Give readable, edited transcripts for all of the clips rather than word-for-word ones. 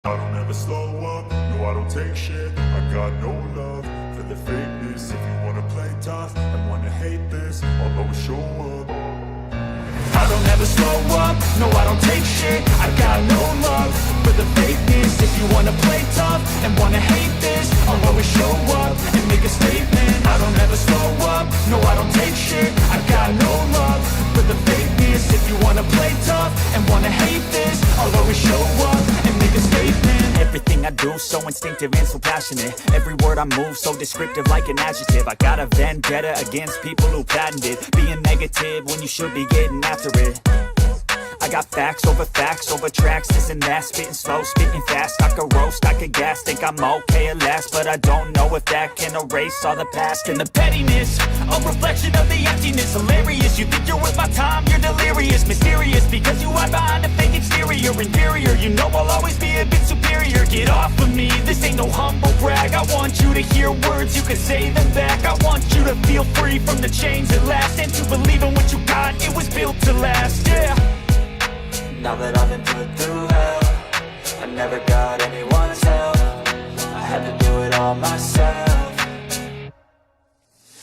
I don't ever slow up, no I don't take shit. I got no love for the fakeness. If you wanna play tough and wanna hate this, I'll always show up. I don't ever slow up, no I don't take shit. I got no love for the fakeness. If you wanna play tough and wanna hate this, I'll always show up and make a statement. I don't ever slow up, no I don't take shit. I got no love for the fakeness. If you wanna play tough and wanna hate this, I'll always show up and make a statement. Everything I do so instinctive and so passionate. Every word I move so descriptive like an adjective. I got a vendetta against people who patented being negative when you should be getting after it. I got facts over tracks, this and that. Spitting slow, spitting fast. I could roast, I could gas. Think I'm okay at last, but I don't know if that can erase all the past. And the pettiness, a reflection of the emptiness. Hilarious, you think you're worth my time, you're delirious. Mysterious, because you hide behind a fake exterior. Inferior, you know I'll always be a bit superior. Get off of me, this ain't no humble brag. I want you to hear words, you can say them back. I want you to feel free from the chains at last, and to believe in what you got, it was built to last, yeah. Now that I've been put through hell, I never got anyone's help. I had to do it all myself.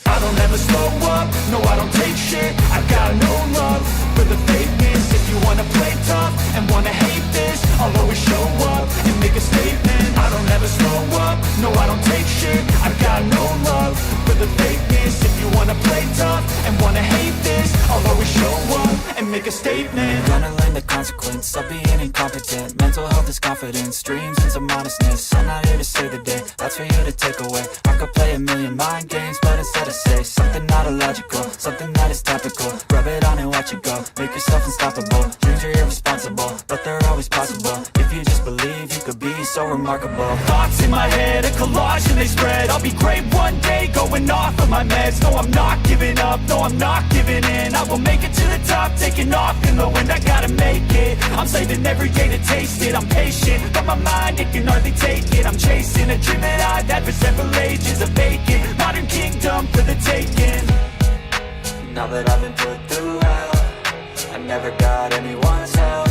I don't ever slow up, no I don't take shit. I got no love for the fakeness. If you wanna play tough and wanna hate this, I'll always show up and make a statement. I don't ever slow up, no I don't take shit. I got no love for the fakeness. If you wanna play tough and wanna hate this, I'll always show up and make a statement. Gonna learn the consequence of being incompetent. Mental health is confidence, dreams and some honestness. I'm not here to save the day, that's for you to take away. I could play a million mind games, but instead I say something not illogical, something that is topical. Rub it on and watch it go, make yourself unstoppable. Dreams are irresponsible, but they're always possible. If you just believe, you could be so remarkable. Thoughts in my head, a collage and they spread. I'll be great one day, going off of my meds. No, I'm not giving up, no, I'm not giving in. I will make it to the top, taking off in the wind. I gotta make it, I'm saving every day to taste it. I'm patient, but my mind, it can hardly take it. I'm chasing a dream that I've had for several ages. A vacant, modern kingdom for the taking. Now that I've been put through hell, I never got anyone's help.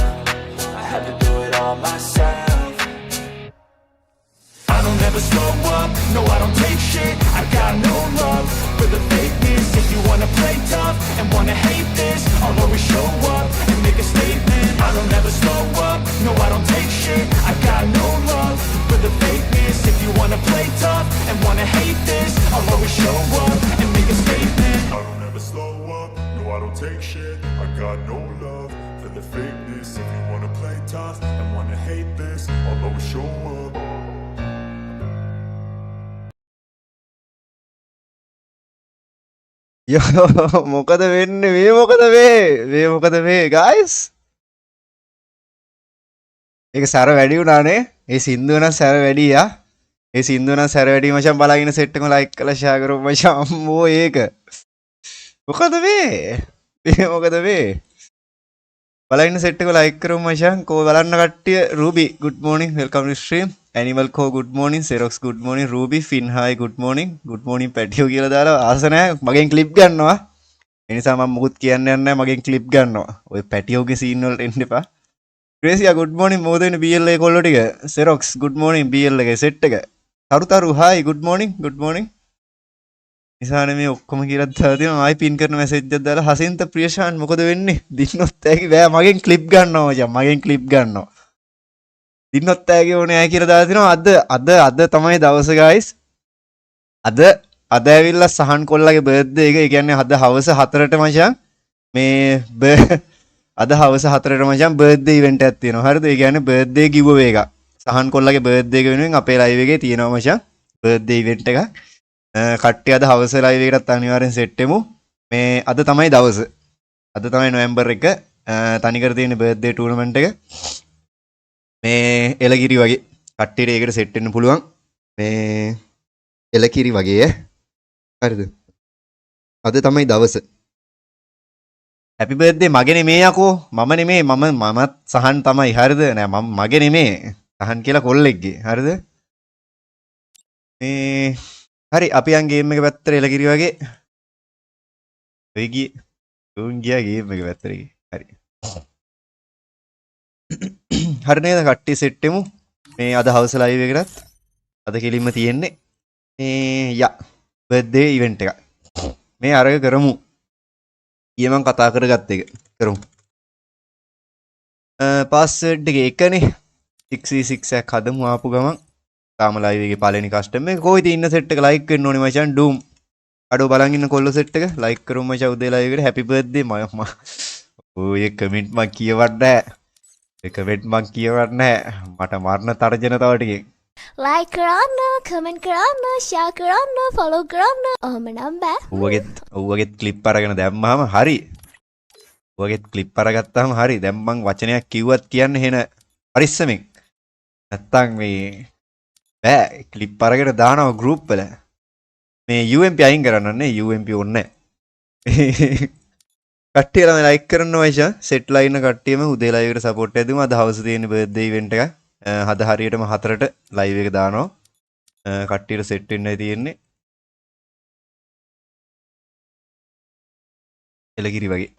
I had to do it all myself. I don't ever slow up, no I don't take shit. I got no love for the fakeness. If you wanna play tough and wanna hate this, I'll always show up and make a statement. I don't ever slow up, no I don't take shit. I got no love for the fakeness. If you wanna play tough and wanna hate this, I'll always show up and make a statement. I don't ever slow up, no I don't take shit. I got no love for the fakeness. If you wanna play tough and wanna hate this, I'll always show up. මොකද වෙන්නේ මේ මොකද මේ guys ඒක සැර වැඩි වුණානේ ඒ සින්දුව නම් සැර වැඩියා ඒ සින්දුව නම් සැර වැඩි මචං බලගෙන සෙට් එකම ලයික් කරලා ෂෙයා කරමු මචං අම්මෝ ඒක මොකද මේ බලන්න සෙට් එක ලයික් කරමු මචං කෝ බලන්න කට්ටිය Ruby good morning welcome to stream animal co good morning xerox good morning ruby fin hi good morning පැටියෝ කියලා දාලා ආස නැහැ මගෙන් ක්ලිප් ගන්නවා ඒ නිසා මම මුකුත් කියන්න යන්නේ නැහැ මගෙන් ක්ලිප් ගන්නවා ඔය පැටියෝගේ සීන් වලට එන්න එපා ක්‍රේසියා good morning මොකද වෙන්නේ bl එකේ කොල්ලෝ ටික xerox good morning bl එකේ සෙට් එක තරු hi good morning ඉසානේ මේ ඔක්කොම කියලා දාලා තියෙනවා ආයි පින් කරන මැසේජ් එකක් දාලා හසින්ත ප්‍රියශාන් මොකද වෙන්නේ දින්නොත් ඇයි බෑ මගෙන් ක්ලිප් ගන්නවා මචං මගෙන් ක්ලිප් ගන්නවා දින්නොත් ඇයි ඕනේ ඇයි කියලා දාලා තිනවා අද තමයි දවස guys අද ඇවිල්ලා සහන් කොල්ලගේ බර්ත්ඩේ එක ඒ කියන්නේ අද හවස 4ට මචං මේ අද හවස 4ට මචං බර්ත්ඩේ ඉවෙන්ට් එකක් තියෙනවා හරිද ඒ කියන්නේ බර්ත්ඩේ ගිව්වේ එක සහන් කොල්ලගේ බර්ත්ඩේ එක වෙනුවෙන් අපේ ලයිව් එකේ තියෙනවා මචං බර්ත්ඩේ ඉවෙන්ට් එකක් කට්ටිය අද හවස ලයිව් එකටත් අනිවාර්යෙන් සෙට් වෙමු මේ අද තමයි දවස අද තමයි නොවැම්බර් 1 තනිකර තියෙන බර්ත්ඩේ ටූර්නමන්ට් එක මේ එලගිරි වගේ කට්ටියට ඒකට සෙට් වෙන්න පුළුවන් මේ එලකිරි වගේ හරිද අද තමයි දවස හැපි බර්ත්ඩේ මගේ නෙමේ යකෝ මම නෙමේ මමත් සහන් තමයි හරිද නෑ මම මගේ නෙමේ සහන් කියලා කොල්ලෙක්ගේ හරිද මේ හරි අපි යන් ගේම් එක පැත්තට එලකිරි වගේ ඔය ගියා ගේම් එක පැත්තට හරි හරි නේද කට්ටිය සෙට් වෙමු මේ අද හවස ලයිව් එකටත් අද කෙලින්ම තියෙන්නේ මේ යා බර්ත්ඩේ ඉවෙන්ට් එක. මේ අරග කරමු. ඊයේ මම කතා කරගත්ත එක කරමු. පාස්වර්ඩ් එක එකනේ 6v6 එකක් හදමු ආපු ගමන්. තාම ලයිව් එකේ පළවෙනි කස්ටමර් එක කොයිද ඉන්න සෙට් එක ලයික් වෙන්න ඕනේ මචං ඩූම්. අඩෝ බලන් ඉන්න කොල්ල සෙට් එක ලයික් කරමු මචං උදේ ලයිව් එකට හැපි බර්ත්ඩේ මම. ඔය කමෙන්ට් මං කියවන්නේ නැහැ. ඒ කමෙන්ට් මං කියවන්නේ නැහැ. මට මරණ තර්ජන තව ටිකෙන්. like කරන්න, comment කරන්න, share කරන්න, follow කරන්න. ඔහොම නම් බෑ. ඌවගෙත් ක්ලිප් අරගෙන දැම්මම හරි. ඌවගෙත් ක්ලිප් අරගත්තාම හරි. දැන් මං වචනයක් කිව්වත් කියන්නේ හෙන පරිස්සමෙන්. නැත්තම් මේ බෑ ක්ලිප් අරගෙන දානවා group වල. මේ UMP අයින් කරන්න නේ UMP ඕනේ නැහැ. කට්ටියලා මේ ලයික් කරන්න වයිෂා සෙට් ලයින් කට්ටියම උදේ ලයිව් එකට සපෝට් එකක් දෙමු. අද හවස තියෙන බර්ත්ඩේ ඉවෙන්ට් එක. හද හරියටම 4ට ලයිව් එක දානවා. කට්ටියට සෙට් වෙන්නයි තියෙන්නේ. එලගිරි වගේ.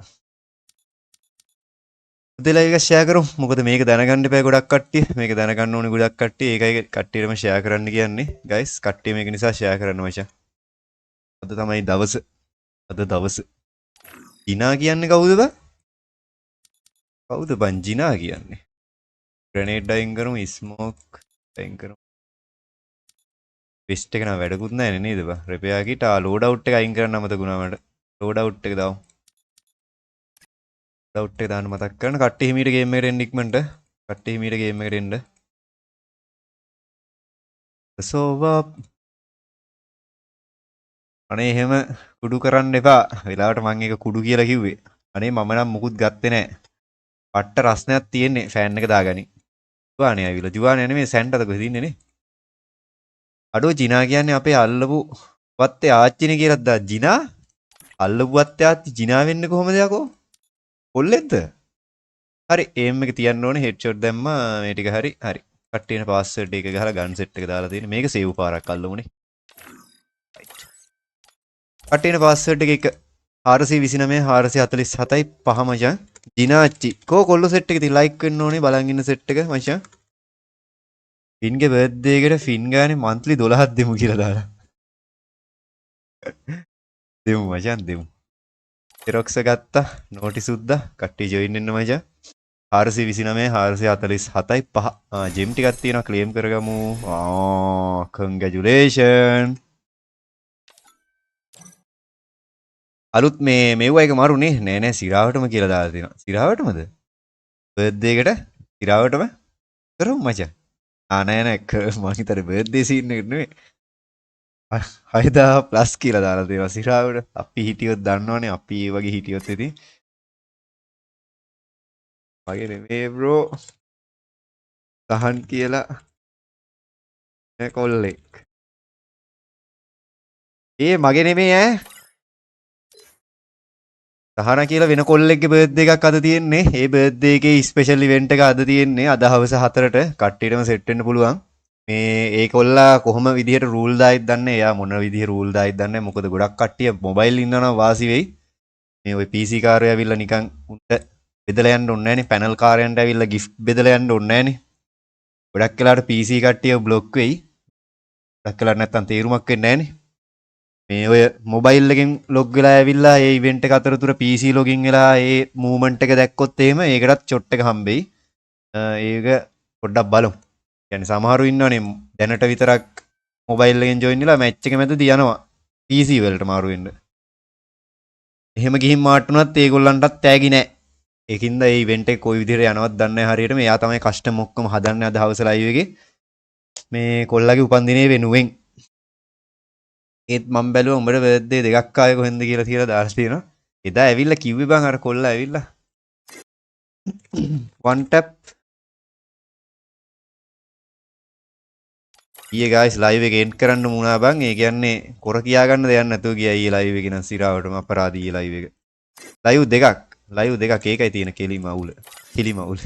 උදේ ලයිව් එක ෂෙයා කරමු. මොකද මේක දැනගන්න එපා ගොඩක් කට්ටිය. මේක දැනගන්න ඕනේ ගොඩක් කට්ටිය. ඒකයි කට්ටියටම ෂෙයා කරන්න කියන්නේ. ගයිස් කට්ටිය මේක නිසා ෂෙයා කරන්න වයිෂා. අද තමයි දවස. අද දවස. ජිනා කියන්නේ කවුද බං? කවුද බං ජිනා කියන්නේ? ග්‍රනේඩ් අයින් කරමු ස්මෝක් අයින් කරමු. වෙස්ට් එක නම් වැඩකුත් නැහැ නේද බං? රිපෙයාර් කිට් ලෝඩ් අවුට් එක අයින් කරන්න අමතක වුණා මට. ලෝඩ් අවුට් එක දාමු. ලෝඩ් අවුට් එක දාන්න මතක් කරන්න. කට්ටිය හිමීට ගේම් එකට එන්න ඉක්මනට. කට්ටිය හිමීට ගේම් එකට එන්න. සෝවා අනේ එහෙම කුඩු කරන්න එපා. වෙලාවට මම ඒක කුඩු කියලා කිව්වේ. අනේ මම නම් මුකුත් ගත්තේ නැහැ. පට්ට රස්නයක් තියෙන්නේ ෆෑන් එක දාගනි. ජුවානේ ආවිලා. ජුවානේ නෙමෙයි සැන්ටද කොහෙද ඉන්නේ නේ? අඩෝ ජිනා කියන්නේ අපේ අල්ලපු වත්තේ ආච්චිනේ කියලාත් දා ජිනා? අල්ලපු වත්තේ ආච්චි ජිනා වෙන්නේ කොහමද යකෝ? කොල්ලෙක්ද? හරි එම් එක තියන්න ඕනේ හෙඩ්ෂොට් දැම්මා මේ ටික හරි. හරි. කට්ටියන පාස්වර්ඩ් එක ගහලා ගන් සෙට් එක දාලා තියෙන්නේ. මේක සේව් පාරක් අල්ලමුනේ. කට්ටියන පාස්වර්ඩ් එක 429 447යි 5 මචං. ජිනාච්චි කෝ කොල්ල සෙට් එක ඉතින් ලයික් වෙන්න ඕනේ බලන් ඉන්න සෙට් එක මචං. ෆින්ගේ බර්ත්ඩේ එකට ෆින් ගානේ මන්ත්ලි 12ක් දෙමු කියලා දාලා. දෙමු මචං දෙමු. එරොක්ස් ගත්තා නෝටිස් උද්දා කට්ටිය ජොයින් වෙන්න මචං. 429 447යි 5. ජෙම් ටිකක් තියෙනවා ක්ලේම් කරගමු. කන්ග්‍රැචුලේෂන්. අලුත් මේ මෙව්ව එක මරුනේ නෑ නෑ සිරාවටම කියලා දාලා තියෙනවා. සිරාවටමද? බර්ත්ඩේ එකට සිරාවටම කරමු මචං. නෑ නෑ මම හිතන්නේ බර්ත්ඩේ සීන් එකට නෙමෙයි. 6000 ප්ලස් කියලා දාලා තියෙනවා සිරාවට. අපි හිටියොත් දන්නවනේ අපි ඒ වගේ හිටියොත් ඉතින්. මගේ නෙමෙයි බ්‍රෝ. සහන් කියලා නේ කොල්ලෙක්. ඒ මගේ නෙමෙයි ඈ. සහන කියලා වෙන කොල්ලෙක්ගේ බර්ත්ඩේ එකක් අද තියෙන්නේ. ඒ බර්ත්ඩේ එකේ ස්පෙෂල් ඉවෙන්ට් එක අද තියෙන්නේ. අද හවස 4ට කට්ටියටම සෙට් වෙන්න පුළුවන්. මේ ඒ කොල්ලා කොහොම විදිහට රූල් දායිද දන්නේ. එයා මොන විදිහේ රූල් දායිද දන්නේ. මොකද ගොඩක් කට්ටිය මොබයිල් ඉන්නවනම් වාසි වෙයි. මේ ওই PC කාර්යය ඇවිල්ලා නිකන් උන්ට බෙදලා යන්න ඕනේ නැහනේ. පැනල් කාර්යයන්ට ඇවිල්ලා ගිෆ්ට් බෙදලා යන්න ඕනේ නැහනේ. ගොඩක් වෙලාවට PC කට්ටිය බ්ලොක් වෙයි. ගොඩක් වෙලාවට නැත්තම් තීරුමක් වෙන්නේ නැහනේ. මේ ඔය මොබයිල් එකෙන් ලොග් වෙලා ඇවිල්ලා ඒ ඉවෙන්ට් එක අතරතුර PC ලොගින් වෙලා ඒ මූවමන්ට් එක දැක්කොත් එහෙම ඒකටත් චොට් එක හම්බෙයි. ඒක පොඩ්ඩක් බලමු. يعني සමහරු ඉන්නවනේ දැනට විතරක් මොබයිල් එකෙන් ජොයින් වෙලා මැච් එක මැදදී යනවා PC වලට මාරු වෙන්න. එහෙම ගිහින් මාට්ටුනත් ඒගොල්ලන්ටත් තෑගි නෑ. ඒකින්ද ඒ ඉවෙන්ට් එක කොයි විදිහට යනවද දන්නේ නැහැ හරියට. මෙයා තමයි කස්ටම් ඔක්කොම හදන්නේ අද හවස ලයිව් එකේ. මේ කොල්ලගේ උපන්දිනේ වෙනුවෙන් ඒත් මම බැලුවා උඹට බර්ත්ඩේ දෙකක් ආවේ කොහෙන්ද කියලා තියලා දාලා තියෙනවා. එදා ඇවිල්ලා කිව්වේ බං අර කොල්ලා ඇවිල්ලා. one tap. ඊයේ guys live එක end කරන්න මුණා බං. ඒ කියන්නේ කොර කියා ගන්න දෙයක් නැතුව ගියා ඊයේ live එකේ නම් සිරාවටම අපරාධී ඊයේ live එක. live දෙකක් ඒකයි තියෙන කෙලිම අවුල. කෙලිම අවුල.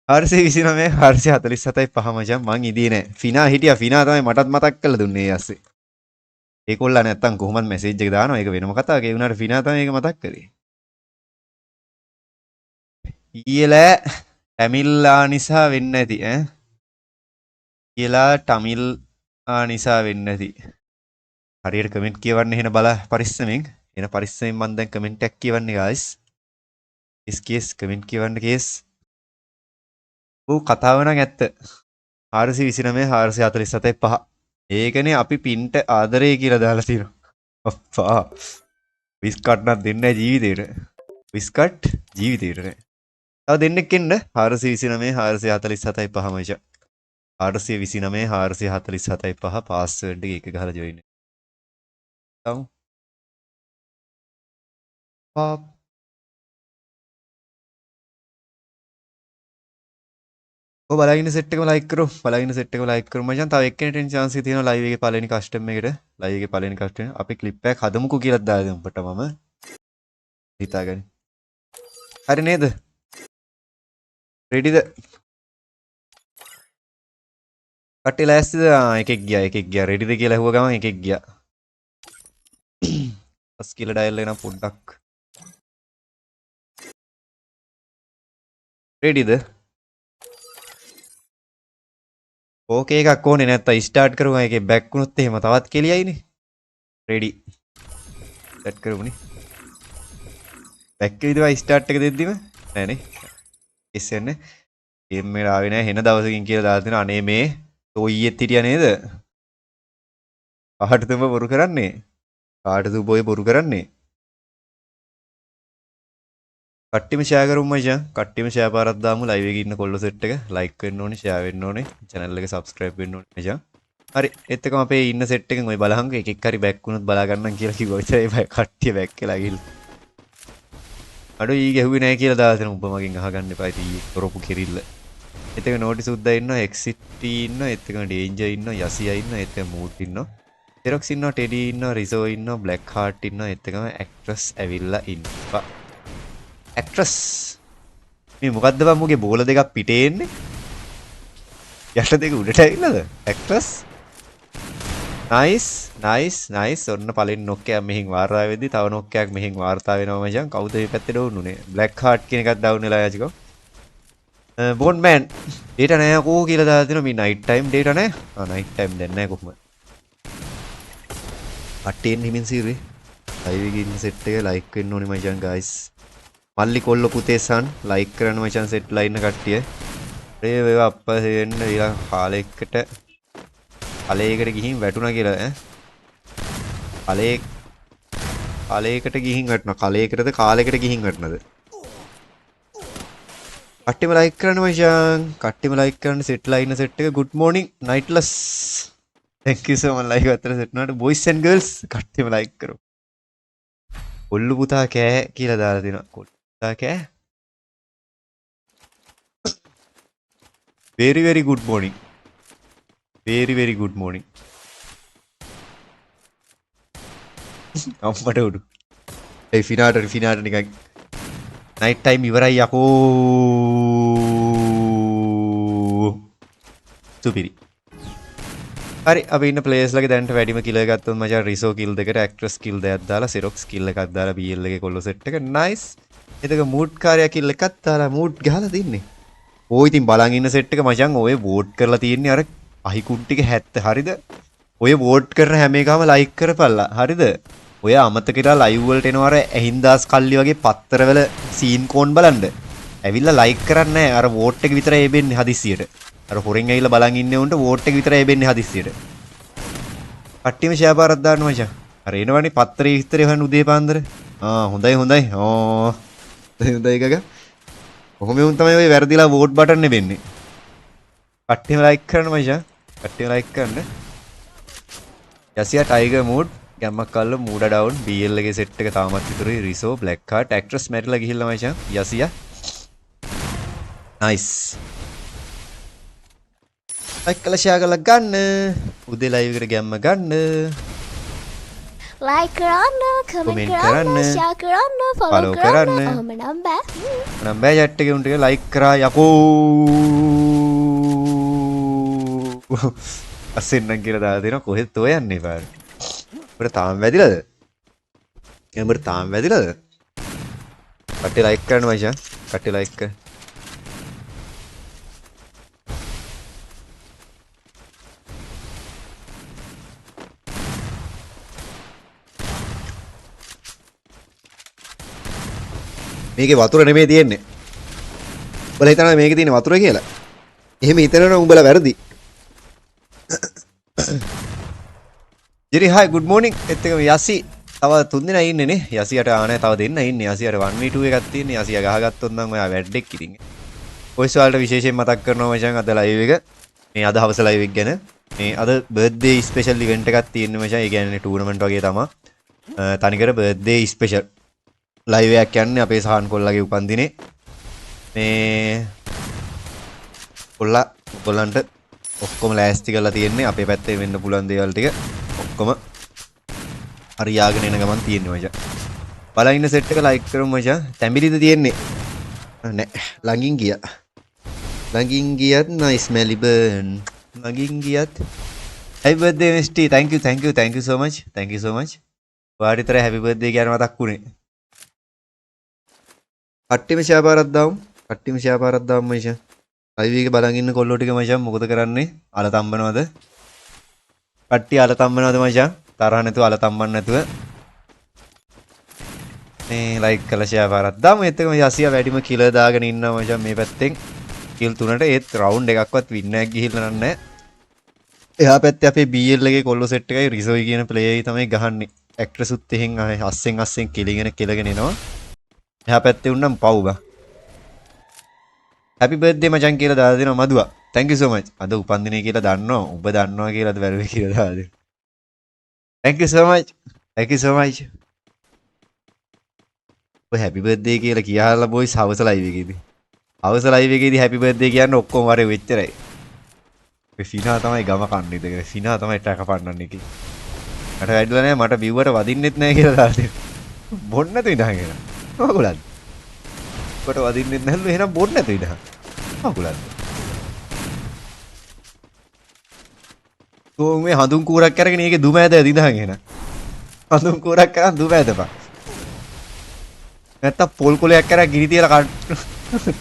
429 447යි 5 මචං මං ඉදී නෑ. ෆිනා හිටියා. ෆිනා තමයි මටත් මතක් කරලා දුන්නේ ඒ ඇස්සේ. ඒකොල්ලා නැත්තම් කොහොමද මැසේජ් එක දානවා. ඒක වෙනම කතාවක්. ඒ වුණාට ෆිනා තමයි ඒක මතක් කරේ. ඊයේලා ඇමිල්ලා නිසා වෙන්න ඇති ඈ. කියලා ටමිල් නිසා වෙන්නේ නැති. හරියට කමෙන්ට් කියවන්න එහෙන බල පරිස්සමෙන්. එන පරිස්සමෙන් මම දැන් කමෙන්ට් එකක් කියවන්නේ guys. කෙස් කමෙන්ට් කියවන්න කෙස්. ඌ කතාව නම් ඇත්ත. 429 447 5. ඒකනේ අපි පින්ට ආදරේ කියලා දාලා තියෙනවා. අප්පා. විස්කට් නම් දෙන්නේ ජීවිතේට. විස්කට් ජීවිතේට නේ. තව දෙන්නෙක් ඉන්න 429 447 5 මචං. 429 447 5 පාස්වර්ඩ් එක ගහලා ජොයින් වෙන්න. තවු. පොප්. ඔය බලයින් සෙට් එකම ලයික් කරෝ. බලයින් සෙට් එකම ලයික් කරමු මචං. තව එක්කෙනෙක්ට chance එක තියෙනවා ලයිව් එකේ පළවෙනි කස්ටම් එකට. ලයිව් එකේ පළවෙනි කස්ටම් අපි ක්ලිප් එකක් හදමුකෝ කියලා දාලා දෙමු උඹට මම. හිතාගන්න. හරි නේද? රෙඩිද? කට්ටිය ලෑස්තිද? එකෙක් ගියා. රෙඩිද කියලා ඇහුව ගමන් එකෙක් ගියා. පස් කියලා ඩයල් එක නම් පොඩ්ඩක්. රෙඩිද? ඕකේ එකක් ඕනේ නැත්තම් ස්ටාර්ට් කරුවා එකේ බෑක් වුණොත් එහෙම තවත් කෙලියයිනේ. රෙඩි. සෙට් කරමුනේ. බෑක් විදිහට ස්ටාර්ට් එක දෙද්දිම නෑනේ. ඉස්සෙන්නේ ගේම් එකට ආවේ නෑ හෙන දවසකින් කියලා දාලා දෙනවා. අනේ මේ තෝයියෙත් හිටියා නේද? කාටද උඹ බොරු කරන්නේ? කාටද උඹ ඔය බොරු කරන්නේ? කට්ටියම ෂෙයා කරමු මචං. කට්ටියම ෂෙයා පාරක් දාමු ලයිව් එකේ ඉන්න කොල්ල සෙට් එක. ලයික් වෙන්න ඕනේ, ෂෙයා වෙන්න ඕනේ, channel එක subscribe වෙන්න ඕනේ මචං. හරි එතකම අපේ ඉන්න සෙට් එකෙන් ඔය බලහංග එකෙක් හරි බෑක් වුණොත් බලා ගන්නම් කියලා කිව්වා විතරයි කට්ටිය බෑක් වෙලා ගිහලා. අඩෝ ඊ ගැහුවේ නැහැ කියලා දාලා දෙන උඹ මගෙන් අහගන්න එපා ඉතින් ඊ කරපු කිරිල්ල. එතක නෝටිස් උද්දා ඉන්නවා, එක්සිට් ඉන්නවා, එතක ඩේන්ජර් ඉන්නවා, යසියා ඉන්නවා, එතක මූට් ඉන්නවා. ටෙරොක්ස් ඉන්නවා, ටෙඩි ඉන්නවා, රිසෝ ඉන්නවා, බ්ලැක් හાર્ට් ඉන්නවා, එතකම ඇක්ට්‍රස් ඇවිල්ලා ඉන්නවා. ඇක්ට්‍රස් මේ මොකද්ද බං මුගේ බෝල දෙකක් පිටේ එන්නේ? යට දෙක උඩට ඇවිල්ලාද? ඇක්ට්‍රස් නයිස් ඔන්න පළවෙනි නොක්කයක් මෙහින් වාර්තා වෙද්දි තව නොක්කයක් මෙහින් වාර්තා වෙනවා මචං. කවුද මේ පැත්තේ ඩවුන් උනේ? බ්ලැක් හાર્ට් කියන එකක් ඩවුන් වෙලා යාචිකෝ. බෝන් මෑන් ඩේටා නැහැ අකෝ කියලා දාලා දෙනවා. මේ නයිට් ටයිම් ඩේටා නැහැ. නයිට් ටයිම් දැන් නැහැ කොහොමද? අට්ටෙන් හිමින් සීරේ. ලයිව් එකේ ඉන්න සෙට් එක ලයික් වෙන්න ඕනේ මචං guys. මල්ලි කොල්ල පුතේ සන් ලයික් කරන්න මචං සෙට් ලා ඉන්න කට්ටිය. ඒ වේවා අප්පා වෙන්න ඊළඟ කාලයකට කලයකට ගිහින් වැටුණා කියලා ඈ. කලයකට ගිහින් වැටුණා. කලයකටද කාලයකට ගිහින් වැටුණාද? කට්ටියම ලයික් කරන්න මචං. කට්ටියම ලයික් කරන්න සෙට් ලා ඉන්න සෙට් එක. good morning nightless. thank you so much like අතර සෙට් වුණාට boys and girls කට්ටියම ලයික් කරමු. කොල්ලු පුතා කෑ කියලා දාලා දෙනවා. කොල්ලු පුතා කෑ. very good morning. very good morning. අම්මට උඩු. ඒ ෆිනාට නිකන් නයිට් ටයිම් ඉවරයි යකෝ. සුපිරි. හරි අපි ඉන්න ප්ලේයර්ස් ලගේ දැනට වැඩිම කිල් එක ගත්තොත් මචං රිසෝ කිල් දෙකට ඇක්ට්‍රස් කිල් දෙකක් දාලා සෙරොක්ස් කිල් එකක් දාලා BL එකේ කොල්ල සෙට් එක නයිස්. එතක මූඩ් කාර්යය කිල් එකක් දාලා මූඩ් ගහලා තින්නේ. ඕයි ඉතින් බලන් ඉන්න සෙට් එක මචං ඔය වෝට් කරලා තින්නේ අර අහිකුන් ටික 70 හරිද? ඔය වෝට් කරන හැම එකම ලයික් කරපල්ලා හරිද? ඔය අමතක කරලා ලයිව් වලට එනවා අර ඇහින්දාස් කල්ලි වගේ පත්තරවල සීන් කෝන් බලන්න. ඇවිල්ලා ලයික් කරන්නේ නැහැ. අර වෝට් එක විතරයි එබෙන්නේ හදිස්සියට. අර හොරෙන් ඇවිල්ලා බලන් ඉන්නේ උන්ට වෝට් එක විතරයි එබෙන්නේ හදිස්සියට. කට්ටියම ෂෙයා පාරක් දාන්න මචං. අර එනවනේ පත්තරේ විස්තරේ හොයන්න උදේ පාන්දර. හොඳයි. හොඳයි ගග. කොහොම වුන් තමයි ඔය වැරදිලා වෝට් බටන් නෙබෙන්නේ. කට්ටියම ලයික් කරන්න මචං. කට්ටියම ලයික් කරන්න. යසියා ටයිගර් මූඩ් ගැම්මක් කල්ල මූඩ ඩවුන් BL එකේ සෙට් එක තාමත් ඉතුරුයි. රිසෝ බ්ලැක් හાર્ට් ඇක්ට්‍රස් මැරිලා ගිහිල්ලා මචං. යසියා නයිස්. ලයික් කළා ෂෙයා කරලා ගන්න. උදේ ලයිව් එකට ගැම්ම ගන්න. ලයික් කරන්න, කමෙන්ට් කරන්න, ෂෙයා කරන්න, ෆලෝ කරන්න. ඔහොම නම් බෑ. නම් බෑ chat එකේ උන් ටික ලයික් කරා යකෝ. අසෙන්නම් කියලා දාලා දෙනවා. කොහෙද ඔය යන්නේ පාර? උඹට තාම වැදිලාද? උඹට තාම වැදිලාද? කට්ටිය ලයික් කරන්න මචං. කට්ටිය ලයික් කර. මේකේ වතුර නෙමෙයි තියෙන්නේ. උඹලා හිතනවා මේකේ තියෙන වතුර කියලා. එහෙම හිතනවනම් උඹලා වැරදි. ජෙරි හයි good morning. එත්තකම යසි තව 3 දෙනා ඉන්නේ නේ. යසියට ආනේ තව දෙන්න ඉන්නේ. යසියට 1v2 එකක් තියෙන්නේ. යසිය ගහගත්තොත් නම් ඔයා වැඩෙක් ඉතින්. ඔයස් වලට විශේෂයෙන් මතක් කරනවා මචං අද ලයිව් එක. මේ අද හවස ලයිව් එක ගැන. මේ අද බර්ත්ඩේ ස්පෙෂල් ඉවෙන්ට් එකක් තියෙන්නේ මචං. ඒ කියන්නේ ටූර්නමන්ට් වගේ තමයි. තනිකර බර්ත්ඩේ ස්පෙෂල් ලයිව් එකක් යන්නේ අපේ සහන් කොල්ලගේ උපන්දිනේ. මේ කොල්ලන්ට ඔක්කොම ලෑස්ති කරලා තියෙන්නේ අපේ පැත්තේ වෙන්න පුළුවන් දේවල් ටික ඔක්කොම හරියාගෙන එන ගමන් තියෙන්නේ මචං. බලන් ඉන්න සෙට් එක ලයික් කරමු මචං. තැඹිලිද තියෙන්නේ? නෑ ළඟින් ගියා. ළඟින් ගියත් nice Melbourne. ළඟින් ගියත් happy birthday Misty. thank you so much. ඔයාට විතර happy birthday කියන මතක් වුණේ. කට්ටියම ෂෙයා පාරක් දාමු මචං. ලයිව් එක බලන් ඉන්න කොල්ලෝ ටික මචං මොකද කරන්නේ? අල තම්බනවද? කට්ටිය අල තම්බනවද මචං? තරහ නැතුව අල තම්බන්න නැතුව. මේ ලයික් කරලා ෂෙයා පාරක් දාමු. ඒත් එකම යසිය වැඩිම කිල දාගෙන ඉන්නවා මචං මේ පැත්තෙන්. කිල් 3ට ඒත් රවුන්ඩ් එකක්වත් වින් එකක් ගිහිල්ලා නැහැ. එහා පැත්තේ අපේ BL එකේ කොල්ලෝ සෙට් එකයි රිසෝයි කියන ප්ලේයර් තමයි ගහන්නේ. ඇක්ට්‍රස් උත් එහෙන් අස්සෙන් කෙලගෙන එනවා. එහා පැත්තේ උන්නම් පව් බා. හැපි බර්ත්ඩේ මචං කියලා දාලා දෙනවා මදුවා. thank you so much. අද උපන්දිනේ කියලා දන්නවා. ඔබ දන්නවා කියලා අද වැරදි කියලා දාලා දෙනවා. thank you so much. ඔය හැපි බර්ත්ඩේ කියලා කියලා බොයිස් හවස ලයිව් එකේදී. හවස ලයිව් එකේදී හැපි බර්ත්ඩේ කියන්නේ ඔක්කොම වරේ වෙච්චරයි. ඒ ෆිනා තමයි ගම කන්නේ ඉතින්. ෆිනා තමයි ටැක පන්නන්නේ කි. මට වැඩිලා නැහැ මට බිව්වට වදින්නෙත් නැහැ කියලා දාලා දෙනවා. බොන්න නැතු ඉඳහගෙන. ඔයගොල්ලන්. කොට වදින්නෙත් නැල්ලු එහෙනම් බොන්න නැතු ඉඳහන්. ඔයගොල්ලන්. මේ හඳුන් කූරක් අරගෙන ඒකේ දුම ඇද ඉඳහන් එහෙනම්. හඳුන් කූරක් කරන් දුම ඇදපන්. නැත්තම් පොල් කොලයක් කරා ගිනි තියලා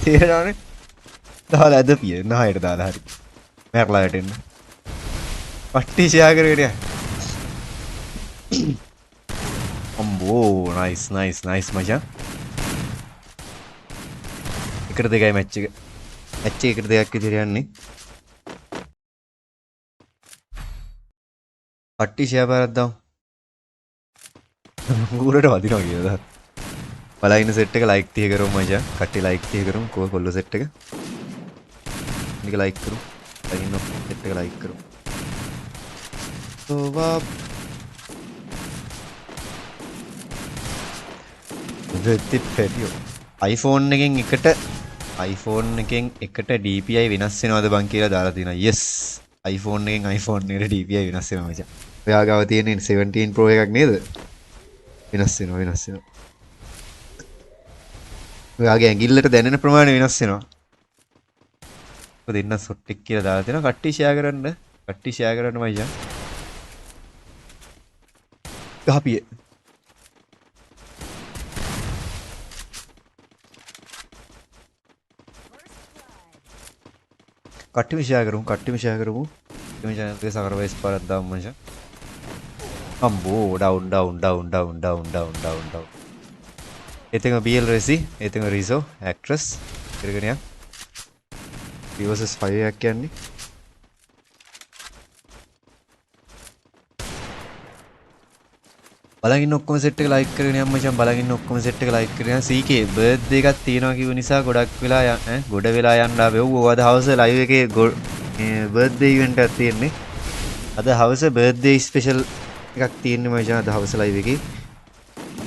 තේරෙනවනේ. දාලා ඇදපිය නහයට දාලා හරි. මෑරලා වැටෙන්න. පට්ටි ෂෙයා කරගෙන අම්බෝ නයිස් මචං. එකට දෙකයි මැච් එක. මැච් එක එකට දෙකක් විතර යන්නේ. පට්ටි ෂෙයා පාරක් දාමු. ඌරට වදිනවා කියලා. බලලා ඉන්න සෙට් එක ලයික් 30 කරමු මචං. කට්ටිය ලයික් 30 කරමු. කොල්ලෝ සෙට් එක. මේක ලයික් කරමු. අයින් සෙට් එක ලයික් කරමු. සෝවා දෙති පැටියෝ. iPhone එකෙන් එකට DPI වෙනස් වෙනවද බං කියලා දාලා තියෙනවා. yes. iPhone එකෙන් iPhone එකට DPI වෙනස් වෙනවා මචං. ඔයා ගාව තියෙන 17 Pro එකක් නේද? වෙනස් වෙනවා. ඔයාගේ ඇඟිල්ලට දැනෙන ප්‍රමාණය වෙනස් වෙනවා. ඔය දෙන්න සොට් එක කියලා දාලා තියෙනවා. කට්ටිය ෂෙයා කරන්න මචං. ගහපියේ. කට්ටියම ෂෙයා කරමු. මේ channel එකේ සකරවයිස් පාරක් දාමු මචං. අම්බෝ ඩවුන්. එතෙන් BL රෙසි, එතෙන් රිසෝ, ඇක්ට්‍රස් කරගෙන යන්න. vs 5 එකක් යන්නේ. බලන් ඉන්න ඔක්කොම සෙට් එක ලයික් කරගෙන යන්න මචං. CK බර්ත්ඩේ එකක් තියෙනවා කිව්ව නිසා ගොඩ වෙලා යන්න ආවේ. ඔව් අද හවස ලයිව් එකේ බර්ත්ඩේ ඉවෙන්ට් එකක් තියෙන්නේ. අද හවස බර්ත්ඩේ ස්පෙෂල් එකක් තියෙන්නේ මචං. අද හවස ලයිව් එකේ.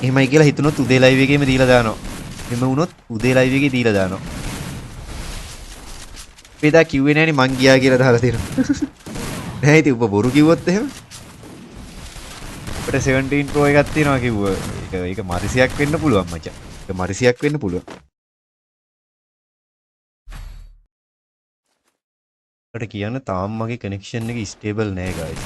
එහෙමයි කියලා හිතුනොත් උදේ ලයිව් එකේම දීලා දානවා. එහෙම වුණොත් උදේ ලයිව් එකේ දීලා දානවා. පෙදා කිව්වේ නෑනේ මං ගියා කියලා දාලා තියෙනවා. නෑ ඉතින් ඔබ බොරු කිව්වොත් එහෙම. අපිට 17 Pro එකක් තියෙනවා කිව්වා. ඒක මරිසියක් වෙන්න පුළුවන් මචං. ඒක මරිසියක් වෙන්න පුළුවන්. අපිට කියන්න තාම මගේ කනෙක්ෂන් එක ස්ටේබල් නෑ guys.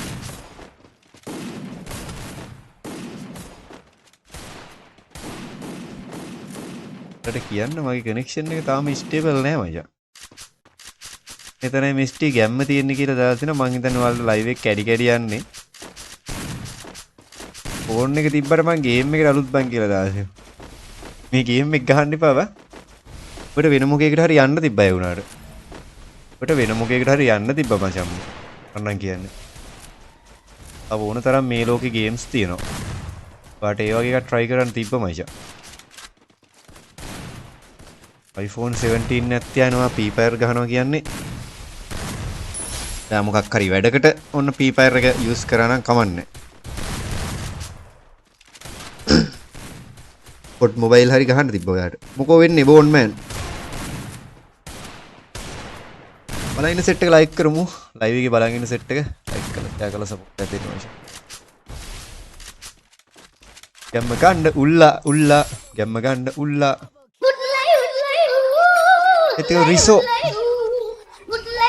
අපිට කියන්න මගේ කනෙක්ෂන් එක තාම ස්ටේබල් නෑ මචං. එතනයි මිස්ටි ගැම්ම තියෙන්නේ කියලා දාලා තිනවා. මං හිතන්නේ ඔයාලට ලයිව් එක කැඩි යන්නේ. ෆෝන් එක තිබ්බට මං ගේම් එකට අලුත් බං කියලා දාලා තිනවා. මේ ගේම් එක ගහන්න එපා බා. ඔබට වෙන මොකේකට හරි යන්න තිබ්බයි වුණාට. ඔබට වෙන මොකේකට හරි යන්න තිබ්බා මචං. අන්නම් කියන්නේ. අව ඕන තරම් මේ ලෝකේ ගේම්ස් තියෙනවා. ඔයාට ඒ වගේ එකක් try කරන්න තිබ්බා මචං. iPhone 17 නැත් යනවා Free Fire ගහනවා කියන්නේ. දැන් මොකක් හරි වැඩකට ඔන්න Free Fire එක use කරා නම් කමන්නේ. පොඩ් මොබයිල් හරි ගහන්න තිබ්බ ඔයාට. මොකෝ වෙන්නේ බෝන් මෑන්. බලන් ඉන්න සෙට් එක ලයික් කරමු. ලයිව් එකේ බලන් ඉන්න සෙට් එක ලයික් කරලා ෂෙයා කරලා සපෝට් එකක් දෙන්න අවශ්‍යයි. ගැම්ම ගන්න උල්ලා ගැම්ම ගන්න උල්ලා. ඒක රිසෝ.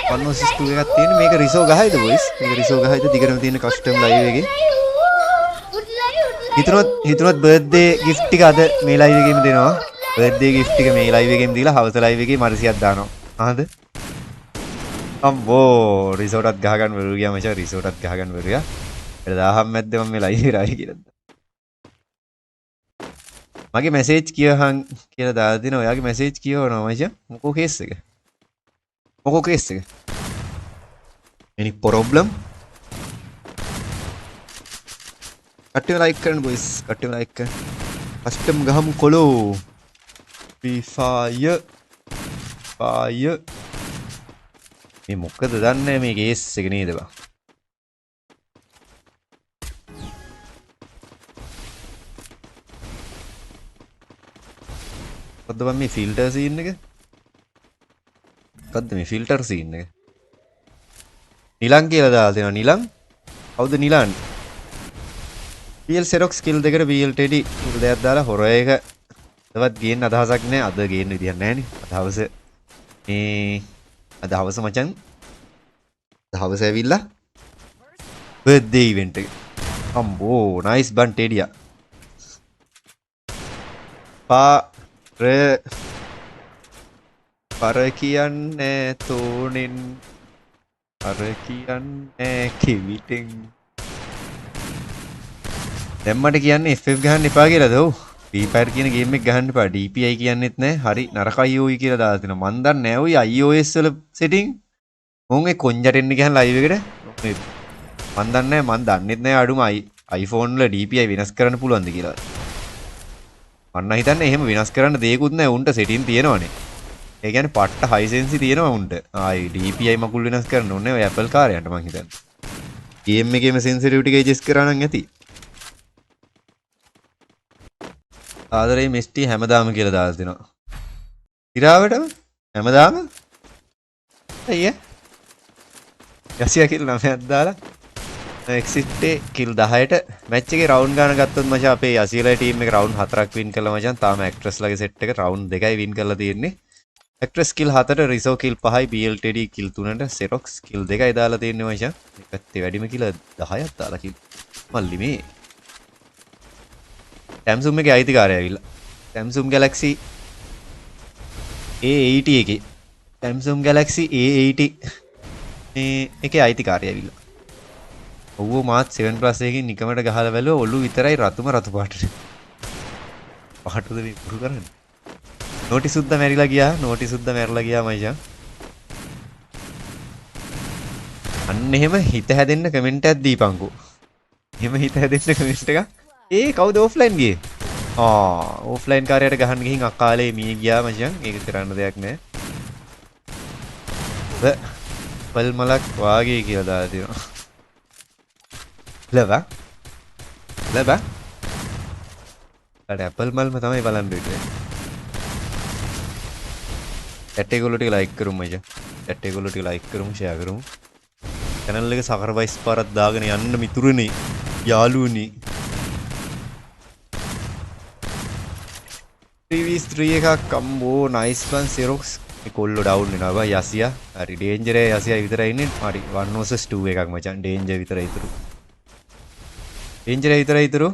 වන්නෝසිස් 2 එකක් තියෙන මේක රිසෝ ගහයිද බොයිස්? මේක රිසෝ ගහයිද දිගටම තියෙන කස්ටම් ලයිව් එකේ. හිතනොත් බර්ත්ඩේ ගිෆ්ට් එක අද මේ ලයිව් එකේම දෙනවා. බර්ත්ඩේ ගිෆ්ට් එක මේ ලයිව් එකේම දීලා හවස ලයිව් එකේ මරසියක් දානවා. අහද? අම්බෝ රිසෝටත් ගහ ගන්න වෙරු ගියා මචං රිසෝටත් ගහ ගන්න වෙරු ගියා. ඒක 1000ක් මැද්ද මම මේ ලයිව් එකේ කියලා. මගේ මැසේජ් කියවහන් කියලා දාලා දින ඔයාගේ මැසේජ් කියවනවා මචං. මොකෝ කේස් එක? මොකෝ කේස් එක? any problem? කට්ටිය ලයික් කරන්න බොයිස් කට්ටිය ලයික් කරන්න කස්ටම් ගහමු කොලෝ ෆාය මේ මොකද දන්නේ මේ කේස් එක නේද බා මොකද්ද බං මේ ෆිල්ටර් සීන් එක මොකද්ද මේ ෆිල්ටර් සීන් එක නිලං කියලා දාලා දෙනවා නිලං කවුද නිලං BL Xerox skill දෙකට BL Teddy skill දෙකක් දාලා හොර එක තවත් ගේන්න අදහසක් නැහැ අද ගේන්න විදියක් නැහැ නේ අදහවස මේ අදහවස මචං අදහවස ඇවිල්ලා birthday event එක අම්බෝ nice බන් ටෙඩියා පර කියන්නේ තෝනෙන් අර කියන්නේ කිවිටෙන් දැන් මට කියන්නේ FF ගහන්න එපා කියලාද ඔව් Free Fire කියන ගේම් එක ගහන්න එපා DPI කියන්නෙත් නැහැ හරි නරකයි ඔයි කියලා දාලා තිනවා මන් දන්නේ නැහැ ඔයි iOS වල setting මොන් ඒ කොන්ජටෙන්න ගහන live එකට මන් දන්නේ නැහැ මන් දන්නෙත් නැහැ අඩුම iPhone වල DPI වෙනස් කරන්න පුළුවන්ද කියලා මන්න හිතන්නේ එහෙම වෙනස් කරන්න දෙයක්වත් නැහැ උන්ට setting තියෙනවනේ ඒ කියන්නේ පට්ට high sense තියෙනවා උන්ට ආයි DPI මකුල් වෙනස් කරන්න ඕනේ ඔය Apple කාර්යයන්ට මං හිතන්නේ ගේම් එකේම sensitivity එක adjust කරා නම් ඇති ආදරේ මිස්ටි හැමදාම කියලා දාලා දෙනවා. ඉරාවටම හැමදාම අයියා. යසියා කිල් 9ක් දාලා එක්සිට් කිල් 10ට මැච් එකේ රවුන්ඩ් ගන්න ගත්තොත් මචං අපේ යසියලා ටීම් එක රවුන්ඩ් 4ක් වින් කළා මචං. තාම ඇක්ට්‍රස්ලාගේ සෙට් එක රවුන්ඩ් 2යි වින් කරලා තියෙන්නේ. ඇක්ට්‍රස් කිල් 4ට රිසෝ කිල් 5යි BL Teddy කිල් 3ට Xerox කිල් 2යි දාලා තියෙන්නේ මචං. මේකත් වැඩිම කිල් 10ක් දාලා කිල්. මල්ලි මේ Samsung එකේ අයිතිකාරය ඇවිල්ලා Samsung Galaxy A80 එකේ Samsung Galaxy A80 මේ එකේ අයිතිකාරය ඇවිල්ලා ඔව් මාත් 7 plus එකකින් නිකමට ගහලා බැලුවා ඔලු විතරයි රතුම රතු පාටට පාටද මේ පුරු කරන්නේ නෝටි සුද්ද මැරිලා ගියා මයිෂා අන්න එහෙම හිත හැදෙන්න කමෙන්ට් එකක් දීපන්කෝ එහෙම හිත හැදෙන්න කමෙන්ට් එකක් ඒ කවුද ඔෆ්ලයින් ගියේ? ඔෆ්ලයින් කාර්යයට ගහන්න ගිහින් අකාලේ මිය ගියා මචං. ඒක කරන්න දෙයක් නැහැ. පල් මලක් වාගේ කියලා දාලා තියෙනවා. ලබ. අර ඇපල් මල්ම තමයි බලන්න ඉන්නේ. chat එකවල ටික ලයික් කරමු මචං. chat එකවල ටික ලයික් කරමු, share කරමු. channel එක සකර්වයිස් පාරක් දාගෙන යන්න මිතුරුනේ, යාළුවනේ. Previous 3 එකක් අම්බෝ nice බන් Xerox මේ කොල්ලෝ ඩවුන් වෙනවා බා යසියා හරි ඩේන්ජර් යසියා විතරයි ඉන්නේ හරි 1 vs 2 එකක් මචං ඩේන්ජර් විතරයි ඉතුරු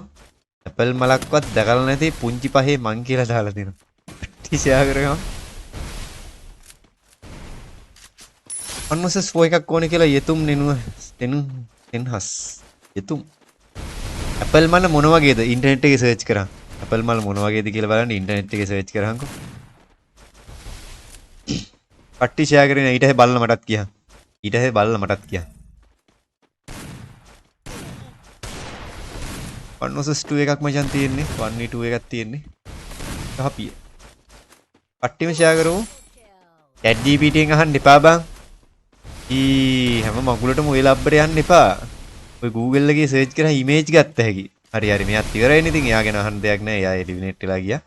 ඇපල් මලක්වත් දැකලා නැති පුංචි පහේ මං කියලා දාලා දෙනවා ටිෂයා කරගම 1 vs 4 එකක් ඕනේ කියලා යෙතුම් එන්හස් යෙතුම් ඇපල් මල මොන වගේද ඉන්ටර්නෙට් එකේ සර්ච් කරා ඇපල් මල් මොන වගේද කියලා බලන්න ඉන්ටර්නෙට් එකේ සර්ච් කරහන්කෝ. කට්ටි ෂෙයා කරගෙන ඊට හැබ බලන්න මටත් කියන්න. ඊට හැබ බලන්න මටත් කියන්න. 1 එකක් මචන් තියෙන්නේ 1v2 එකක් තියෙන්නේ. කහපිය. කට්ටිම ෂෙයා කරමු. chat GPT එකෙන් අහන්න එපා බං. හැම මගුලටම ඔය ලබ්බර යන්න එපා. ඔය Google එකේ සර්ච් කරලා ඉමේජ් ගත්ත හැකි. හරි මෙයාත් ඉවරයිනේ ඉතින් එයාගෙන අහන්න දෙයක් නැහැ. එයා එලිමිනේට් වෙලා ගියා.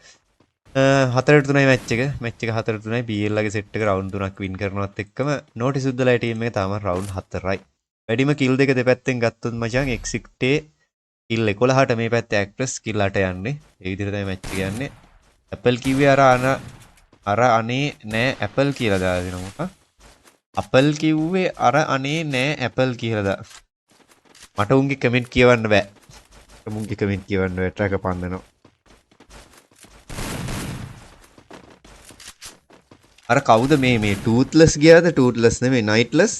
4-3යි මැච් එක. මැච් එක 4-3යි BL ලගේ සෙට් එක රවුන්ඩ් 3ක් වින් කරනවත් එක්කම නෝටිස් උද්දලා ටීම් එක තාම රවුන්ඩ් 4යි. වැඩිම කිල් දෙක දෙපැත්තෙන් ගත්තොත් මචං X6 කිල් 11ට මේ පැත්තේ ඇක්ට්‍රස් කිල් 8 යන්නේ. ඒ විදිහට තමයි මැච් එක යන්නේ. ඇපල් කිව්වේ අර අනේ නෑ ඇපල් කියලා දාලා දෙනවා. අපල් කිව්වේ අර අනේ නෑ ඇපල් කියලා දා. මට උන්ගේ කමෙන්ට් කියවන්න බෑ. මුන්ගේ කමෙන්ට් කියවන්න බෑ ට්‍රැක පන්නනවා. අර කවුද මේ ටූත්ලස් ගියාද? ටූත්ලස් නෙමෙයි නයිට්ලස්.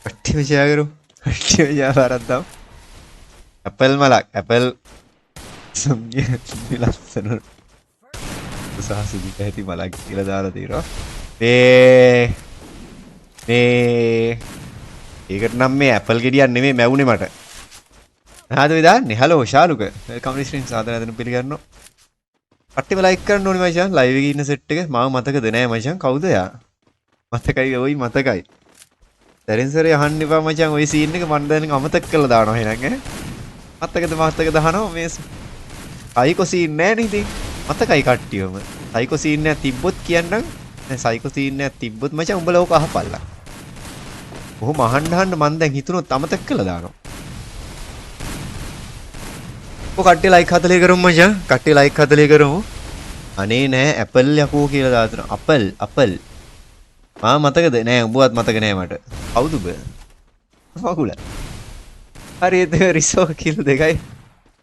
කට්ටිම ෂෙයා කරු. කට්ටිම ෂෙයා කරද්දම්. ඇපල් මලක් ඇපල් සම්ගේ ලස්සන සාසුදික ඇති මලක් කියලා දාලා තියෙනවා. මේ ඒකට නම් මේ ඇපල් ගෙඩියක් නෙමෙයි මැවුනේ මට. හාද ඔය දාන්නේ? හලෝ ශාලුක. වෙල්කම් ටු ස්ට්‍රීම් සාදරයෙන් පිළිගන්නවා. කට්ටියම ලයික් කරන්න ඕනේ මචං. ලයිව් එකේ ඉන්න සෙට් එක මාව මතකද නෑ මචං. කවුද යා? මතකයි ඔයි මතකයි. දැරින් සරේ අහන්න එපා මචං. ඔය සීන් එක මම දැන් අමතක කරලා දානවා එහෙනම් ඈ. මතකද අහනවා මේ සයිකෝ සීන් නෑ නේද ඉතින්. මතකයි කට්ටියම. සයිකෝ සීන් එකක් තිබ්බොත් කියන්නම්. දැන් සයිකෝ සීන් එකක් තිබ්බොත් මචං උඹලා ඕක අහපල්ලා. කොහොම අහන්න මම දැන් හිතුනොත් අමතක කරලා දානවා. කට්ටිය ලයික් 40 කරමු මචං. කට්ටිය ලයික් 40 කරමු. අනේ නෑ ඇපල් යකෝ කියලා දාතන. අපල්. මතකද නෑ උඹවත් මතක නෑ මට. කවුද උඹ? මකුල. හරියට රිසෝ කිල් 2යි.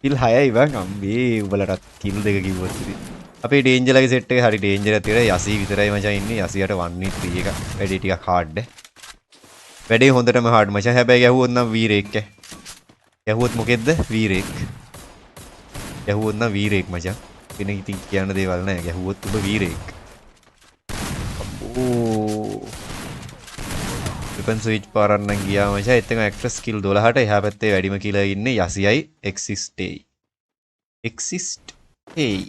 කිල් 6යි බං අම්බේ උඹලටත් කිල් 2 කිව්වොත් ඉතින්. අපේ ඩේන්ජර්ලගේ සෙට් එක හරි ඩේන්ජර් ඇති වෙලා යසී විතරයි මචං ඉන්නේ. යසීට 1v3 එක. වැඩේ ටිකක් හાર્ඩ්. වැඩේ හොඳටම හાર્ඩ් මචං. හැබැයි ගැහුවොත් නම් වීරෙක් ඈ. ගැහුවොත් මොකෙද්ද? වීරෙක්. ගැහුවොත් නම් වීරෙක් මචං. වෙන ඉතින් කියන්න දේවල් නැහැ. ගැහුවොත් ඔබ වීරෙක්. අම්බෝ. වෙපන් ස්විච් පාරන්න ගියා මචං. එතන ඇක්ට්‍රස් කිල් 12ට එහා පැත්තේ වැඩිම කියලා ඉන්නේ යසියයි එක්සිස්ටේයි. එක්සිස්ටේයි.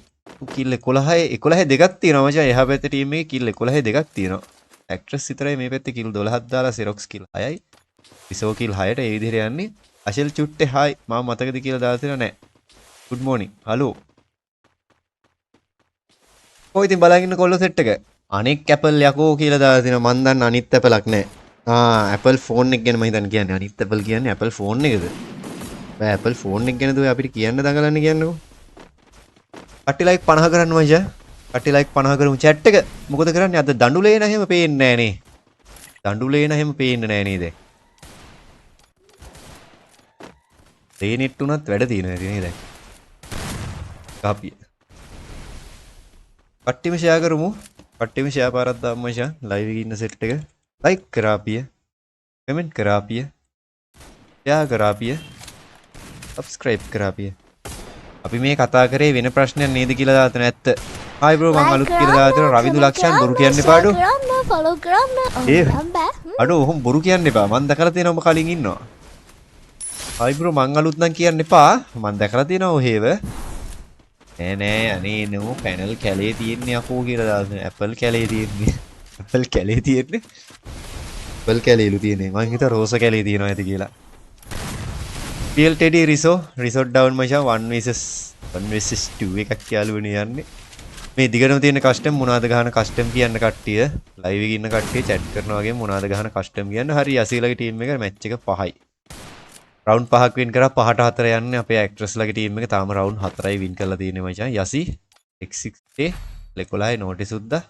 කිල් 11 දෙකක් තියෙනවා මචං. එහා පැත්තේ ටීම් එකේ කිල් 11 දෙකක් තියෙනවා. ඇක්ට්‍රස් විතරයි මේ පැත්තේ කිල් 12ක් දාලා සෙරොක්ස් කිල් 6යි. විසෝ කිල් 6ට ඒ විදිහට යන්නේ. අශල් චුට්ටේ හායි. මම මතකද කියලා දාලා තියෙනවා නෑ. good morning hello කොයි ඉතින් බලන් ඉන්න කොල්ල සෙට් එක අනෙක් ඇපල් යකෝ කියලා දාලා තිනවා මන් දන්න අනිත් ඇපලක් නෑ ඇපල් ෆෝන් එක ගැන මම හිතන්නේ කියන්නේ අනිත් ඇපල් කියන්නේ ඇපල් ෆෝන් එකද බෑ ඇපල් ෆෝන් එක ගැනද ඔය අපිට කියන්න දඟලන්නේ කියන්නකෝ කට්ටි ලයික් 50 කරන්න මචං කට්ටි ලයික් 50 කරමු chat එක මොකද කරන්නේ අද දඬුලේන හැම පේන්නේ නෑ නේ දඬුලේන හැම පේන්නේ නෑ නේද තේනෙට් උනත් වැඩ තියෙනවා නේද කාපිය කට්ටිම ෂෙයා කරමු කට්ටිම ෂෙයා පාරක් දාමු මචං ලයිව් එකේ ඉන්න සෙට් එක ලයික් කරාපිය කමෙන්ට් කරාපිය ෂෙයා කරාපිය සබ්ස්ක්‍රයිබ් කරාපිය අපි මේ කතා කරේ වෙන ප්‍රශ්නයක් නේද කියලා දාතන ඇත්ත හායි බ්‍රෝ මං අලුත් කියලා දාතන රවිදු ලක්ෂයන් බොරු කියන්න එපා අඩෝ ෆලෝ කරන්න අඩෝ ඔහොම බොරු කියන්න එපා මං දැකලා තියෙනවා ඔබ කලින් ඉන්නවා හායි බ්‍රෝ මං අලුත් නම් කියන්න එපා මං දැකලා තියෙනවා ඔහෙව නෑ අනේ නෝ පැනල් කැලේ තියෙන්නේ අකෝ කියලා දාන්න ඇපල් කැලේ තියෙන්නේ ඇපල් කැලේ තියෙන්නේ ඇපල් කැලේලු තියෙන්නේ මං හිතා රෝස කැලේ තියෙනවා ඇති කියලා PL Teddy resort down මචං 1 එකක් යාළුවනේ යන්නේ මේ දිගටම තියෙන කස්ටම් මොනවාද ගහන කස්ටම් කියන්න කට්ටිය ලයිව් එකේ ඉන්න කට්ටිය chat කරනවා වගේ මොනවාද ගහන කස්ටම් කියන්න හරි යසීලගේ ටීම් එක මැච් එක 5යි රවුන්ඩ් 5ක් වින් කරා 5ට 4 යන්නේ අපේ ඇක්ට්‍රස්ලගේ ටීම් එක තාම රවුන්ඩ් 4යි වින් කරලා තියෙන්නේ මචං යසි X6 11යි නෝටිස් උද්දා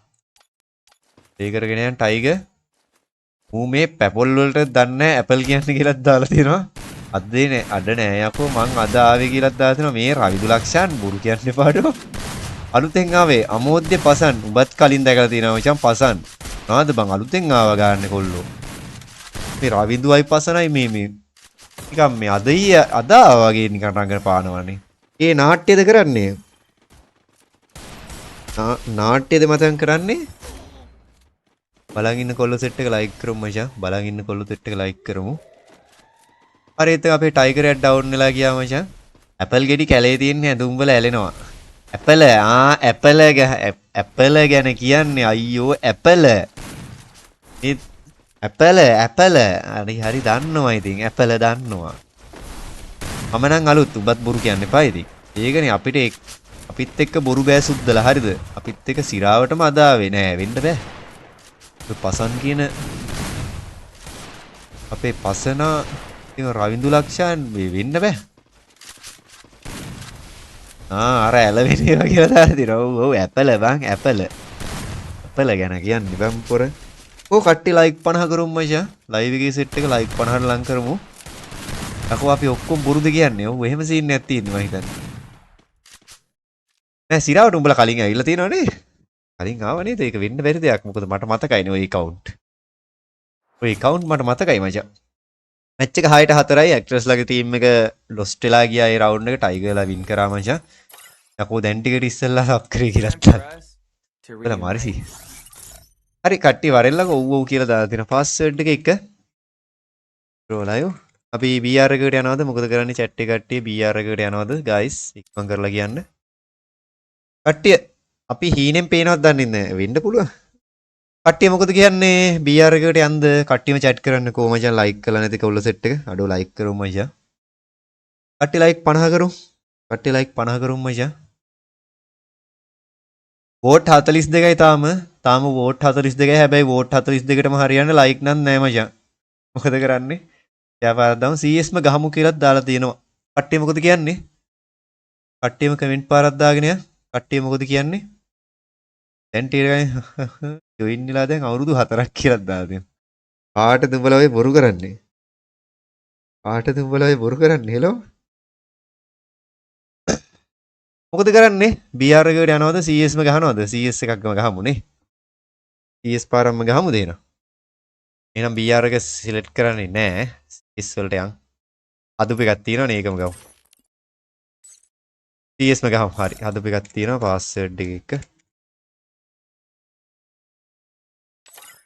ඒ කරගෙන යන ටයිගර් ඌ මේ පැපොල් වලට දන්නේ ඇපල් කියන්නේ කියලාත් දාලා තියෙනවා අද නේ අද නෑ යකෝ මං අද ආවේ කියලාත් දාලා තියෙනවා මේ රවිදු ලක්ෂයන් බොරු කියන්න එපාඩෝ අලුතෙන් ආවේ අමෝද්‍ය පසන් උඹත් කලින් දැකලා තියෙනවා මචං පසන් නේද බං අලුතෙන් ආවා ගන්න කොල්ලෝ මේ රවිඳුයි පසනයි මේ නිකන් මේ අද වගේ නිකන් රංගන පානවනේ. ඒ නාට්‍යද කරන්නේ? නාට්‍යද මතන් කරන්නේ? බලන් ඉන්න කොල්ල සෙට් එක ලයික් කරමු මචං. බලන් ඉන්න කොල්ල සෙට් එක ලයික් කරමු. හරි එතන අපේ ටයිගර් එක ඩවුන් වෙලා ගියා මචං. ඇපල් ගෙඩි කැලේ තියෙන ඇඳුම් වල ඇලෙනවා. ඇපල් ගැන කියන්නේ අයියෝ ඇපල්. ඇපල් හරි දන්නවා ඉතින් ඇපල් දන්නවා. මම නම් අලුත් උඹත් බොරු කියන්න එපා ඉතින්. ඒකනේ අපිත් එක්ක බොරු බෑ සුද්දලා හරිද? අපිත් එක්ක සිරාවටම අදාවේ නෑ වෙන්න බෑ. පසන් කියන අපේ පසනා ඉතින් රවින්දු ලක්ෂයන් වෙන්න බෑ. අර ඇලවෙන ඒවා කියලා දාලා තියෙනවා. ඔව් ඇපල් බං ඇපල් ගැන කියන්නේ බං පොර. ඕ කට්ටි ලයික් 50 කරමු මචං. ලයිව් එකේ සෙට් එක ලයික් 50ට ලං කරමු. අකෝ අපි ඔක්කොම බොරුද කියන්නේ. ඔව් එහෙම සීන් එකක් තියෙනවා මම හිතන්නේ. නෑ සිරාවට උඹලා කලින් ඇවිල්ලා තියෙනව නේ. කලින් ආව නේද? ඒක වෙන්න බැරි දෙයක්. මොකද මට මතකයිනේ ওই account. ওই account මට මතකයි මචං. මැච් එක 6ට 4යි ඇක්ටර්ස්ලාගේ ටීම් එක ලොස්ට් වෙලා ගියා ඒ රවුන්ඩ් එක ටයිගර්ලා වින් කරා මචං. යකෝ දැන් ටිකට ඉස්සෙල්ලා සබ් කරේ කියලා තාත්තා. මාරිසි. හරි කට්ටිය වරෙල්ලක ඔව් ඔව් කියලා දාලා තියෙන පාස්වර්ඩ් එක රෝලයෝ. අපි BR එකකට යනවද? මොකද කරන්නේ chat එක කට්ටිය BR එකකට යනවද? guys ඉක්මන් කරලා කියන්න. කට්ටිය අපි හීනෙන් පේනවත් දන්නේ නැහැ. වෙන්න පුළුවන්. කට්ටිය මොකද කියන්නේ? BR එකකට යන්ද? කට්ටියම chat කරන්න කො මචං like කරලා නැති කවුල set එක. අඩෝ like කරමු මචං. කට්ටිය like 50 කරමු. කට්ටිය like 50 කරමු මචං. vote 42යි තාම vote 42යි. හැබැයි vote 42ටම හරියන්න like නම් නැහැ මචං. මොකද කරන්නේ? යාපාරක් දාමු CS ම ගහමු කියලාත් දාලා තියෙනවා. කට්ටිය මොකද කියන්නේ? කට්ටියම කමෙන්ට් පාරක් දාගෙන යන්න. කට්ටිය මොකද කියන්නේ? දැන් ටීරගයි ජොයින් වෙලා දැන් අවුරුදු 4ක් කියලා දාලා තියෙනවා. කාටද උඹලා ඔය බොරු කරන්නේ? කාටද උඹලා ඔය බොරු කරන්නේ? හෙලෝ. මොකද කරන්නේ? BR එකට යනවද? CS ම ගහනවද? CS එකක්ම ගහමුනේ. CS පාරක්ම ගහමු දෙන. එහෙනම් BR එක සිලෙක්ට් කරන්නේ නැහැ. CS වලට යන්. අදුප එකක් තියෙනවනේ ඒකම ගමු. CS ම ගහමු. හරි. අදුප එකක් තියෙනවා පාස්වර්ඩ් එක.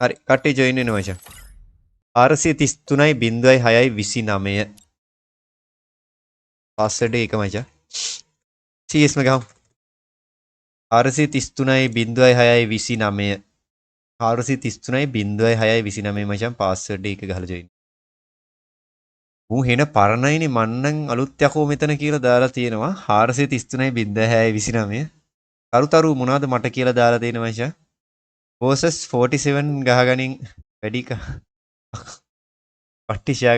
හරි කට්ටිය ජොයින් වෙනවා මචං. 433.6.29 පාස්වර්ඩ් එක මචං. CS ම ගහමු. 433.6.29 433.6.29 මචං පාස්වර්ඩ් එක ගහලා ජොයින්. ඌ හෙන පරණයිනේ මන්නම් අලුත් යකෝ මෙතන කියලා දාලා තියෙනවා 433.6.29 කරුතරු මොනවද මට කියලා දාලා දෙන මචං. versus 47 ගහගනින් වැඩි කට්ටි ෂෙයා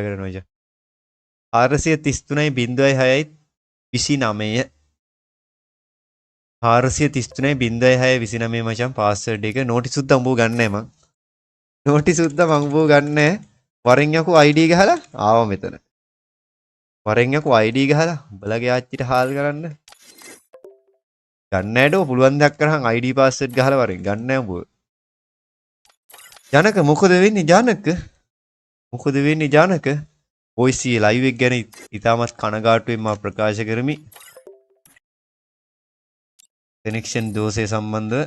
කරන්න මචං. 433.6.29 433.6.29 මචං පාස්වර්ඩ් එක. නෝටිස් උද්ද උඹව ගන්නෑ මං. නෝටිස් උද්ද මං උඹව ගන්නෑ. වරෙන් යකෝ ID ගහලා ආවා මෙතන. වරෙන් යකෝ ID ගහලා උඹලගේ ආච්චිට හාල් කරන්න. ගන්න නෑඩෝ පුළුවන් දෙයක් කරහන් ID පාස්වර්ඩ් ගහලා වරෙන් ගන්න නෑ උඹ. ජනක මොකද වෙන්නේ ජනක? මොකද වෙන්නේ ජනක? voice live එක ගැන ඉතාමත් කනගාටුවෙන් මම ප්‍රකාශ කරමි. connection දෝෂය සම්බන්ධව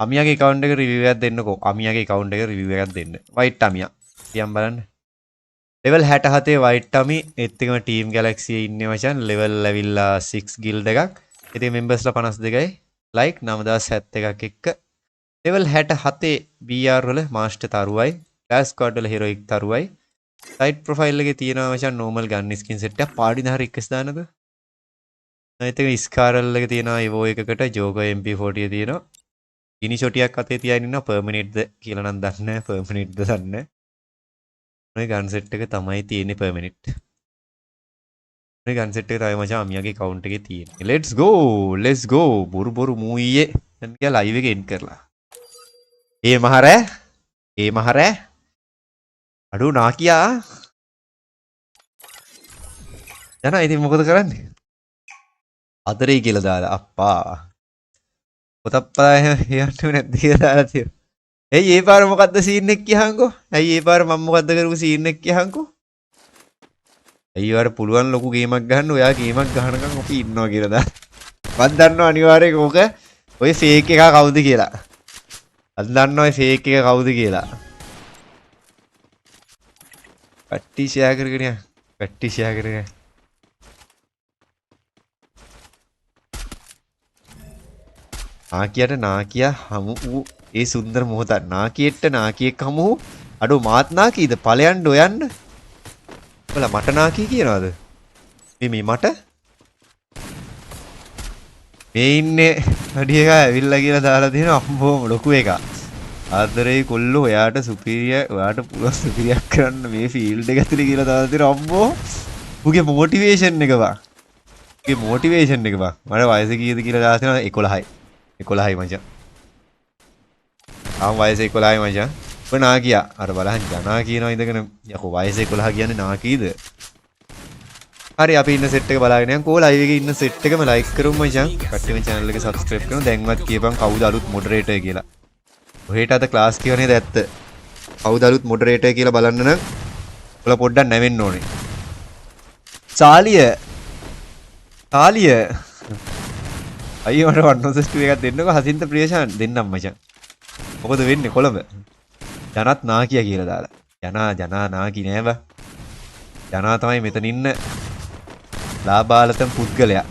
අමියාගේ account එක review එකක් දෙන්නකෝ. අමියාගේ account එක review එකක් දෙන්න. white අමියා. කියන් බලන්න. level 67 white අමි ඒත් එකම team galaxy ඉන්නේ මචං. level ඇවිල්ලා 6 guild එකක්. ඉතින් members ලා 52යි. like 9071ක් එක්ක. level 67 BR වල master තරුවයි. class squad වල heroic තරුවයි. side profile එකේ තියෙනවා මචං normal gun skin set එක. පාඩි දහර එක්කස් දානද? ඒත් එක ස්කාරල් එක තියෙනවා evo එකකට jogo mp40 තියෙනවා. ගිනි ෂොටියක් අතේ තියාගෙන ඉන්නවා permanent ද කියලා නම් දන්නේ නැහැ. permanent ද දන්නේ නැහැ. මේ ගන් සෙට් එක තමයි තියෙන්නේ permanent. මේ ගන් සෙට් එක තමයි මචං අමියාගේ account එකේ තියෙන්නේ. let's go බොරු මූයියේ දැන් කියලා live එක end කරලා. ඒ මහරෑ අඩු නාකියා යනා ඉතින් මොකද කරන්නේ? අතරේ කියලා දාලා අප්පා පොතප්පා යන්නේ නැද්ද කියලා දාලා තියෙනවා. ඇයි ඒ පාර මොකද්ද සීන් එක කියහන්කෝ? ඇයි ඒ පාර මම මොකද්ද කරපු සීන් එක කියහන්කෝ? ඇයි ඔයාලට පුළුවන් ලොකු ගේමක් ගහන්න ඔයා ගේමක් ගහනකම් අපි ඉන්නවා කියලා දා. මම දන්නවා අනිවාර්යයෙන් ඕක ඔය ෆේක් එක කවුද කියලා. අද දන්නවා ඔය ෆේක් එක කවුද කියලා. කට්ටි ෂෙයා කරගෙන යන්න. කට්ටි ෂෙයා කරගෙන. නාකියට නාකියා හමු වූ ඒ සුන්දර මොහොත නාකියෙට නාකියෙක් හමු වූ අඩෝ මාත් නාකීද ඵලයන්ඩ ඔයන්න. ඔයාලා මට නාකී කියනවාද? මේ මට මේ ඉන්නේ වැඩි එකා ඇවිල්ලා කියලා දාලා තියෙන අම්බෝම ලොකු එකා. ආදරේ කොල්ලෝ ඔයාට සුපිරිය ඔයාට පුළුවන් සුපිරියක් කරන්න මේ ෆීල්ඩ් එක ඇතුලේ කියලා දාලා තියෙන අම්බෝ. උගේ මොටිවේෂන් එක බා. උගේ මොටිවේෂන් එක බා. මට වයස කීයද කියලා දාලා තියෙනවා 11යි. 11යි මචං. ආම් වයස 11යි මචං. ඔබ නාකියා. අර බලහන් ජනා කියනවා ඉඳගෙන යකෝ වයස 11 කියන්නේ නාකීද? හරි අපි ඉන්න සෙට් එක බලාගෙන යන් කෝ ලයිව් එකේ ඉන්න සෙට් එකම ලයික් කරමු මචං. කට්ටියම channel එක subscribe කරමු. දැන්වත් කියපන් කවුද අලුත් moderator කියලා. ඔහෙට අද ක්ලාස් කියව නේද ඇත්ත. කවුද අලුත් moderator කියලා බලන්න නම් ඔයාලා පොඩ්ඩක් නැවෙන්න ඕනේ. සාලිය. සාලිය. අයියෝ මට වන්නොසස්ට් එකක් දෙන්නකෝ හසින්ත ප්‍රියශාන් දෙන්නම් මචං. මොකද වෙන්නේ කොළඹ? ජනත් නාකියා කියලා දාලා. ජනා නාකි නෑ බා. ජනා තමයි මෙතන ඉන්න ලාබාලතම් පුද්ගලයා.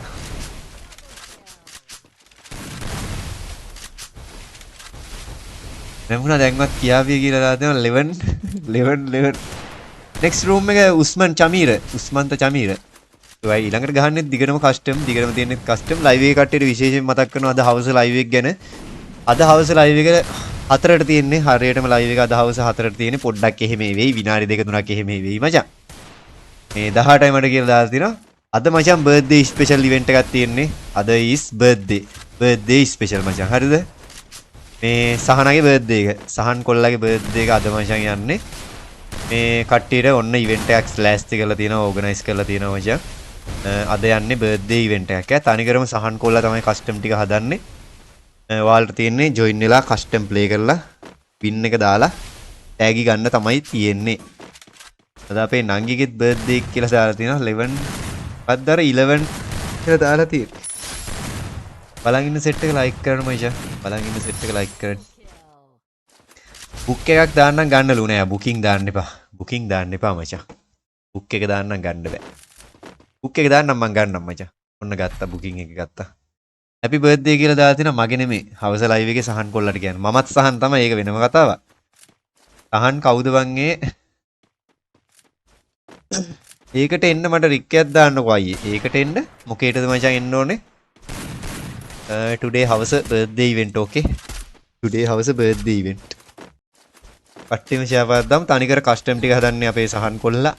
නැමුණා දැන්වත් කියාවිය කියලා දාලා දෙනවා 11 next room එක උස්මන් චමීර උස්මන්ත චමීර. ඔයයි ඊළඟට ගහන්නේ දිගටම කස්ටම් දිගටම තියෙන්නේ කස්ටම් ලයිව් එක කට්ටියට විශේෂයෙන් මතක් කරනවා අද හවස ලයිව් එක ගැන. අද හවස ලයිව් එක 4ට තියෙන්නේ හරියටම ලයිව් එක අද හවස 4ට තියෙන්නේ පොඩ්ඩක් එහෙම වෙයි විනාඩි 2-3ක් එහෙම වෙයි මචං. මේ 18යි මට කියලා දාලා තිනවා. අද මචං බර්ත්ඩේ ස්පෙෂල් ඉවෙන්ට් එකක් තියෙන්නේ. අද is බර්ත්ඩේ ස්පෙෂල් මචං. හරිද? මේ සහනගේ බර්ත්ඩේ එක. සහන් කොල්ලගේ බර්ත්ඩේ එක අද මචං යන්නේ. මේ කට්ටියට ඔන්න ඉවෙන්ට් එකක් ස්ලෑෂ් කරලා තියෙනවා ඕගනයිස් කරලා තියෙනවා මචං. අද යන්නේ බර්ත්ඩේ ඉවෙන්ට් එකක්. තනිකරම සහන් කොල්ලා තමයි කස්ටම් ටික හදන්නේ. ඔයාලට තියෙන්නේ ජොයින් වෙලා කස්ටම් ප්ලේ කරලා වින් එක දාලා ටැගි ගන්න තමයි තියෙන්නේ. අද අපේ නංගිගෙත් බර්ත්ඩේ එක කියලා දාලා තියෙනවා 11 පද්දර 11 කියලා දාලා තියෙන්නේ. බලන් ඉන්න සෙට් එක ලයික් කරන්න මචං. බලන් ඉන්න සෙට් එක ලයික් කරන්න. බුක් එකක් දාන්නම් ගන්නලු නෑ. බුකින් දාන්න එපා. බුකින් දාන්න එපා මචං. බුක් එක දාන්නම් ගන්න බෑ. බුක් එක දාන්නම් මං ගන්නම් මචං. ඔන්න ගත්තා බුකින් එක ගත්තා. හැපි බර්ත්ඩේ කියලා දාලා තිනා මගේ නෙමෙයි. හවස ලයිව් එකේ සහන් කොල්ලට කියන්නේ. මමත් සහන් තමයි. ඒක වෙනම කතාවක්. සහන් කවුද වංගේ? ඒකට එන්න මට රික්කයක් දාන්නකෝ අයියේ. ඒකට එන්න මොකේටද මචං එන්න ඕනේ? today house birthday event okay. today house birthday event. කට්ටියම ෂෙයා කරද්දම් තනිකර කස්ටම් ටික හදන්නේ අපේ සහන් කොල්ලා.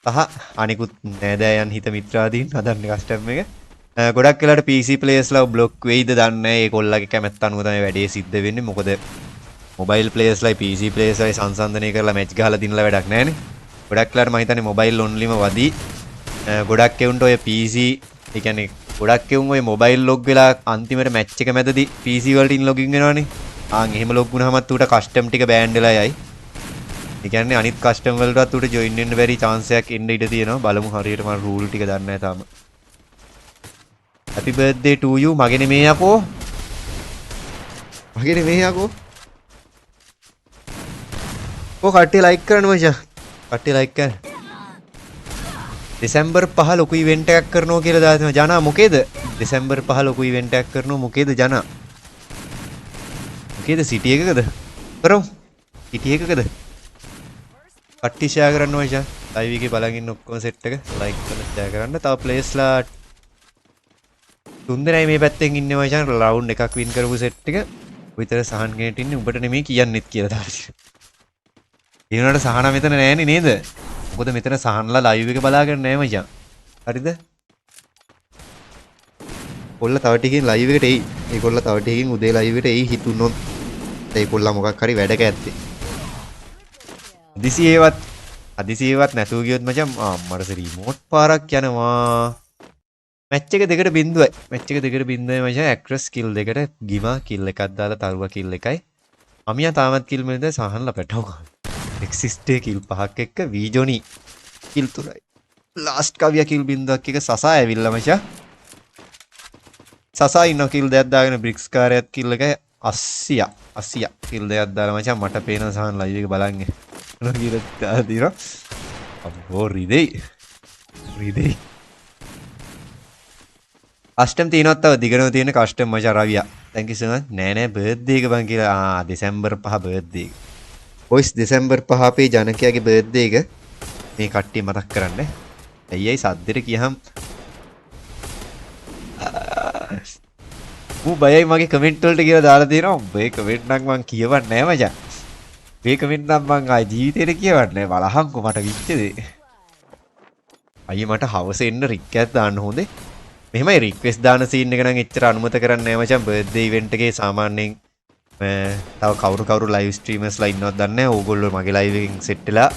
සහ අනිකුත් නෑදෑයන් හිත මිත්‍රාදීන් හදන්නේ කස්ටම් එක. ගොඩක් වෙලාට PC players ලා බ්ලොක් වෙයිද දන්නේ නැහැ. ඒ කොල්ලගේ කැමැත්ත අනුව තමයි වැඩේ සිද්ධ වෙන්නේ. මොකද mobile players ලා PC players ලා සංසන්දනය කරලා මැච් ගහලා දිනලා වැඩක් නැහැනේ. ගොඩක් වෙලාට මම හිතන්නේ mobile onlyම වදී. ගොඩක් එවුන්ට ඔය PC ඒ කියන්නේ ගොඩක් එවුන් ඔය mobile log වෙලා අන්තිමට මැච් එක මැදදී PC වලට ඉන් login වෙනවනේ. ආන් එහෙම log වුණාමත් ඌට custom ටික බෑන්ඩ් වෙලා යයි. ඒ කියන්නේ අනිත් custom වලටත් ඌට join වෙන්න බැරි chance එකක් එන්න ඉඩ තියෙනවා. බලමු හරියට මම rule ටික දන්නේ නැහැ තාම. Happy birthday to you. මගේ නෙමෙයි යකෝ. මගේ නෙමෙයි යකෝ. ඔය කට්ටිය like කරන්න මචං. කට්ටිය like කරන්න. දෙසැම්බර් 5 ලොකු ඉවෙන්ට් එකක් කරනවා කියලා දාලා තියෙනවා. ජනා මොකේද? දෙසැම්බර් 5 ලොකු ඉවෙන්ට් එකක් කරනවා මොකේද ජනා? මොකේද සිටි එකකද? කරමු. සිටි එකකද? කට්ටිය ෂෙයා කරන්න මචං. ලයිව් එකේ බලන් ඉන්න ඔක්කොම සෙට් එක like කරලා ෂෙයා කරන්න. තව ප්ලේස්ලා තුන්දෙනයි මේ පැත්තෙන් ඉන්නේ මචං. රවුන්ඩ් එකක් වින් කරපු සෙට් එක. විතර සහන් ගෙනට ඉන්නේ උඹට නෙමෙයි කියන්නෙත් කියලා දාලා තියෙනවා. ඒ වුණාට සහන මෙතන නෑනේ නේද? මොකද මෙතන සහන්ලා ලයිව් එක බලාගෙන නෑ මචං. හරිද? කොල්ල තව ටිකකින් ලයිව් එකට එයි. ඒගොල්ල තව ටිකකින් උදේ ලයිව් එකට එයි හිතුනොත්. ඒගොල්ල මොකක් හරි වැඩක ඇත්තේ. හදිසියේවත් නැතුව ගියොත් මචං මට රිමෝට් පාරක් යනවා. මැච් එක 2-0යි. මැච් එක 2-0යි මචං. ඇක්ට්‍රස් කිල් දෙකට ගිමා කිල් එකක් දාලා තරුවා කිල් එකයි. අමියා තාමත් කිල් මෙන්ද සහනලා පැටව එක්සිස්ටේ කිල් 5ක් එක්ක වීජොනි කිල් 3යි ලාස්ට් කවිය කිල් බින්දුවක් එක සසා ඇවිල්ලා මචං සසා ඉන්න කිල් දෙයක් දාගෙන බ්‍රික්ස් කාර්යයත් කිල් එක 80 කිල් දෙයක් දාලා මචං මට පේන සහන ලයිව් එක බලන්න මොන කියලා දාලා දිනවා අම්බෝ රිදෙයි කස්ටම් තියෙනවත් තව දිගනව තියෙන කස්ටම් මචං රවියා thank you so much නෑ බර්ත්ඩේ එක බං කියලා දෙසැම්බර් 5 බර්ත්ඩේ එක boys දෙසැම්බර් 5 අපේ ජනකයාගේ බර්ත්ඩේ එක මේ කට්ටිය මතක් කරන්න ඇයි සද්දෙට කියහම් ඌ බයයි මගේ කමෙන්ට් වලට කියලා දාලා තියෙනවා උඹේ කමෙන්ට් නම් මං කියවන්නේ නෑ මචං මේ කමෙන්ට් නම් මං ආයි ජීවිතේට කියවන්නේ නෑ බලහන්කෝ මට විච්ච දේ අයියේ මට හවස එන්න රික් එකක් දාන්න හොඳේ මෙහෙමයි රික්වෙස්ට් දාන සීන් එක නම් එච්චර අනුමත කරන්නේ නෑ මචං බර්ත්ඩේ ඉවෙන්ට් එකේ සාමාන්‍යයෙන් තව කවුරු ලයිව් ස්ට්‍රීමර්ස්ලා ඉන්නවද දන්නේ නෑ ඕගොල්ලෝ මගේ ලයිව් එකෙන් සෙට් වෙලා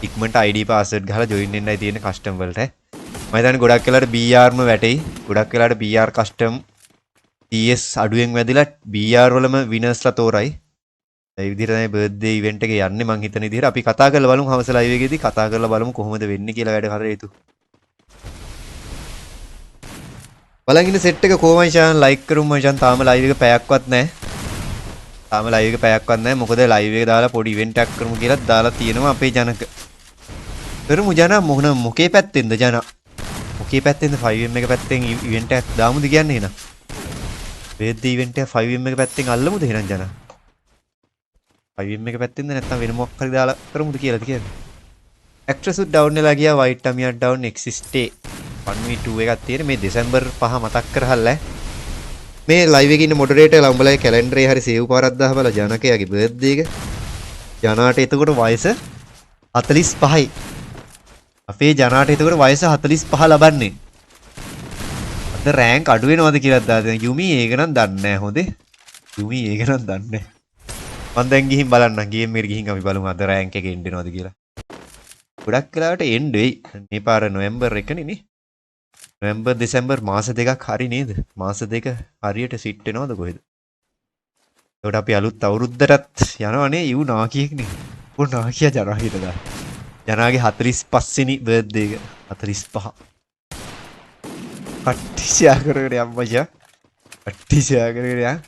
ඉක්මනට ID පාස්වර්ඩ් ගහලා ජොයින් වෙන්නයි තියෙන කස්ටම් වලට මම හිතන්නේ ගොඩක් වෙලාවට BRම වැටෙයි ගොඩක් වෙලාවට BR කස්ටම් TS අඩුවෙන් වැදිලා BR වලම විනර්ස්ලා තෝරයි ඒ විදිහට තමයි බර්ත්ඩේ ඉවෙන්ට් එකේ යන්නේ මං හිතන විදිහට අපි කතා කරලා බලමු හවස ලයිව් එකේදී කතා කරලා බලමු කොහොමද වෙන්නේ කියලා වැඩ කරේතු බලන් ඉන්න සෙට් එක කොහොමයි ෂාන් ලයික් කරුම් මචං තාම ලයිව් එක පැයක්වත් නැහැ මොකද ලයිව් එක දාලා පොඩි ඉවෙන්ට් එකක් කරමු කියලා දාලා තියෙනවා අපේ ජනක කරමු ජන මොකේ පැත්තෙන්ද ජන මොකේ පැත්තෙන්ද 5M එක පැත්තෙන් ඉවෙන්ට් එකක් දාමුද කියන්නේ එහෙනම් බර්ත්ඩේ ඉවෙන්ට් එක 5M එක පැත්තෙන් අල්ලමුද එහෙනම් ජන 5M එක පැත්තෙන්ද නැත්නම් වෙන මොකක් හරි දාලා කරමුද කියලාද කියන්නේ ඇක්ට්‍රස් උත් ඩවුන් වෙලා ගියා වයිට් අමියා ඩවුන් එක්සිස්ටේ 1v2 එකක් තියෙන මේ දෙසැම්බර් 5 මතක් කරහල්ලා මේ ලයිව් එකේ ඉන්න මොඩරේටර්ලා උඹලගේ කැලෙන්ඩරේ හරි සේව් පාරක් දාලා ජනකයාගේ බර්ත්ඩේ එක ජනාට එතකොට වයස 45යි අපේ ජනාට එතකොට වයස 45 ලබන්නේ අද රෑන්ක් අඩු වෙනවද කියලා දාලා යුමි ඒක නම් දන්නේ නැහැ හොඳේ යුමි ඒක නම් දන්නේ නැහැ මම දැන් ගිහින් බලන්නම් ගේම් එකට ගිහින් අපි බලමු අද රෑන්ක් එක එන්න වෙනවද කියලා ගොඩක් වෙලාවට එන්න වෙයි මේ පාර නොවැම්බර් 1 නේ නොවැම්බර් දෙසැම්බර් මාස දෙකක් හරි නේද මාස දෙක හරියට සිට් වෙනවද කොහෙද ඒකට අපි අලුත් අවුරුද්දටත් යනවනේ යූ නාකියෙක්නේ ඕ නාකියා ජනාගේට දා ජනාගේ 45 වෙනි බර්ත්ඩේ එක 45 කට්ටි ෂෙයා කරගෙන යන්න මචං කට්ටි ෂෙයා කරගෙන යන්න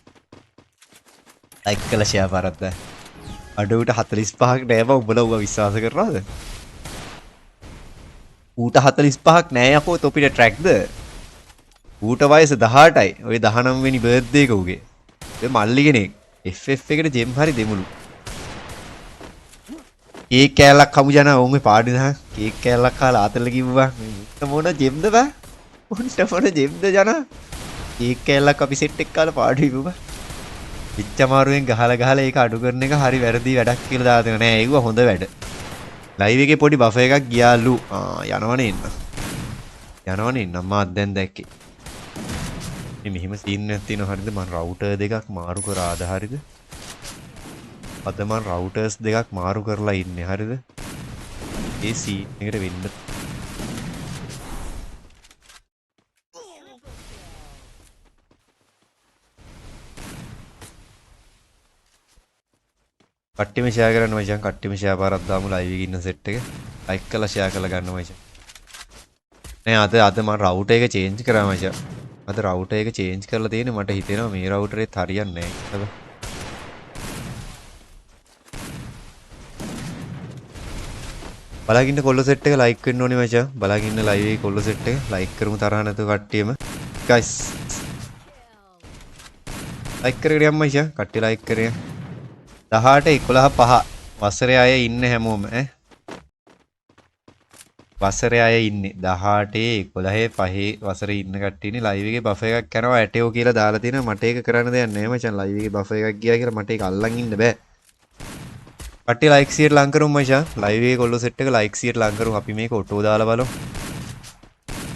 ලයික් කළා ෂෙයා පාරක් දැන් අඩුවට 45ක් නෑ බං උඹලා ඌව විශ්වාස කරනවද ඌට 45ක් නෑ යකෝ තොපිට ට්‍රැක්ද ඌට වයස 18යි ඔය 19 වෙනි බර්ත්ඩේ එක ඌගේ ඒ මල්ලි කෙනෙක් FF එකට ජෙම් හරි දෙමුලු කේක් කෑල්ලක් හමු ජන ඔවුන් මේ පාඩි දහන් කේක් කෑල්ලක් කාලා ආතල්ල කිව්වා මොන ජෙම්ද බෑ උන්ට මොන ජෙම්ද ජන කේක් කෑල්ලක් අපි සෙට් එක කාලා පාඩි කිව්වා පිච්චමාරුවෙන් ගහලා ඒක අඩු කරන එක හරි වැරදි වැඩක් කියලා දාලා නෑ ඒව හොඳ වැඩ ලයිව් එකේ පොඩි බෆර් එකක් ගියාලු යනවනේ ඉන්න අම්මා දැන් දැක්කේ මේ මෙහිම සීන් එකක් තියෙනවා හරියද මම රවුටර් දෙකක් මාරු කරාද හරියද අද මම රවුටර්ස් දෙකක් මාරු කරලා ඉන්නේ හරියද ඒ සීන් එකට වෙන්න කට්ටියම ෂෙයා කරන්න මචං කට්ටියම ෂෙයා පාරක් දාමු ලයිව් එකේ ඉන්න සෙට් එක ලයික් කරලා ෂෙයා කරලා ගන්න මචං නෑ අද මම රවුටර් එක චේන්ජ් කරා මචං අද රවුටර් එක චේන්ජ් කරලා තියෙන්නේ මට හිතෙනවා මේ රවුටරේත් හරියන්නේ නෑ බලගින්න කොල්ල සෙට් එක ලයික් වෙන්න ඕනේ මචං බලගින්න ලයිව් එකේ කොල්ල සෙට් එක ලයික් කරමු තරහ නැතුව කට්ටියම ගයිස් ලයික් කරගෙන යන්න මචං කට්ටිය ලයික් කරගෙන 18 11 5 වසරේ අය ඉන්නේ හැමෝම වසරේ අය ඉන්නේ 18 11 5 වසරේ ඉන්න කට්ටිය ඉන්නේ ලයිව් එකේ බෆර් එකක් කරනවා ඇටෝ කියලා දාලා තිනවා මට ඒක කරන්න දෙයක් නැහැ මචං ලයිව් එකේ බෆර් එකක් ගියා කියලා මට ඒක අල්ලන් ඉන්න බෑ කට්ටිය ලයික් 100ට ලං කරමු මචං ලයිව් එකේ කොල්ල සෙට් එක ලයික් 100ට ලං කරමු අපි මේක ඔටෝ දාලා බලමු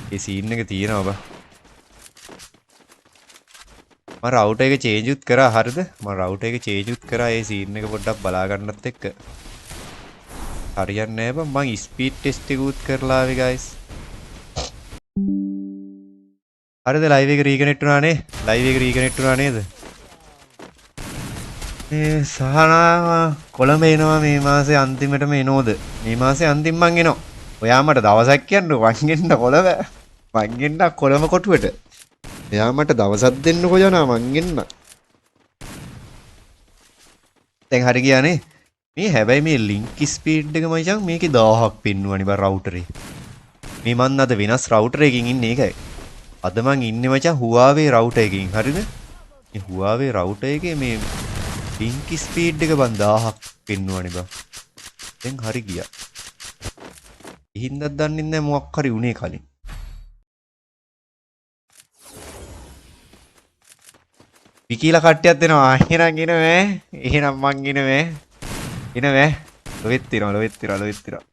මේ සීන් එක තියෙනවා බා මම රවුටර් එක චේන්ජ් උත් කරා හරිද මම රවුටර් එක චේන්ජ් උත් කරා ඒ සීන් එක පොඩ්ඩක් බලා ගන්නත් එක්ක හරියන්නේ නැහැ බං මම ස්පීඩ් ටෙස්ට් එක උත් කරලා ආවේ ගයිස් හරිද ලයිව් එක රීකනෙක්ට් වුණා නේද මේ සහනා කොළඹ එනවා මේ මාසේ අන්තිමටම එනෝද? මේ මාසේ අන්තිම මං එනවා. ඔයා මට දවසක් කියන්න මං එන්න කොළඹ. මං එන්න කොළඹ කොටුවට. එයා මට දවසක් දෙන්නකෝ යනවා මං එන්න. දැන් හරි ගියානේ. මේ හැබැයි මේ ලින්ක් ස්පීඩ් එක මචං මේකේ 1000ක් පෙන්නුවනේ බා රවුටරේ. මේ මන් අද වෙනස් රවුටර් එකකින් ඉන්නේ ඒකයි. අද මං ඉන්නේ මචං Huawei රවුටර් එකකින් හරිද? මේ Huawei රවුටර් එකේ මේ ලින්ක් ස්පීඩ් එක බන් 1000ක් පෙන්නුවනේ බා. දැන් හරි ගියා. ඉහින්දක් දන්නේ නැහැ මොකක් හරි උනේ කලින්. විකීලා කට්ටියක් දෙනවා. එහෙනම් ඉනවේ. එහෙනම් මං ඉනවේ. ඉනවේ. ලොවෙත් තිරනවා.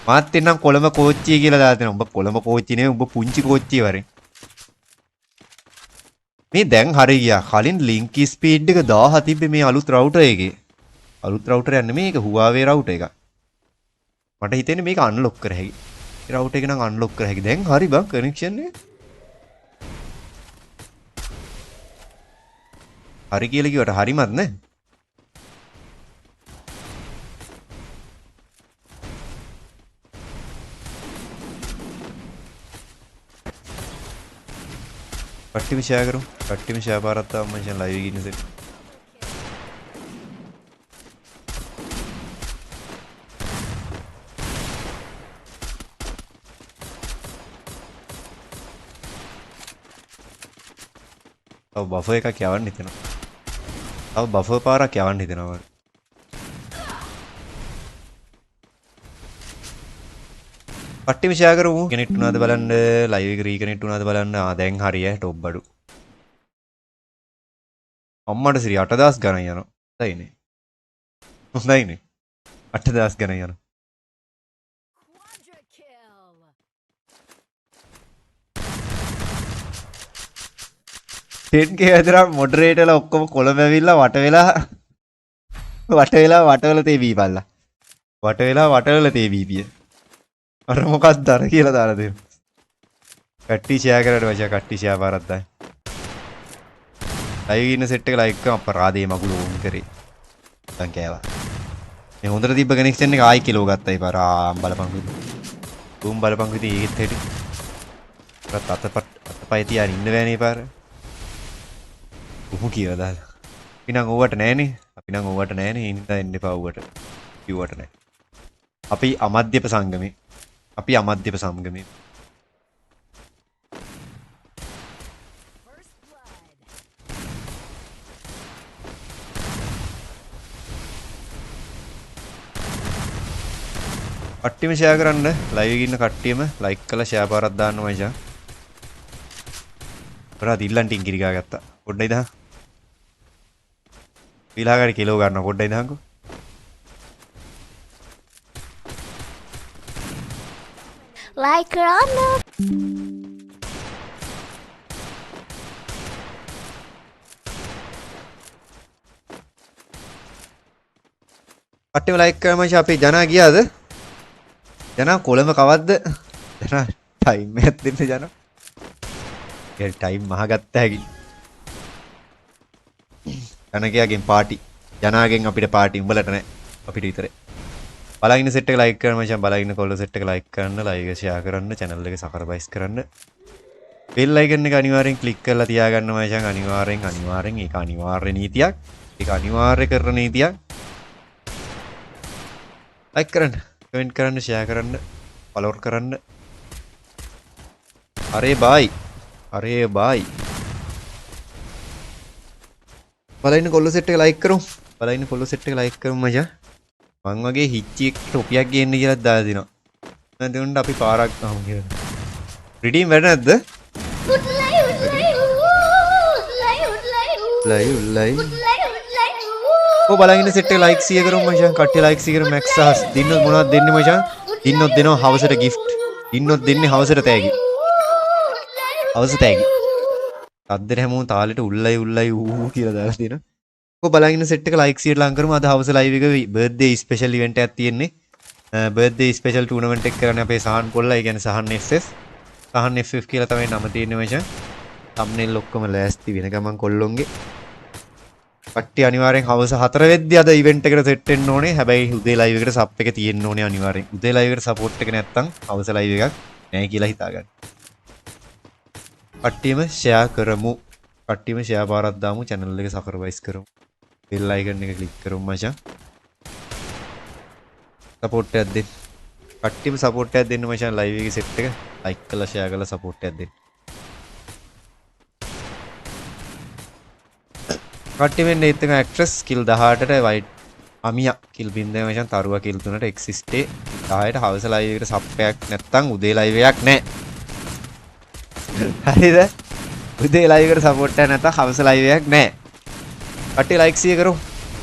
මාත් එන්නම් කොළඹ කෝච්චිය කියලා දාලා දෙනවා. උඹ කොළඹ කෝච්චි නෙවෙයි උඹ පුංචි කෝච්චිය වරෙන්. මේ දැන් හරි ගියා. කලින් ලින්ක් ස්පීඩ් එක 1000 තිබ්බේ මේ අලුත් රවුටර් එකේ. අලුත් රවුටර් යන්නේ මේක Huawei රවුටර් එක. මට හිතෙන්නේ මේක අන්ලොක් කර හැකි. ඒ රවුටර් එක නම් අන්ලොක් කර හැකි. දැන් හරි බං කනෙක්ෂන් එක. හරි කියලා කිව්වට හරිමත් නේ. कट्टी में शेयर करूँ कट्टी में शेयर पा रहा था मैं लाइव गिरने से अब बफर का क्या नहीं थे ना अब बफर पा रहा क्या नहीं थे ना කට්ටි මේ ෂෙයා කරමු. කනෙක්ට් වුණාද බලන්න. ලයිව් එක රීකනෙක්ට් වුණාද බලන්න. දැන් හරිය ටොප් බඩු. අම්මට සිරි 8000 ගණන් යනවා. හොඳයිනේ. හොඳයිනේ. 8000 ගණන් යනවා. ටෙන් කේ ඇදලා මොඩරේටර්ලා ඔක්කොම කොළඹ ඇවිල්ලා වටවල තේ බීපල්ලා. වටවල තේ බීපිය. අර මොකක්ද අර කියලා දාලා දෙන්න. කට්ටි ෂෙයා කරලා වචා කට්ටි ෂෙයා පාරක් දායි. ලයිව් ඉන්න සෙට් එක ලයික් කරා අපරාධේ මගුල ඕන් කරේ. දැන් කෑවා. මේ හොඳට තිබ්බ කනෙක්ෂන් එක ආයි කිලෝ ගත්තයි පාර බලපං විදි. තුම් බලපං විදි ඒකෙත් හැටි. අතපය තියාගෙන ඉන්න බෑනේ පාර. උහු කියලා දාලා. අපි නම් ඕවට නෑනේ. ඉන්න එන්න එපා ඕවට. කිව්වට නෑ. අපි අමධ්‍යප සංගමේ කට්ටියම ෂෙයා කරන්න ලයිව් එකේ ඉන්න කට්ටියම ලයික් කරලා ෂෙයා පාරක් දාන්න මචං. පොරා දිල්ලන් ටින් කිරි ගාගත්තා. පොඩ්ඩයි දහන්. ඊළඟට කිලෝ ගන්න පොඩ්ඩයි දහන්කෝ. like කරන්න. කට්ටියම ලයික් කරා මචං. අපේ ජනා ගියාද? ජනා කොළඹ කවද්ද? ජනා ටයිම් එකක් දෙන්න ජනා. ඒ ටයිම් මහගත්ත හැකි. ජනකයාගෙන් පාටි. ජනාගෙන් අපිට පාටි උඹලට නෑ. අපිට විතරයි. බලන්න සෙට් එක ලයික් කරන්න මචං. බලන්න කොල්ල සෙට් එක ලයික් කරන්න, ලයිව් එක ෂෙයා කරන්න, channel එක සබස්ක්‍රයිබ් කරන්න. bell icon එක අනිවාර්යෙන් click කරලා තියාගන්න මචං. අනිවාර්යෙන් ඒක අනිවාර්ය නීතියක්. ඒක අනිවාර්ය කරන නීතියක්. like කරන්න, comment කරන්න, share කරන්න, follow කරන්න. අරේ bye. බලන්න කොල්ල සෙට් එක ලයික් කරමු. මචං. මං වගේ හිච්චි එක ටොපියක් ගේන්න කියලා දාලා දිනවා. නැත්නම් අපි පාරක් ගහමු කියලා. රිඩීම් වැඩ නැද්ද? ලයිව්. ඔය බලන්න සෙට් එක ලයික් 100 කරමු මචං. කට්ටිය ලයික් 100 කර මැක්ස් හස්. දින්නොත් මොනවද දෙන්නේ මචං? දින්නොත් දෙනවා හවසට gift. දින්නොත් දෙන්නේ හවසට තෑගි. හවස තෑගි. අද්දර හැමෝම තාලෙට උල්ලයි ඌ කියලා දාලා දිනවා. ඔය බලන්න සෙට් එක ලයික් 100 ලං කරමු. අද හවස ලයිව් එක බර්ත්ඩේ ස්පෙෂල් ඉවෙන්ට් එකක් තියෙන්නේ. බර්ත්ඩේ ස්පෙෂල් ටූර්නමන්ට් එක කරන්නේ අපේ සහන් කොල්ලා. ඒ කියන්නේ සහන් FF. සහන් FF කියලා තමයි නම තියෙන්නේ මචං. thumbnail ඔක්කොම ලෑස්ති වෙන ගමන් කොල්ලොන්ගේ කට්ටිය අනිවාර්යෙන් හවස 4 වෙද්දී අද ඉවෙන්ට් එකට සෙට් වෙන්න ඕනේ. හැබැයි උදේ ලයිව් එකට සප් එක තියෙන්න ඕනේ අනිවාර්යෙන්. උදේ ලයිව් එකට සපෝට් එක නැත්තම් හවස ලයිව් එකක් නැහැ කියලා හිතාගන්න. කට්ටියම ෂෙයා කරමු. කට්ටියම ෂෙයා පාරක් දාමු. channel එක සබ්ස්ක්‍රයිබ් කරමු. bell icon එක click කරමු මචං. සපෝට් එකක් දෙන්න. කට්ටියම සපෝට් එකක් දෙන්න මචං ලයිව් එකේ සෙට් එක like කරලා ෂෙයා කරලා සපෝට් එකක් දෙන්න. කට්ටිය වෙන්නේ ඒත් එක ඇක්ට්‍රස් කිල් 18ට වයිට් අමියා කිල් බින්දේ මචං තරුවා කිල් 3ට එක්සිස්ටේ 10ට හවස ලයිව් එකට සප් එකක් නැත්තම් උදේ ලයිව් එකක් නැහැ. හරිද? උදේ ලයිව් එකට සපෝට් එකක් නැත්තම් හවස ලයිව් එකක් නැහැ. කට්ටිය ලයික් 100 කරමු.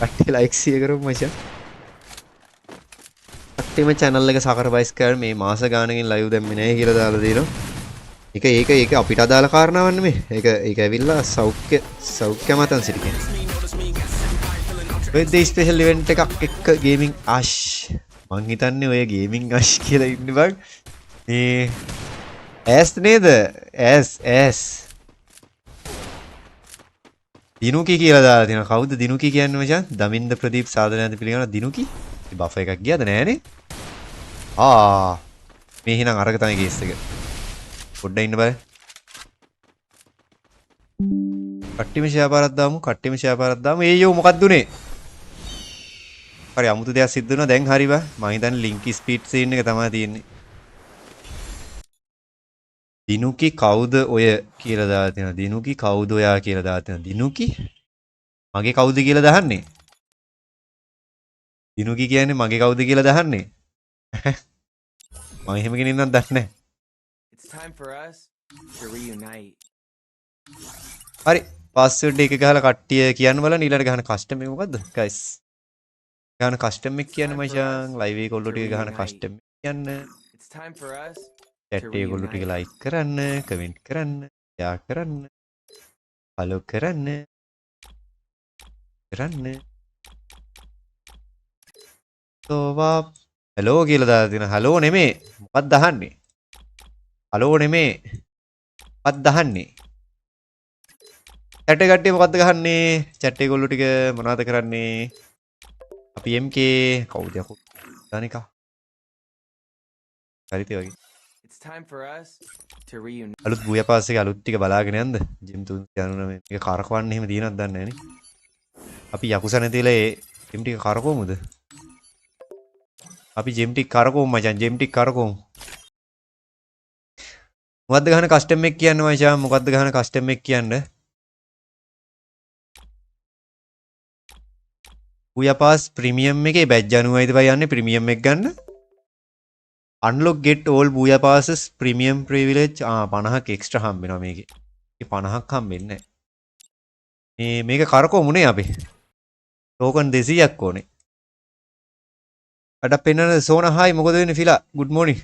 කට්ටිය ලයික් 100 කරමු මචං. කට්ටියම channel එක සබස්ක්‍රයිබ් කරලා මේ මාස ගානකින් ලයිව් දැම්මේ නැහැ කියලා දාලා දිනවා. ඒක අපිට අදාළ කාරණාවක් නෙමෙයි. ඒක ඇවිල්ලා සෞඛ්‍ය මතන් සිටි කෙනෙක්. වෙද්දී ස්පෙෂල් ඉවෙන්ට් එකක් එක්ක ගේමින් ආෂ් මං හිතන්නේ ඔය ගේමින් ආෂ් කියලා ඉන්නේ බං. මේ ඇස් නේද? ඇස් දිනුකි කියලා දාලා තියෙනවා. කවුද දිනුකි කියන්නේ මචං? දමින්ද ප්‍රදීප් සාධනයන්ද පිළිගන්න දිනුකි? මේ බෆර් එකක් ගියාද නෑනේ? මේ හිනම් අරක තමයි කේස් එක. පොඩ්ඩක් ඉන්න බෑ. කට්ටියම ෂෙයා පාරක් දාමු. යෝ මොකක්ද උනේ? හරි අමුතු දෙයක් සිද්ධ වෙනවා දැන් හරි බා. මම හිතන්නේ ලින්ක් ස්පීඩ් සීන් එක තමයි තියෙන්නේ. දිනුකි කවුද ඔය කියලා දාලා තියෙනවා. දිනුකි කවුද ඔයා කියලා දාලා තියෙනවා. දිනුකි මගේ කවුද කියලා දහන්නේ? දිනුකි කියන්නේ මගේ කවුද කියලා දහන්නේ? මම එහෙම කෙනෙක් නම් දන්නේ නැහැ. It's time for us to reunite. හරි පාස්වර්ඩ් එක ගහලා කට්ටිය කියන්න බලන්න ඊළඟට ගහන කස්ටම් එක මොකද්ද guys? ගහන කස්ටම් එක කියන්න මචං ලයිව් එක කොල්ලෝ ටික ගහන කස්ටම් එක කියන්න. It's time for us chat එක කොල්ලෝ ටික like කරන්න, comment කරන්න, share කරන්න, follow කරන්න. තෝවා hello කියලා දාලා තියෙනවා. hello නෙමේ. මොකක්ද අහන්නේ? hello නෙමේ. මොකක්ද අහන්නේ? chat එක කට්ටිය මොකද්ද ගහන්නේ? chat එක කොල්ලෝ ටික මොනවද කරන්නේ? අපි MK කවුද යකෝ? දානිකා. හරිද වගේ. It's time for us to reunite. අලුත් බුයා පාස් එකේ අලුත් ටික බලාගෙන යන්න. ජිම් 399 මේක කරකවන්න එහෙම දිනක් දන්නේ නැහැ නේ. අපි යකුස නැතිලා ඒ ජිම් ටික කරකවමුද? අපි ජිම් ටික කරකවමු මචං. ජිම් ටික කරකවමු. මොකද්ද ගහන කස්ටම් එක කියන්නේ මචං? මොකද්ද ගහන කස්ටම් එක කියන්නේ? බුයා පාස් ප්‍රීමියම් එකේ බැජ් 90යිද බයි යන්නේ ප්‍රීමියම් එක ගන්න. unlock get all buya passes premium privilege 50ක් extra හම්බ වෙනවා මේකේ. ඒ 50ක් හම්බෙන්නේ නැහැ. මේක කරකවමුනේ අපි. token 200ක් ඕනේ. අඩ පෙන්නන සෝන හායි මොකද වෙන්නේ ෆිලා good morning.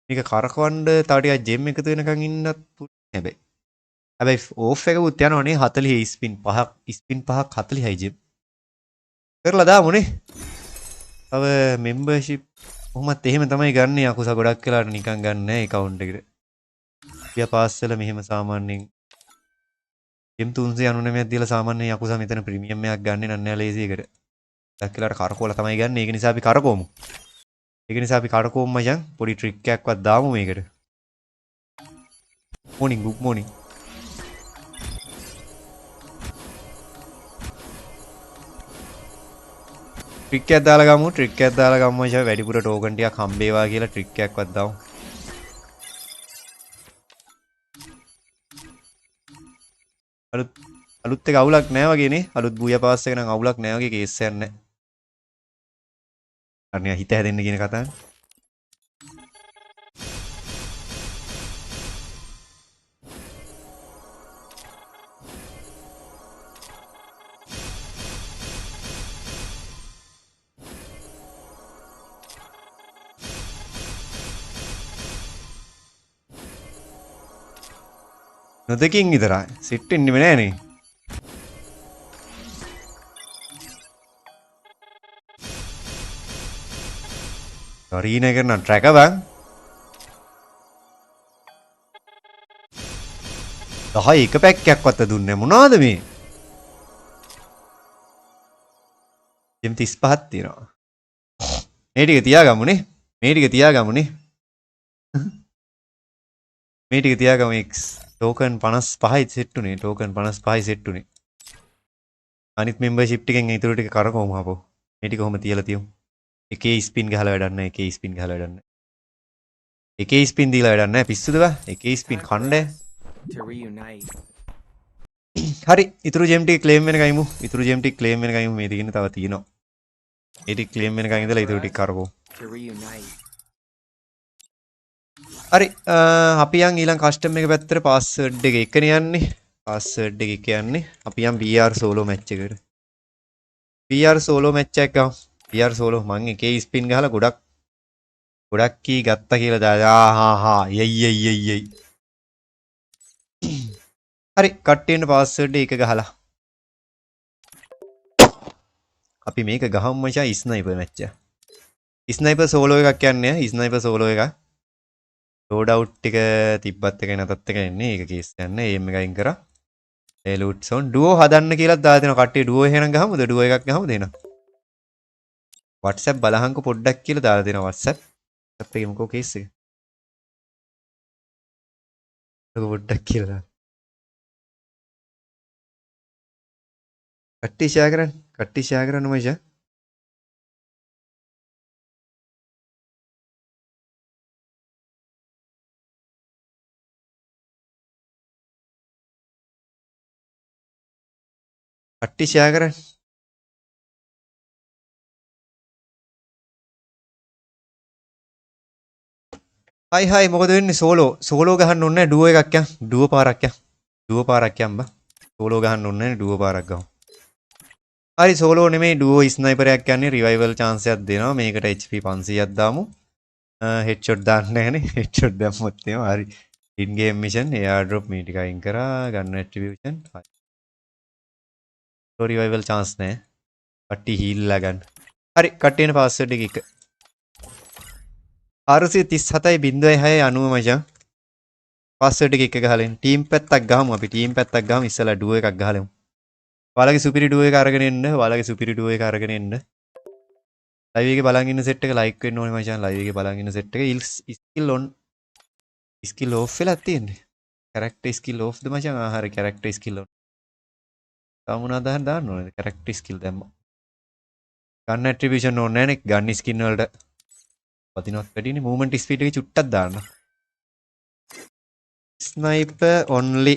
මේක කරකවන්න තව ටිකක් ජෙම් එකතු වෙනකන් ඉන්නත් හැබැයි. හැබැයි ඕෆ් එක උත් යනවනේ 40 ස්පින් 5ක් 40යි ජෙම්. කරලා දාමුනේ. තව membership කොහොමත් එහෙම තමයි ගන්න යකුස ගොඩක් වෙලාට නිකන් ගන්න නැහැ account එකට. පියා පාස් වල මෙහෙම සාමාන්‍යයෙන් M399ක් දීලා සාමාන්‍යයෙන් යකුස මෙතන ප්‍රීමියම් එකක් ගන්නේ නැහැ ලේසි එකට. ගොඩක් වෙලාට කරකවලා තමයි ගන්න. ඒක නිසා අපි කරකවමු. මචං පොඩි ට්‍රික් එකක්වත් දාමු මේකට. morning good morning. ට්‍රික් එකක් දාලා ගමු මචං වැඩිපුර ටෝකන් ටිකක් හම්බේවා කියලා ට්‍රික් එකක්වත් දාමු. අලුත් එක අවුලක් නැහැ වගේ නේ. අලුත් බුයා පාස් එක නම් අවුලක් නැහැ වගේ කේස් එකක් නැහැ. අනේ හිත හැදෙන්න කියන කතාව. නොදකින් විතරයි. සිට් වෙන්නෙම නෑනේ. අරීන එක නම් ට්‍රැකර් බං. 10 එක පැක්කයක්වත් දුන්නේ මොනවද මේ? ජෙම් 35ක් තියෙනවා. මේ ටික තියාගමුනේ. මේ ටික තියාගමුනේ. මේ ටික තියාගමු X. ටෝකන් 55යි සෙට් උනේ. ටෝකන් 55යි සෙට් උනේ. අනිත් membership ටිකෙන් ඊටු ටික කරකවමු අපෝ. මේ ටික කොහොම තියලා තියමු. එකේ ස්පින් ගහලා වැඩක් නැහැ. එකේ ස්පින් ගහලා වැඩක් නැහැ. එකේ ස්පින් දීලා වැඩක් නැහැ. පිස්සුද බා? එකේ ස්පින් කණ්ඩේ. To reunite. හරි. ඊටු ජෙම් ටික ක්ලේම් වෙනකන් ඉමු. ඊටු ජෙම් ටික ක්ලේම් වෙනකන් ඉමු. මේ දිගින් තව තියෙනවා. ඒ ටික ක්ලේම් වෙනකන් ඉඳලා ඊටු ටික කරකවමු. To reunite. හරි අපි යන් ඊළඟ කස්ටම් එක පැත්තට පාස්වර්ඩ් එක එකනේ යන්නේ. පාස්වර්ඩ් එක එක යන්නේ. අපි යන් BR සෝලෝ මැච් එකට. BR සෝලෝ මැච් එකක් ගමු. BR සෝලෝ මං එකේ ස්පින් ගහලා ගොඩක් කී ගත්තා කියලා දාලා යයි. හරි කට්ටියන්ට පාස්වර්ඩ් එක ගහලා. අපි මේක ගහමු මචං ස්නයිපර් මැච් එක. ස්නයිපර් සෝලෝ එකක් යන්නේ. ස්නයිපර් සෝලෝ එකක්. ලෝඩ් අවුට් ටික තිබ්බත් එකයි නැතත් එකයි ඉන්නේ. ඒක කේස් යන්නේ. එම් එකයින් කරා. ඒ ලූට් සෝන් ඩුවෝ හදන්න කියලා දාලා දෙනවා. කට්ටිය ඩුවෝ එහෙනම් ගහමුද? ඩුවෝ එකක් ගහමුද එහෙනම්? WhatsApp බලහන්කො පොඩ්ඩක් කියලා දාලා දෙනවා WhatsApp. WhatsApp එකේ මොකෝ කේස් එක? ඒක පොඩ්ඩක් කියලා දාන්න. කට්ටිය ෂෙයා කරන්න. කට්ටිය ෂෙයා කරන්න මචං. කට්ටිය ෂෙයා කරන්න. හයි මොකද වෙන්නේ සෝලෝ ගහන්න ඕනේ නැහැ ඩුවෝ එකක් යන් ඩුවෝ පාරක් යන් බා සෝලෝ ගහන්න ඕනේ නැහැ ඩුවෝ පාරක් ගමු. හරි සෝලෝ නෙමෙයි ඩුවෝ ස්නයිපරයක් යන්නේ රිවයිවල් chance එකක් දෙනවා මේකට HP 500ක් දාමු. හෙඩ්ෂොට් දාන්න නැහනේ හෙඩ්ෂොට් දැම්මොත් එහෙම හරි ඉන් ගේම් මිෂන් එයාර් ඩ්‍රොප් මේ ටික අයින් කරා ගන්න ඇට්‍රිබියුෂන් හරි රිවයිවල් chance නැහැ. කට්ටි හීල්ලා ගන්න. හරි කට්ටියන පාස්වර්ඩ් එක 437.0690 මචං. පාස්වර්ඩ් එක ගහලා ටීම් පැත්තක් ගහමු අපි ටීම් පැත්තක් ගහමු ඉස්සලා ඩුවෝ එකක් ගහලමු. ඔයාලගේ සුපිරි ඩුවෝ එක අරගෙන එන්න. ලයිව් එකේ බලන් ඉන්න සෙට් එක ලයික් වෙන්න ඕනේ මචං. ලයිව් එකේ බලන් ඉන්න සෙට් එක ස්කිල් ඔන් ස්කිල් ඕෆ් වෙලා තියෙන්නේ. කැරක්ටර් ස්කිල් ඕෆ්ද මචං? හරි කැරක්ටර් ස්කිල් ඔන්. සමුනා දාන්න ඕනේ. කැරක්ටර් ස්කිල් දැම්මා. ගන්න ඇට්‍රිබියුෂන් ඕනේ නැහැ නේ. ගන්න ස්කින් වලට පතිනොත් වැඩිනේ. මූවමන්ට් ස්පීඩ් එක චුට්ටක් දාන්න. Sniper only.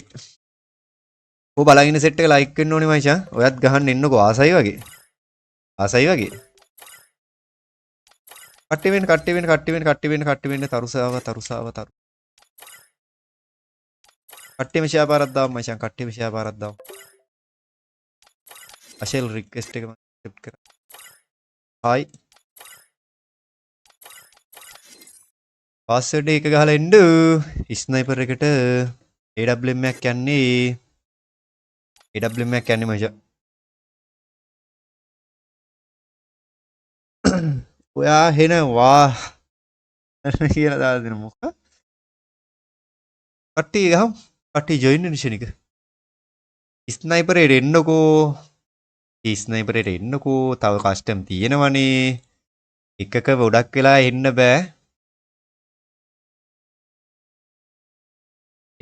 ඔය බලන් ඉන්න සෙට් එක ලයික් වෙන්න ඕනේ මචං. ඔයත් ගහන්න එන්නකෝ ආසයි වගේ. කට්ටි වෙන්න තරුසාව. කට්ටියම ෂෙයා පාරක් දාමු මචං. කට්ටියම ෂෙයා පාරක් දාමු. අශෙල් රික්වෙස්ට් එක මම ඇක්සෙප්ට් කරා. හායි. පාස්වර්ඩ් එක ගහලා එන්න. ස්නයිපර් එකට AWM එකක් යන්නේ. AWM එකක් යන්නේ මචං. ඔයා හෙනවා කියලා දාලා දෙන මොකක්? කට්ටිය ගහමු. කට්ටිය ජොයින් වෙන ෂණික. ස්නයිපරේට එන්නකෝ. ස්නයිපරේට එන්නකෝ. තව කස්ටම් තියෙනවනේ. එකක ගොඩක් වෙලා එන්න බෑ.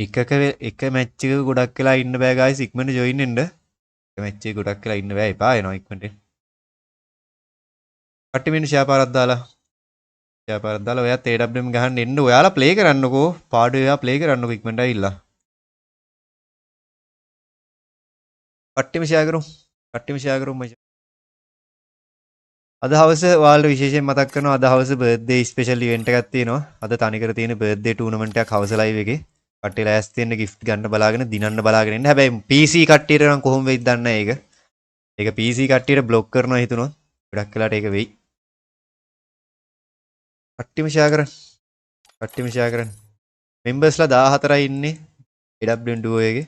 එක මැච් එක ගොඩක් වෙලා ඉන්න බෑ ගයිස්. ඉක්මනට ජොයින් වෙන්න. එක මැච් එක ගොඩක් වෙලා ඉන්න බෑ. එපා එනවා ඉක්මනට. කට්ටිය මෙන්න ෂෙයා පාරක් දාලා. ඔයත් AWM ගහන්න එන්න. ඔයාලා ප්ලේ කරන්නකෝ. පාඩුවේ ඔයා ප්ලේ කරන්නකෝ ඉක්මනට ඇවිල්ලා. කට්ටියම ෂෙයා කරමු මචං. අද හවස ඔයාලට විශේෂයෙන් මතක් කරනවා. අද හවස බර්ත්ඩේ ස්පෙෂල් ඉවෙන්ට් එකක් තියෙනවා. අද තනිකර තියෙන බර්ත්ඩේ ටූර්නමන්ට් එකක් හවස ලයිව් එකේ. කට්ටිය ලෑස්ති වෙන්න gift ගන්න බලාගෙන දිනන්න බලාගෙන ඉන්න. හැබැයි PC කට්ටියට නම් කොහොම වෙයිද දන්නේ නැහැ ඒක. ඒක PC කට්ටියට බ්ලොක් කරනවා හිතුනොත් ගොඩක් වෙලාට ඒක වෙයි. කට්ටියම ෂෙයා කරන්න. මෙම්බර්ස්ලා 14යි ඉන්නේ AWM duo එකේ.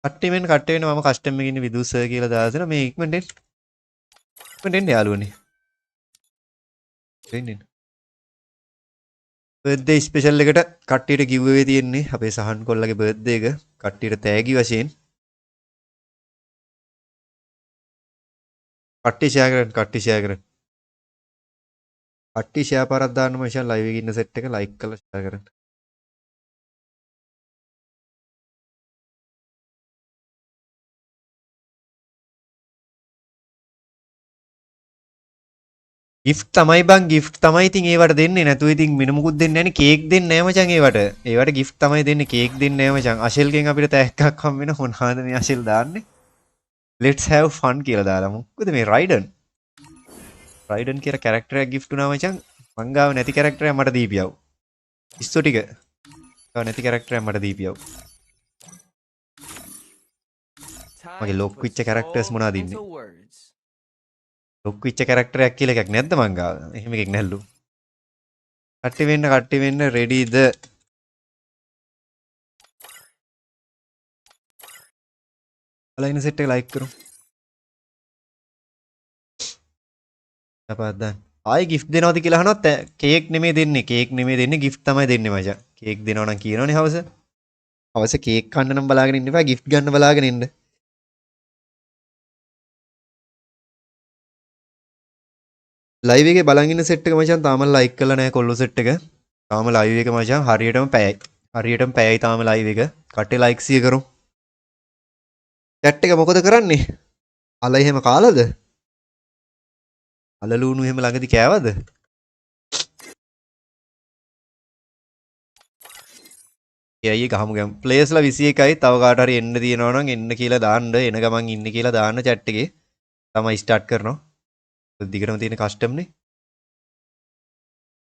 කට්ටිය වෙන මම කස්ටම් එකේ ඉන්නේ විදු සර් කියලා දාලා දෙනවා. මේ ඉක්මනට එන්න යාළුවනේ. එන්න. බර්ත්ඩේ ස්පෙෂල් එකට කට්ටියට giveaway තියෙන්නේ අපේ සහන් කොල්ලගේ බර්ත්ඩේ එක කට්ටියට තෑගි වශයෙන් කට්ටිය ෂෙයා කරන්න කට්ටිය ෂෙයා පාරක් දාන්න මචං ලයිව් එකේ ඉන්න සෙට් එක ලයික් කරලා ෂෙයා කරන්න gift තමයි බං gift තමයි ඉතින් ඒවට දෙන්නේ නැතුව ඉතින් වෙන මොකුත් දෙන්නේ නැහනේ කේක් දෙන්නේ නැහැ මචං ඒවට gift තමයි දෙන්නේ කේක් දෙන්නේ නැහැ මචං අශෙල්ගෙන් අපිට තෑග්ගක් හම් වෙන මොනවාද මේ අශෙල් දාන්නේ let's have fun කියලා දාලා මොකද මේ රයිඩන් කියලා කැරක්ටර් එකක් gift උනා මචං මං ගාව නැති කැරක්ටර් එකක් මට දීපියව ඉස්සෝ ටික ගාව නැති කැරක්ටර් එකක් මට දීපියව මගේ ලොක් විච්ච කැරක්ටර්ස් මොනවද ඉන්නේ ලොක් විච්ච කැරක්ටර් එකක් කියලා එකක් නැද්ද මං ගාව එහෙම එකක් නැල්ලු කට්ටි වෙන්න රෙඩිද අලයින සෙට් එක ලයික් කරමු අපද්දන් ආයි gift දෙනවද කියලා අහනොත් කේක් නෙමෙයි දෙන්නේ gift තමයි දෙන්නේ මචං කේක් දෙනවා නම් කියනවනේ හවස කේක් කන්න නම් බලාගෙන ඉන්න එපා gift ගන්න බලාගෙන ඉන්න ලයිව් එකේ බලන් ඉන්න සෙට් එක මචං තාම ලයික් කරලා නැහැ කොල්ලෝ සෙට් එක තාම ලයිව් එක මචං හරියටම පැයයි තාම ලයිව් එක කට්ටේ ලයික් 100 කරමු chat එක මොකද කරන්නේ අල එහෙම කාලාද අලලුණු එහෙම ළඟදි කෑවද එයි ගහමු ගම් ප්ලේස්ලා 21යි තව කාට හරි එන්න තියෙනවා නම් එන්න කියලා දාන්න එන ගමන් ඉන්න කියලා දාන්න chat එකේ තමයි ස්ටාර්ට් කරනවා දිගටම තියෙන කස්ටම් නේ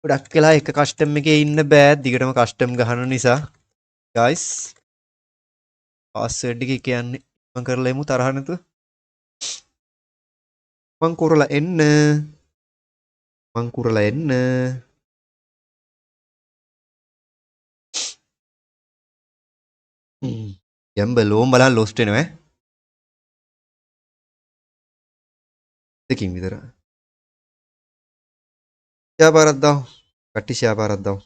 ගොඩක් වෙලා එක කස්ටම් එකේ ඉන්න බෑ දිගටම කස්ටම් ගහන නිසා guys පාස්වර්ඩ් එක කියන්නේ මම කරලා එමු තරහ නැතුව මං කරලා එන්න යම්බලෝම් බලන් ලොස්ට් වෙනවා දෙකින් විතර ෂෙයාපාරක් දාමු කට්ටි ෂෙයාපාරක් දාමු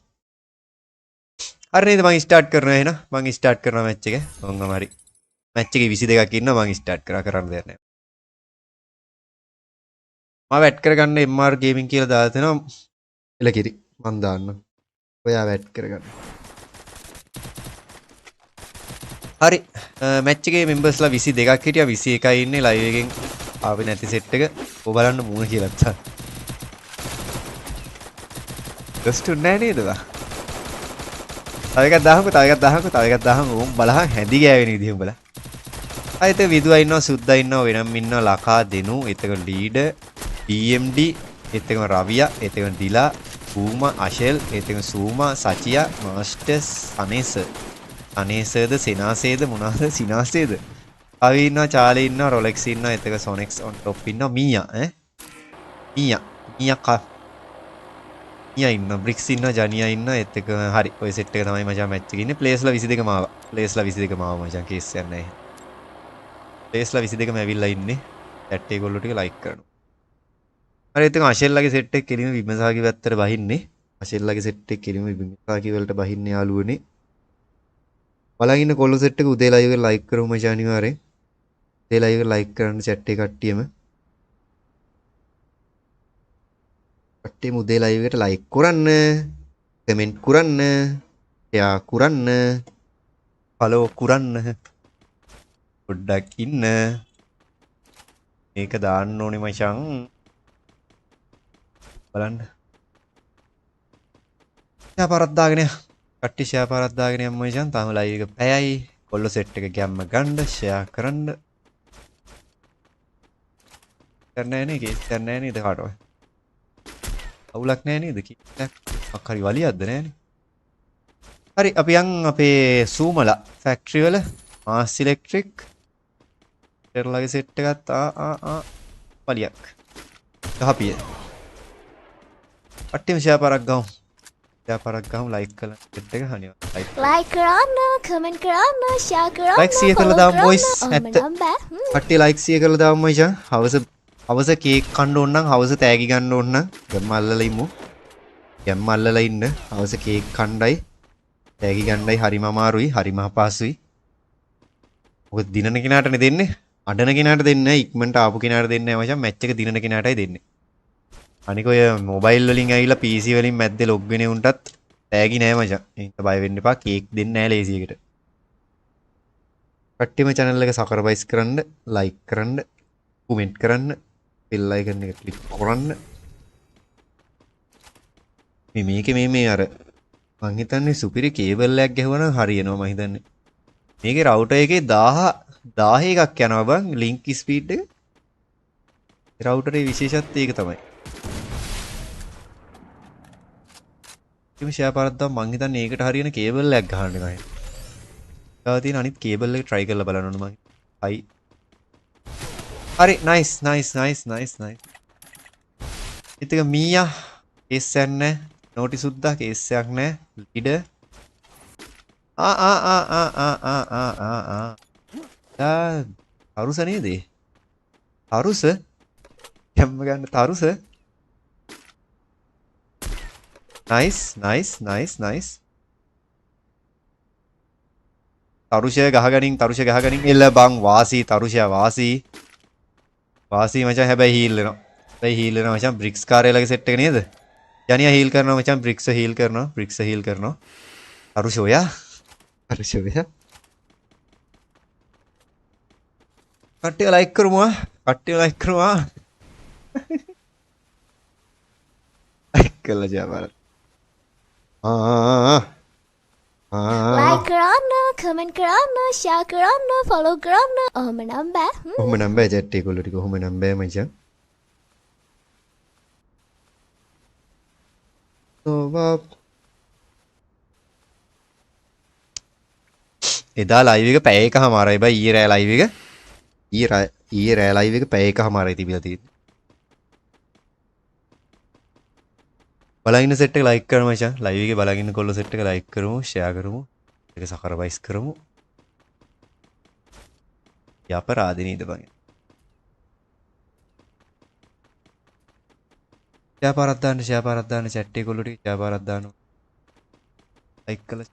හරි නේද මං ස්ටාර්ට් කරනවා එහෙනම් මං ස්ටාර්ට් කරනවා මැච් එක මොංගම හරි මැච් එකේ 22ක් ඉන්නවා මං ස්ටාර්ට් කරන්න දෙයක් නැහැ මම වැට් කරගන්න MR ගේමින් කියලා දාලා දෙනවා එලකිරි මං දාන්න ඔයා වැට් කරගන්න හරි මැච් එකේ මෙම්බර්ස්ලා 22ක් හිටියා 21යි ඉන්නේ ලයිව් එකෙන් ආවේ නැති සෙට් එක ඔය බලන්න මූණ කියලා තා ගස්ටු නෑ නේද බා තව එකක් දාහමු ඕම් බලහන් හැදි ගෑවෙන විදිහ උඹලා ආයෙත් විදුවා ඉන්නවා සුද්දා ඉන්නවා වෙනම් ඉන්නවා ලකා දෙනු එතක ලීඩර් DMD එතක රවියා එතක දිලා බූමා අශෙල් එතක සූමා සචියා මාස්ටර්ස් අනේසද සෙනාසේද මොනවාද සිනාසේද අවි ඉන්නවා චාලි ඉන්නවා රොලෙක්ස් ඉන්නවා එතක සොනෙක්ස් ඔන් টොප් ඉන්නවා මීයා මීයා ඉන්නවා බ්‍රික්ස් ඉන්නවා ජනියා ඉන්නවා එතක හරි ඔය සෙට් එක තමයි මචං මැච් එකේ ඉන්නේ ප්ලේස්ලා 22 මාව මචං කේස් එකක් නැහැ ප්ලේස්ලා 22 ම ඇවිල්ලා ඉන්නේ chat එකේ ගොල්ලෝ ටික ලයික් කරනවා හරි එතන අශෙල්ලාගේ සෙට් එක කෙලිම විමසාගේ පැත්තට බහින්නේ අශෙල්ලාගේ සෙට් එක කෙලිම විමසාගේ වලට බහින්නේ යාළුවනේ බලන් ඉන්න කොල්ල සෙට් එක උදේ ලයිව් එක ලයික් කරමු මචං අනිවාර්යෙන් උදේ ලයිව් එක ලයික් කරන්න chat එක කට්ටියම උදේ ලයිව් එකට ලයික් කරන්න කමෙන්ට් කරන්න ෂෙයා කරන්න ෆලෝ කරන්න පොඩ්ඩක් ඉන්න මේක දාන්න ඕනේ මචං බලන්න ෂෙයා දාගෙන කට්ටි ෂෙයා දාගෙන යමු මචං තාම ලයිව් එක පැයයි කොල්ල සෙට් එක ගැම්ම ගන්න ෂෙයා කරන්න කරන්නේ නේ කේස් කරන්නේ නේද කාටවත් අවුලක් නැහැ නේද කීයක් හරි වලියක්ද නැහනේ හරි අපි යන් අපේ සූමලා ෆැක්ටරි වල මාස් ඉලෙක්ට්‍රික් පෙරලගේ සෙට් එකත් වලියක් ගහපිය අට්ටිම ෂෙයාපාරක් ගමු ලයික් කරලා සෙට් එක හනියව ලයික් කරන්න කමෙන්ට් කරන්න ෂෙයා කරන්න ලයික් 100 කරලා දාමු බොයිස් ඇත්ත කට්ටිය ලයික් 100 කරලා දාමු මචං හවස කේක් කන්න ඕන නම් හවස තෑගි ගන්න ඕන නම් ගම්ම අල්ලලා ඉමු ගැම්ම අල්ලලා ඉන්න. අවශ්‍ය කේක් කණ්ඩායි. තෑගි ගණ්ඩායි හරිම අමාරුයි. හරිම අපහසුයි. මොකද දිනන කෙනාටනේ දෙන්නේ. අඩන කෙනාට දෙන්නේ නැහැ. ඉක්මනට ආපු කෙනාට දෙන්නේ නැහැ මචං. මැච් එක දිනන කෙනාටයි දෙන්නේ. අනික ඔය මොබයිල් වලින් ඇවිල්ලා PC වලින් මැද්දේ ලොග් වෙන උන්ටත් තෑගි නෑ මචං. ඒක බය වෙන්න එපා. කේක් දෙන්නේ නැහැ ලේසි එකට. කට්ටියම channel එක subscribe කරන්න, like කරන්න, comment කරන්න, bell icon එක click කරන්න. මේකේ අර මං හිතන්නේ සුපිරි කේබල් එකක් ගැහුවනම් හරියනවා මං හිතන්නේ. මේකේ රවුටර් එකේ 10 එකක් යනවා බං link speed එක. රවුටරේ විශේෂත්වය ඒක තමයි. ෂෙයා පාරක් මං හිතන්නේ ඒකට හරියන කේබල් එකක් ගහන්න ගහයි. තව තියෙන අනිත් කේබල් එක try කරලා බලන්න ඕන මං. හයි. හරි nice. ඉතින් මීයා කේස් එකක් නැහැ. නෝටිස් උද්දා කේස් එකක් නැහැ. ලිඩ තරුස නේද? තරුස? යම්ම ගන්න තරුස? nice. තරුෂය ගහගනින් එල්ල බං වාසි තරුෂයා වාසි මචං හැබැයි හීල් වෙනවා මචං බ්‍රික්ස් කාර්යාලයේ සෙට් එක නේද යනියා හීල් කරනවා මචං බ්‍රික්ස් හීල් කරනවා තරුෂෝයා කට්ටිය ලයික් කරමු ලයික් කළා ජාබාර like කරන්න, comment කරන්න, share කරන්න, follow කරන්න. ඔහොම නම් බෑ. ඔහොම නම් බෑ chat එකවල ටික ඔහොම නම් බෑ මචං. එදා ලයිව් එක පැය එකමාරයි බයි ඊයේ රෑ ලයිව් එක. ඊයේ රෑ ලයිව් එක පැය එකමාරයි තිබිලා තියෙන්නේ. බලන්න සෙට් එක ලයික් කරමු මචං. ලයිව් එකේ බලන්න කොල්ල සෙට් එක ලයික් කරමු, ෂෙයා කරමු. ඒක සබස්ක්‍රයිබ් කරමු. යපරාදේ නේද බං. ෂෙයා පාරක් දාන්න chat එකේ කොල්ල ටික ෂෙයා පාරක් දාන්න. ලයික් කළා.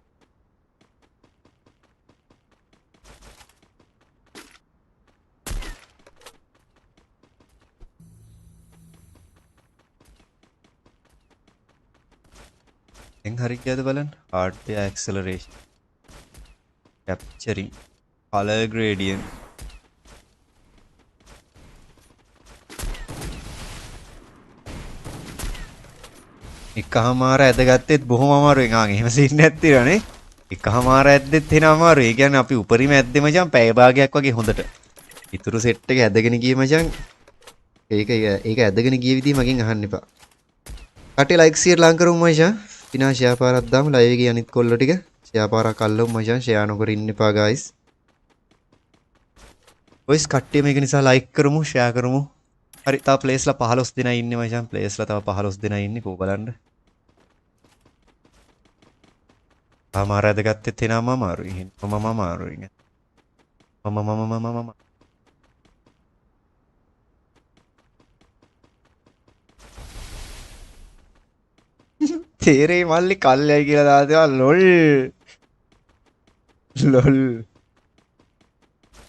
हरी क्या बलन art पे acceleration capturing color gradient එකමාර ඇදගත්තෙත් බොහොම අමාරුයි ආන් එහෙම සීන් නැත් තිරනේ එකමාර ඇද්දෙත් එන අමාරුයි ඒ කියන්නේ අපි උපරිම ඇද්දේ මචං පැය භාගයක් වගේ හොඳට ඉතුරු සෙට් එක ඇදගෙන ගියේ මචං ඒක ඇදගෙන ගිය විදිහ මගෙන් අහන්න එපා කටේ ලයික් ෂෙයා ලං කරමු මචං පිනා ෂෙයා පාරක් දාමු ලයිව් එකේ අනිත් කොල්ල ටික ෂෙයා පාරක් අල්ලමු මචං ෂෙයා නොකර ඉන්න එපා ගයිස් ඔයිස් කට්ටිය මේක නිසා ලයික් කරමු ෂෙයා කරමු හරි තා ප්ලේස්ලා 15 දෙනා ඉන්නේ මචං ප්ලේස්ලා තව 15 දෙනා ඉන්නේ කෝ බලන්න අමාරද ගත්තේ තේනම අමාරුයි මම අමාරුයි මම තේරේ මල්ලි කල්යයි කියලා දාතේවා ලොල්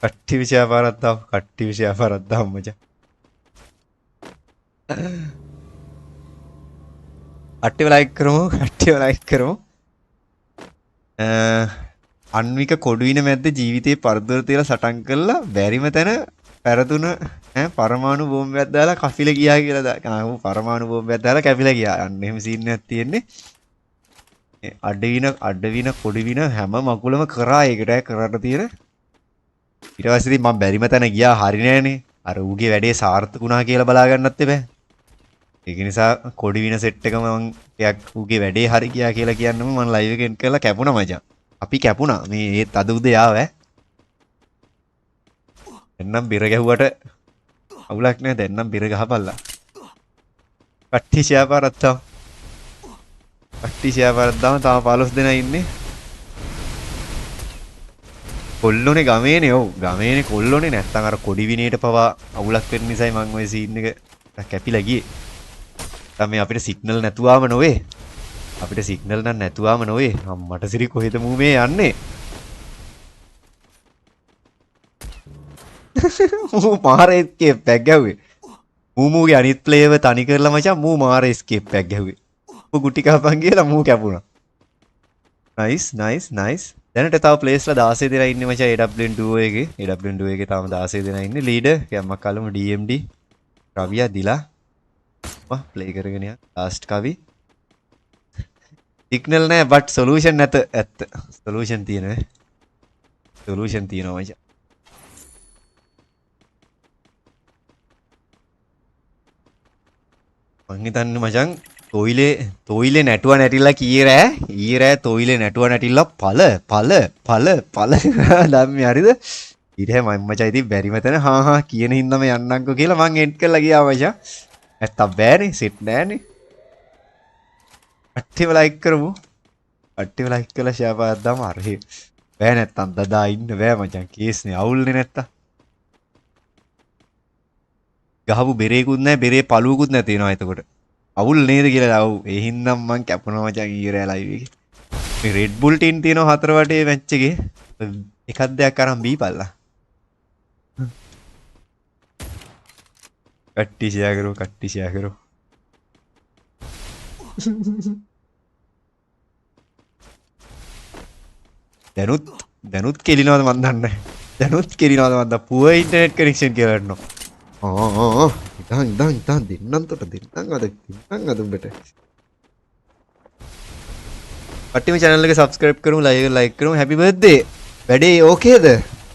කට්ටි විෂය පාරක් දාමු මචං කට්ටිය ලයික් කරමු අන්වික කොඩුවින මැද්ද ජීවිතේ පරදොර තියලා සටන් කළා බැරිම තැන පැරතුන පරමාණු බෝම්බයක් දාලා කපිලා ගියා කියලා දානවා පරමාණු බෝම්බයක් දාලා කැපිලා ගියා අන්න එහෙම සීන් එකක් තියෙන්නේ අඩවින කොඩුවින හැම මකුලම කරා ඒකට කරන්න තියෙන ඊට පස්සේ ඉතින් මම බැරිම තැන ගියා හරි නෑනේ අර ඌගේ වැඩේ සාර්ථක වුණා කියලා බලා ගන්නත් එපා ඒක නිසා කොඩුවින සෙට් එකම මම ටිකක් ඌගේ වැඩේ හරි ගියා කියලා කියන්නම මම ලයිව් එකෙන් කරලා කැපුණා මචං අපි කැපුණා මේ ඒත් අද උදේ ආව එන්නම් බිර ගැහුවට අවුලක් නෑ දැන්නම් බිර ගහපල්ලා කට්ටි ෂෙයා පාරක් තාම තාම 15 දෙනා ඉන්නේ කොල්ලෝනේ ගමේනේ ඔව් ගමේනේ කොල්ලෝනේ නැත්තම් අර කොඩි විනේට පවා අවුලක් වෙන්න නිසායි මම ওই සීන් එක කැපිලා ගියේ. දැන් මේ අපිට සිග්නල් නැතුවම නොවේ. අපිට සිග්නල් නම් නැතුවම නොවේ. අම්මට සිරි කොහෙද මූ මේ යන්නේ? මූ මාර escape එකක් ගැව්වේ. මූගේ අනිත් ප්ලේයර්ව තනි කරලා මචං මූ මාර escape එකක් ගැව්වේ. මූ ගුටි කපන් කියලා මූ කැපුණා. nice. දැනට තව ප්ලේස්ලා 16 දෙනා ඉන්නේ මචං AWN duo එකේ. AWN duo එකේ තාම 16 දෙනා ඉන්නේ. ලීඩර් කැම්මක් කලමු DMD. රවියා දිලා. මම ප්ලේ කරගෙන යන්න. ලාස්ට් කවි. සිග්නල් නැහැ බට් සොලියුෂන් නැත ඇත්ත. සොලියුෂන් තියෙනවා. සොලියුෂන් තියෙනවා මචං. මං හිතන්නේ මචං තොයිලේ නැටුව නැටිලා කීරෑ ඊරෑ තොයිලේ නැටුව නැටිලා පල දැම්මේ හරිද ඊට මම මචං ඉතින් බැරිම තැන හා කියන හින්දාම යන්නම්කෝ කියලා මං එන්ඩ් කරලා ගියා මචං නැත්තම් බෑනේ සෙට් නෑනේ අට්ටිව ලයික් කරමු අට්ටිව ලයික් කරලා ෂෙයා පාත් දාමු අරහේ බෑ නැත්තම් දදා ඉන්න බෑ මචං කේස්නේ අවුල්නේ නැත්තම් ගහපු බෙරේකුත් නැහැ බෙරේ පළුවකුත් නැති වෙනවා එතකොට අවුල් නේද කියලා අවු ඒ හින්දා මං කැපුණා මචං ඊරෑ ලයිව් එකේ මේ රෙඩ් බුල් ටින් තියෙනවා හතර වටේ මැච් එකේ එකක් දෙයක් අරන් බීපල්ලා කට්ටි ෂෙයා කරෝ දැනුත් කෙලිනවද මන් දන්නේ දැනුත් කෙලිනවද මන් දා පුව ඉන්ටර්නෙට් කනෙක්ෂන් කියලා ගන්නවා ඉතින් දෙන්නම් අද උඹට පට්ටිම channel එක subscribe කරමු like කරමු happy birthday වැඩේ ඕකේද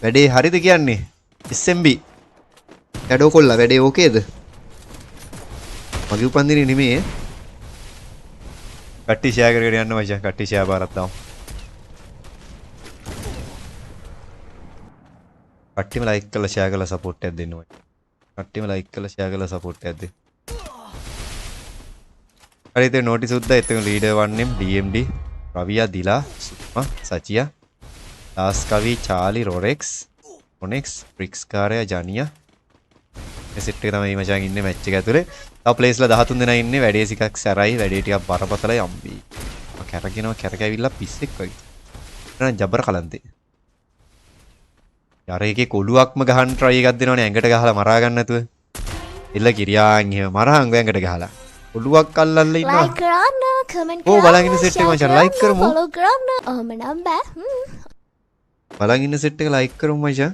වැඩේ හරිද කියන්නේ SMB ෂැඩෝ කොල්ලා වැඩේ ඕකේද මගේ උපන්දිනේ නෙමෙයි කට්ටි ෂෙයා කරගෙන යන්න මචං කට්ටි ෂෙයා පාරක් දාමු කට්ටිම like කරලා ෂෙයා කරලා support එකක් දෙන්න මචං කට්ටිම like කරලා ෂෙයා කරලා support එකක් දෙන්න හරි ඉතින් notice උද්දා එතන leader 1 DMD රවියා දිලා සුප්මා සචියා දාස් කවි චාලි රොරෙක්ස් ඔනෙක්ස් බ්‍රික්ස් කාර්යය ජනියා මේ සෙට් එක තමයි මචං ඉන්නේ මැච් එක ඇතුලේ තව ප්ලේස්ලා 13 දෙනා ඉන්නේ වැඩේ ටිකක් සැරයි වැඩේ ටිකක් බරපතලයි අම්බි කැරකිනවා පිස්සෙක් වගේ නෑ ජබර කලන්තේ යාර එකේ කොළුවක්ම ගහන්න try එකක් දෙනවනේ ඇඟට ගහලා මරා ගන්න නැතුව එල්ල කිරියාන් එහෙම මරහන් ඇඟට ගහලා කොළුවක් අල්ලන්න ඉන්නවා like කරන්න comment ඕ කරන්න බලන් ඉන්න set එක මචං like කරමු follow කරන්න ඔහම නම් බෑ බලන් ඉන්න set එක like කරමු මචං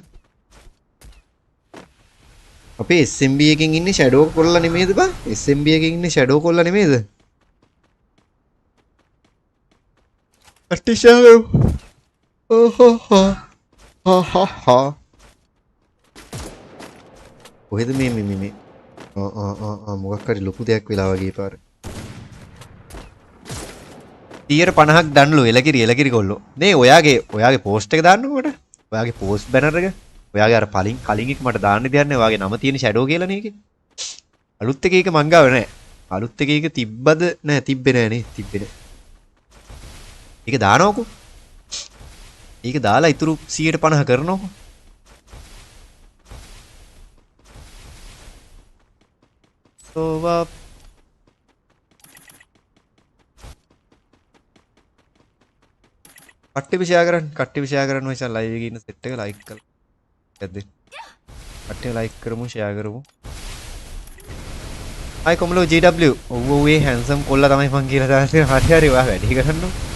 අපේ SMB එකකින් ඉන්නේ ෂැඩෝ කොල්ලා නෙමෙයිද බා SMB එකකින් ඉන්නේ ෂැඩෝ කොල්ලා නෙමෙයිද අට්ටිෂාව කොහෙද මේ මොකක් හරි ලොකු දෙයක් වෙලා වගේ පාර 50ක් දන්නලු එලකිරි කොල්ලෝ නේ ඔයාගේ පෝස්ට් එක දාන්නකො මට ඔයාගේ පෝස්ට් බැනර් එක ඔයාගේ අර කලින් එක මට දාන්න දෙන්නේ ඔයාගේ නම තියෙන ෂැඩෝ කියලා නේ ඒකේ අලුත් එක මං ගාව නෑ අලුත් එක තිබ්බද නෑ තිබ්බේ නෑනේ තිබ්බේ නෑ ඒක දානවකෝ ඒක දාලා ඉතුරු 150 කරනවකෝ සෝවා කට්ටිය ෂෙයා කරන්න මචං ලයිව් එකේ ඉන්න සෙට් එක ලයික් කරලා ඇද්ද කට්ටිය ලයික් කරමු ෂෙයා කරමු අය කොමලෝ GW ඔව් ඒ හැන්සම් කොල්ලා තමයි මං කියලා දාන්නේ හරි ඔයා වැඩි කරන්න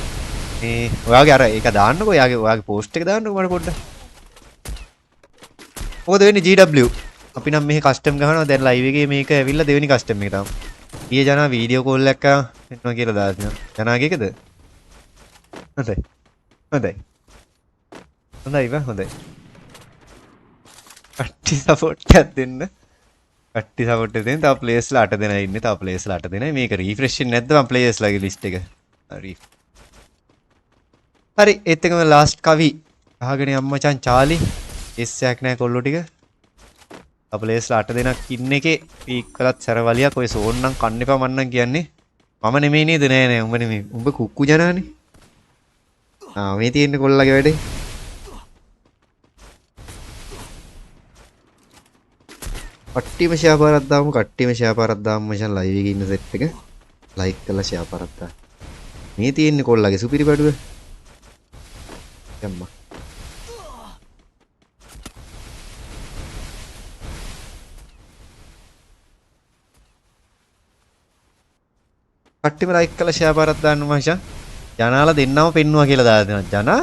මේ ඔයාගේ අර ඒක දාන්නකෝ ඔයාගේ පෝස්ට් එක දාන්නකෝ මට පොඩ්ඩක් මොකද වෙන්නේ GW අපි නම් මෙහි කස්ටම් ගහනවා දැන් ලයිව් එකේ මේක ඇවිල්ලා දෙවෙනි කස්ටම් එක තමයි ඊයේ ජනා වීඩියෝ කෝල් එකක් එන්නවා කියලා දාන්න ජනාගේ එකද හොඳයි කට්ටි සපෝට් එකක් දෙන්න කට්ටි සපෝට් එක දෙන්න තව ප්ලේයර්ස්ලා 8 දෙනා ඉන්නේ තව ප්ලේයර්ස්ලා 8 දෙනා මේක රිෆ්‍රෙෂ් වෙන්නේ නැද්ද මම ප්ලේයර්ස්ලාගේ ලිස්ට් එක හරි ඒත් එකම ලාස්ට් කවි අහගෙන යම් මචං චාලි එස්සයක් නැහැ කොල්ලෝ ටික තව ප්ලේයර්ස්ලා 8 දෙනෙක් ඉන්න එකේ පීක් කළත් සරවලියක් ඔය සෝන් නම් කන්න එපා මන්නම් කියන්නේ මම නෙමෙයි නේද නෑ උඹ නෙමෙයි උඹ කුක්කු ජනානේ මේ තියෙන්නේ කොල්ලගේ වැඩේ කට්ටිම ෂෙයා පාරක් දාමු මචං ලයිව් එකේ ඉන්න සෙට් එක ලයික් කරලා ෂෙයා පාරක් දාන්න මේ තියෙන්නේ කොල්ලගේ සුපිරි බඩුව. යම්මා. කට්ටියම ලයික් කරලා ෂෙයා පාරක් දාන්න මචං. ජනාලා දෙන්නම පෙන්නවා කියලා දාලා දෙනවා.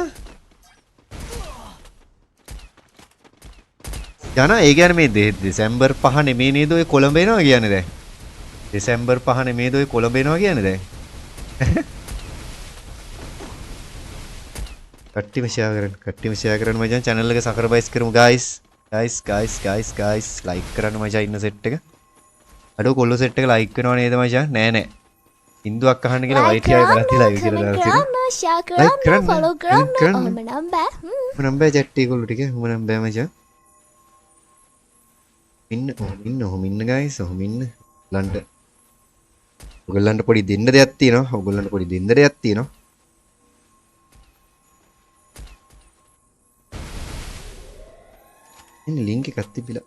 ජනා ඒ කියන්නේ මේ දෙසැම්බර් 5 නෙමේ නේද ඔය කොළඹ එනවා කියන්නේ දැන්. දෙසැම්බර් 5 නෙමේද ඔය කොළඹ එනවා කියන්නේ දැන්. කට්ටියම ෂෙයා කරන්න මචං channel එක සබස්ක්‍රයිබ් කරමු guys. guys like කරන්න මචං ඉන්න set එක. අඩෝ කොල්ල set එක like කරනවා නේද මචං? නෑ. හින්දුවක් අහන්න කියලා like YTI කරලා live කරන්න, කියලා comment දාලා කරන්න, share like කරන්න, follow කරන්න. කරන්න. ඔහොම නම් බෑ. මනම් බෑ chat එක කොල්ල ටික. මනම් බෑ මචං. ඉන්න guys. ඔහොම ඉන්න. ඔයගොල්ලන්ට පොඩි දෙන්න දෙයක් තියෙනවා. ඉන්න link එකක් තිබිලා.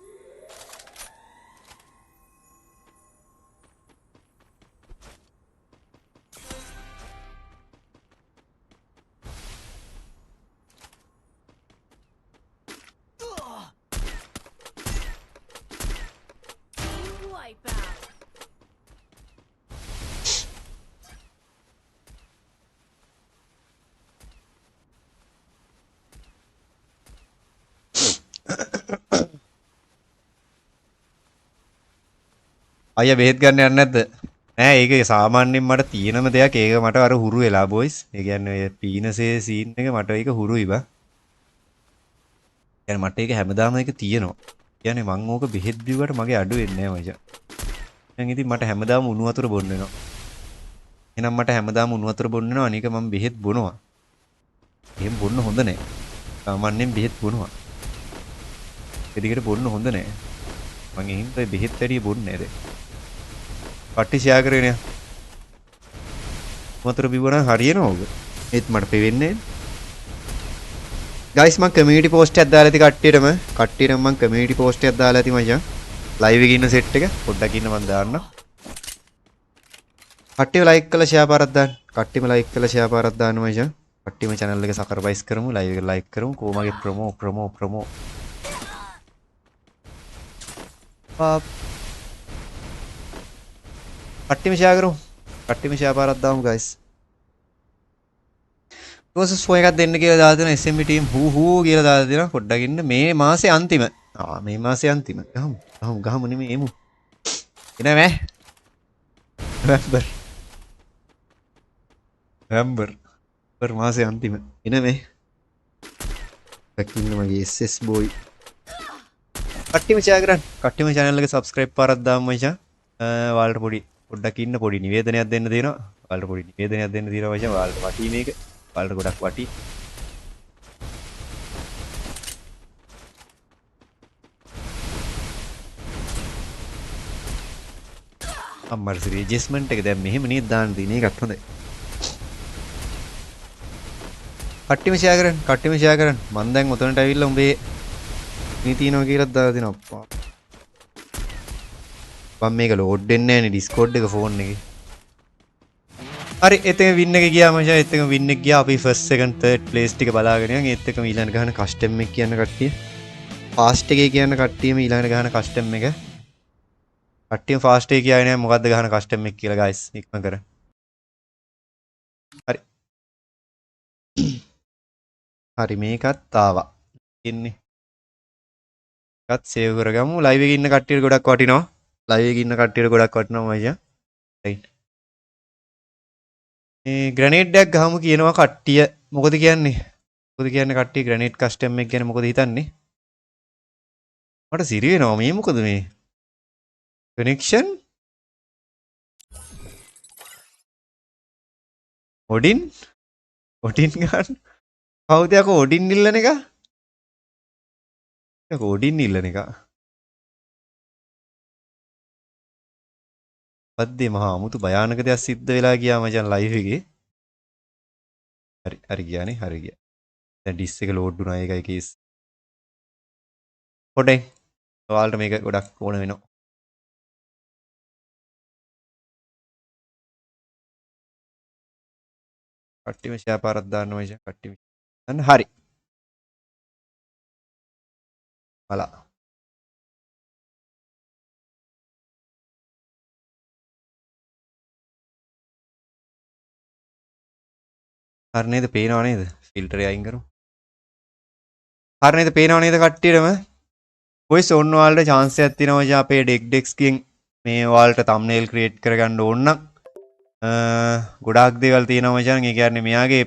අයියා බෙහෙත් ගන්න යන්නේ නැද්ද? නෑ ඒක සාමාන්‍යයෙන් මට තියෙනම දෙයක්. ඒක මට අර හුරු වෙලා බොයිස්. ඒ කියන්නේ ඔය පීනසේ සීන් එක මට ඒක හුරුයි බා. يعني මට ඒක හැමදාම ඒක තියෙනවා. කියන්නේ මං ඕක බෙහෙත් බිව්වට මගේ අඩු වෙන්නේ නෑ මචං. දැන් ඉතින් මට හැමදාම උණු වතුර බොන්න වෙනවා. එහෙනම් මට හැමදාම උණු වතුර බොන්න වෙනවා. අනික මම බෙහෙත් බොනවා. එහෙම බොන්න හොඳ නෑ. සාමාන්‍යයෙන් බෙහෙත් බොනවා. ඒ දිගට බොන්න හොඳ නෑ. මං එහෙනම් බෙහෙත් වැඩි බොන්නේ නෑ. පට්ටි ෂෙයා කරගෙන යන්න. වතුර බිව්වනම් හරියනවා ඔබ. ඒත් මට පෙවෙන්නේ නෑ. ගයිස් මම කමියුනිටි පෝස්ට් එකක් දාලා ඇති කට්ටියටම මම කමියුනිටි පෝස්ට් එකක් දාලා ඇති මචං. ලයිව් එකේ ඉන්න සෙට් එක පොඩ්ඩක් ඉන්න මම දාන්නම්. කට්ටිය ලයික් කරලා ෂෙයා පාරක් දාන්න. මචං. කට්ටියම channel එක සබස්ක්‍රයිබ් කරමු, ලයිව් එක ලයික් කරමු. කොහමගේ ප්‍රොමෝ. කට්ටියම ෂෙයා කරමු. ෂෙයා පාරක් දාමු guys. process ෆෝ එකක් දෙන්න කියලා දාලා දෙනවා SMB team හූ කියලා දාලා දෙනවා. පොඩ්ඩක් ඉන්න මේ මාසේ අන්තිම. ගහමු නෙමෙයි එමු. එනමෙ. november මාසේ අන්තිම. එනමෙ. දකින්න මගේ SS boy. කට්ටියම ෂෙයා කරන්න. කට්ටියම channel එක subscribe පාරක් දාමු මචං. ඔයාලට පොඩ්ඩක් ඉන්න පොඩි නිවේදනයක් දෙන්න තියෙනවා. මචං. ඔයාලට වටි මේක. ඔයාලට ගොඩක් වටි. අම්මර්සිරි ඇඩ්ජස්ට්මන්ට් එක දැන් මෙහෙම නේද දාන්න තියෙන්නේ. ඒකත් හොඳයි. කට්ටියම ෂෙයා කරන්න. මම දැන් උතනට ඇවිල්ලා උඹේ මේ තියනවා කියලා දාලා දෙනවා අප්පා. මම මේක ලෝඩ් වෙන්නේ නැහැ නේ Discord එක ෆෝන් එකේ. හරි එතන වින් එක ගියා මචං. එතන වින් එක ගියා. අපි ෆස්ට් සෙකන්ඩ් තර්ඩ් ප්ලේස් ටික බලාගෙන යන්. ඒත් එක්කම ඊළඟ ගහන කස්ටම් එක කියන කට්ටිය. ෆාස්ට් එකේ කියන කට්ටියම ඊළඟ ගහන කස්ටම් එක. කට්ටියම ෆාස්ට් එකේ කියන්නේ නැහැ මොකද්ද ගහන කස්ටම් එක කියලා guys. ඉක්ම කර. හරි මේකත් ආවා. ඉන්නේ. එකත් සේව් කරගමු. ලයිව් එකේ ඉන්න කට්ටියට ගොඩක් වටිනවා. මචං. රයිට්. මේ ග්‍රැනේඩ් එකක් ගහමු කියනවා කට්ටිය. මොකද කියන්නේ කට්ටිය ග්‍රැනේඩ් කස්ටම් එක ගැන මොකද හිතන්නේ? මට සිරි වෙනවා මේ මොකද මේ? කනෙක්ෂන් ඔඩින් ගන්න. කවුද යකෝ ඔඩින් ඉල්ලන එක? පද්දේ මහා අමුතු භයානක දෙයක් සිද්ධ වෙලා ගියා මචං ලයිව් එකේ. හරි ගියානේ. දැන් ඩිස් එක ලෝඩ් වුණා. ඒකයි කේස්. පොඩෙන් ඔයාලට මේක ගොඩක් ඕන වෙනවා. කට්ටියම ෂෙයා පාරක් දාන්න මචං කට්ටියම දාන්න හරි බලා හරි නේද පේනව නේද ෆිල්ටර් එක අයින් කරමු හරි නේද පේනව නේද කට්ටියටම ඔයස් ඔන්න ඔයාලට chance එකක් තියෙනවා මචං අපේ ඩෙක්ස් කින් මේ ඔයාලට thumbnail create කරගන්න ඕන නම් ගොඩාක් දේවල් තියෙනවා මචං ඒ කියන්නේ මෙයාගේ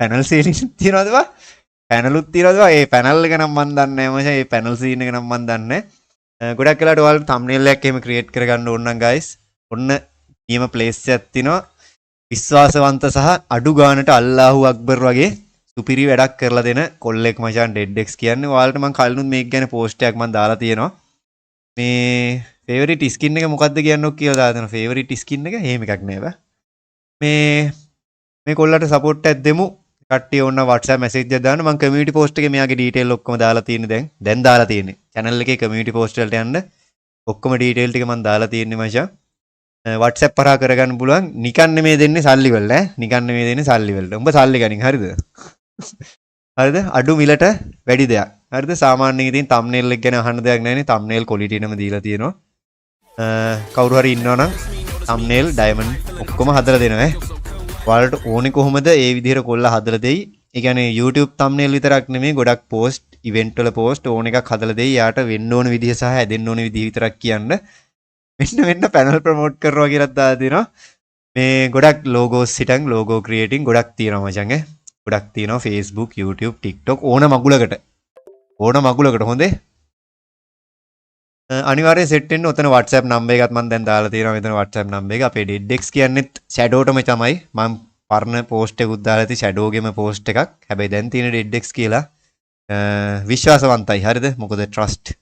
පැනල් සීන් තියෙනවද බා පැනලුත් තියෙනවද බා ඒ පැනල් එක නම් මන් දන්නේ නැහැ මචං ඒ පැනල් සීන් එක නම් මන් දන්නේ නැහැ ගොඩක් වෙලාවට ඔයාලට thumbnail එකක් එහෙම create කරගන්න ඕන නම් guys ඔන්න නියම place එකක් තියෙනවා විශ්වාසවන්ත සහ අඩු ගානට අල්ලාහු අක්බර් වගේ සුපිරි වැඩක් කරලා දෙන කොල්ලෙක් මචං ඩෙඩ්එක්ස් කියන්නේ ඔයාලට මම කලිනුත් මේක ගැන පෝස්ට් එකක් මම දාලා තියෙනවා මේ ෆේවරිට් ස්කින් එක මොකක්ද කියන්නොත් කියලා දාලා දෙනවා ෆේවරිට් ස්කින් එක එහෙම එකක් නෑ බා මේ කොල්ලට සපෝට් එකක් දෙමු කට්ටිය ඕන WhatsApp message එකක් දාන්න මම community post එකේ මෙයාගේ detail ඔක්කොම දාලා තියෙන්නේ දැන් දාලා තියෙන්නේ channel එකේ community post වලට යන්න ඔක්කොම detail ටික මම දාලා තියෙන්නේ මචං WhatsApp පරා කරගන්න පුළුවන් නිකන් නෙමෙයි දෙන්නේ සල්ලි වල නිකන් නෙමෙයි දෙන්නේ සල්ලි වලට උඹ සල්ලි ගනින් හරිද හරිද අඩු මිලට වැඩි දෙයක් හරිද සාමාන්‍යයෙන් ඉතින් thumbnail එක ගැන අහන්න දෙයක් නැහැ නේ thumbnail quality නම දීලා තියෙනවා කවුරු හරි ඉන්නවනම් thumbnail diamond ඔක්කොම හදලා දෙනවා ඔයාලට ඕනේ කොහොමද ඒ විදිහට කොල්ලා හදලා දෙයි ඒ කියන්නේ YouTube thumbnail විතරක් නෙමෙයි ගොඩක් post event වල post ඕන එකක් හදලා දෙයි යාට වෙන්න ඕන විදිහ සහ හැදෙන්න ඕන විදිහ විතරක් කියන්න මෙන්න පැනල් ප්‍රමෝට් කරනවා කියලා දාලා තියෙනවා මේ ගොඩක් logos හිටන් logo creating ගොඩක් තියෙනවා මචං ගොඩක් තියෙනවා Facebook YouTube TikTok ඕන මගුලකට හොඳේ අනිවාර්යෙන් සෙට් වෙන්න ඔතන WhatsApp number එකත් මම දැන් දාලා තියෙනවා මෙතන WhatsApp number එක අපේ ඩෙඩ්එක්ස් කියන්නේත් ෂැඩෝටම තමයි මම පරණ post එකකුත් දාලා තියෙ ෂැඩෝගෙම post එකක් හැබැයි දැන් තියෙන ඩෙඩ්එක්ස් කියලා විශ්වාසවන්තයි හරිද මොකද trust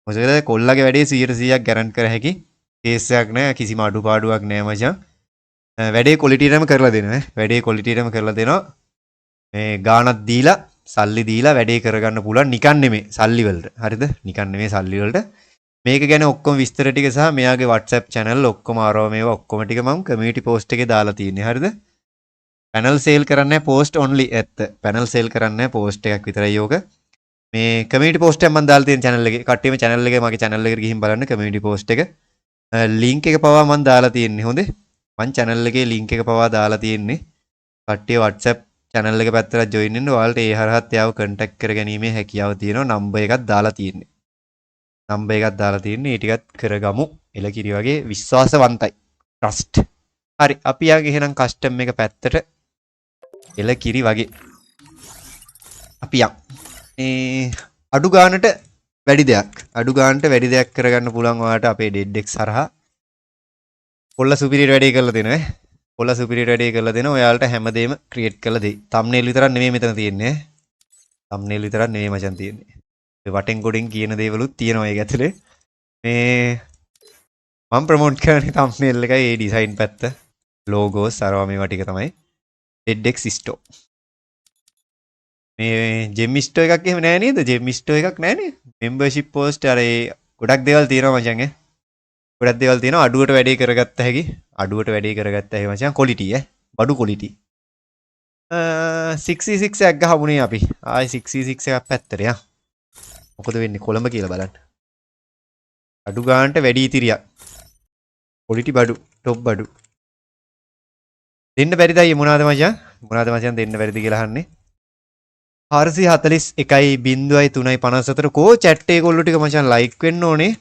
මොකද කොල්ලගේ වැඩේ 100%ක් ගැරන්ට් කර හැකි කේස් එකක් නෑ කිසිම අඩුපාඩුවක් නෑ මචං වැඩේ quality එකම කරලා දෙනවා වැඩේ quality එකම කරලා දෙනවා මේ ගාණක් දීලා සල්ලි දීලා වැඩේ කරගන්න පුළුවන් නිකන් නෙමෙයි සල්ලි වලට හරිද නිකන් නෙමෙයි සල්ලි වලට මේක ගැන ඔක්කොම විස්තර ටික සහ මෙයාගේ WhatsApp channel ඔක්කොම ආරව මේවා ඔක්කොම ටික මම community post එකේ දාලා තියෙන්නේ හරිද panel sale කරන්නේ post only ඇත්ත panel sale කරන්නේ post එකක් විතරයි යෝක මේ community post එක මම දාලා තියෙන channel එකේ කට්ටියම channel එකේ මගේ channel එකට ගිහින් බලන්න community post එක link එක පවා මම දාලා තියෙන්නේ හොඳේ මම channel එකේ link එක පවා දාලා තියෙන්නේ කට්ටිය WhatsApp channel එක පැත්තට join වෙන්න ඔයාලට ඒ හරහත් යාව contact කරගැනීමේ හැකියාව තියෙනවා number එකක් දාලා තියෙන්නේ number එකක් දාලා තියෙන්නේ ඒ ටිකත් කරගමු එලකිරි වගේ විශ්වාසවන්තයි trust හරි අපි යාගේ එහෙනම් custom එක පැත්තට එලකිරි වගේ අපි යම් අඩු ගානට වැඩි දෙයක් කරගන්න පුළුවන් ඔයාලට අපේ ඩෙඩ්එක්ස් හරහා කොල්ල සුපිරියට වැඩේ කරලා දෙනවා කොල්ල සුපිරියට වැඩේ කරලා දෙනවා ඔයාලට හැමදේම ක්‍රියේට් කරලා දෙයි thumbnail විතරක් නෙමෙයි මෙතන තියෙන්නේ thumbnail විතරක් නෙමෙයි මචං තියෙන්නේ ඒ වටෙන් ගොඩෙන් කියන දේවලුත් තියෙනවා ඒක ඇතුලේ මේ මම ප්‍රොමෝට් කරන්නේ thumbnail එකයි ඒ ඩිසයින් පැත්ත logos අරවා මේවා ටික තමයි ඩෙඩ්එක්ස් store මේ ජෙමිස්ටෝ එකක් එහෙම නෑ නේද ජෙමිස්ටෝ එකක් නෑනේ membership post අර ඒ ගොඩක් දේවල් තියෙනවා මචං ගොඩක් දේවල් තියෙනවා අඩුවට වැඩේ කරගත්ත හැකි මචං quality බඩු quality 6C6 එකක් ගහමුනේ අපි ආයි 6C6 එකක් පැත්තට මොකද වෙන්නේ කොළඹ කියලා බලන්න අඩු ගානට වැඩි ඉතිරියක් quality බඩු top බඩු දෙන්න බැරිද අයියේ මොනවාද මචං දෙන්න බැරිද කියලා අහන්නේ 441.0.354 කෝ chat එකේ කොල්ලෝ ටික මචං like වෙන්න ඕනේ.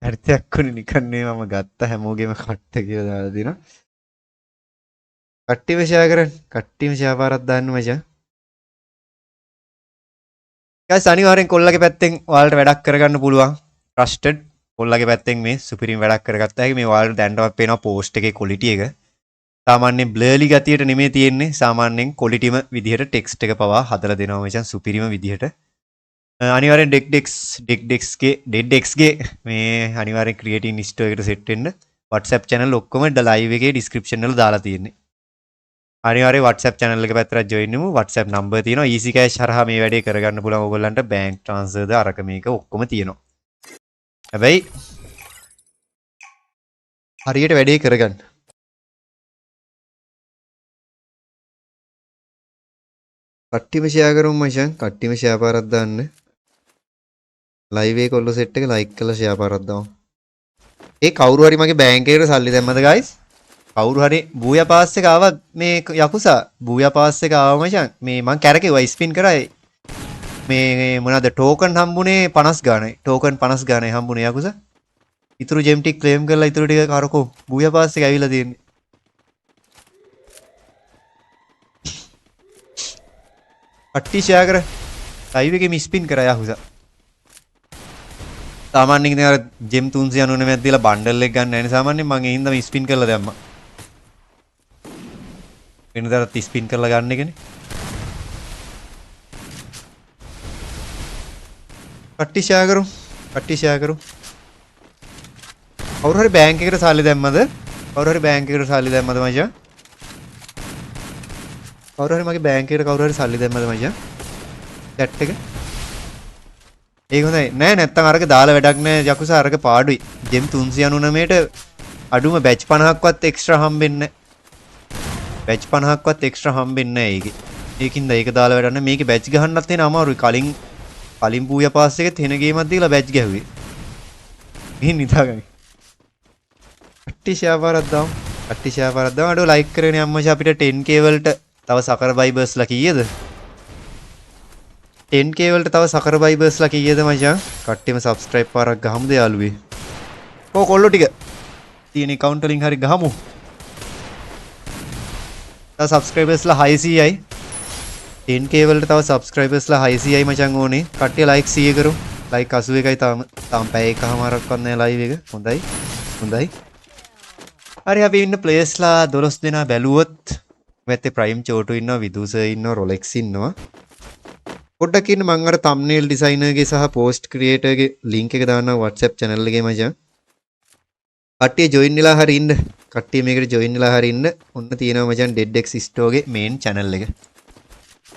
හරියක් කොනේ නිකන් නේ මම ගත්ත හැමෝගෙම කට්ට කියලා දාලා දිනවා. කට්ටියම share කරන්න. කට්ටියම share පාරක් දාන්න මචං. guys අනිවාර්යෙන් කොල්ලගේ පැත්තෙන් ඔයාලට වැඩක් කරගන්න පුළුවන්. trusted කොල්ලගේ පැත්තෙන් මේ සුපිරිම වැඩක් කරගත්තා හැකි මේ ඔයාලට දැනටවත් පේනවා post එකේ quality එක. सामान्य ब्लर्ली गतिයට නෙමෙයි තියෙන්නේ සාමාන්‍යයෙන් qualityම විදිහට text එක පවා හදලා දෙනවා මචං සුපිරිම විදිහට අනිවාර්යෙන් ඩෙඩ්එක්ස් ගේ මේ අනිවාර්යෙන් creating store එකට set වෙන්න WhatsApp channel ඔක්කොම live එකේ description වල දාලා තියෙන්නේ අනිවාර්යෙන් WhatsApp channel එක පැත්තට join වෙමු WhatsApp number තියෙනවා easy cash හරහා මේ වැඩේ කරගන්න පුළුවන් ඕගොල්ලන්ට bank transfer ද අරක මේක ඔක්කොම තියෙනවා හැබැයි හරියට වැඩේ කරගන්න. කට්ටියම ෂෙයා කරමු මචං. කට්ටියම ෂෙයා පාරක් දාන්න. ලයිව් එක කොල්ල සෙට් එක ලයික් කරලා ෂෙයා පාරක් දාමු. ඒ කවුරු හරි මගේ බෑන්ක් එකේට සල්ලි දැම්මද guys? කවුරු හරි බූයා පාස් එක ආවා මේ යකුසා බූයා පාස් එක ආවා මචං. මේ මං කැරකෙවයි ස්පින් කරා මේ මොනවාද ටෝකන් හම්බුනේ 50 ගාණයි. ටෝකන් 50 ගාණයි හම්බුනේ යකුසා. ඉතුරු ජෙම් ටික ක්ලේම් කරලා ඉතුරු ටික කරකෝ. බූයා පාස් එක ඇවිල්ලා තියෙන්නේ. කට්ටි ෂෙයා කර. ලයිව් එකේ මිස්පින් කරා යකුසා. සාමාන්‍යයෙන් ඉතින් අර ජෙම් 399ක් දීලා බණ්ඩල් එක ගන්න නැහැ නේ සාමාන්‍යයෙන් මම ඒ හින්දා ස්පින් කරලා දැම්මා. වෙනදාට ස්පින් කරලා ගන්න එකනේ. කට්ටි ෂෙයා කරු. කට්ටි ෂෙයා කරු. කවුරු හරි බෑන්ක් එකට සල්ලි දැම්මද? කවුරු හරි බෑන්ක් එකට සල්ලි දැම්මද මචං? කවුරු හරි මගේ බෑන්ක් එකට කවුරු හරි සල්ලි දැම්මද මචං? chat එක. ඒක හොඳයි. නෑ නැත්තම් අරක දාලා වැඩක් නෑ යකුසා අරක පාඩුයි. ජෙම් 399ට අඩුම බැච් 50ක්වත් එක්ස්ට්‍රා හම්බෙන්නේ නෑ. බැච් 50ක්වත් එක්ස්ට්‍රා හම්බෙන්නේ නෑ ඒකේ. ඒකින්ද ඒක දාලා වැඩක් නෑ. මේකේ බැච් ගහන්නත් වෙන අමාරුයි. කලින් බූයා පාස් එකේ තියෙන ගේමක් දීලා බැච් ගැහුවේ. මෙහෙන් නිදාගනි. කට්ටි ෂෙයා පාරක් දාමු. කට්ටි ෂෙයා පාරක් දාමු. අඩෝ ලයික් කරගෙන අම්මචා අපිට 10k වලට තව සකර බයිබර්ස්ලා කීයද? 10k වලට තව සකර බයිබර්ස්ලා කීයද මචං? කට්ටියම subscribe පාරක් ගහමුද යාළුවේ? කොල්ලෝ ටික තියෙන account වලින් හරි ගහමු. තව subscribersලා 600යි. 10k වලට තව subscribersලා 600යි මචං ඕනේ. කට්ටිය like 100 කරු. like 81යි තාම පැය එකමාරක්වත් නැහැ live එක. හොඳයි. හොඳයි. හරි අපි ඉන්න players-ලා 12 දෙනා බැලුවොත් මෙතේ prime චෝටු ඉන්නවා, විදුස ඉන්නවා, rolex ඉන්නවා. පොඩ්ඩක් ඉන්න මම අර thumbnail designer ගේ සහ post creator ගේ link එක දානවා WhatsApp channel එකේ මචං. කට්ටිය join වෙලා හරි ඉන්න. කට්ටිය මේකට join වෙලා හරි ඉන්න. ඔන්න තියෙනවා මචං deadx store ගේ main channel එක.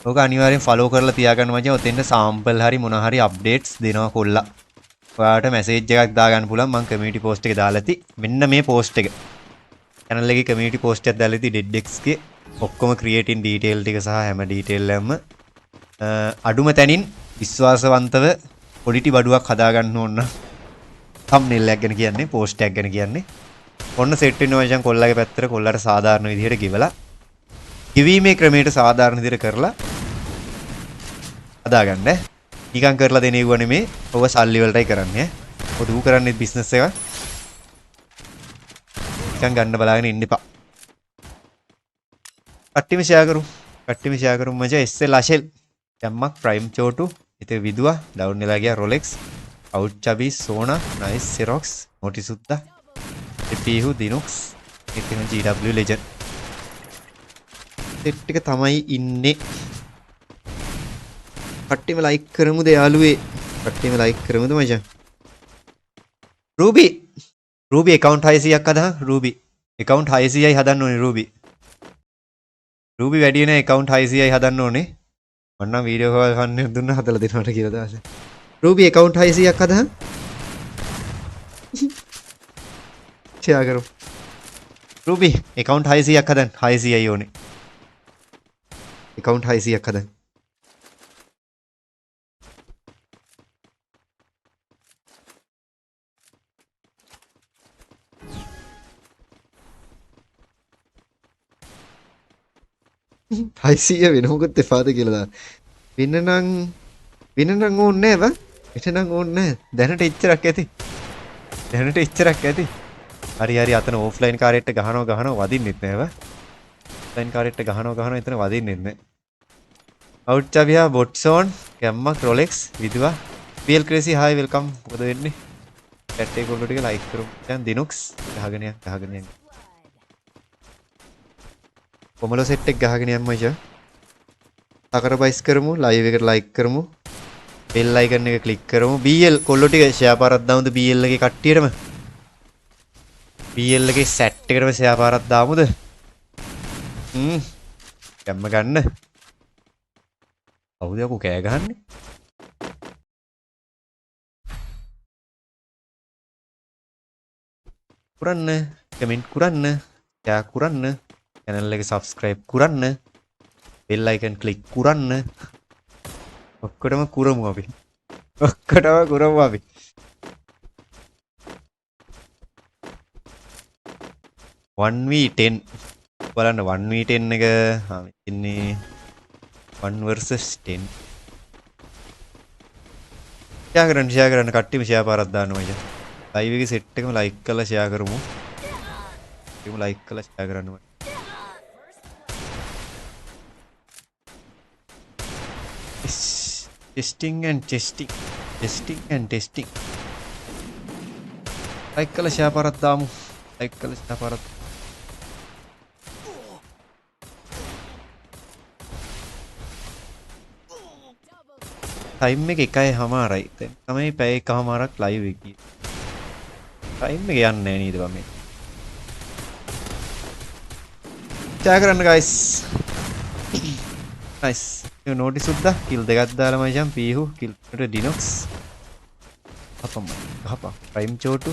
ඕක අනිවාර්යෙන් follow කරලා තියාගන්න මචං. ඔතෙන්ට sample හරි මොන හරි updates දෙනවා කොල්ලා. ඔයාලට message එකක් දාගන්න පුළුවන්. මම community post එක දාලා ඇති. මෙන්න මේ post එක. channel එකේ community post එකක් දාලා ඇති deadx ගේ ඔක්කොම creating detail ටික සහ හැම detail එකම අඩුම තැනින් විශ්වාසවන්තව quality බඩුවක් හදාගන්න ඕන නම් thumbnail එකක් ගැන කියන්නේ post එකක් ගැන කියන්නේ ඔන්න set වෙනවා මචං කොල්ලගේ පැත්තට කොල්ලට සාධාරණ විදිහට ගෙවලා ගෙවීමේ ක්‍රමයට සාධාරණ විදිහට කරලා හදාගන්න නිකන් කරලා දෙන ඒවා නෙමේ ඔව සල්ලි වලටයි කරන්නේ ඔය දූ කරන්නේ බිස්නස් එකක් නිකන් ගන්න බලාගෙන ඉන්න එපා කට්ටිම ෂෙයා කරු කට්ටිම ෂෙයා කරු මචං SL අෂෙල් යම්මක් ප්‍රයිම් චෝටු ඉතින් විදුවා ඩවුන් වෙලා ගියා රොලෙක්ස් අවුට් චබි සෝනා නයිස් සිරොක්ස් මොටිසුද්දා එපීහු දිනුක්ස් ඉතින් GW ලෙජන්ඩ් සෙට් එක තමයි ඉන්නේ කට්ටියම ලයික් කරමුද යාළුවේ කට්ටියම ලයික් කරමුද මචං රූබි account 600ක් හදා රූබි account 600යි හදන්න ඕනේ රූබි වැඩි වෙන account 600යි හදන්න ඕනේ මන්නම් වීඩියෝ කෝල් ගන්න දුන්න හදලා දෙනවට කියලා දාසේ රූබි account 600ක් හදා ෂෙයා කරු රූබි account 600ක් හදන්න 600යි ඕනේ account 600ක් හදන්න හයිසිය වෙන මොකද එපාද කියලා දාන්න වෙන නම් ඕනේ නෑ බං එට නම් ඕනේ නෑ දැනට එච්චරක් ඇති හරි අතන ඕෆ්ලයින් කාරෙට්ට ගහනවා වදින්නෙත් නෑ බං ඕෆ්ලයින් කාරෙට්ට ගහනවා එතන වදින්නෙත් නෑ අවුට් චවියා බොට්සෝන් කැම්මක් රොලෙක්ස් විදුවා PL ක්‍රේසි හායි වෙල්කම් මොකද වෙන්නේ chat එක කොල්ලෝ ටික ලයික් කරමු දැන් දිනුක්ස් ගහගෙන යන්න කොමලෝ සෙට් එක ගහගෙන යන්න මචං. සකර බයිස් කරමු, ලයිව් එකට ලයික් කරමු. බෙල් අයිකන් එක ක්ලික් කරමු. BL කොල්ලෝ ටික ෂෙයා පාරක් දාමුද BL එකේ කට්ටියටම? BL එකේ සෙට් එකටම ෂෙයා පාරක් දාමුද? කැම්ම ගන්න. කවුද යකෝ කෑ ගහන්නේ? පුරන්න කමෙන්ට් කරන්න, ෂෙයා කරන්න, channel එක subscribe කරන්න, bell icon click කරන්න. ඔක්කොටම කරමු අපි. ඔක්කොටම කරමු අපි. one v 10 බලන්න 1v10 එක ඉන්නේ 1 versus 10 ෂෙයා කරන්න කට්ටියම ෂෙයා පාරක් දාන්න මචං ලයිව් එකේ සෙට් එකම ලයික් කරලා ෂෙයා කරමු ඒකම ලයික් කරලා ෂෙයා කරන්න මචං testing and testing ලයික් කරලා ෂෙයා පාරක් දාමු ලයික් කරලා ෂෙයා පාරක් ටයිම් එක 1:00යි. දැන් තමයි පැය 1:00ක් ලයිව් එක ගියේ. ටයිම් එක යන්නේ නැහැ නේද මම. ෂෙයා කරන්න guys. nice. you notice උද්දා kill දෙකක් දාලා මචං පීහු kill එකට dinox. අපම prime chotu.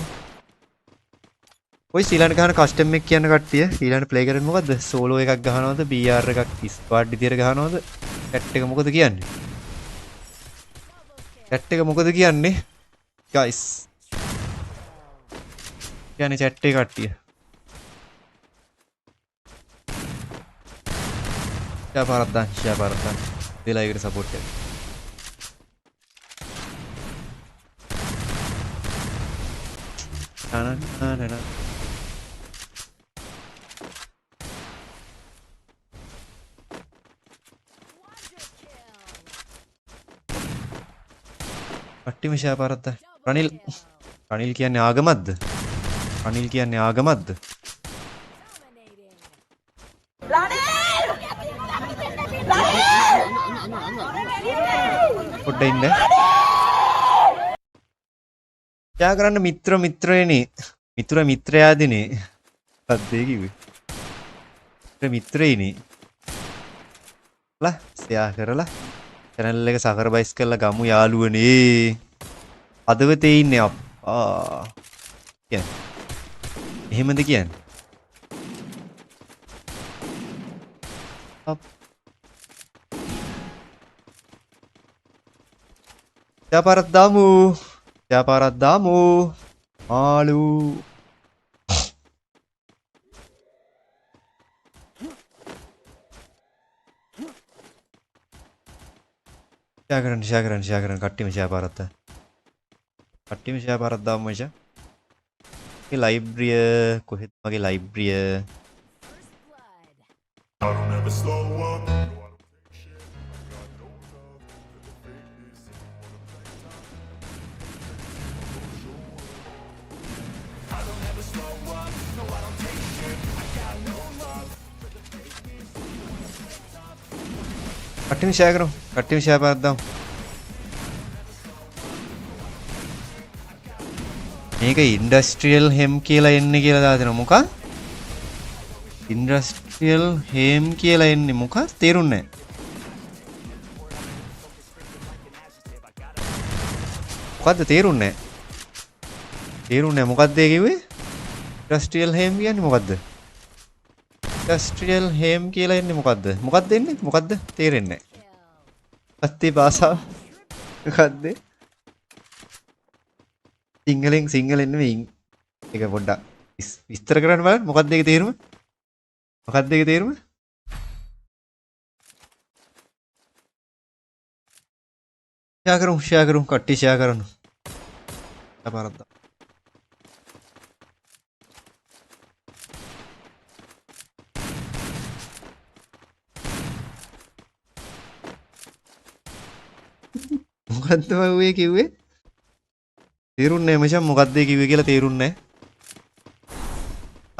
ඔය ශ්‍රී ලංකාවේ කස්ටම් එක කියන කට්ටිය ඊළඟ ප්ලේ කරන්නේ මොකද්ද? සෝලෝ එකක් ගහනවද? BR එකක් ස්ක්වාඩ් විදියට ගහනවද? chat එක මොකද කියන්නේ? chat එක මොකද කියන්නේ guys කියන්නේ chat එක කට්ටිය ෂෙයා පාරක් දාන්න දෙලා ඒකට සපෝට් එක කට්ටියම ෂෙයා පාරක් දාන්න රනිල් කියන්නේ ආගමක්ද පොඩ්ඩ ඉන්න ෂෙයා කරන්න මිත්‍රයාදිනේ සද්දේ කිව්වේ මිත්‍රයිනේ ලා ෂෙයා කරලා channel එක සකරබයිස් කරලා ගමු යාළුවනේ අදවතේ ඉන්නේ අප්පා කියන්නේ එහෙමද කියන්නේ ෂෙයා පාරක් දාමු ආලු ෂෙයා කරන්න කට්ටියම ෂෙයා පාරක් දාමු මචං මේ ලයිබ්‍රරිය කොහෙද මගේ ලයිබ්‍රරිය කට්ටියම ෂෙයා පාරක් දාමු මේක ඉන්ඩස්ට්‍රියල් හෙම් කියලා එන්නේ කියලා දාලා මොකක් ඉන්ඩස්ට්‍රියල් හෙම් කියලා එන්නේ මොකක් තේරුන්නේ නැහැ මොකක්ද ඒ කිව්වේ ඉන්ඩස්ට්‍රියල් හෙම් කියන්නේ මොකද්ද ඉන්ඩස්ට්‍රියල් හෙම් කියලා එන්නේ මොකද්ද තේරෙන්නේ නැහැ අත්තේ භාෂාව මොකද්ද සිංහලෙන් නෙවෙයි ඒක පොඩ්ඩක් විස්තර කරන්න බලන්න මොකක්ද ඒකේ තේරුම ෂෙයා කරමු කට්ටිය ෂෙයා කරන්න පාරක් දාන්න මොකද්ද මම කිව්වේ තේරුන්නේ නැහැ මචං මොකද්ද කිව්වේ කියලා තේරුන්නේ නැහැ.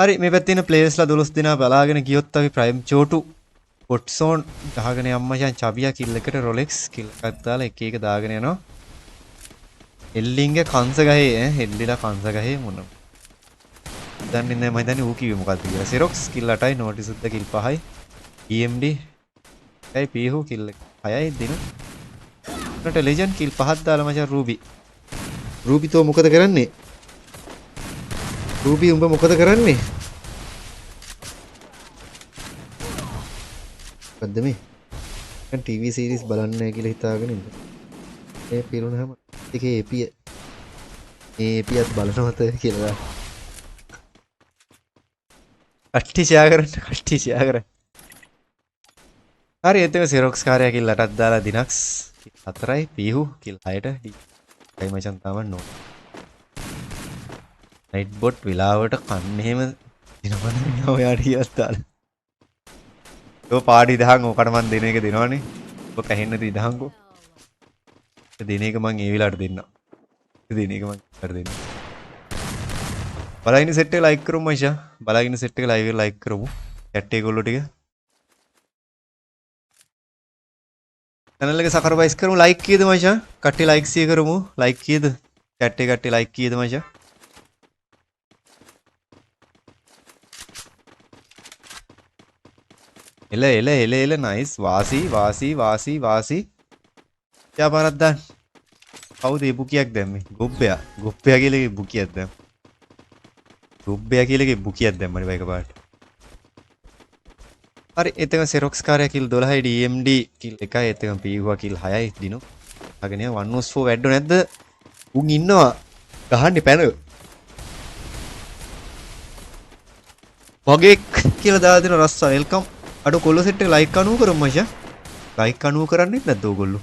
හරි මේ පැත්තේ ඉන්න ප්ලේයර්ස්ලා 12 දෙනා බලාගෙන ගියොත් අපි ප්‍රයිම් චෝටු පොට්සෝන් ගහගෙන යම් මචං චබියා කිල් එකට රොලෙක්ස් කිල් එකක් දාලා එක එක දාගෙන යනවා. එල්ලින්ගේ කංශ ගහේ හෙල්ලිලා කංශ ගහේ මොන. දන්නේ නැහැ මම හිතන්නේ ඌ කිව්වේ මොකද්ද කියලා. සෙරොක්ස් කිල් 8යි නෝටිස් උද්ද කිල් 5යි. EMD එකයි පීහු කිල් 6යි දින. උනට ලෙජන්ඩ් කිල් 5ක් දාලා මචං රූබි තෝ මොකද කරන්නේ රූපී උඹ මොකද කරන්නේ? මොකද්ද මේ? දැන් ටීවී සීරීස් බලන්නේ නැහැ කියලා හිතාගෙන ඉන්න. මේ පිරුණාම එකේ එපිය මේ එපියත් බලනවද කියලා. කට්ටි ෂෙයා කරන්න. හරි එතන සිරොක්ස් කාර්යය කිල්ලටත් දාලා දිනක්ස් 4යි පීහු කිල් 6ට ඩයි මචන් තාම නෝ. නයිට් බොට් විලාවට කන්න එහෙම දිනවන ඔයාට කියත් දාලා. ඔය පාඩි 1000 ඔකට මන් දෙන එක දෙනවනේ. ඔබ කැහෙන්න 2000කෝ. දෙන එක මං ඒ වෙලාවට දෙන්නම්. දෙන එක මං කර දෙන්නම්. බලයින් සෙට් එක ලයික් කරමු මචං. බලයින් සෙට් එක ලයිව් එක ලයික් කරමු. chat එක ගොල්ලෝ ටික. channel එක සබස්ක්‍රයිබ් කරමු. ලයික් කීයද මචං? කට්ටිය ලයික් 100 කරමු. ලයික් කීයද? chat එක කට්ටිය ලයික් කීයද මචං? එල නයිස් වාසි යා පාරක් දාන්න. කවුද මේ බුකියක් දැම්මේ? ගොබ්බයා කියලා එකේ බුකියක් දැම්ම. ගොබ්බයා කියලා එකේ බුකියක් දැම්මනේ බයික පාට. හරි එතන සෙරොක්ස් කාර්යය කිල් 12යි DMD කිල් 1යි එතන පීහුවා කිල් 6යි දිනු. අගගෙන 104 වැඩෝ නැද්ද? උන් ඉන්නවා ගහන්නේ පැන. වගේ කියලා දාලා දෙන රස්සා වෙල්කම්. අඩෝ කොල්ල සෙට් එක ලයික් 90 කරමු මචං. ලයික් 90 කරන්නේ නැද්ද ඔයගොල්ලෝ?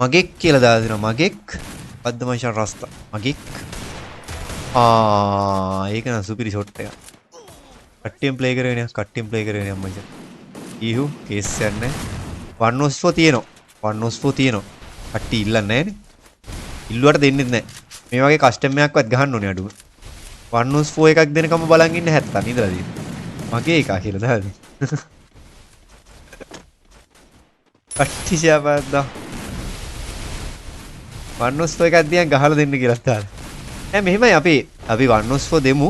මගෙක් කියලා දාලා දෙනවා මගෙක්. අද්ද මචං රස්තා. මගෙක්. ඒක නම් සුපිරි ෂොට් එකක්. කට්ටියම් ප්ලේ කරගෙන මචං. ඊහු කේස් යන්නේ. 104 තියෙනවා. 104 තියෙනවා. කට්ටි ඉල්ලන්නේ නැහනේ. ඉල්ලුවට දෙන්නෙත් නැහැ. මේ වගේ කස්ටම් එකක්වත් ගහන්න ඕනේ අඩුව. 104 එකක් දෙනකම බලන් ඉන්න 70 ඉඳලා තියෙනවා. මගේ එකා කියලා දාන්නේ. කට්ටි ෂාපද්දා. 104 එකක් දියන් ගහලා දෙන්න කියලා තාල. නෑ මෙහෙමයි අපි 104 දෙමු.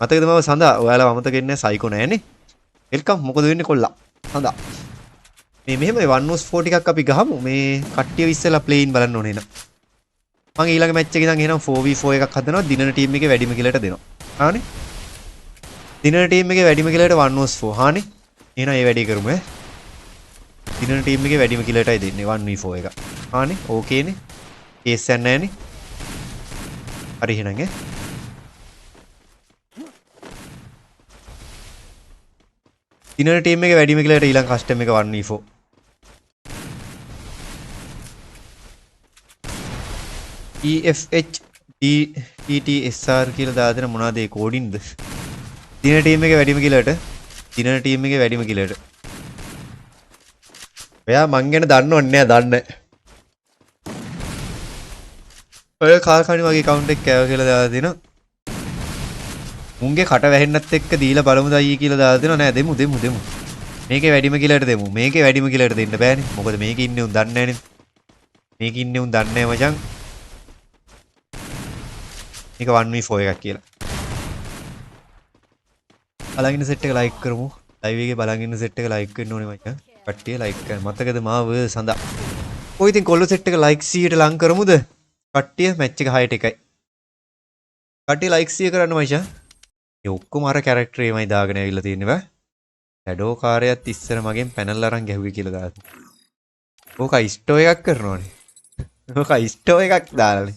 මතකද මම සඳා ඔයාලා අමතක වෙන්නේ සයිකෝ නෑනේ. වෙල්කම් මොකද වෙන්නේ කොල්ලා. සඳා. මේ මෙහෙමයි 104 ටිකක් අපි ගහමු. මේ කට්ටිය ඉස්සෙල්ලා ප්ලේයින් බලන්න ඕනේ නේද? මම ඊළඟ මැච් එකේ ඉඳන් එහෙනම් 4v4 එකක් හදනවා. දිනන ටීම් එකේ වැඩිම කිලට දෙනවා. හානේ? දිනන ටීම් එකේ වැඩිම කිලට 1v4. හානේ? එහෙනම් ඒ වැඩේ කරමු ඈ. දිනන ටීම් එකේ වැඩිම කිලටයි දෙන්නේ 1v4 එක. හානේ? ඕකේනේ. කේස් යන්නේ නැහනේ. හරි එහෙනම් ඈ. දිනන ටීම් එකේ වැඩිම කිලට ඊළඟ කස්ටම් එක 1v4. EFHDTTSR කියලා දාලා දෙන මොනවද ඒ කෝඩින්ද? දින ටීම් එකේ වැඩිම කිලට. ඔයා මං ගැන දන්නවන්නේ නැහැ දන්නේ. ඔය කාල්කණි වගේ account එක කෑව කියලා දාලා දෙනවා. මුන්ගේ කට වැහෙන්නත් එක්ක දීලා බලමු දයි කියලා දාලා දෙනවා. නෑ දෙමු. මේකේ වැඩිම කිලට දෙමු. මේකේ වැඩිම කිලට දෙන්න බෑනේ. මොකද මේකේ ඉන්නේ උන් දන්නේ නැනේ. මේකේ ඉන්නේ උන් දන්නේ නැහැ මචං. මේක 1v4 එකක් කියලා. බලන් සෙට් එක ලයික් කරමු. ලයිව් එකේ බලන් සෙට් එක ලයික් වෙන්න ඕනේ මචං. කට්ටිය ලයික් කරන්න. මතකද මාව සඳා. ඔය ඉතින් කොල්ල සෙට් එක ලයික් 100ට ලං කරමුද? කට්ටිය මැච් එක 6ට එකයි. කට්ටිය ලයික් 100 කරන්න මචං. මේ ඔක්කොම අර කැරක්ටර් එමයි දාගෙන ඇවිල්ලා තියෙන්නේ බෑ. ෂැඩෝ කාර්යයත් ඉස්සර මගෙන් පැනල් අරන් ගැහුවේ කියලා දාලා. ඕක ඉස්ටෝ එකක් කරනෝනේ. ඕක ඉස්ටෝ එකක් දාලානේ.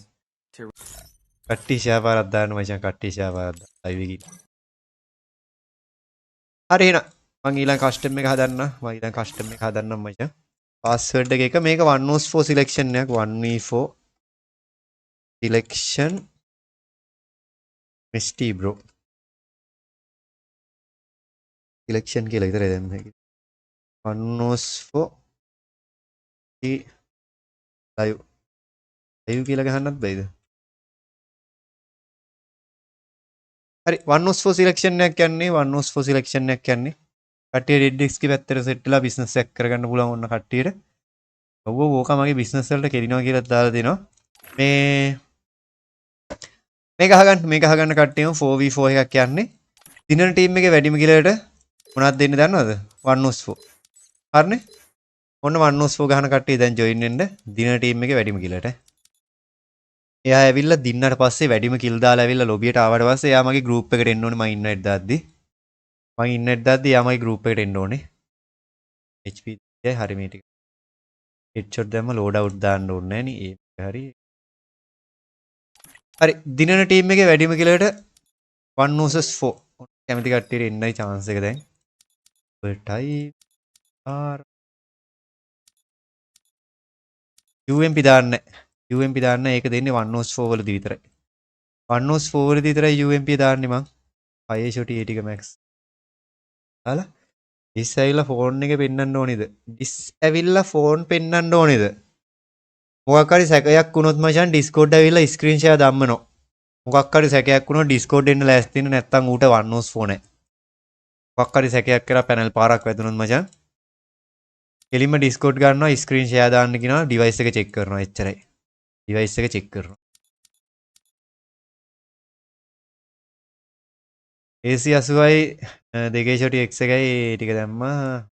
කට්ටි ෂාපාරක් දාන්න මචං කට්ටි ෂාපාරක් ලයිව් එකේ. හරි එහෙනම් මං ඊළඟ කස්ටම් එක හදන්නම් මචං. පාස්වර්ඩ් එක මේක 1v4 සිලෙක්ෂන් එකක් 1v4 සිලෙක්ෂන් මිස්ටි බ්‍රෝ. සිලෙක්ෂන් කියලා විතරයි දැන් මේක. 1v4 ලයිව් කියලා ගහන්නත් බැයිද? හරි 1v4 සිලෙක්ෂන් එකක් කියන්නේ කට්ටිය ඩෙඩ් ඩිස්ක් පැත්තට සෙට් වෙලා බිස්නස් එකක් කරගන්න පුළුවන් ඕන කට්ටියට. ඔව් ඕක මගේ බිස්නස් වලට කෙරිනවා කියලා දාලා දෙනවා. මේක අහගන්න කට්ටියම 4v4 එකක් කියන්නේ. දිනන ටීම් එකේ වැඩිම කිලට මොනවද දෙන්නේ දන්නවද? 1v4. හරිනේ? ඔන්න 1v4 ගහන කට්ටිය දැන් ජොයින් වෙන්න දිනන ටීම් එකේ වැඩිම කිලට. එයා ඇවිල්ලා දින්නට පස්සේ වැඩිම කිල් දාලා ඇවිල්ලා ලොබියට ආවට පස්සේ එයා මගේ ගෲප් එකට එන්න ඕනේ මම ඉන්නට දාද්දි. මම ඉන්නට දාද්දි එයා මගේ ගෲප් එකට එන්න ඕනේ. HP එකයි හරි මේ ටික. හෙඩ්ෂොට් දැම්ම ලෝඩ් අවුට් දාන්න ඕනේ නෑනේ. ඒක හරි. හරි දිනන ටීම් එකේ වැඩිම කිලට 1 vs 4. කැමති කට්ටියට එන්නයි chance එක දැන්. ඔයටයි ආර් UMP දාන්න. UMP දාන්න ඒක දෙන්නේ 1 vs 4 වලදී විතරයි. 1 vs 4 වලදී විතරයි UMP දාන්නේ මං. 5 shot ඒ ටික max. හාලා ඩිස් ඇවිල්ලා ෆෝන් එක පෙන්වන්න ඕනේද? ඩිස් ඇවිල්ලා ෆෝන් පෙන්වන්න ඕනේද? මොකක් හරි සැකයක් වුණොත් මචං Discord ඇවිල්ලා ස්ක්‍රීන් ෂෙයා දම්මනෝ. මොකක් හරි සැකයක් වුණොත් Discord එන්න ලෑස්ති වෙන්න නැත්තම් ඌට 1 vs 4 නෑ. මොකක් හරි සැකයක් කරලා පැනල් පාරක් වැදුනොත් මචං කෙලින්ම Discord ගන්නවා ස්ක්‍රීන් ෂෙයා දාන්න කියනවා ඩිවයිස් එක චෙක් කරනවා එච්චරයි. ඩිවයිස් එක චෙක් කරනවා. AC80යි දෙකේ ෂොටි X එකයි ටික දැම්මා.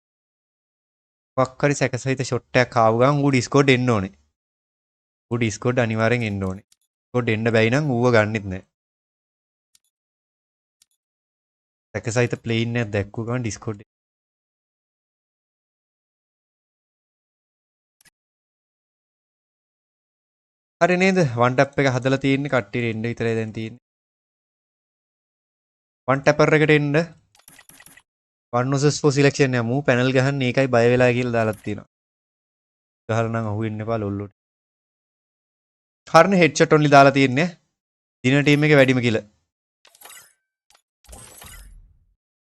මොකක් හරි සැකසහිත ෂොට් එකක් ආව ගමන් ඌ Discord එන්න ඕනේ. ඌ Discord අනිවාර්යෙන් එන්න ඕනේ. Discord එන්න බැයි නම් ඌව ගන්නෙත් නෑ. සැකසහිත ප්ලේන් එකක් දැක්කුව ගමන් Discord හරි නේද? වන් ටැප් එක හදලා තියෙන්නේ කට්ටියට එන්න විතරයි දැන් තියෙන්නේ. වන් ටැපර් එකට එන්න 1 vs 4 සිලෙක්ෂන් එක මූ පැනල් ගහන්නේ ඒකයි බය වෙලා කියලා දාලා තියෙනවා. ගහලා නම් අහුවෙන්න එපා ලොල්ලොට. හරිනේ හෙඩ්ෂොට් ඔන්ලි දාලා තියෙන්නේ. දින ටීම් එකේ වැඩිම කිල.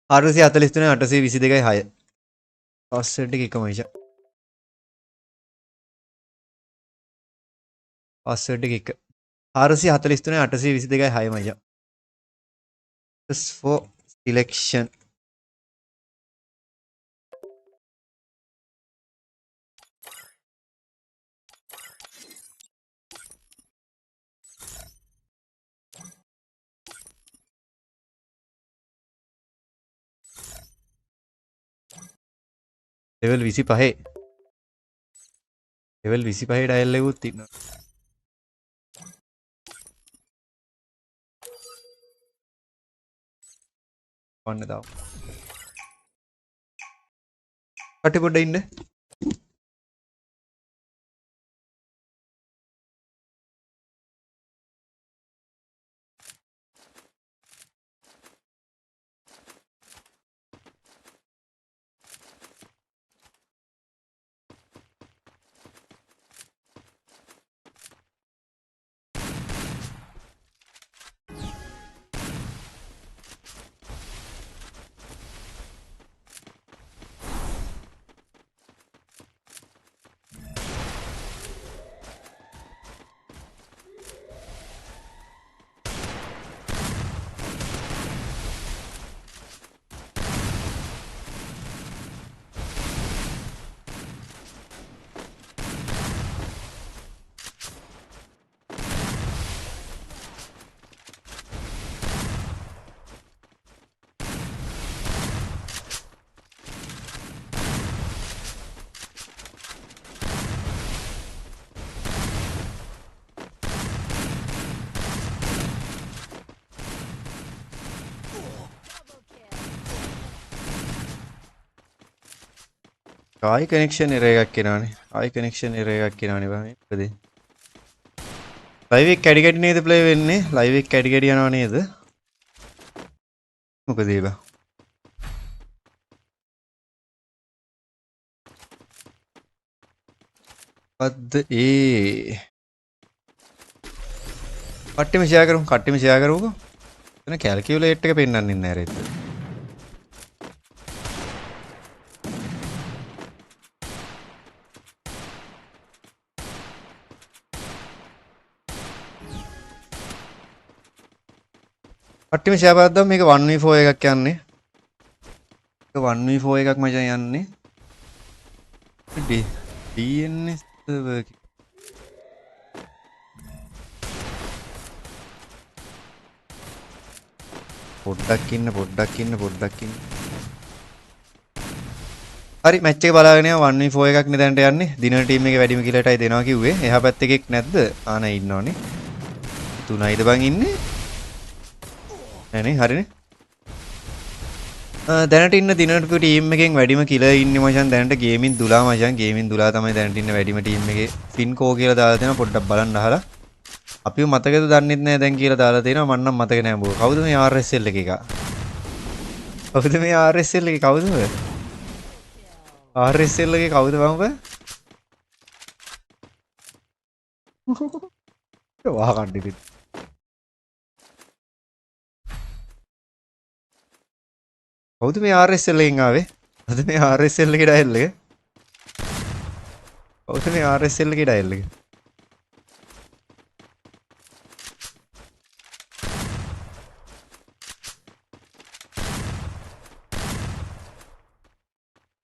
443 822යි 6. පාස්වර්ඩ් එක එකම ඉෂා. පාස්වර්ඩ් එක එක. 443 822යි 6 මයියා. for selection level 25 level 25 dial එකකුත් තියෙනවා. ඔන්න දාමු. කටි පොඩ්ඩ ඉන්න. ආයි කනෙක්ෂන් එරර් එකක් එනවානේ. ආයි කනෙක්ෂන් එරර් එකක් එනවානේ බා මේ. මොකද? ලයිව් එක කැඩි කැඩි නේද ප්ලේ වෙන්නේ? ලයිව් එක කැඩි කැඩි යනවා නේද? මොකද ඒ බා? අද ඒ කට්ටියම ෂෙයා කරමු. කට්ටියම ෂෙයා කරමුකෝ. එතන කැල්කියුලේට් එක පෙන්වන්නේ නැහැ රෙත්. කට්ටියම ෂෙයා කරද්දම මේක 1v4 එකක් යන්නේ. ඒක 1v4 එකක් මචං යන්නේ. DNS server පොඩ්ඩක් ඉන්න. හරි මැච් එක බලාගෙන යමු. 1v4 එකක් නේ දැනට යන්නේ. දිනන ටීම් එකේ වැඩිම කිලටයි දෙනවා කිව්වේ. එහා පැත්තේ එකෙක් නැද්ද? ආ නෑ ඉන්නවනේ. 3යිද බං ඉන්නේ නෑනේ හරිනේ දැනට ඉන්න දිනටපු ටීම් එකෙන් වැඩිම කිලර් ඉන්නේ මචං දැනට ගේමින් දුලා මචං ගේමින් දුලා තමයි දැනට ඉන්න වැඩිම ටීම් එකේ ෆින්කෝ කියලා දාලා තියෙනවා පොඩ්ඩක් බලන්න අහලා අපිව මතකද දන්නෙත් නෑ දැන් කියලා දාලා තියෙනවා මන්නම් මතක නෑ බෝ කවුද මේ RSL එකේ එකා කවුද මේ RSL එකේ කවුද RSL එකේ කවුද බං ඔබ වහ කණ්ඩි කවුද මේ RSL එකෙන් ආවේ? අද මේ RSL එකේ ඩයල් එක. කවුද මේ RSL එකේ ඩයල් එක?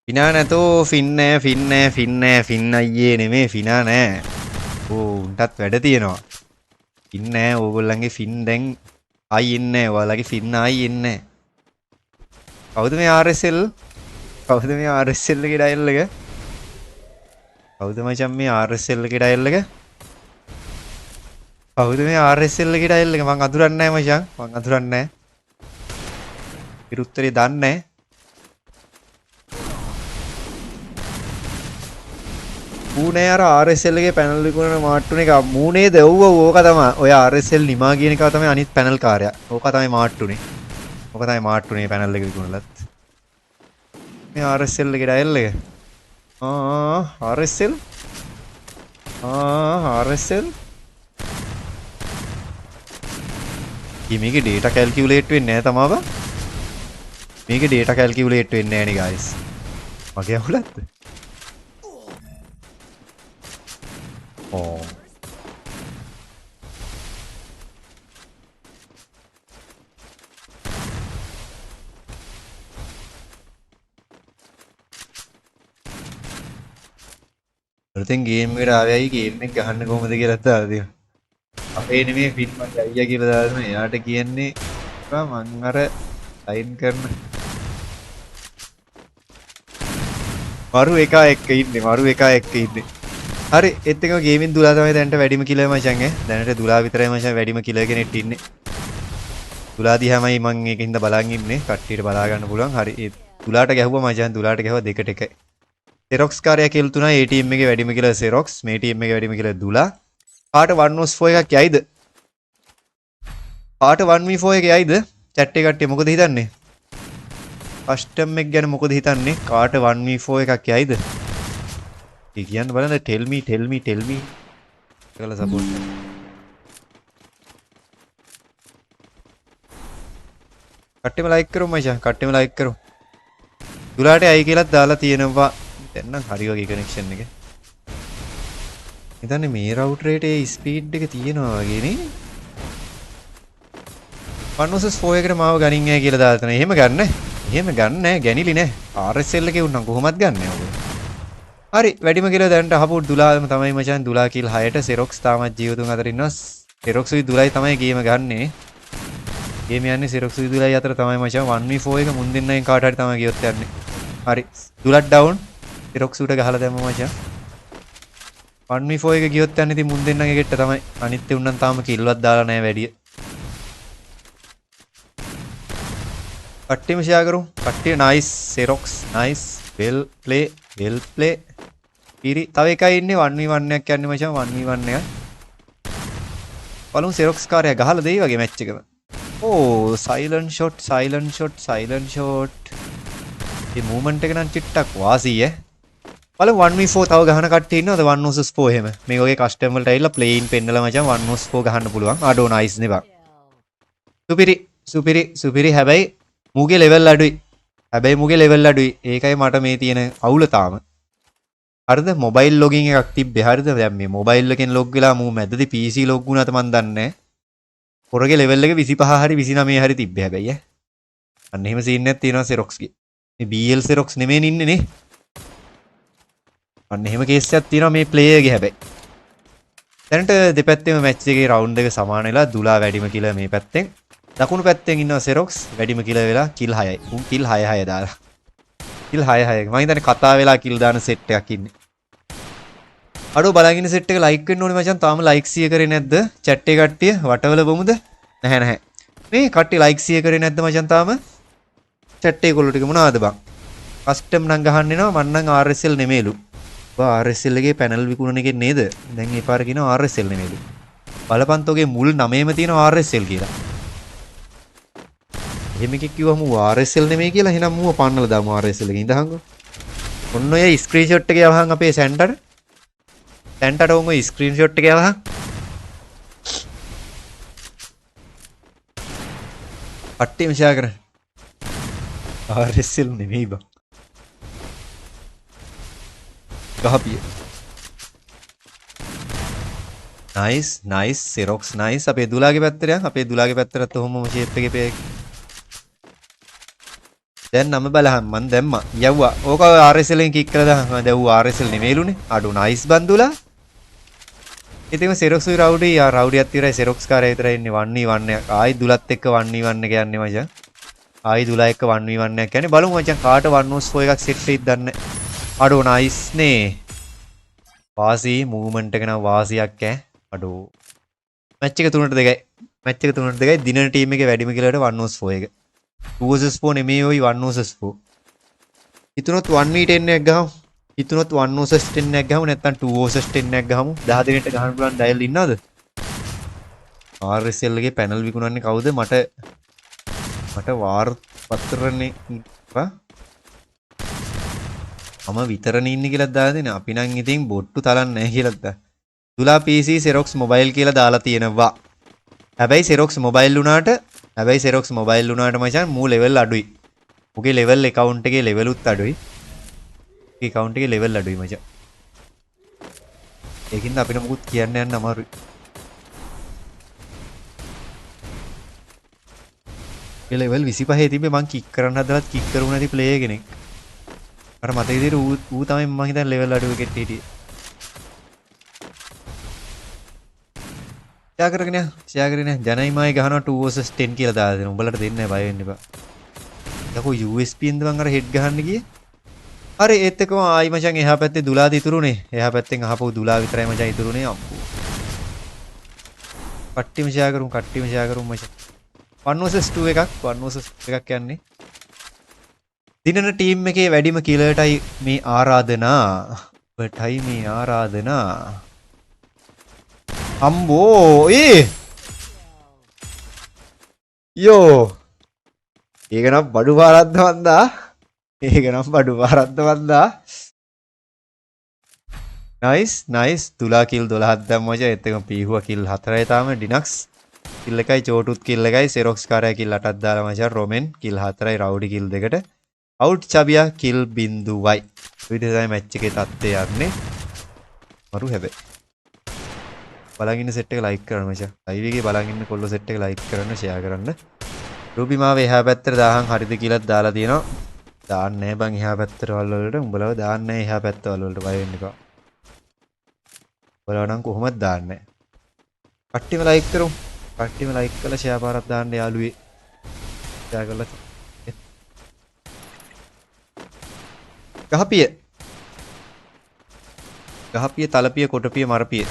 ෆිනා නැතෝ ෆින් අයියේ නෙමේ ෆිනා නෑ. ඕ උන්ටත් වැඩ තියෙනවා. ෆින් නෑ ඕගොල්ලන්ගේ ෆින් දැන් ආයි ඉන්නේ නෑ. ඔයාලගේ ෆින් ආයි ඉන්නේ නෑ. කවුද මේ RSL? කවුද මේ RSL එකේ ඩයල් එක? කවුද මචං මේ RSL එකේ ඩයල් එක? කවුද මේ RSL එකේ ඩයල් එක? මං අඳුරන්නේ නැහැ මචං. මං අඳුරන්නේ නැහැ. පිරුත්තරේ දන්නේ නැහැ. ඌනේ අර RSL එකේ පැනල් විකුණන මාට්ටුනේ එක මූනේද ඔව් ඕක තමයි. ඔය RSL නිමා කියන එක තමයි අනිත් පැනල් කාර්යය. ඕක තමයි මාට්ටුනේ. ඔක තමයි මාට්ටුනේ පැනල් එක විකුණලත්. මේ RSL එකේ ඩයල් එක. RSL. RSL. මේකේ data calculate වෙන්නේ නැහැ තමයි බා. මේකේ data calculate වෙන්නේ නැහැ නේ guys. මගේ අවුලක්ද? Oh. ඉතින් ගේම් එකට ආවයි ගේම් එක ගහන්න කොහොමද කියලා දාලා තියෙනවා. අපේ නෙමෙයි ෆින් මගේ අයියා කියලා දාලා තියෙනවා. එයාට කියන්නේ මං අර ලයින් කරන මරු එක එක්ක ඉන්නේ. හරි ඒත් එක ගේමින් දුලා තමයි දැනට වැඩිම කිලර් මචං ඈ. දැනට දුලා විතරයි මචං වැඩිම කිලර් කෙනෙක් ඉන්නේ. දුලා දිහාමයි මං ඒකින්ද බලන් ඉන්නේ. කට්ටියට බලා ගන්න පුළුවන්. හරි ඒ දුලාට ගැහුවා මචං. දුලාට ගැහුවා දෙකට එක. Xerox කාර්යය කියලා තුනයි ඒ ටීම් එකේ වැඩිම කියලා Xerox මේ ටීම් එකේ වැඩිම කියලා දුලා කාට 1v4 එකක් යයිද කාට 1v4 එක යයිද chat එක කට්ටිය මොකද හිතන්නේ කස්ටම් එක ගැන මොකද හිතන්නේ කාට 1v4 එකක් යයිද ඒ කියන්න බලන්න tell me එකල සපෝට් කට්ටියම ලයික් කරමු මචං කට්ටියම ලයික් කරමු දුලාට අය කියලාත් දාලා තියෙනවා දැන් නම් හරි වගේ කනෙක්ෂන් එක. හිතන්නේ මේ රවුටර් එකේ ස්පීඩ් එක තියෙනවා වගේ නේ. 1/4 එකට මාව ගනින් නැහැ කියලා දාලා තන. එහෙම ගන්න. එහෙම ගන්න නැහැ. ගැනිලි නැහැ. RSL එකේ උන්නම් කොහොමද ගන්න ඕක. හරි වැඩිම කියලා දැන්ට අහපු දුලාම තමයි මචං දුලා කිල් 6ට Xerox තාමත් ජීවතුන් අතර ඉන්නවා. Xerox උයි දුලයි තමයි ගේම ගන්නෙ. ගේම යන්නේ Xerox උයි දුලයි අතර තමයි මචං 1v4 එක මුන් දෙන්නයින් කාට හරි තමයි ගියොත් යන්නේ. හරි දුලත් ඩවුන් Xerox උට ගහලා දැම්ම මචං 1v4 එක ගියොත් යන්නේ ඉතින් මුන් දෙන්නගේ ගෙට්ට තමයි අනිත් උන්නම් තාම කිල්වත් දාලා නැහැ වැඩි කට්ටියම ෂෙයා කරමු කට්ටිය nice Xerox nice well play පිරි තව එකයි ඉන්නේ 1v1 එකක් යන්නේ මචං 1v1 එක බලමු Xerox කාර්යය ගහලා දෙයි වගේ මැච් එකම ඕ silent shot මේ මූවමන්ට් එක නම් චිට්ටක් වාසී ඈ බලමු 1v4 තව ගහන කට්ටිය ඉන්නවද 1v4 එහෙම මේ වගේ කස්ටම් වලට ඇවිල්ලා ප්ලේයින් පෙන්නලා මචං 1v4 ගහන්න පුළුවන් ආඩෝ නයිස් නේ බං සුපිරි හැබැයි මූගේ ලෙවල් අඩුයි ඒකයි මට මේ තියෙන අවුල තාම හරිද මොබයිල් ලොගින් එකක් තිබ්බේ හරිද දැන් මේ මොබයිල් එකෙන් ලොග් වෙලා මූ මැදදී PC ලොග් වුණාද මන් දන්නේ නැහැ පොරගේ ලෙවල් එක 25 හරි 29 හරි තිබ්බේ හැබැයි ඈ අන්න එහෙම සීන් එකක් තියෙනවා Xerox ගේ මේ BL Xerox නෙමෙයි ඉන්නේ නේ අන්න එහෙම කේස් එකක් තියෙනවා මේ ප්ලේයර් ගේ හැබැයි දැනට දෙපැත්තෙම මැච් එකේ රවුන්ඩ් එක සමාන වෙලා දුලා වැඩිම කියලා මේ පැත්තෙන් දකුණු පැත්තෙන් ඉන්නවා Xerox වැඩිම කියලා වෙලා කිල් 6යි උන් කිල් 6 දාලා කිල් 6 මම හිතන්නේ කතා වෙලා කිල් දාන සෙට් එකක් ඉන්නේ අඩෝ බලන් ඉන්න සෙට් එක ලයික් වෙන්න ඕනේ මචං. තාම ලයික් 100 කරේ නැද්ද? chat එකේ කට්ටිය වටවල බමුද? නැහැ. මේ කට්ටිය ලයික් 100 කරේ නැද්ද මචං තාම? chat එකේ කොල්ලෝ ටික මොනවද බං? කස්ටම් නම් ගහන්න එනවා මං නම් RSL නෙමෙයිලු. බා RSL එකේ පැනල් විකුණන එකේ නේද? දැන් ඒ පාර කියනවා RSL නෙමෙයිලු. බලපන්තෝගේ මුල් නමේම තියෙනවා RSL කියලා. එහෙම එකක් කිව්වම RSL නෙමෙයි කියලා එහෙනම් මූව පන්නලා දාමු RSL එකේ ඉඳහන්කෝ. ඔන්න ඔය ස්ක්‍රීන්ෂොට් එක යවහන් අපේ සෙන්ටර්. සෙන්ටර් උන් ඔය ස්ක්‍රීන්ෂොට් එක යවහන්. පට්ටිම ෂෙයා කර. RSL නෙමෙයි බං. ගහපිය. nice Xerox nice අපේ දුලාගේ පැත්තට යන් අපේ දුලාගේ පැත්තටත් ඔහොමම ෂේප් එකේ පේ. දැන් නම බලහන් මන් දැම්මා යව්වා. ඕක RSL එකෙන් කික් කරලා දාන්න. දැව්වා RSL නෙමෙයිලුනේ. අඩු nice බන්දුලා. ඉතින් Xerox උයි රවුඩි යා රවුඩියත් ඉවරයි Xerox කාර්යය විතරයි ඉන්නේ 1v1 එක. ආයි දුලත් එක්ක 1v1 එක යන්නේ මචං. ආයි දුලා එක්ක 1v1 එකක් යන්නේ. බලමු මචං කාට 1v4 එකක් සෙට් වෙයිද දන්නේ. අඩෝ nice නේ. වාසි මූවමන්ට් එක නම් වාසියක් ඈ. අඩෝ මැච් එක 3ට 2යි. මැච් එක 3ට 2යි දිනන ටීම් එකේ වැඩිම කියලාට 1v4 එක. 2v4 නෙමෙයි ඔයි 1v4. හිතුනොත් 1v10 එකක් ගහමු. හිතුනොත් 1v10 එකක් ගහමු නැත්නම් 2v10 එකක් ගහමු. 10 දිනට ගහන්න පුළුවන් ඩයල් ඉන්නවද? RSL එකේ පැනල් විකුණන්නේ කවුද? මට වාර් පත්‍රනේ ඉපා. මම විතරනේ ඉන්නේ කියලා දාලා දෙන. අපි නම් ඉතින් බොට්ටු තලන්නේ නැහැ කියලා දා. දුලා PC Xerox mobile කියලා දාලා තියෙනවා. හැබැයි Xerox mobile වුණාට මචං මූ level අඩුයි. උගේ level account එකේ level උත් අඩුයි. ඒ account එකේ level අඩුයි මචං. ඒකින්ද අපිට මොකුත් කියන්න යන්න අමාරුයි. ඒ level 25 තිබ්බේ මං කික් කරන්න හදලත් කික් කරුණ නැති player කෙනෙක්. අර මට විදිහට ඌ තමයි මම හිතන්නේ level අඩුව එකෙත් හිටියේ. ෂෙයා කරගෙන ජනයි මායි ගහනවා 2 vs 10 කියලා දාලා දෙනවා. උඹලට දෙන්නේ නැහැ බය වෙන්න එපා. යකෝ USP ඉඳ මං අර හෙඩ් ගහන්න ගියේ. හරි ඒත් එක්කම ආයි මචං එහා පැත්තේ දුලාද ඉතුරුනේ. එහා පැත්තෙන් අහපු දුලා විතරයි මචං ඉතුරුනේ. අම්පෝ. කට්ටිම ෂෙයා කරමු මචං. 1 vs 2 එකක් යන්නේ. දිනන ටීම් එකේ වැඩිම කිලර්ටයි මේ ආරාධනා. අම්බෝ යෝ ඒක නම් බඩු පාරද්ද වන්දා. nice තුලා කිල් 12ක් දැම්මා මචං. ඒත් එකම පීහුවා කිල් 4යි තාම. ඩිනක්ස් කිල් 1යි චෝටුත් කිල් 1යි Xerox කාර්යය කිල් 8ක් දාලා මචං. රොමෙන් කිල් 4යි රවුඩි කිල් 2ට. අවුට් චබියා කිල් 0යි. විදිහට තමයි මැච් එකේ තත්ත්වය යන්නේ. මරු හැබැයි බලන් ඉන්න සෙට් එක ලයික් කරන්න මචං. ලයිව් එකේ බලන් ඉන්න කොල්ලෝ සෙට් එක ලයික් කරන්න ෂෙයා කරන්න. රූබි මාව එහා පැත්තට දාහන් හරිද කියලාත් දාලා තියෙනවා. දාන්නේ නැහැ බං එහා පැත්තට වල වලට. උඹලව දාන්නේ නැහැ එහා පැත්ත වල වලට බය වෙන්න එපා. උඹලව නම් කොහොමද දාන්නේ. කට්ටියම ලයික් කරමු. කට්ටියම ලයික් කරලා ෂෙයා පාරක් දාන්න යාළුවේ. ෂෙයා කරලා ගහපිය තලපිය කොටපිය මරපිය.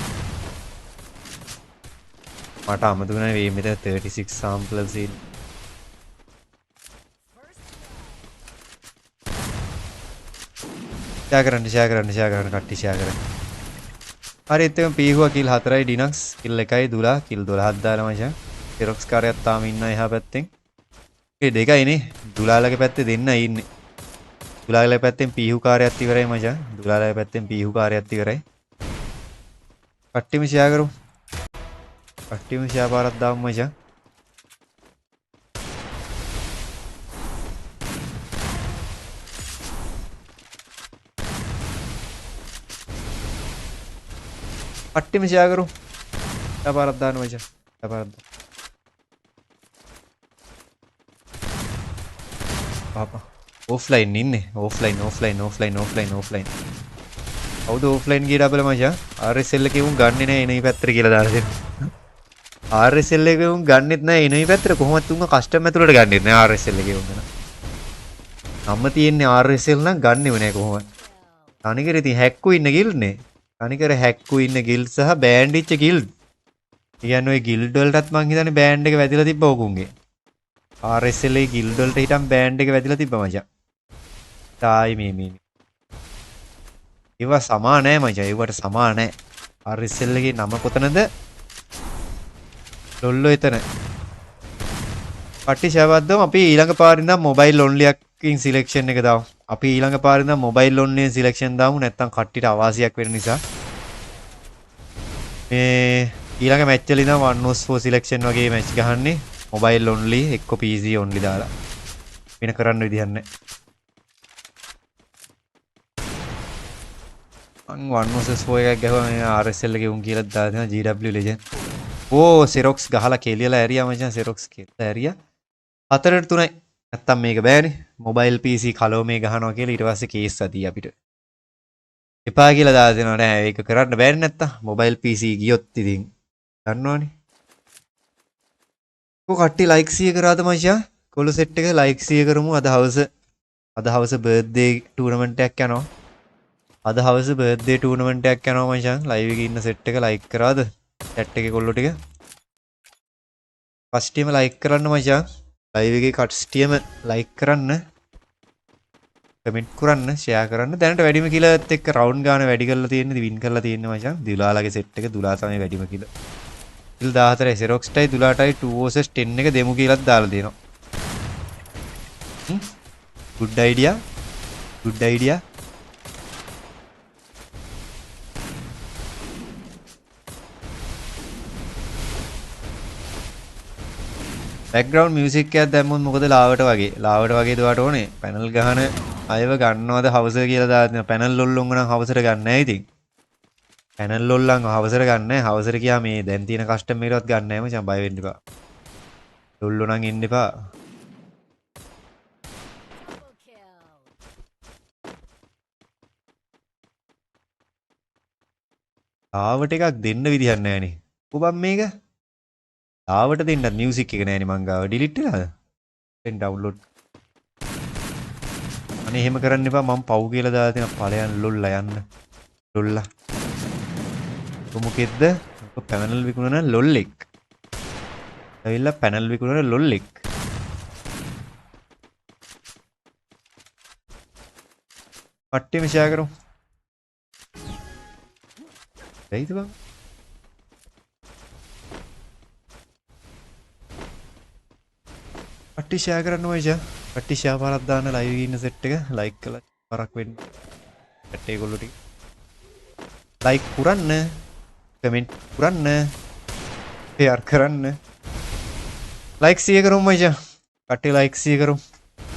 මට අමතුණා මේ මෙතන 36 samples in. ෂෙයා කරන්න කට්ටිය ෂෙයා කරන්න. හරි එතෙම පීහුවා කිල් 4යි ඩිනක්ස් කිල් 1යි දුලා කිල් 12ක් දාලා මචං. Xerox කාර්යයක් තාම ඉන්නවා එහා පැත්තෙන්. ඒ දෙකයිනේ දුලාලගේ පැත්තේ දෙන්නයි ඉන්නේ. දුලාලගේ පැත්තෙන් පීහු කාර්යයක් ඉවරයි මචං. දුලාලගේ පැත්තෙන් පීහු කාර්යයක් ඉවරයි. කට්ටියම ෂෙයා කරමු. කට්ටියම ෂෙයා පාරක් දාමු මචං. කට්ටියම ෂෙයා කරමු. ෂෙයා පාරක් දාන්න මචං. ෂෙයා පාරක් දාන්න. පාපා offline ඉන්නේ. offline. කවුද offline ගිය ඩබල් මචං? RSL එකේ උන් ගන්නෙ නෑ එනේ පැත්තට කියලා දාලා දෙනවා. RSL එකේ උන් ගන්නෙත් නෑ එනේ පැත්තට. කොහොමද උන් කස්ටම් ඇතුළට ගන්නෙත් නෑ RSL එකේ උන්. නම් තියෙන්නේ RSL නම් ගන්නෙම නෑ කොහොමද? තනිකර ඉතින් හැක්කු ඉන්න ගිල්නේ. අනිකර හැක්කු ඉන්න ගිල්ඩ් සහ බෑන්ඩ් ඉච්ච ගිල්ඩ්. කියන්නේ ඔය ගිල්ඩ් වලටත් මං හිතන්නේ බෑන්ඩ් එක වැදිලා තිබ්බ ඕකුන්ගේ. RSL එකේ ගිල්ඩ් වලට හිටම් බෑන්ඩ් එක වැදිලා තිබ්බ මචං. තායි මේ. ඒවා සමා නැහැ මචං. ඒවට සමා නැහැ. RSL එකේ නම කොතනද? ලොල්ලෝ එතන. පටි ෂවද්දම අපි ඊළඟ පාරින් නම් මොබයිල් ඔන්ලි එකකින් සිලෙක්ෂන් එක දාමු. අපි ඊළඟ පාරින් නම් මොබයිල් ඔන්ලි එකෙන් සිලෙක්ෂන් දාමු නැත්නම් කට්ටියට අවාසියක් වෙන නිසා. මේ ඊළඟ මැච් වල ඉඳන් 1-4 සිලෙක්ෂන් වගේ මැච් ගහන්නේ මොබයිල් ඔන්ලි එක්ක PC ඔන්ලි දාලා. වෙන කරන්න විදිහක් නැහැ. අන් 1-4 එකක් ගහුවා මේ RSL එකේ උන් කියලා දාලා තියෙනවා GW Legend. ඕ සෙරොක්ස් ගහලා කෙලියලා ඇරියා මචං සෙරොක්ස් කියලා ඇරියා 4-3යි නැත්තම් මේක බෑනේ මොබයිල් PC කලෝ මේ ගහනවා කියලා ඊට පස්සේ කේස් අදී අපිට එපා කියලා දාලා දෙනවා නෑ ඒක කරන්න බෑනේ නැත්තම් මොබයිල් PC ගියොත් ඉතින් දන්නවනේ කට්ටිය ලයික් 100 කරාද මචං කොළු සෙට් එක ලයික් 100 කරමු අද හවස බර්ත්ඩේ ටූර්නමන්ට් එකක් යනවා අද හවස බර්ත්ඩේ ටූර්නමන්ට් එකක් යනවා මචං ලයිව් එකේ ඉන්න සෙට් එක ලයික් කරාද chat එකේ කොල්ලෝ ටික කස්ටියම ලයික් කරන්න මචං ලයිව් එකේ කස්ටියම ලයික් කරන්න කමෙන්ට් කරන්න ෂෙයා කරන්න දැනට වැඩිම කිලත් එක්ක රවුන්ඩ් ගාන වැඩි කරලා තියෙන්නේ වින් කරලා තියෙන්නේ මචං දුලාලගේ සෙට් එක දුලා තමයි වැඩිම කිල කිල් 14 සෙරොක්ස්ටයි දුලාටයි 2 vs 10 එක දෙමු කියලාත් දාලා දෙනවා good idea background music එකක් දැම්මොත් මොකද ලාවට වගේ දුවට ඕනේ පැනල් ගහන අයව ගන්නවද හවස කියලා දාන්න පැනල් ලොල්ලුන් නම් හවසට ගන්න නැහැ ඉතින් පැනල් ලොල්ලන් හවසට ගන්න නැහැ හවසට ගියා මේ දැන් තියෙන කස්ටම් එකවත් ගන්න නැහැ මචං බය වෙන්න එපා ලොල්ලු නම් ඉන්න එපා ලාවට එකක් දෙන්න විදිහක් නැහැ නේ කොබම් මේක ආවට දෙන්නත් මියුසික් එක නෑනේ මං ගාව ඩිලීට් වෙලාද දැන් ඩවුන්ලෝඩ් අනේ එහෙම කරන්න එපා මම පව් කියලා දාලා තියෙන ඵලයන් ලොල්ලා යන්න ලොල්ලා කොමුකෙද්ද පැනල් විකුණන ලොල්ලෙක් ඇවිල්ලා පැනල් විකුණන ලොල්ලෙක් පට්ටියම ෂෙයා කරමු දෙයිද බං පට්ටි ෂෙයා කරන්න මචං පට්ටි ෂෙයා පාරක් දාන්න ලයිව් එකේ ඉන්න සෙට් එක ලයික් කළා පාරක් වෙන්න chat ඒගොල්ලෝ ටික ලයික් කරන්න කමෙන්ට් කරන්න ෂෙයා කරන්න ලයික් 100 කරමු මචං කට්ටිය ලයික් 100 කරමු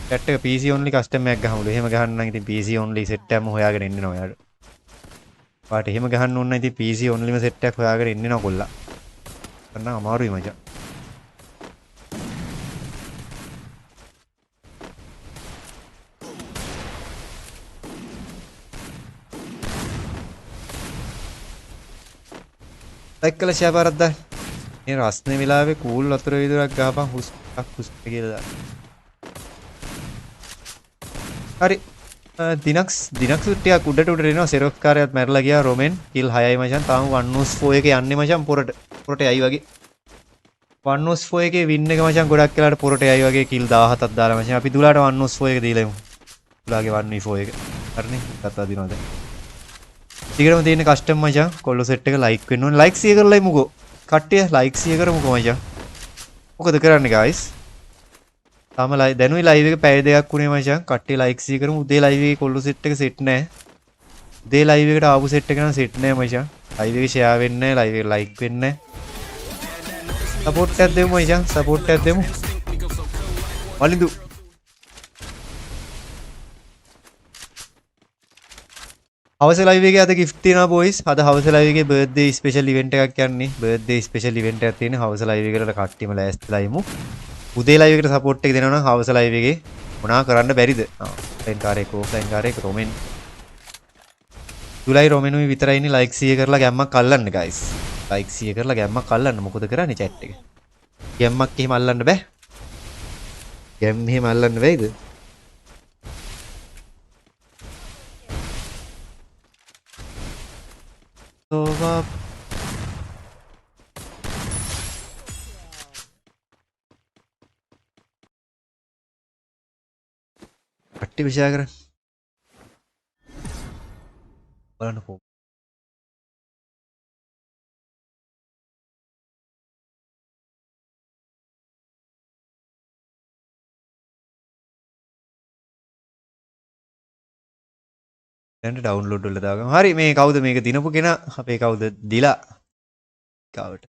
chat එක PC only custom එකක් ගහමුලු එහෙම ගහන්න නම් ඉතින් PC only set එකක්ම හොයාගෙන ඉන්න ඕන ඔයාලට වාට එහෙම ගහන්න ඕන නම් ඉතින් PC only ම set එකක් හොයාගෙන ඉන්න ඕන කොල්ලා අන්න අමාරුයි මචං ලයික් කළා ෂෙයා පාරක් දාන්න. මේ රස්නේ වෙලාවේ කූල් වතුර විදුරක් ගහපන් හුස් කියලා දාන්න. හරි. දිනක්ස් ටිකක් උඩට එනවා සෙරොක්ස් කාර්යයත් මැරලා ගියා රොමෙන් කිල් 6යි මචං. තාම 1-4 එකේ යන්නේ මචං පොරට යයි වගේ. 1-4 එකේ වින් එක මචං ගොඩක් වෙලාට පොරට යයි වගේ කිල් 17ක් දාලා මචං. අපි දුලාට 1-4 එක දීලා යමු. දුලාගේ 1v4 එක. හරිනේ. කතා දිනවද? ටිකටම තියෙන කස්ටම් මචං කොල්ල සෙට් එක ලයික් වෙන්න ඕනේ ලයික් 100 කරලායි මුකෝ කට්ටිය ලයික් 100 කරමුකෝ මචං මොකද කරන්නේ guys තාම දැනුයි ලයිව් එක පැය දෙකක් වුණේ මචං කට්ටිය ලයික් 100 කරමු උදේ ලයිව් එකේ කොල්ල සෙට් එක සෙට් නැහැ උදේ ලයිව් එකට ආපු සෙට් එක නම් සෙට් නැහැ මචං ලයිව් එක ෂෙයා වෙන්නේ නැහැ ලයිව් එක ලයික් වෙන්නේ නැහැ සපෝට් එකක් දෙමු මචං සපෝට් එකක් දෙමු වලිඳු හවස ලයිව් එකේ අද gift තියෙනවා boys. අද හවස ලයිව් එකේ birthday special event එකක් යන්නේ. birthday special event එකක් තියෙන හවස ලයිව් එකට කට්ටියම ලෑස්තිලා ඉමු. උදේ ලයිව් එකට support එක දෙනවා නම් හවස ලයිව් එකේ මොනා කරන්න බැරිද? ඔෆ්ලයින් කාර්යයක් ඕෆ්ලයින් කාර්යයක් රොමෙන්. ජුලයි රොමෙනුයි විතරයි ඉන්නේ like 100 කරලා ගැම්මක් අල්ලන්න guys. like 100 කරලා ගැම්මක් අල්ලන්න මොකද කරන්නේ chat එකේ? ගැම්මක් එහෙම අල්ලන්න බෑ. ගැම් එහෙම අල්ලන්න බැයිද? තෝවා කට්ටි විශා කරන්න බලන්න පො දැන් ඩවුන්ලෝඩ් වල දාගමු. හරි මේ කවුද මේක දිනපු කෙනා? අපේ කවුද? දිලා. කවට.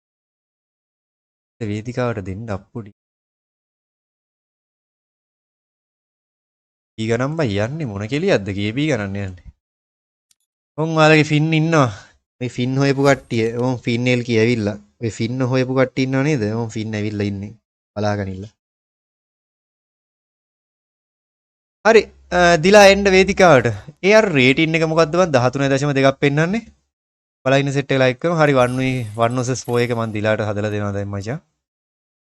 වේදිකාවට දෙන්න අප්පුඩි. ඊ ගණන් බයි යන්නේ මොන කෙලියක්ද කීපී ගණන් යන්නේ. ඔන් ඔයාලගේ ෆින් ඉන්නවා. මේ ෆින් හොයපු කට්ටිය. ඔන් ෆින් එල් කී ඇවිල්ලා. ඔය ෆින් හොයපු කට්ටිය ඉන්නව නේද? ඔන් ෆින් ඇවිල්ලා ඉන්නේ. බලාගෙන ඉන්න. හරි දිලා එන්න වේදිකාවට. ඒ අර රේටින් එක මොකද්ද බං 13.2ක් පෙන්නන්නේ. බලයින් සෙට් එක ලයික් කරමු. හරි 1 එක මන් දිලාට හදලා දෙනවා දැන් මචං.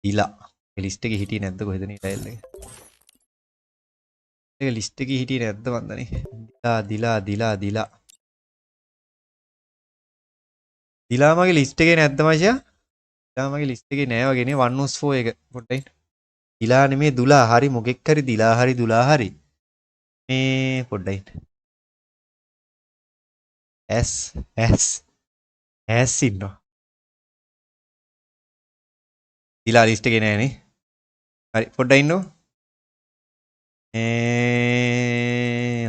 දිලා. මේ ලිස්ට් එකේ හිටියේ නැද්ද කොහෙද නේ ටයිල් එක? ඒක ලිස්ට් එකේ හිටියේ නැද්ද මන්දනේ? දිලා. දිලා මගේ ලිස්ට් එකේ නැද්ද මචං? දිලා මගේ ලිස්ට් එකේ නෑ වගේ නේ 1 එක පොඩ්ඩයි. දිලා නෙමේ දුලා. හරි මොකෙක් හරි දිලා හරි දුලා හරි. මේ පොඩ්ඩයි. ඇස් ඉන්නවා. දිලා ලිස්ට් එකේ නෑනේ. හරි පොඩ්ඩයි ඉන්නෝ.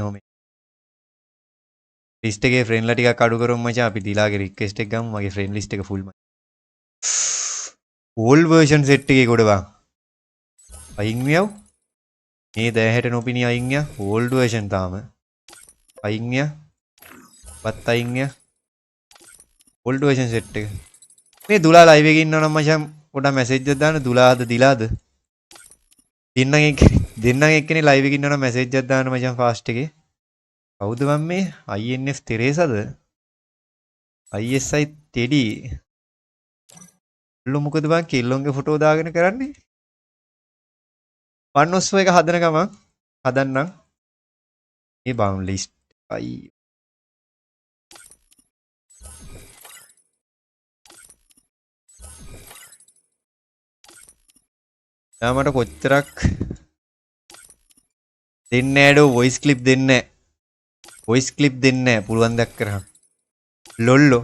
ඔහොම. ලිස්ට් එකේ ෆ්‍රෙන්ඩ්ලා ටිකක් අඩු කරමු මචං. අපි දිලාගේ රික්වෙස්ට් එක ගමු. මගේ ෆ්‍රෙන්ඩ් ලිස්ට් එක ෆුල් මචං. ඕල්ඩ් වර්ෂන් සෙට් එකේ කොට බං. අයින් මියව්. මේ දැහැට නොපිනි අයින් ය. ඕල්ඩ් වර්ෂන් තාම. අයින් ය. වත් අයින් ය. ඕල්ඩ් වර්ෂන් සෙට් එක. මේ දුලා ලයිව් එකේ ඉන්නවා නම් මචං පොඩක් මැසේජ් එකක් දාන්න. දුලාද දිලාද? දෙන්නන් එක්කනේ ලයිව් එකේ ඉන්නවා නම් මැසේජ් එකක් දාන්න මචං ෆාස්ට් එකේ. කවුද මම මේ? INF තෙරේසාද? ISI ටෙඩි. ලො මොකද බං කෙල්ලොන්ගේ ෆොටෝ දාගෙන කරන්නේ? වන්නොස්ව එක හදන ගමන් හදන්නම්. මේ බම් ලිස්ට් අයි මට කොච්චරක් දෙන්නේ නෑඩෝ වොයිස් ක්ලිප් දෙන්නේ නෑ. වොයිස් ක්ලිප් දෙන්නේ නෑ පුළුවන් දක් කරහම්. ලොල්ලෝ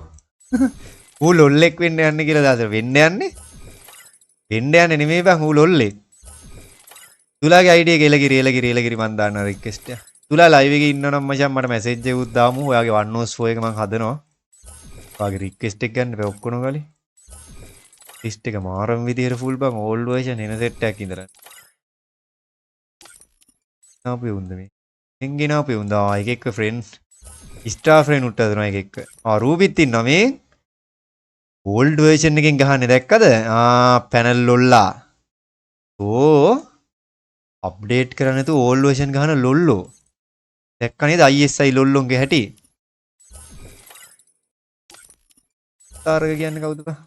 ඌ ලොල්ලෙක් වෙන්න යන්නේ කියලා දාතර වෙන්න යන්නේ. වෙන්න යන්නේ නෙමෙයි බං ඌ ලොල්ලෙක්. තුලාගේ අයිඩිය එලගිරි මන් දාන්න රික්වෙස්ට් එක. තුලා ලයිව් එකේ ඉන්නවනම් මචං මට මැසේජ් එකක් දාමු. ඔයාගේ 104 එක මං හදනවා. ඔයාගේ රික්වෙස්ට් එක ගන්න බෑ ඔක්කොම ගලි. ලිස්ට් එක මාරම් විදියට ෆුල් බං ඕල්ඩ් වර්ෂන් එන සෙට් එකක් ඉඳලා. නාපේ උන්ද මේ. එංගේ නාපේ උන්ද එක එක ෆ්‍රෙන්ඩ් ස්ටාර් ෆ්‍රෙන්ඩ් උට්ට දෙනවා එක එක. රූබිත් ඉන්නවා මේ. ඕල්ඩ් වර්ෂන් එකෙන් ගහන්නේ දැක්කද? පැනල් ලොල්ලා. ඕ අප්ඩේට් කරන්න නැතුව ඕල්ඩ් වර්ෂන් ගහන ලොල්ලෝ. දැක්ක නේද ISI ලොල්ලොන්ගේ හැටි? තාරක කියන්නේ කවුද බං?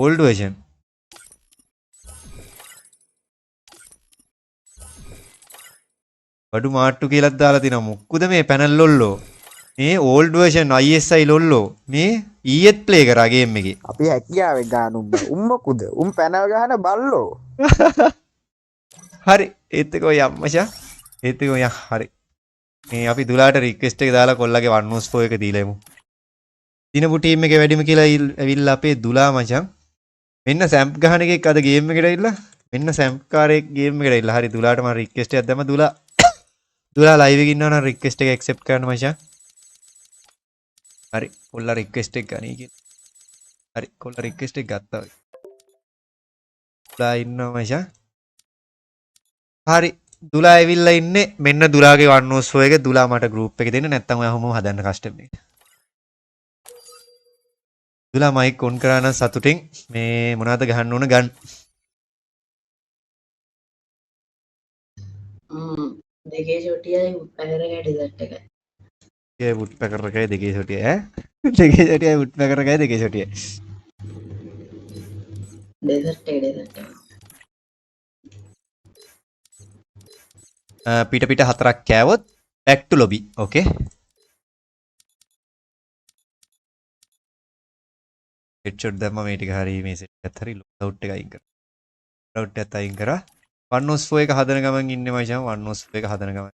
Old version. බඩු මාට්ටු කියලාත් දාලා තිනවා. මොක්කුද මේ පැනල් ලොල්ලෝ? මේ ඕල්ඩ් වර්ෂන් ISI ලොල්ලෝ. මේ ඊයේත් ප්ලේ කරා ගේම් එකේ. අපි හැකියාවෙන් ගන්න උම්මකුද පැනල් ගහන බල්ලෝ. හරි ඒත් එක ඔය යම්මෂා. ඒත් එක ඔය හරි. මේ අපි දුලාට රික්වෙස්ට් එක දාලා කොල්ලගේ 104 එක දීලා එමු. දිනපු ටීම් එකේ වැඩිම කියලා ඇවිල්ලා අපේ දුලා මචං. මෙන්න සැම්ප් ගහන එකෙක් අද ගේම් එකට ඇවිල්ලා. මෙන්න සැම්ප් කාරයෙක් ගේම් එකට ඇවිල්ලා. හරි දුලාට මම රික්වෙස්ට් එකක් දැම්මා. දුලා ලයිව් එකේ ඉන්නවා නම් රික්වෙස්ට් එක ඇක්සෙප්ට් කරන්න මචං. හරි කොල්ලා රික්වෙස්ට් එක ගනී කියලා. හරි කොල්ලා රික්වෙස්ට් එක ගත්තා. දුලා ඉන්නවා මචං. හරි දුලා ඇවිල්ලා ඉන්නේ. මෙන්න දුලාගේ 104 එක. දුලා මට ගෲප් එකේ දෙන්න නැත්නම් ඔයා හැමෝම හදන්න කස්ටම් එක. දුලා මයික් ඔන් කරා නම් සතුටින් මේ මොනවද ගහන්න ඕන ගන්න. දෙකේ චොටියයි පැකරගේ ඩිසර්ට් එක. ඒ වුඩ් පැකර් එකයි දෙකේ චොටිය ඈ. දෙකේ චොටියයි වුඩ් පැකර් එකයි දෙකේ චොටිය. ඩෙසර්ට් එක. පිට 4ක් කෑවොත් back to lobby. okay headshot දැම්ම මේ ටික හරි මේ සෙට් එකත් හරි ලොක් අවුට් එක අයින් කරා. අවුට් එකත් අයින් කරා. 104 එක හදන ගමන් ඉන්නේ මචං 104 එක හදන ගමන්.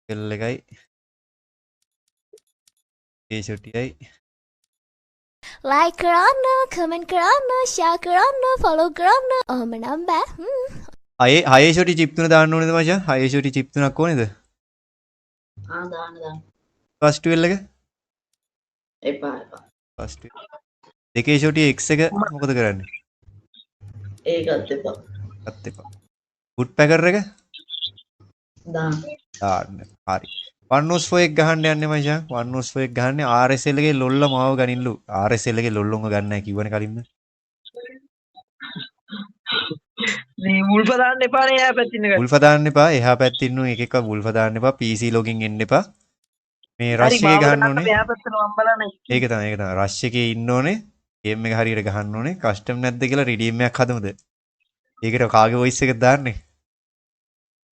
කෙල් එකයි ඒ ෂොටියයි like කරන්න comment කරන්න share කරන්න follow කරන්න ඔහොම නම් බෑ හයේ ෂොටි චිප් තුන දාන්න ඕනේද මචං? හයේ ෂොටි චිප් තුනක් ඕනේද? දාන්න ෆස්ට් ටුවෙල් එක එපා ෆස්ට් දෙකේ ෂොටි x එක මොකද කරන්නේ? ඒකත් එපා අත් එපා. වුඩ් පැකර් එක දාන්න දාන්න. හරි. 104 එක ගහන්න යන්නේ මචං. 104 එක ගහන්නේ RSL එකේ ලොල්ල මාව ගනින්නලු. RSL එකේ ලොල්ලොන්ව ගන්න නැහැ කිව්වනේ කලින්ම. මේ මුල්ප දාන්න එපා නේ එහා පැත්තින් එක. වුල්ෆ දාන්න එපා. එහා පැත්තේ ඉන්නු එක එක වුල්ෆ දාන්න එපා. PC ලොගින් එන්න එපා. මේ රෂ් එකේ ගහන්න ඕනේ. එහා පැත්තට මම බලන්නේ. ඒක තමයි රෂ් එකේ ඉන්න ඕනේ. ගේම් එක හරියට ගහන්න ඕනේ. කස්ටම් නැද්ද කියලා රිඩීම් එකක් හදමුද? ඒකට කාගේ වොයිස් එකද දාන්නේ?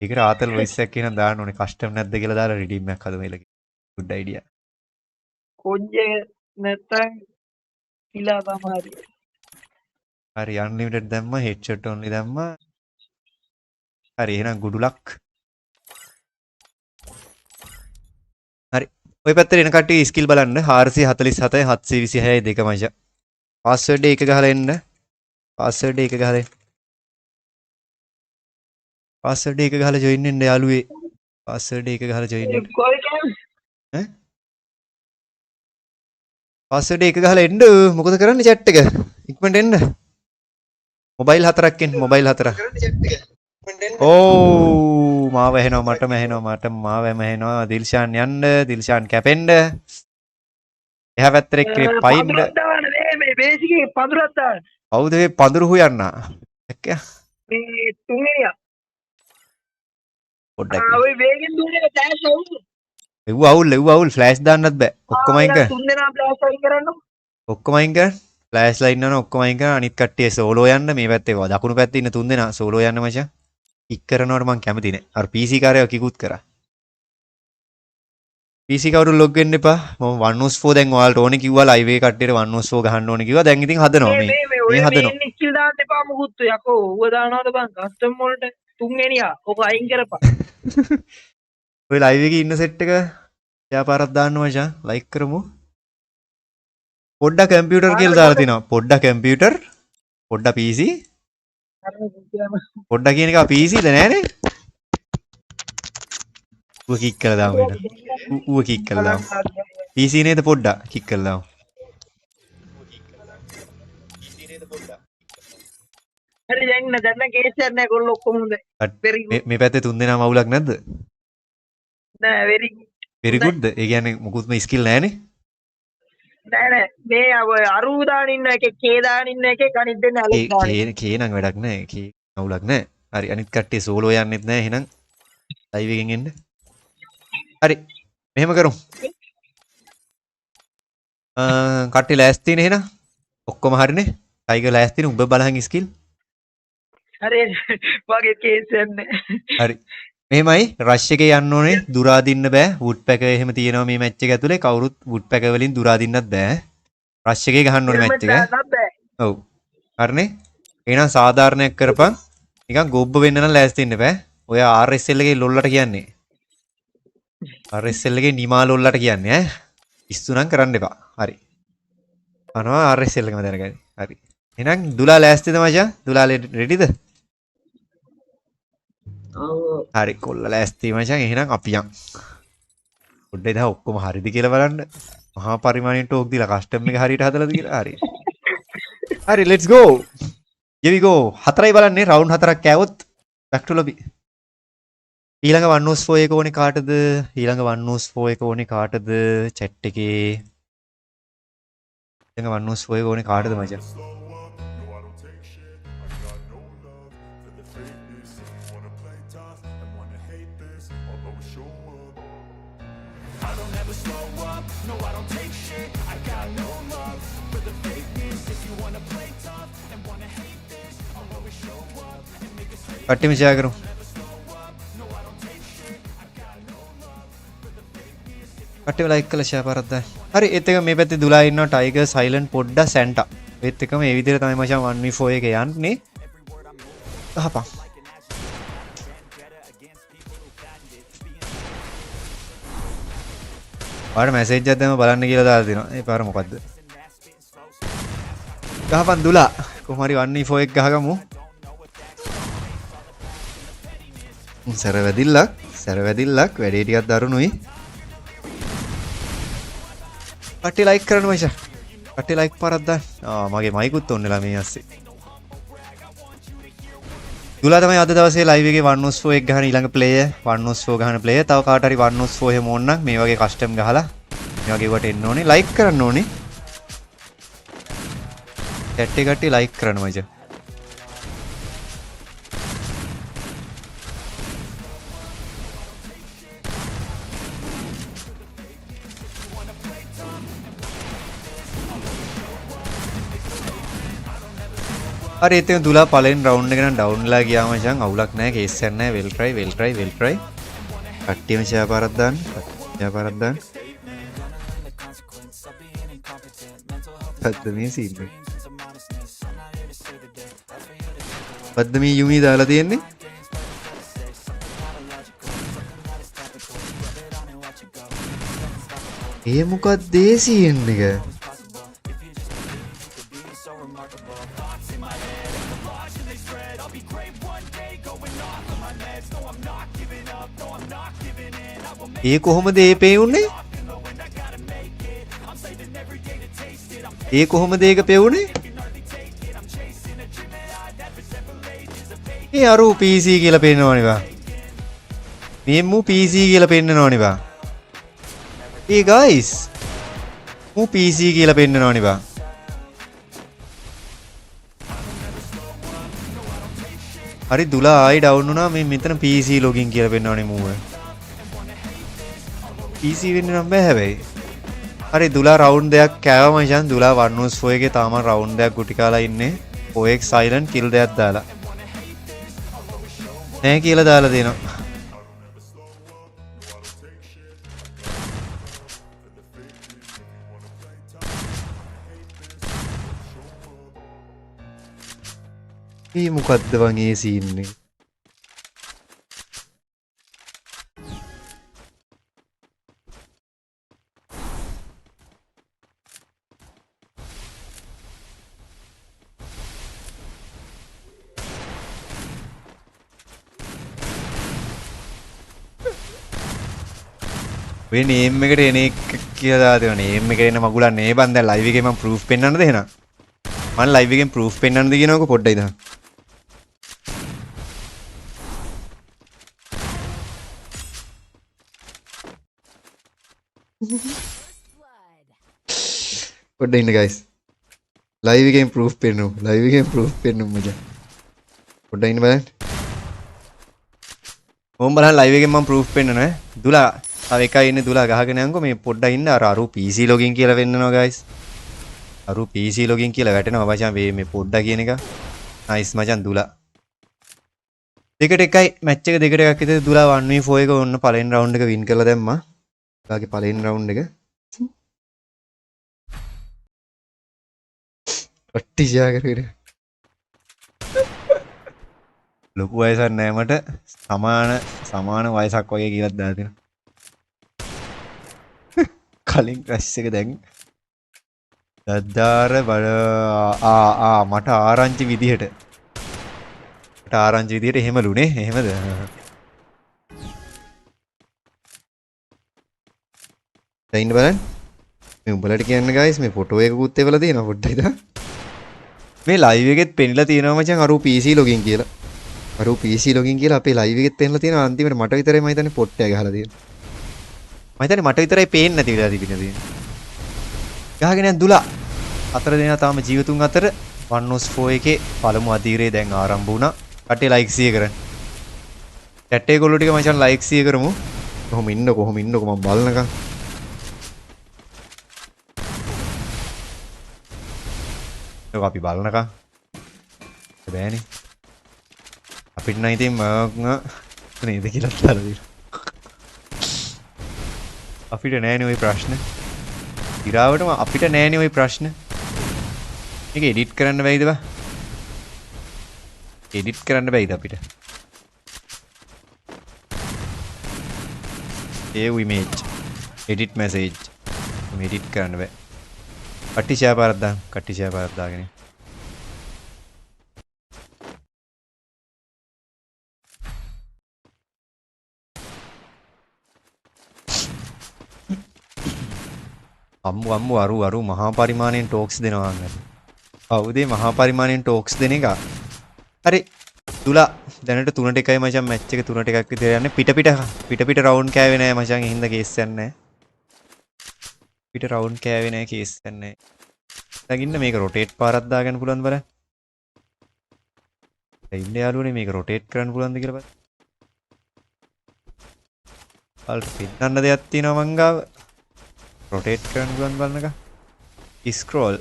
ඒකට ආතල් වොයිස් එකක් කියන දාන්න ඕනේ. කස්ටම් නැද්ද කියලා දාලා රිඩීම් එකක් හදමු එලක. good idea. කොජ්ජේ නැත්තම් ඉලා තමයි. හරි unlimited දැම්ම headshot only දැම්ම. හරි එහෙනම් good luck. හරි. ඔය පැත්තේ එන කට්ටිය ස්කිල් බලන්න 447 726 දෙක මචං. පාස්වර්ඩ් එක ගහලා එන්න. පාස්වර්ඩ් එක ගහලා එන්න. පාස්වර්ඩ් එක ගහලා join වෙන්න යාළුවේ. පාස්වර්ඩ් එක ගහලා join වෙන්න. කොයි කියන්නේ? පාස්වර්ඩ් එක ගහලා එන්න. මොකද කරන්නේ chat එක? ඉක්මනට එන්න. මොබයිල් හතරක් එන්න. මොබයිල් හතරක්. ඕ මාව ඇහෙනවා මටම ඇහෙනවා මාවම ඇහෙනවා. දිල්ෂාන් යන්න. දිල්ෂාන් කැපෙන්න. එහා පැත්තේ එක්කේ පයින්න. මේ බේසිකේ පඳුරක් දාන්න. කවුද මේ පඳුරු හුයන්න? එක්ක මේ තුන්වෙනියා. පොඩ්ඩක්. ඔය වේගෙන් දුන්නේ ටැක්ස් අවුල්. එව් අවුල් ෆ්ලෑෂ් දාන්නත් බෑ. ඔක්කොම අයින් කරන්න. තුන් දෙනා ෆ්ලෑෂ් අයින් කරන්න. ඔක්කොම අයින් කරන්න. ෆ්ලෑෂ් ලයින් යනවා ඔක්කොම අයින් කරන්න. අනිත් කට්ටිය සෝලෝ යන්න. මේ පැත්තේ දකුණු පැත්තේ ඉන්න තුන් දෙනා සෝලෝ යන්න මචං. කික් කරනවට මං කැමති නෑ. අර PC කාර්යව කිකුත් කරා. PC කවුරු ලොග් වෙන්න එපා. මම 104 දැන් ඔයාලට ඕනේ කිව්වා ලයිව් එකේ කට්ටියට 104 ගහන්න ඕනේ කිව්වා. දැන් ඉතින් හදනවා මේ. මේ හදනවා. මේ ස්කිල් දාන්න එපා මුකුත් යකෝ. ඌව දානවද බං කස්ටම් වලට තුන්වෙනියා. ඔක අයින් කරපන්. ඔය ලයිව් එකේ ඉන්න සෙට් එක යාපාරක් දාන්න මචං. ලයික් කරමු. පොඩ්ඩක් කම්පියුටර් කියලා දාලා තිනවා. පොඩ්ඩක් කම්පියුටර්. පොඩ්ඩක් PC. පොඩ්ඩක් කියන එක PC ද නෑනේ. ඌව කික් කරලා දාමු එහෙනම්. ඌව කික් කරලා දාමු. PC නේද පොඩ්ඩක් කික් කරලා දාමු. හරි දැන් කේස් එකක් නෑ කොල්ල ඔක්කොම හොඳයි. very good. මේ පැත්තේ තුන් දෙනාම අවුලක් නැද්ද? නෑ very good. very good. ඒ කියන්නේ මොකුත්ම ස්කිල් නෑනේ. නෑ මේ අරු දාන ඉන්න එකේ කේ දාන ඉන්න එකේ කණිත් දෙන්න ඇලෙක් දාන. කේ නම් වැඩක් නෑ. කේ අවුලක් නෑ. හරි අනිත් කට්ටිය සෝලෝ යන්නෙත් නෑ එහෙනම් ලයිව් එකෙන් එන්න. හරි මෙහෙම කරමු. කට්ටිය ලෑස්තිනේ එහෙනම්. ඔක්කොම හරිනේ. ටයිගර් ලෑස්තිනේ. උඹ බලහන් ස්කිල්. හරි වගේ කේස් එකක් නෑ. හරි. මෙහෙමයි රෂ් එකේ යන්න ඕනේ. දුර අදින්න බෑ. වුඩ් පැකර් එහෙම තියෙනවා මේ මැච් එක ඇතුලේ. කවුරුත් වුඩ් පැකර් වලින් දුර අදින්නත් බෑ. රෂ් එකේ ගහන්න ඕනේ මැච් එක. ඔව්. හරිනේ. එහෙනම් සාධාරණයක් කරපන්. නිකන් ගොබ්බ වෙන්න නම් ලෑස්ති වෙන්න බෑ. ඔය RSL එකේ ලොල්ලට කියන්නේ. RSL එකේ නිමා ලොල්ලට කියන්නේ ඈ. ඉස්සු නම් කරන්න එපා. හරි. අනවා RSL එකම දැනගනි. හරි. එහෙනම් දුලා ලෑස්තිද මචං? දුලා රෙඩිද? හරි කොල්ල ලෑස්ති මචං. එහෙනම් අපි යන්. පොඩ්ඩේ දා ඔක්කොම හරිද කියලා බලන්න. මහා පරිමාණයෙන් ටෝක් දීලා කස්ටම් එක හරියට හදලාද කියලා. හරි. හරි let's go. here we go. හතරයි බලන්නේ රවුන්ඩ් හතරක් කෑවොත් back to lobby. ඊළඟ 104 එක ඕනේ කාටද? ඊළඟ 104 එක ඕනේ කාටද? chat එකේ. ඊළඟ 104 එක ඕනේ කාටද මචං? I don't ever slow up, no I don't take shit. I got no love for the fakeness. If you wanna play tough and wanna hate this, I'll always show up and make a statement. කට්ටියම share කරමු. No I don't take shit. I got no love for the fakeness. කට්ටිය like කරලා share පාරක් දාන්න. හරි ඒත් එක මේ පැත්තේ දුලා ඉන්නවා ටයිගර් සයිලන්ට් පොඩ්ඩා සැන්ටා. ඒත් එකම මේ විදිහට තමයි මචං 1v4 එක යන්නේ. අහපන්. ආර මැසේජ් එකක් දැම්ම බලන්න කියලා දාලා දෙනවා. ඒ පාර මොකද්ද? ගහපන් දුලා. කොහොම හරි 1v4 එක ගහගමු. සැර වැදිල්ලක් වැඩේ ටිකක් දරුණුයි. කට්ටිය ලයික් කරන්න මචං. කට්ටිය ලයික් පාරක් දාන්න. මගේ මයිකුත් ඔන්න වෙලා මේ ඇස්සේ. දුලා තමයි අද දවසේ ලයිව් එකේ 1v4 එක ගහන ඊළඟ ප්ලේයර් 1v4 ගහන ප්ලේයර්. තව කාට හරි 1v4 එහෙම ඕන නම් මේ වගේ කස්ටම් ගහලා මේ වගේ වට එන්න ඕනේ. ලයික් කරන්න ඕනේ. chat එක කට්ටිය ලයික් කරන්න මචං. හරි ඉතින් දුලා පළවෙනි රවුන්ඩ් එක නම් ඩවුන් වෙලා ගියා මචං. අවුලක් නැහැ, කේස් එකක් නැහැ. වෙල් try. කට්ටියම ෂෙයා පාරක් දාන්න. පද්ද මේ සීන් එක. පද්ද මේ යුමි දාලා තියෙන්නේ. ඒ මොකක්ද ඒ සීන් එක? ඒ කොහොමද ඒ පෙවුනේ? ඒ කොහොමද ඒක පෙවුනේ? ඒ අරු PC කියලා පෙන්නනවනේ බා. මේ මු PC කියලා පෙන්නනවනේ බා. ඒ guys මු PC කියලා පෙන්නනවනේ බා. හරි දුලා ආයි ඩවුන් වුණා. මේ මෙතන PC login කියලා පෙන්නවනේ මූව. PC වෙන්න නම් බෑ හැබැයි. හරි දුලා රවුන්ඩ් දෙකක් කෑවා මචං. දුලා 1v4 එකේ තාම රවුන්ඩ් දෙකක් ගුටි කාලා ඉන්නේ. OX silent kill දෙකක් දාලා. නෑ කියලා දාලා දෙනවා. මේ මොකද්ද වගේ සීන් එක? ඔය නේම් එකට එන එක කියලා දාලා නේම් එකට එන මගුලන් නේ බන් දැන් ලයිව් එකේ මම ප්‍රූෆ් පෙන්නන්නද එහෙනම් මම ලයිව් එකෙන් ප්‍රූෆ් පෙන්නන්නද කියනකො පොඩ්ඩයි දාන්න පොඩ්ඩයි ඉන්න guys ලයිව් එකෙන් ප්‍රූෆ් පෙන්නමු මචං පොඩ්ඩයි ඉන්න බලන්න ඕම් බලන්න ලයිව් එකෙන් මම ප්‍රූෆ් පෙන්නනවා දුලා තව එකයි ඉන්නේ දුලා ගහගෙන යන්කෝ මේ පොඩ්ඩයි ඉන්න අර PC login කියලා වෙන්නනවා guys අරු PC login කියලා වැටෙනවා මචං මේ පොඩ්ඩා කියන එක නයිස් මචං දුලා දෙකට එකයි මැච් එක දෙකට එකක් විතර දුලා 1v4 එක ඔන්න පළවෙනි රවුන්ඩ් එක වින් කරලා දැම්මා ඊළඟේ පළවෙනි රවුන්ඩ් එක ඔට්ටිෂා කරේ ලොකු වයසක් නෑ මට සමාන වයසක් වගේ කියලා දාලා දෙනවා කලින් ක්‍රැෂ් එක දැන් දද්දාර බල මට ආරංචි විදිහට එහෙමලුනේ එහෙමද දැන් ඉන්න බලන්න මේ උඹලට කියන්න guys මේ ෆොටෝ එකකුත් එවලා තියෙනවා පොඩ්ඩයි දා මේ ලයිව් එකෙත් පෙන්නලා තියෙනවා මචං අර PC login කියලා අපේ ලයිව් එකෙත් පෙන්නලා තියෙනවා අන්තිමට මට විතරයි මම හිතන්නේ පොට්ටය ගහලා තියෙනවා මම හිතන්නේ මට විතරයි පේන්නේ නැති වෙලා තිබුණේ ගහගෙන යන දුලා අතර දෙනා තාම ජීවතුන් අතර 1v4 එකේ පළමු අධීරේ දැන් ආරම්භ වුණා. කට්ටිය ලයික් 100 කරන්න. chat එකේ ගොල්ලෝ ටික මචං ලයික් 100 කරමු. කොහොම ඉන්නකෝ මම බලනකම්. ඒක අපි බලනකම්. බෑනේ. අපිට නම් ඉතින් නේද කියලා දාලා දෙන්න. අපිට නෑනේ ওই ප්‍රශ්න. ඉරාවටම අපිට නෑනේ ওই ප්‍රශ්න. මේක එඩිට් කරන්න බැයිද බා? එඩිට් කරන්න බැයිද අපිට? save image edit message edit කරන්න බෑ. කට්ටි ෂෙයා පාරක් දාන්න. කට්ටි ෂෙයා පාරක් දාගෙන. අම්මු අරු මහා පරිමාණයෙන් ටෝක්ස් දෙනවා නේද? කවුද මහා පරිමාණයෙන් ටෝක්ස් දෙන එක? හරි. තුලා දැනට 3ට 1යි මචං මැච් එක 3ට 1ක් විතර යන්නේ. පිට රවුන්ඩ් කෑවේ නෑ මචං. ඒ හින්දා කේස් යන්නේ නෑ. පිට රවුන්ඩ් කෑවේ නෑ කේස් යන්නේ. ළඟින්න මේක රොටේට් පාරක් දාගන්න පුළුවන්ද බලන්න. ඉන්න යාළුවනේ මේක රොටේට් කරන්න පුළුවන්ද කියලා බලන්න. අල්ට පින්නන්න දෙයක් තියෙනවා මං ගාව. රොටේට් කරන්න පුළුවන් බලන්නක. ස්ක්‍රෝල්.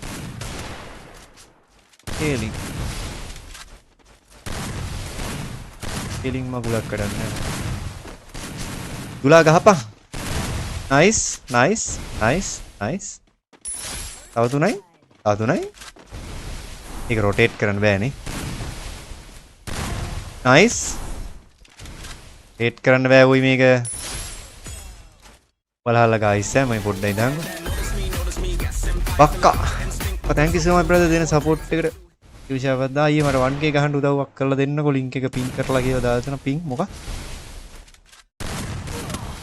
ස්කේලින්. ස්කේලින් මගුලක් කරන්න. දුලා ගහපන්. නයිස්. තව තුනයි. ඒක රොටේට් කරන්න බෑනේ. නයිස්. රොටේට් කරන්න බෑ ওই මේක. බලහල්ලා guys මම පොඩ්ඩක් ඉඳන්. බක්කා. thank you so much brother දෙන support එකට. විශාවද්දා අයියේ මට 1k ගහන්න උදව්වක් කරලා දෙන්නකෝ link එක pin කරලා කියලා දාලා තියෙන pin මොකක්?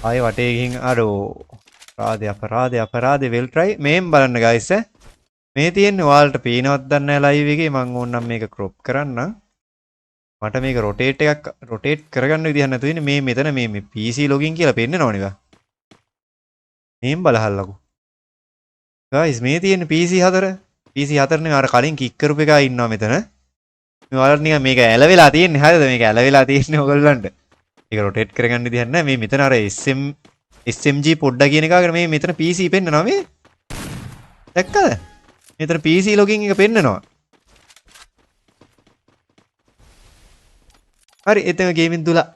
ආයේ වටේ ගිහින් අරෝ අපරාධේ well try මේම් බලන්න guys මේ තියෙන්නේ ඔයාලට පේනවත් දන්නේ නැහැ live එකේ මම ඕනනම් මේක crop කරන්නම්. මට මේක rotate කරගන්න විදිහක් නැතුව ඉන්නේ මේ මෙතන මේ PC login කියලා පෙන්නනවනේ බා. මේම් බලහල්ලකෝ. guys මේ තියෙන්නේ PC4 නේ අර කලින් කික් කරපු එකා ඉන්නවා මෙතන. මේ ඔයාලට නිකන් මේක ඇලවෙලා තියෙන්නේ හරියද? මේක ඇලවෙලා තියෙන්නේ ඔයගොල්ලන්ට. ඒක rotate කරගන්න විදිහක් නැහැ. මේ මෙතන අර SMG පොඩ්ඩක් කියන එකකට මේ මෙතන PC පෙන්නනවා මේ. දැක්කද? මෙතන PC login එක පෙන්නනවා. හරි එතන ගේමින් දුලා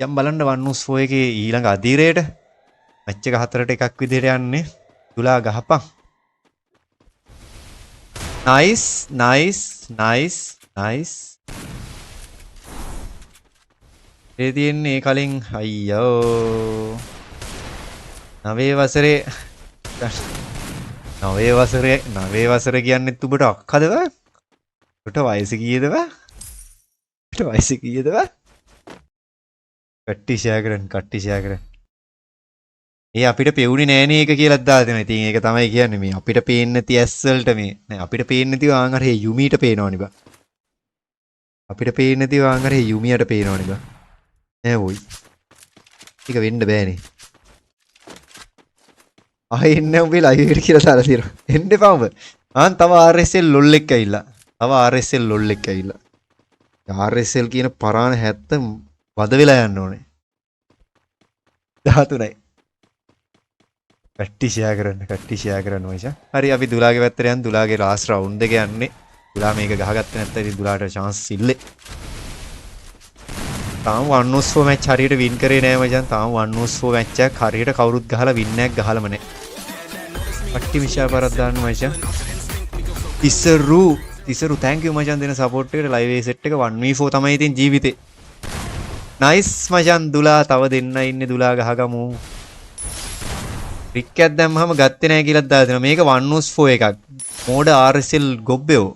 යම් බලන්න 1-4 එකේ ඊළඟ අධීරයට මැච් එක 4ට 1ක් විදිහට යන්නේ. දුලා ගහපන්. nice. ඒ තියෙන්නේ කලින් අයියෝ 9 වසරේ කියන්නේ උඹට අක්කද බා? උඹට වයස කීයද බා? කට්ටි ෂෙයා කරන්න. ඒ අපිට පෙවුනේ නෑනේ ඒක කියලා දාලා දෙනවා. ඉතින් ඒක තමයි කියන්නේ මේ අපිට පේන්නේ නැති ඇස් වලට මේ නෑ අපිට පේන්නේ නැතිව ආන් අර යුමීට පේනවනේ බා. අපිට පේන්නේ නැතිව ආන් අර යුමියට පේනවනේ බා. නෑ ඔයි. ඒක වෙන්න බෑනේ. ආයෙ එන්නේ උඹේ ලයිව් එකට කියලා දාලා තියෙනවා. එන්න එපා උඹ. ආන් තව RSL ලොල් එක ඇවිල්ලා. RSL කියන පරාණ 70 වද වෙලා යන්න ඕනේ. 13යි. කට්ටි ෂෙයා කරන්න මචං. හරි අපි දුලාගේ පැත්තට යන් දුලාගේ ලාස්ට් රවුන්ඩ් එක යන්නේ. දුලා මේක ගහගත්තේ නැත්නම් ඉතින් දුලාට chance ඉල්ලේ. තාම 1-4 මැච් හරියට වින් කරේ නෑ මචං. තාම 1-4 මැච් එකක් හරියට කවුරුත් ගහලා වින් එකක් ගහලම නෑ. කට්ටි මිෂා පාරක් දාන්න මචං. තිසරු thank you මචං දෙන support එකට live set එක 1v4 තමයි ඉතින් ජීවිතේ. nice මචං දුලා තව දෙන්න ඉන්නේ දුලා ගහගමු. රික් එකක් දැම්මම ගත්තේ නැහැ කියලා දාලා දෙනවා. මේක 1-4 එකක්. මෝඩ RSL ගොබ්බයෝ.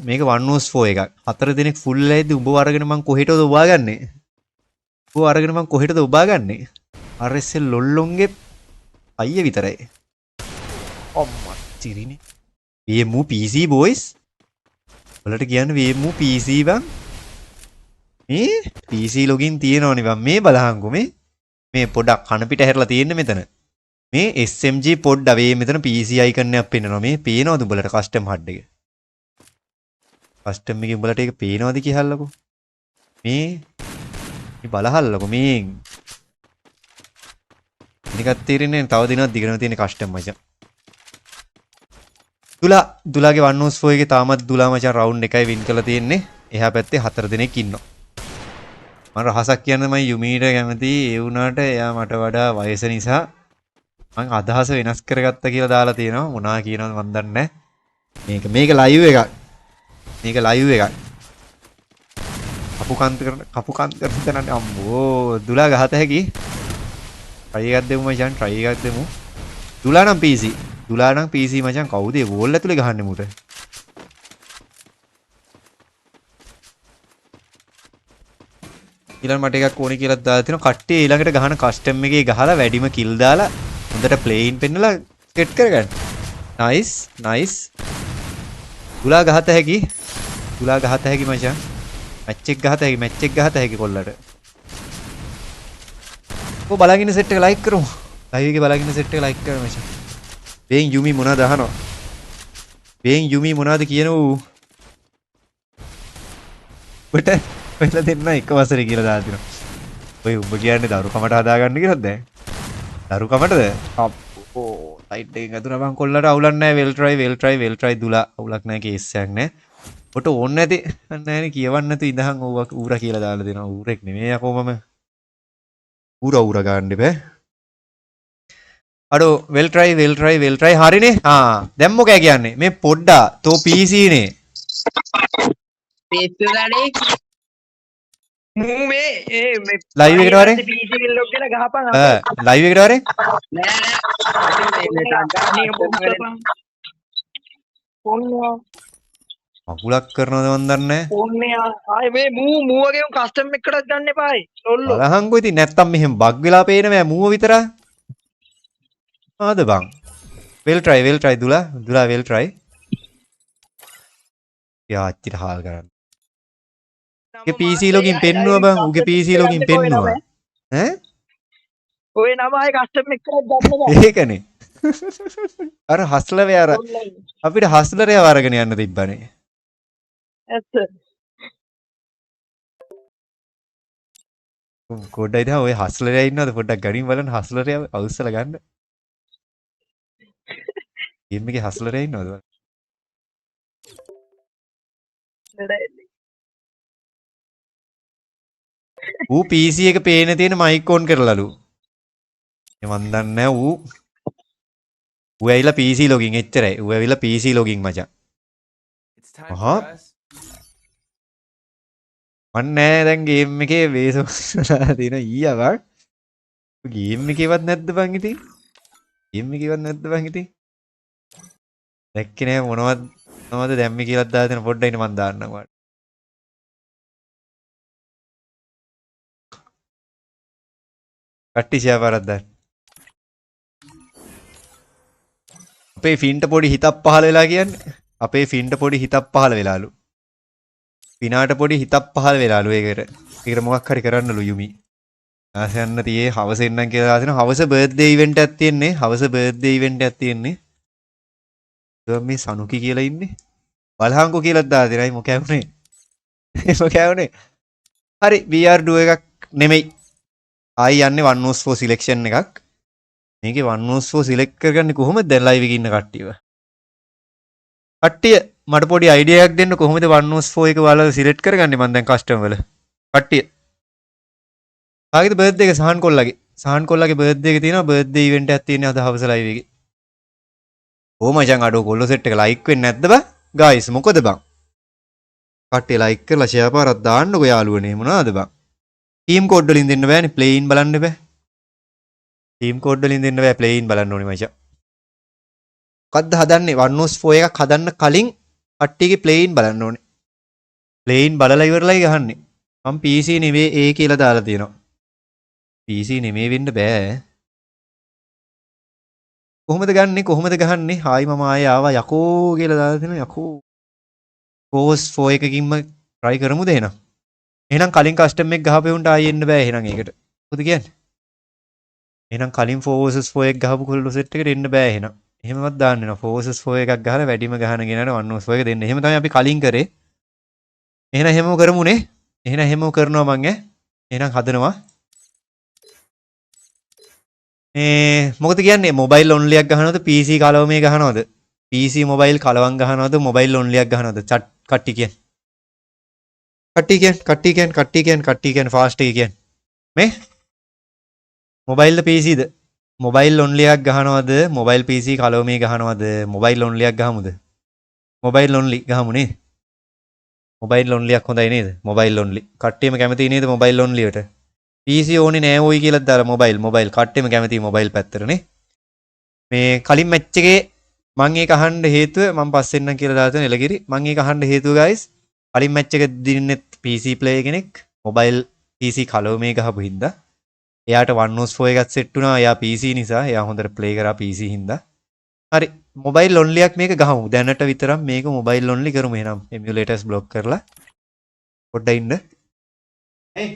මේක 1-4 එකක්. 4 දිනක් ෆුල් ලයිද්දි උඹව අරගෙන මං කොහෙටද උබාගන්නේ? RSL ලොල්ලොන්ගේ අයිය විතරයි. අම්මා චිරිනේ. VMU PC boys. වලට කියන්නේ VMU PC බං. මේ PC login තියෙනවනේ බං. මේ බලහන්කෝ මේ පොඩක් කන පිට හැරලා තියෙන්නේ මෙතන. මේ SMG පොඩ්ඩ මේ මෙතන PC icon එකක් පෙන්නනවා. මේ පේනවද උඹලට custom HUD එක? custom එකේ උඹලට ඒක පේනවද කියහල්ලකෝ. මේ බලහල්ලකෝ මේ. නිකත් තීරන්නේ තව දිනක් දිගටම තියෙන custom මචං. දුලාගේ 1-4 එකේ තාමත් දුලා මචං රවුන්ඩ් එකයි වින් කරලා තියෙන්නේ. එහා පැත්තේ 4 දෙනෙක් ඉන්නවා. මම රහසක් කියන්න මම යුමීට කැමති ඒ වුණාට එයා මට වඩා වයස නිසා මම අදහස වෙනස් කරගත්තා කියලා දාලා තියෙනවා මොනවා කියනවද මන් දන්නේ නැහැ මේක ලයිව් එකක් මේක ලයිව් එකක් කපු කන්ත කරන තැනට අම්මෝ දුලා ගහත හැකි try එකක් දෙමු මචං try එකක් දෙමු දුලා නම් PC මචං කවුද ඒ වෝල් ඇතුලේ ගහන්නේ මුට ඊළඟ මට එකක් ඕනේ කියලා දාලා තිනවා කට්ටිය ඊළඟට ගහන කස්ටම් එකේ ගහලා වැඩිම කිල් දාලා හොඳට ප්ලේයින් පෙන්නලා සෙට් කරගන්න. නයිස්. දුලා ගහත හැකි මචං. මැච් එක ගහත හැකි කොල්ලට. ඔය බලගින්න සෙට් එක ලයික් කරමු. ලයිව් එකේ බලගින්න සෙට් එක ලයික් කරමු මචං. බේන් යුමි මොනවද අහනවා? බේන් යුමි මොනවද කියනෝ? ඔට වෙලා දෙන්න එක වසරේ කියලා දාලා තිනවා. ඔය උඹ කියන්නේ දරුකමට හදාගන්න කියලාද දැන්? දරුකමටද? අප්පෝ සයිඩ් එකෙන් අදුනා බං කොල්ලට අවුලක් නැහැ. වෙල් try දුලා අවුලක් නැහැ කේස් එකක් නැහැ. ඔට ඕනේ නැති නැහැ කියවන්න නැතු ඉඳහන් ඌරා කියලා දාලා දෙනවා. ඌරෙක් නෙමෙයි යකෝ මම. ඌරා ගන්න බෑ. අඩෝ වෙල් try හරිනේ. දැන් මොකෑ කියන්නේ? මේ පොඩ්ඩා තෝ PC නේ. පේස්තුදානේ මූ මේ ලයිව් එකට වරේ PC ලොග් කරලා ගහපන් ලයිව් එකට වරේ මකුලක් කරනවද මන් දන්නේ නැහැ ආයේ මේ මූ වගේ කස්ටම් එකකටත් ගන්න එපායි ලොල්ලෝ බලහන්කෝ ඉතින් නැත්තම් මෙහෙම බග් වෙලා පේන මෑ මූව විතරයි ආද බං වෙල් try දුලා වෙල් try යා අච්චිට හාල් කරන්න උගේ PC ලොගින් පෙන්නුවා බං උගේ PC ලොගින් පෙන්නුවා ඈ ඔය නම ආයේ කස්ටම් එකකටත් ගන්න බෑ ඒකනේ අර හස්ලරේ අර අපිට හස්ලරේ වරගෙන යන්න තිබ්බනේ ඇත්ත කොඩයි දා ඔය හස්ලරේ ඉන්නවද පොඩ්ඩක් ගණින් බලන්න හස්ලරේ අවුස්සලා ගන්න ගේම් එකේ හස්ලරේ ඉන්නවද ඌ PC එක පේන තියෙන මයික් ඔන් කරලාලු මන් දන්නේ නැහැ ඌ ඇවිල්ලා PC ලොගින් එච්චරයි ඌ ඇවිල්ලා PC ලොගින් මචං It's time for us. මන් නෑ දැන් ගේම් එකේ වේසලා තියෙන ඊයවක් ගේම් එකේවත් නැද්ද බං ඉතින් දැක්කේ නෑ මොනවද දැම්මේ කියලා දාලා තියෙන පොඩ්ඩක් ඉන්න මන් දාන්නම් ඔයාලට කට්ටි ෂෙයා කරද්ද අපේ ෆින්ට පොඩි හිතක් පහල වෙලා වෙලාලු පිනාට පොඩි හිතක් පහල වෙලාලු ඒකට මොකක් හරි කරන්නලු යුමි ආසයන්න තියේ හවස එන්නම් කියලා දාලා තිනවා හවස බර්ත්ඩේ ඉවෙන්ට් එකක් තියෙන්නේ මේ සනුකි කියලා ඉන්නේ බලහන්කෝ කියලා දාලා දෙනයි මොකෑ වුනේ හරි VR duo එකක් නෙමෙයි ආයි යන්නේ 1/4 සිලෙක්ෂන් එකක් මේකේ 1/4 සිලෙක්ට් කරගන්නේ කොහොමද දැන් ලයිව් එකේ ඉන්න කට්ටිය මට පොඩි අයිඩියා එකක් දෙන්න කොහොමද 1/4 එක ඔයාලා සිලෙක්ට් කරගන්නේ මම දැන් කස්ටම් වල කට්ටිය කාගේද බර්ත්ඩේ එක සහන් කොල්ලගේ බර්ත්ඩේ එක තියෙනවා බර්ත්ඩේ ඉවෙන්ට් එකක් තියෙනවා අද හවස ලයිව් එකේ ඕ මචං අඩෝ කොල්ලෝ සෙට් එක ලයික් වෙන්නේ නැද්ද බං ගායිස් මොකද බං කට්ටිය ලයික් කරලා ෂෙයා පාරක් දාන්නකෝ යාළුවනේ මොනවද බං ටීම් කෝඩ් වලින් දෙන්න බෑනේ ප්ලේයින් බලන්න බෑ ටීම් කෝඩ් වලින් දෙන්න බෑ ප්ලේයින් බලන්න ඕනේ මචං මොකද්ද හදන්නේ 1/4 එකක් හදන්න කලින් කට්ටියගේ ප්ලේයින් බලන්න ඕනේ ප්ලේයින් බලලා ඉවරලයි ගහන්නේ මම PC නෙවෙයි ඒ කියලා දාලා තියෙනවා PC නෙමෙයි වෙන්න බෑ කොහොමද ගහන්නේ හායි මම ආයේ ආවා යකෝ කියලා දාලා තියෙනවා යකෝ පෝස් 4 එකකින්ම try කරමුද එහෙනම් කලින් කස්ටම් එක ගහපේ උන්ට ආයෙ එන්න බෑ එහෙනම් ඒකට මොකද කියන්නේ එහෙනම් කලින් 4 එක ගහපු කොල්ලෝ සෙට් එකට එන්න බෑ එහෙමවත් දාන්න වෙනවා 4 එකක් ගහලා වැඩිම ගහන ගෙනාන 1/4 එක දෙන්න එහෙම තමයි අපි කලින් කරේ එහෙනම් එහෙමම කරමුනේ එහෙමම කරනවා මං එහෙනම් හදනවා මොකද කියන්නේ මොබයිල් ඔන්ලි එකක් ගහනවද PC කලවමේ ගහනවද PC මොබයිල් කලවම් ගහනවද මොබයිල් ඔන්ලි එකක් ගහනවද කට්ටි කියන්නේ කට්ටිය කියන් ෆාස්ට් එක කියන් මේ මොබයිල්ද PCද මොබයිල් ඔන්ලි එකක් ගහනවද මොබයිල් PC කලෝමේ ගහනවද මොබයිල් ඔන්ලි එකක් ගහමුද මොබයිල් ඔන්ලි ගහමුනේ මොබයිල් ඔන්ලි එකක් හොඳයි නේද මොබයිල් ඔන්ලි කට්ටියම කැමති නේද මොබයිල් ඔන්ලියට PC ඕනේ නෑ ඔයි කියලා දාලා මොබයිල් කට්ටියම කැමති මොබයිල් පැත්තටනේ මේ කලින් මැච් එකේ මම ඒක අහන්න හේතුව මම පස්සෙන්නම් කියලා දාලා තියෙන එලගිරි මම ඒක අහන්න හේතුව guys කලින් මැච් එක දින්නෙත් PC ප්ලේයර් කෙනෙක් මොබයිල් PC කලෝමේ ගහපු හින්දා එයාට 1/4 එකක් සෙට් වුණා එයා PC නිසා එයා හොඳට ප්ලේ කරා PC හින්දා හරි මොබයිල් ඔන්ලි එකක් මේක ගහමු දැනට විතරක් මේක මොබයිල් ඔන්ලි කරමු එහෙනම් එමියුලේටර්ස් බ්ලොක් කරලා පොඩ්ඩක් ඉන්න hey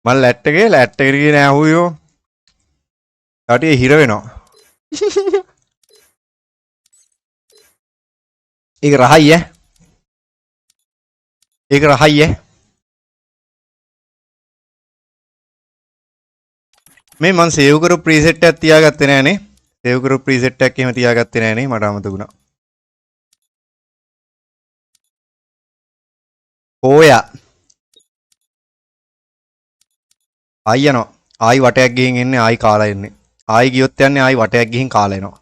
මම ලැට් එකේ ගියේ නෑ හුයෝ. කටියේ හිර වෙනවා. ඒක රහයි ඈ. ඒක රහයි ඈ. මේ මං සේව් කරපු ප්‍රීසෙට් එකක් තියාගත්තේ නෑනේ. සේව් කරපු ප්‍රීසෙට් එකක් එහෙම තියාගත්තේ නෑනේ. මට අමතක වුණා. ඕයා. ආයි යනවා. ආයි වටයක් ගිහින් එන්නේ ආයි කාලා එන්නේ. ආයි ගියොත් යන්නේ ආයි වටයක් ගිහින් කාලා එනවා.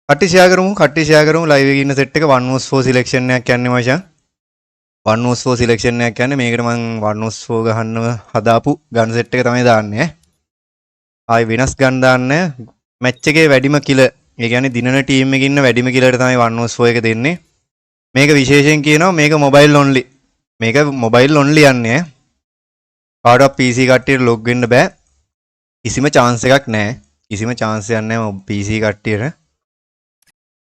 කට්ටි ෂෙයා කරමු ලයිව් එකේ ඉන්න සෙට් එක 1/4 සිලෙක්ෂන් එකක් යන්නේ මචං. 1/4 සිලෙක්ෂන් එකක් යන්නේ මේකට මං 1/4 ගහන්න හදාපු ගන් සෙට් එක තමයි දාන්නේ ඈ. ආයි වෙනස් ගන් දාන්නේ මැච් එකේ වැඩිම කිල. ඒ කියන්නේ දිනන ටීම් එකේ ඉන්න වැඩිම කිලට තමයි 1/4 එක දෙන්නේ. මේක විශේෂයෙන් කියනවා මේක මොබයිල් ඔන්ලි. මේක මොබයිල් ඔන්ලි යන්නේ ඈ. කාටවත් PC කට්ටියට ලොග් වෙන්න බෑ. කිසිම chance එකක් නැහැ. කිසිම chance එකක් නැහැ PC කට්ටියට.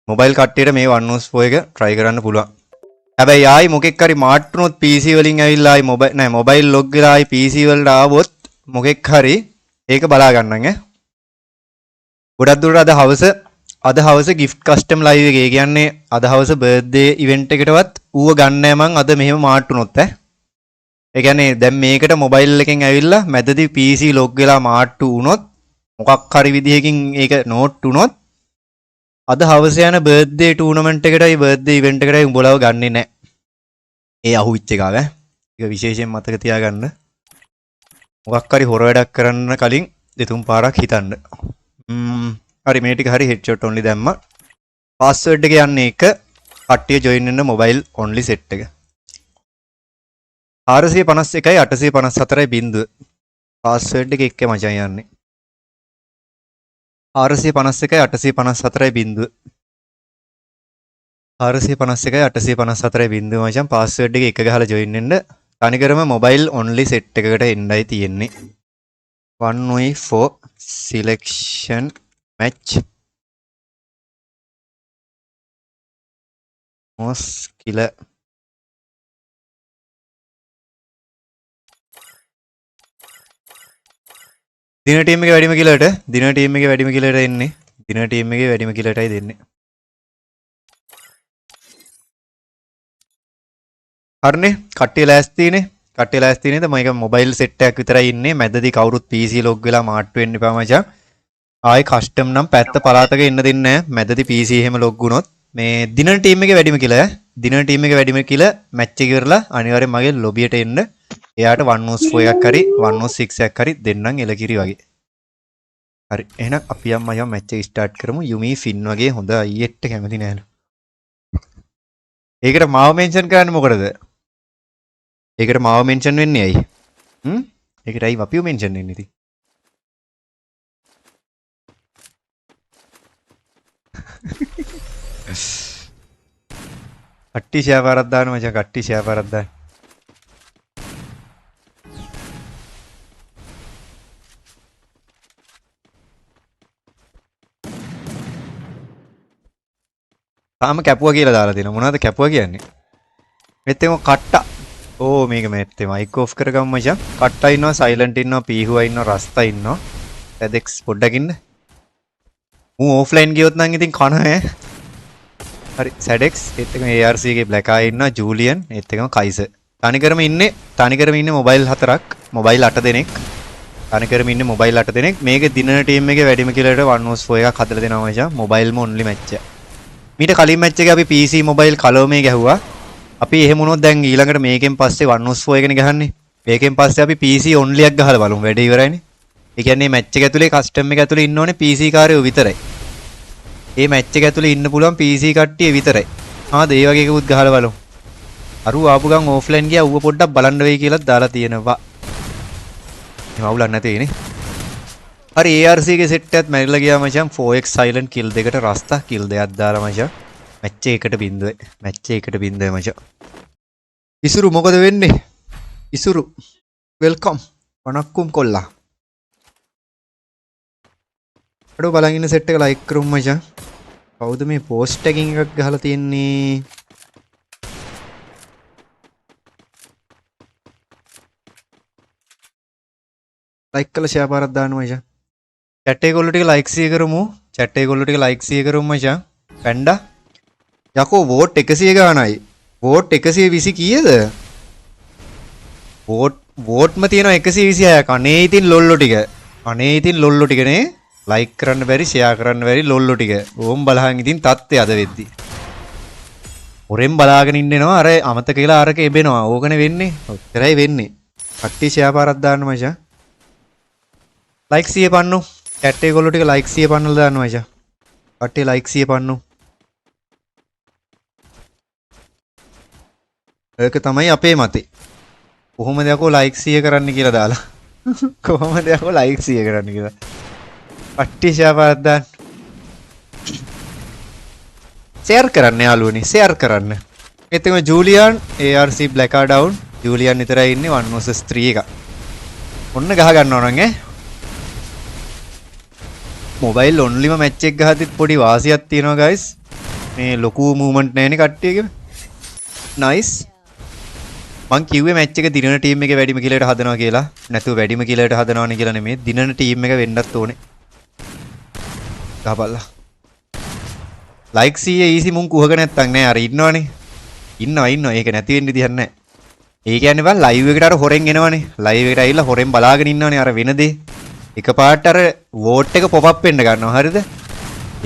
මොබයිල් කට්ටියට මේ 1/4 එක try කරන්න පුළුවන්. හැබැයි ආයි මොකෙක් හරි මාට්ටුනොත් PC වලින් ඇවිල්ලා ආයි මොබයිල් ලොග් වෙලා ආයි PC වලට ආවොත් මොකෙක් හරි ඒක බලා ගන්නම් ඈ. ගොඩක් දුරට අද හවස gift custom live එකේ කියන්නේ අද හවස birthday event එකටවත් ඌව ගන්නෑ මං අද මෙහෙම මාට්ටුනොත් ඈ. ඒ කියන්නේ දැන් මේකට මොබයිල් එකෙන් ඇවිල්ලා මැදදී PC ලොග් වෙලා මාට්ටු වුණොත් මොකක් හරි විදිහකින් ඒක නෝට් වුණොත් අද හවස යන බර්ත්ඩේ ටූර්නමන්ට් එකටයි බර්ත්ඩේ ඉවෙන්ට් එකටයි උඹලව ගන්නෙ නෑ. ඒ අහුවිච්ච එකව ඈ. ඒක විශේෂයෙන් මතක තියාගන්න. මොකක් හරි හොර වැඩක් කරන්න කලින් දෙතුන් පාරක් හිතන්න. හරි මේ ටික හරි හෙඩ්ෂොට් ඔන්ලි දැම්මා. පාස්වර්ඩ් එක යන්නේ එක කට්ටිය ජොයින් වෙන්න මොබයිල් ඔන්ලි සෙට් එක. 451යි 854යි බිංදුව. පාස්වර්ඩ් එක එක්ක මචං යන්නේ. 451යි 854යි බිංදුව. 451යි 854යි බිංදුව මචං පාස්වර්ඩ් එක ගහලා ජොයින් වෙන්න. තනිකරම මොබයිල් ඔන්ලි සෙට් එකකට එන්නයි තියෙන්නේ. 1/4 selection match most killer. දින ටීම් එකේ වැඩිම කිලට එන්නේ. දින ටීම් එකේ වැඩිම කිලටයි දෙන්නේ. හරිනේ කට්ටිය ලෑස්තිනේ. මේක මොබයිල් සෙට් එකක් විතරයි ඉන්නේ. මැදදී කවුරුත් PC ලොග් වෙලා මාට්ටු වෙන්න එපා මචං. ආයි කස්ටම් නම් පැත්ත පළාතක ඉන්න දෙන්නේ නැහැ. මැදදී PC එහෙම ලොග් වුණොත් මේ දින ටීම් එකේ වැඩිම කිල මැච් එක ඉවරලා අනිවාර්යෙන් මගේ ලොබියට එන්න. එයාට 1/4 එකක් හරි 1/6 එකක් හරි දෙන්නම් එලකිරි වගේ. හරි එහෙනම් අපි යම් මැච් එක ස්ටාර්ට් කරමු. යුමි ෆින් වගේ හොඳ අයියෙට්ට කැමති නෑලු. ඒකට මාව මෙන්ෂන් කරන්න මොකටද? ඒකට මාව මෙන්ෂන් වෙන්නේ ඇයි? ඒකට ඇයි අපිව මෙන්ෂන් වෙන්නේ ඉතින්? කට්ටි ෂෙයා පාරක් දාන්න මචං කට්ටි ෂෙයා පාරක් දාන්න. තාම කැපුවා කියලා දාලා තියෙනවා. මොනවද කැපුවා කියන්නේ? මෙතෙම කට්ටා. ඕ මේක මෙතෙම මයික් ඔෆ් කරගමු මචං. කට්ටා ඉන්නවා, සයිලන්ට් ඉන්නවා, පීහුවා ඉන්නවා, රස්තා ඉන්නවා. සෙඩෙක්ස් පොඩ්ඩක් ඉන්න. මූ ඕෆ්ලයින් ගියොත් නම් ඉතින් කන ඈ. හරි සෙඩෙක්ස් ඒත් එකම ARC එකේ බ්ලැක් ආයි ඉන්නවා, ජූලියන් ඒත් එකම කයිසර්. තනිකරම ඉන්නේ මොබයිල් 4ක්, මොබයිල් 8 දෙනෙක්. තනිකරම ඉන්නේ මොබයිල් 8 දෙනෙක්. මේකේ දිනන ටීම් එකේ වැඩිම කිලට 1/4 එකක් හදලා දෙනවා මචං. මොබයිල්ම ඔන්ලි මැච් එක. මීට කලින් මැච් එකේ අපි PC මොබයිල් කලෝ මේ ගැහුවා. අපි එහෙම වුණොත් දැන් ඊළඟට මේකෙන් පස්සේ 1/4 එකනේ ගහන්නේ. මේකෙන් පස්සේ අපි PC only එකක් ගහලා බලමු. වැඩ ඉවරයිනේ. ඒ කියන්නේ මැච් එක ඇතුලේ කස්ටම් එක ඇතුලේ ඉන්න ඕනේ PC කාරයෝ විතරයි. මේ මැච් එක ඇතුලේ ඉන්න පුළුවන් PC කට්ටිය විතරයි. ඒ වගේ එකකුත් ගහලා බලමු. අරු ආපු ගමන් ඕෆ්ලයින් ගියා ඌව පොඩ්ඩක් බලන්න වෙයි කියලාත් දාලා තියෙනවා. එහෙම අවුලක් නැතේ නේ. හරි ARC එකේ සෙට් එකත් මැරිලා ගියා මචං. 4x silent kill දෙකට රස්තා kill දෙකක් දාලා මචං. මැච් එකකට බින්දුවේ මචං. ඉසුරු මොකද වෙන්නේ? ඉසුරු වෙල්කම්. වණක්කුම් කොල්ලා. අඩෝ බලන් ඉන්න සෙට් එක ලයික් කරමු මචං. කවුද මේ පෝස්ට් ටැගින් එකක් ගහලා තියෙන්නේ? ලයික් කරලා ෂෙයා පාරක් දාන්න මචං. chat එකේ කොල්ලෝ ටික ලයික් 100 කරමු. chat එකේ කොල්ලෝ ටික ලයික් 100 කරමු මචං. පැන්ඩා. යකෝ වෝට් 100 ගානයි. වෝට් 120 කීයද? වෝට්ම තියෙනවා 126ක්. අනේ ඉතින් ලොල්ලෝ ටික. අනේ ඉතින් ලොල්ලෝ ටිකනේ. ලයික් කරන්න බැරි, ෂෙයා කරන්න බැරි ලොල්ලෝ ටික. ඕම් බලහන් ඉතින් තත්ත්වය අද වෙද්දි. හොරෙන් බලාගෙන ඉන්නවා අර අමතක කියලා අරක එබෙනවා. ඕකනේ වෙන්නේ. ඔච්චරයි වෙන්නේ. කට්ටිය ෂෙයා පාරක් දාන්න මචං. ලයික් 100 පන්නු. chat එකේ කොල්ලෝ ටික ලයික් 100 පන්නලා දාන්න මචං. කට්ටිය ලයික් 100 පන්නු. ඒක තමයි අපේ මතේ. කොහොමද යකෝ ලයික් 100 කරන්න කියලා දාලා. කොහොමද යකෝ ලයික් 100 කරන්න කියලා. කට්ටිය ෂෙයා පාරක් දාන්න. ෂෙයාර් කරන්න යාළුවනි, ෂෙයාර් කරන්න. එතකොට julienne ARC Blacker down. Julienne විතරයි ඉන්නේ 1 vs 3 එක. ඔන්න ගහ ගන්නවා නම් මොබයිල් ඔන්ලිම මැච් එක ගහද්දිත් පොඩි වාසියක් තියෙනවා guys. මේ ලොකු මූවමන්ට් නැහැනේ කට්ටියගේ. nice. මං කිව්වේ මැච් එක දිනන ටීම් එකේ වැඩිම කිලයට හදනවා කියලා. නැතුව වැඩිම කිලයට හදනවනේ කියලා නෙමෙයි. දිනන ටීම් එක වෙන්නත් ඕනේ. ගහපල්ලා. ලයික් 100 easy මුන් කුහක නැත්තම් නෑ අර ඉන්නවනේ. ඉන්නවා. ඒක නැති වෙන්න විදිහක් නෑ. ඒ කියන්නේ බං ලයිව් එකට අර හොරෙන් එනවනේ. ලයිව් එකට ඇවිල්ලා හොරෙන් බලාගෙන ඉන්නවනේ අර වෙන දේ. එකපාරට අර වෝට් එක පොප් අප් වෙන්න ගන්නවා. හරිද?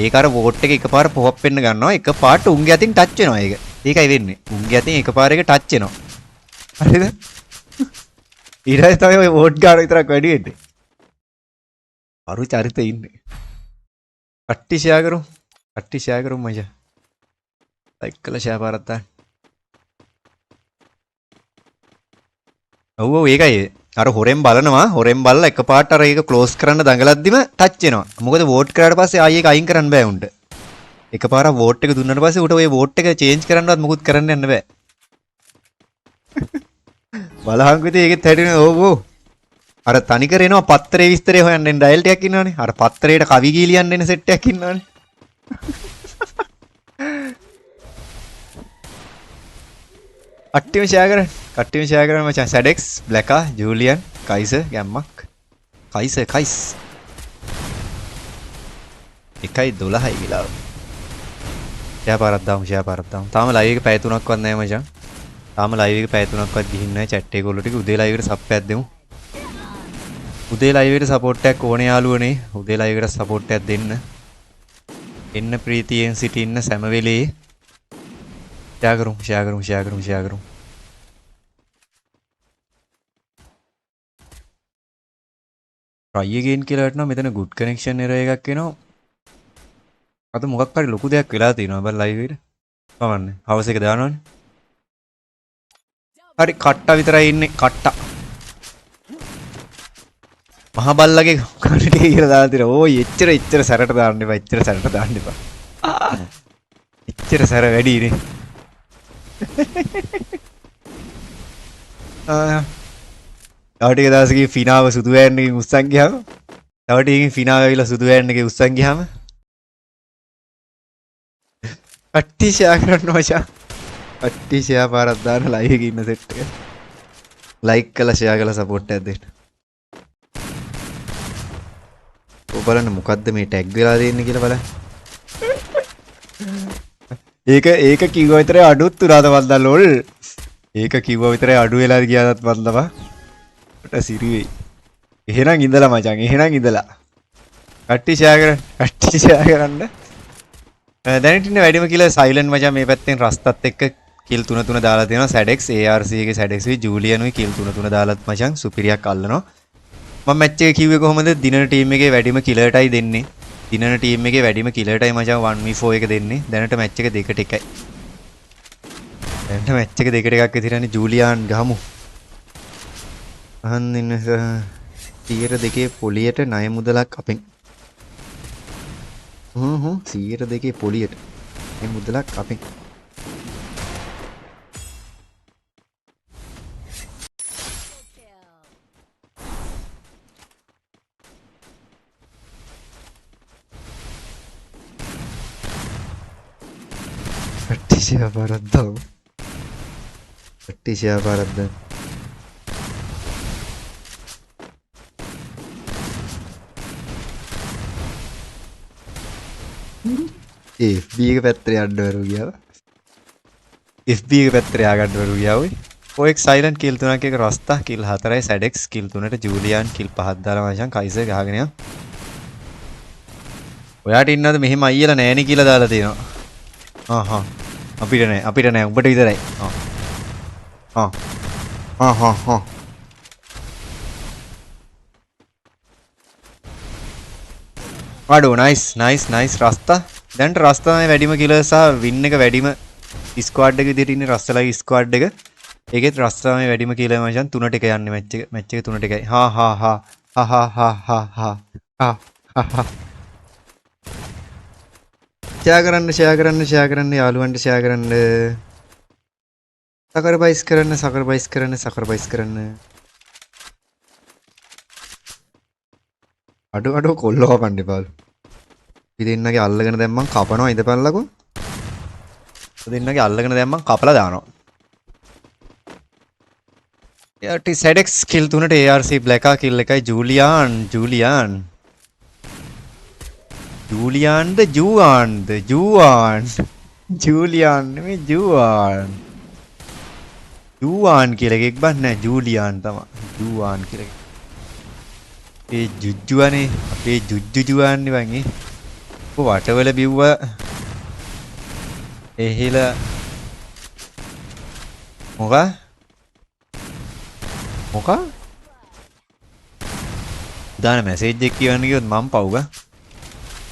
ඒක අර වෝට් එක එකපාර පොප් අප් වෙන්න ගන්නවා. එකපාරට උන්ගේ අතින් ටච් වෙනවා ඒක. ඒකයි වෙන්නේ. උන්ගේ අතින් එකපාර එක ටච් වෙනවා. හරිද? ඊට තමයි ඔය වෝට් ගාන විතරක් වැඩි වෙන්නේ. අරු චරිතේ ඉන්නේ. කට්ටි ෂෙයා කරමු. කට්ටි ෂෙයා කරමු මචං. ලයික් කරලා ෂෙයා පාරක් දාන්න. ඔව් ඒකයි. අර හොරෙන් බලනවා. හොරෙන් බලලා එකපාරට අර ඒක ක්ලෝස් කරන්න දඟලද්දිම ටච් වෙනවා. මොකද වෝට් කරාට පස්සේ ආයෙ ඒක අයින් කරන්න බෑ උන්ට. එකපාරක් වෝට් එක දුන්නාට පස්සේ උට ඔය වෝට් එක චේන්ජ් කරන්නවත් මොකුත් කරන්න යන්න බෑ. බලහං විතේ ඒකෙත් හැදෙන ඕව. අර තනිකර එනවා පත්තරේ විස්තරේ හොයන්න එන්න ඩයල් ටිකක් ඉන්නවනේ. අර පත්තරේට කවි ගී ලියන්න එන සෙට් එකක් ඉන්නවනේ. කට්ටියම ෂෙයා කරන්න මචං. සැඩෙක්ස්, බ්ලැකා, ජූලියන්, කයිසර්, ගැම්මක්. කයිස්. 1:12යි විලාව. ෂෙයා පාරක් දාමු. තාම ලයිව් එක පැය 3ක්වත් නැහැ මචං. තාම ලයිව් එක පැය 3ක්වත් ගිහින් නැහැ. chat එකේ කොල්ලෝ ටික උදේ ලයිව් එකට සබ් එකක් දෙමු. උදේ ලයිව් එකට සපෝට් එකක් ඕනේ යාළුවනේ. උදේ ලයිව් එකට සපෝට් එකක් දෙන්න. එන්න ප්‍රීතියෙන් සිටින්න සෑම වෙලේ. ෂෙයා කරමු. try again කියලා වටනවා. මෙතන good connection error එකක් එනවා. අද මොකක් හරි ලොකු දෙයක් වෙලා තියෙනවා බල ලයිව් එකට. කවන්නේ. හවස් එක දානවනේ. හරි කට්ටා විතරයි ඉන්නේ. කට්ටා. මහා බල්ලගේ කණට කියලා දාලා තියෙනවා. ඕයි එච්චර සැරට දාන්න එපා. එච්චර සැර වැඩි නේ. තව ටික දවසකින් ෆිනාව සුදු වෑන්නකින් උස්සන් ගියාම තව ටිකකින් ෆිනාව ඇවිල්ලා සුදු වෑන්නකින් උස්සන් ගියාම කට්ටි ෂෙයා කරන්න මචං. කට්ටි ෂෙයා පාරක් දාන්න ලයිව් එකේ ඉන්න සෙට් එක. ලයික් කරලා ෂෙයා කරලා සපෝට් එකක් දෙන්න. ඔය බලන්න මොකද්ද මේ ටැග් වෙලා දෙන්නේ කියලා බලන්න. ඒක කිව්ව විතරේ අඩුත් උනාද වන්දා ලොල්. ඒක කිව්ව විතරේ අඩු වෙලා ගියාදත් වන්දවා. ට සිරි වෙයි. එහෙනම් ඉඳලා මචං. කට්ටි ෂෙයා කරන්න. දැනට ඉන්න වැඩිම කියලා සයිලන්ට් මචං මේ පැත්තෙන් රස්තත් එක්ක කිල් 3 දාලා තියෙනවා. සැඩෙක්ස් ARC එකේ සැඩෙක්ස් වි ජූලියනුයි කිල් 3 දාලත් මචං සුපිරියක් අල්ලනවා. මම මැච් එක කිව්වේ කොහොමද? දිනන ටීම් එකේ වැඩිම කිලර්ටයි දෙන්නේ. දිනන ටීම් එකේ වැඩිම කිලර්ටයි මචං 1v4 එක දෙන්නේ. දැනට මැච් එක 2ට 1යි. දැනට මැච් එක 2ට 1ක් විතරනේ. ජූලියන් ගහමු. අහන්න ඉන්න සියර දෙකේ පොලියට ණය මුදලක් අපෙන්. 102 පොලියට ණය මුදලක් අපෙන්. කට්ටිෂයා පාරද්දව. FB එක පැත්තට යන්න වරු ගියා. FB එක පැත්තට ය아가න්න වරු ගියා ඔය. ඔය සයිලන්ට් කිල් 3ක් එක රස්තා කිල් 4යි සැඩෙක්ස් කිල් 3ට ජූලියන් කිල් 5ක් දාලා මචං කයිසර් ගහගෙන යනවා. ඔයාට ඉන්නවද මෙහෙම අයියලා නෑනේ කියලා දාලා තියෙනවා. අපිට නෑ උඹට විතරයි. අඩෝ නයිස් රස්තා. දැන්ට රස්තා තමයි වැඩිම කිලර් සහ වින් එක වැඩිම ස්ක්වාඩ් එක විදිහට ඉන්නේ රස්තාලගේ ස්ක්වාඩ් එක. ඒකෙත් රස්තා තමයි වැඩිම කිලර් මචං 3ට එක යන්නේ මැච් එක 3ට එකයි. ෂෙයා කරන්න යාළුවන්ට ෂෙයා කරන්න. සකර් බයිස් කරන්න. අඩෝ කොල්ලෝ කපන්න එපාලු. දෙන්නගේ අල්ලගෙන දැම්මන් කපනවා ඉඳපල්ලකෝ. දෙන්නගේ අල්ලගෙන දැම්මන් කපලා දානවා. යට සෙඩෙක්ස් කිල් 3ට ARC බ්ලැකා කිල් එකයි ජූලියාන් කියලා එකෙක් බන් නෑ ජූලියාන් තමයි. ජූවාන් කියලා එකෙක්. ඒ ජුජ්ජුවනේ අපේ ජුජ්ජුජුවාන්නේ වගේ. වටවල බිව්ව එහෙල මොකා දාන මැසේජ් එක කියවන්න ගියොත් මම පව්ග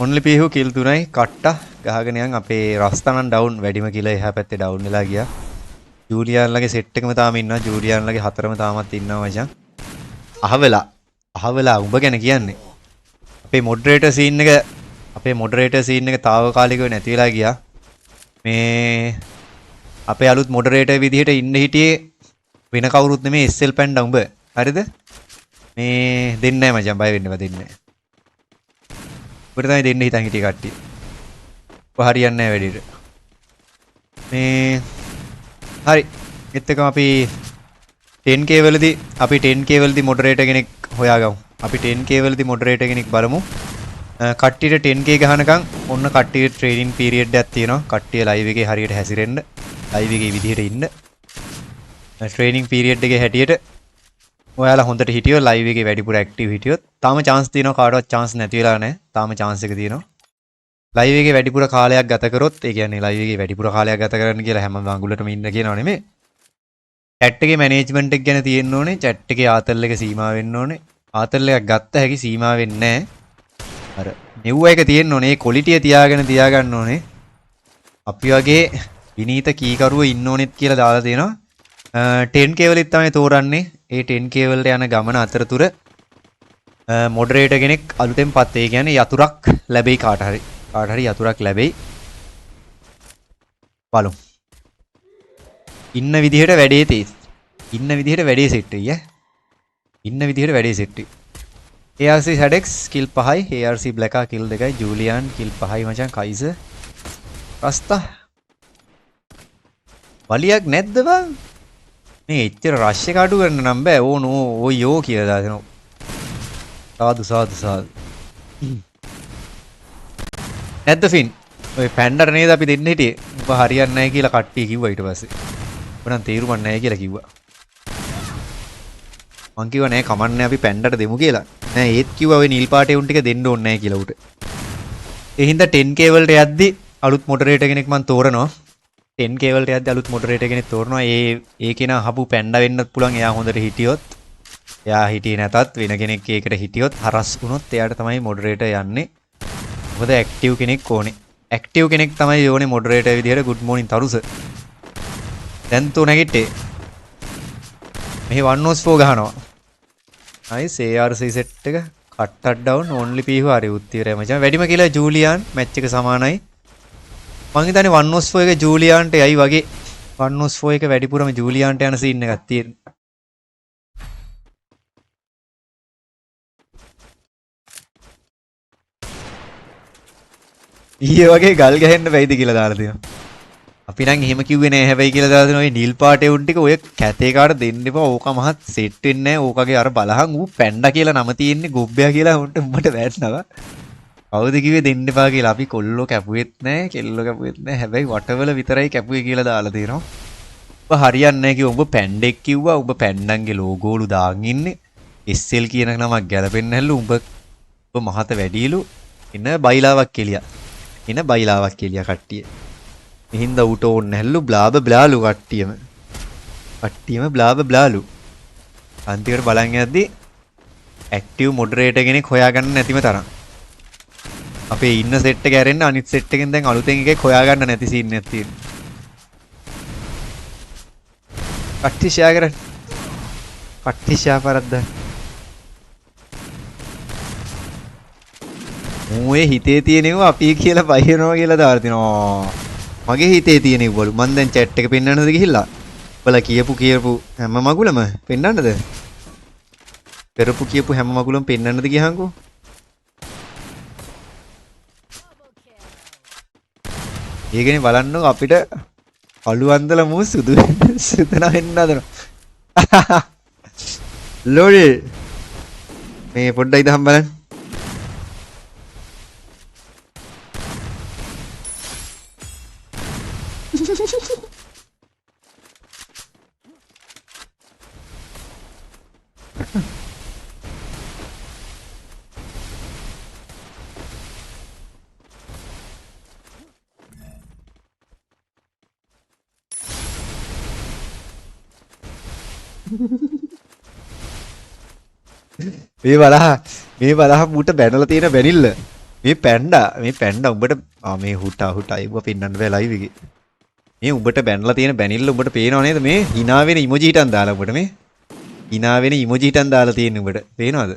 ඔන්ලි පීහු කිල් 3යි කට්ට ගහගෙන යන් අපේ රස්තනන් ඩවුන් වැඩිම කියලා එහා පැත්තේ ඩවුන් වෙලා ගියා. ජූලියන්ලගේ සෙට් එකම තාම ඉන්නවා. ජූලියන්ලගේ හතරම තාමත් ඉන්නවා මචං. අහවලා උඹ ගැන කියන්නේ. අපේ මොඩරේටර් සීන් එක තාවකාලිකව නැති වෙලා ගියා. මේ අපේ අලුත් මොඩරේටර් විදිහට ඉන්න හිටියේ වෙන කවුරුත් නෙමෙයි SL පැන්ඩා උඹ. හරිද? මේ දෙන්නේ නැහැ මචං බය වෙන්න එපා දෙන්නේ නැහැ. උඹට තමයි දෙන්න හිතන් හිටියේ කට්ටිය. ඔය හරියන්නේ නැහැ වැඩිට. මේ හරි. එතකම අපි 10k වලදී මොඩරේටර් කෙනෙක් හොයාගමු. අපි 10k වලදී මොඩරේටර් කෙනෙක් බලමු. කට්ටියට 10k ගහනකම් ඔන්න කට්ටියට ට්‍රේනින් පීරියඩ් එකක් තියෙනවා. කට්ටිය ලයිව් එකේ හරියට හැසිරෙන්න. ලයිව් එකේ විදිහට ඉන්න. ට්‍රේනින් පීරියඩ් එකේ හැටියට ඔයාලා හොඳට හිටියොත් ලයිව් එකේ වැඩිපුර ඇක්ටිව් හිටියොත් තාම chance තියෙනවා. කාටවත් chance නැති වෙලා නැහැ. තාම chance එක තියෙනවා. ලයිව් එකේ වැඩිපුර කාලයක් ගත කරොත් ඒ කියන්නේ ලයිව් එකේ වැඩිපුර කාලයක් ගත කරන්න කියලා හැම අඟුලටම ඉන්න කියනවා නෙමෙයි. chat එකේ මැනේජ්මන්ට් එක ගැන තියෙන්න ඕනේ. chat එකේ ආතල් එක සීමා වෙන්න ඕනේ. ආතල් එකක් ගත්ත හැකි සීමා වෙන්නේ නැහැ. අර මෙව්ව එක තියෙන්න ඕනේ. ඒ ක්වොලිටිය තියාගන්න ඕනේ. අපි වගේ විනීත කීකරුව ඉන්න ඕනෙත් කියලා දාලා තියෙනවා. 10k වලින් තමයි තෝරන්නේ. ඒ 10k වලට යන ගමන අතරතුර මොඩරේටර් කෙනෙක් අලුතෙන් පත් ඒ කියන්නේ යතුරක් ලැබෙයි කාට හරි යතුරක් ලැබෙයි. බලමු. ඉන්න විදිහට වැඩේ තේස්. ඉන්න විදිහට වැඩේ සෙට් වෙයි ඈ. ඉන්න විදිහට වැඩේ සෙට් වෙයි. ARC සැඩෙක්ස් කිල් 5යි, ARC බ්ලැකා කිල් 2යි, ජූලියන් කිල් 5යි මචං කයිසර්. රස්තා. වලියක් නැද්ද බං? මේ එච්චර රෂ් එක අඩු කරන්න නම් බෑ. ඕ යෝ කියලා දානවා. සාදු. නැද්ද ෆින්? ඔය පැන්ඩර් නේද අපි දෙන්න හිටියේ. උඹ හරියන්නේ නැහැ කියලා කට්ටිය කිව්වා ඊට පස්සේ. උඹනම් තේරුමක් නැහැ කියලා කිව්වා. මං කිව්වා නෑ කමන්නේ අපි පැන්ඩර් දෙමු කියලා. නෑ ඒත් කිව්වා ඔය නිල් පාටේ උන් ටික දෙන්න ඕනේ නැහැ කියලා උට. ඒ හින්දා 10k වලට යද්දි අලුත් මොඩරේටර් කෙනෙක් මං තෝරනවා. 10k වලට යද්දි අලුත් මොඩරේටර් කෙනෙක් තෝරනවා. ඒ කෙනා අහපු පැන්ඩා වෙන්නත් පුළුවන්. එයා හොඳට හිටියොත්. එයා හිටියේ නැතත් වෙන කෙනෙක් ඒකට හිටියොත් හරස් වුණොත් එයාට තමයි මොඩරේටර් යන්නේ. මොකද ඇක්ටිව් කෙනෙක් ඕනේ. ඇක්ටිව් කෙනෙක් තමයි ඕනේ මොඩරේටර් විදියට. good morning තරුස. දැන් තෝ නැගිට්ටේ. මෙහි 104 ගහනවා. nice ARC set එක කට්ටක් down only පීහුව හරි උත්තිරය මචං. වැඩිම කියලා ජූලියන් මැච් එක සමානයි. මං හිතන්නේ 104 එක ජූලියන්ට යයි වගේ. 104 එක වැඩිපුරම ජූලියන්ට යන සීන් එකක් තියෙනවා. ඊයේ වගේ ගල් ගහන්න බැයිද කියලා දාලා තියෙනවා. අපි නම් එහෙම කිව්වේ නෑ හැබැයි කියලා දාලා දෙනවා. ඔය නිල් පාටේ උන් ටික ඔය කැතේ කාට දෙන්න එපා. ඕක මහත් සෙට් වෙන්නේ නෑ. ඕකගේ අර බලහන් ඌ පැන්ඩා කියලා නම තියෙන්නේ ගොබ්බයා කියලා උන්ට උඹට වැටෙනවා. කවුද කිව්වේ දෙන්න එපා කියලා? අපි කොල්ලෝ කැපුවෙත් නැහැ, කෙල්ලෝ කැපුවෙත් නැහැ. හැබැයි වටවල විතරයි කැපුවේ කියලා දාලා තියෙනවා. ඔබ හරියන්නේ නැහැ කිව්වා. ඔබ පැන්ඩෙක් කිව්වා. ඔබ පැන්ඩන්ගේ ලෝගෝලු දාන් ඉන්නේ. SL කියන නමක් ගැලපෙන්නේ නැල්ලු. ඔබ මහත වැඩිලු. එන බයිලාවක් කෙලියා. එන බයිලාවක් කෙලියා කට්ටිය. මිහින්ද ඌට ඕන්නේ නැල්ලු බ්ලාබ බ්ලාලු කට්ටියම. කට්ටියම බ්ලාබ බ්ලාලු. අන්තිමට බලන් යද්දි ඇක්ටිව් මොඩරේටර් කෙනෙක් හොයාගන්න නැතිම තරම්. අපේ ඉන්න සෙට් එක ඇරෙන්න අනිත් සෙට් එකෙන් දැන් අලුතෙන් එකක් හොයාගන්න නැති සීන් එකක් තියෙනවා. කට්ටි ෂෙයා කරන්න. කට්ටි ෂෙයා පරද්ද. මූයේ හිතේ තියෙනවා අපි කියලා බයිනවා කියලා දාලා තිනවා. මගේ හිතේ තියෙනවලු මං දැන් chat එක පෙන්නන්නද ගිහිල්ලා. ඔයාලා කියපු හැම මගුලම පෙන්නන්නද? කරපු කියපු හැම මගුලම පෙන්නන්නද ගියහන්කෝ? ඒකනේ බලන්නකො අපිට අලු අන්දල මූ සුදු සුදන වෙන්න හදනවා. ලෝල් මේ පොඩ්ඩයි දහම් බලන්න. මේ බලහ මුට බැනලා තියෙන බැනිල්ල මේ පැන්ඩා උඹට මේ හුටා උඹ පෙන්නන්න බෑ ලයිව් එකේ මේ උඹට බැනලා තියෙන බැනිල්ල උඹට පේනව නේද මේ hina වෙන ඉමෝජි හිටන් දාලා උඹට මේ hina වෙන ඉමෝජි හිටන් දාලා තියෙන උඹට පේනවද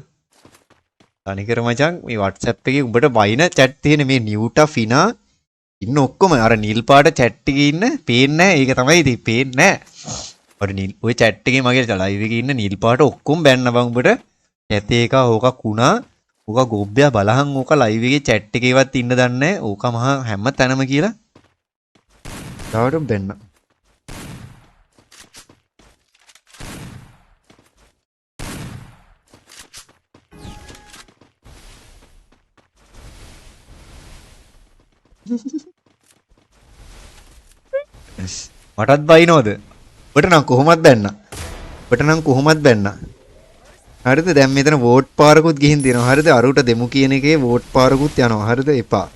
තනිකර මචං මේ WhatsApp එකේ උඹට වයින් chat තියෙන මේ නියුටා ෆිනා ඉන්න ඔක්කොම අර නිල් පාට chat එකේ ඉන්න පේන්නේ නැහැ ඒක තමයි ඉතින් පේන්නේ නැහැ ඔය නිල් ඔය chat එකේ මගේ ලයිව් එකේ ඉන්න නිල් පාට ඔක්කොම බැන්න බං උඹට ඇතේ එක ඕක කුණා ඕක ගොබ්බයා බලහන් ඕක ලයිව් එකේ chat එකේවත් ඉන්න දන්නේ ඕක මහා හැම තැනම කියලා තාවට බෙන්න මටත් බයිනෝද ඔබට නම් කොහොමද බැන්න ඔබට නම් කොහොමද බැන්න හරිද දැන් මෙතන වෝට් පාරකුත් ගිහින් තියෙනවා හරිද අරුට දෙමු කියන එකේ වෝට් පාරකුත් යනවා හරිද එපා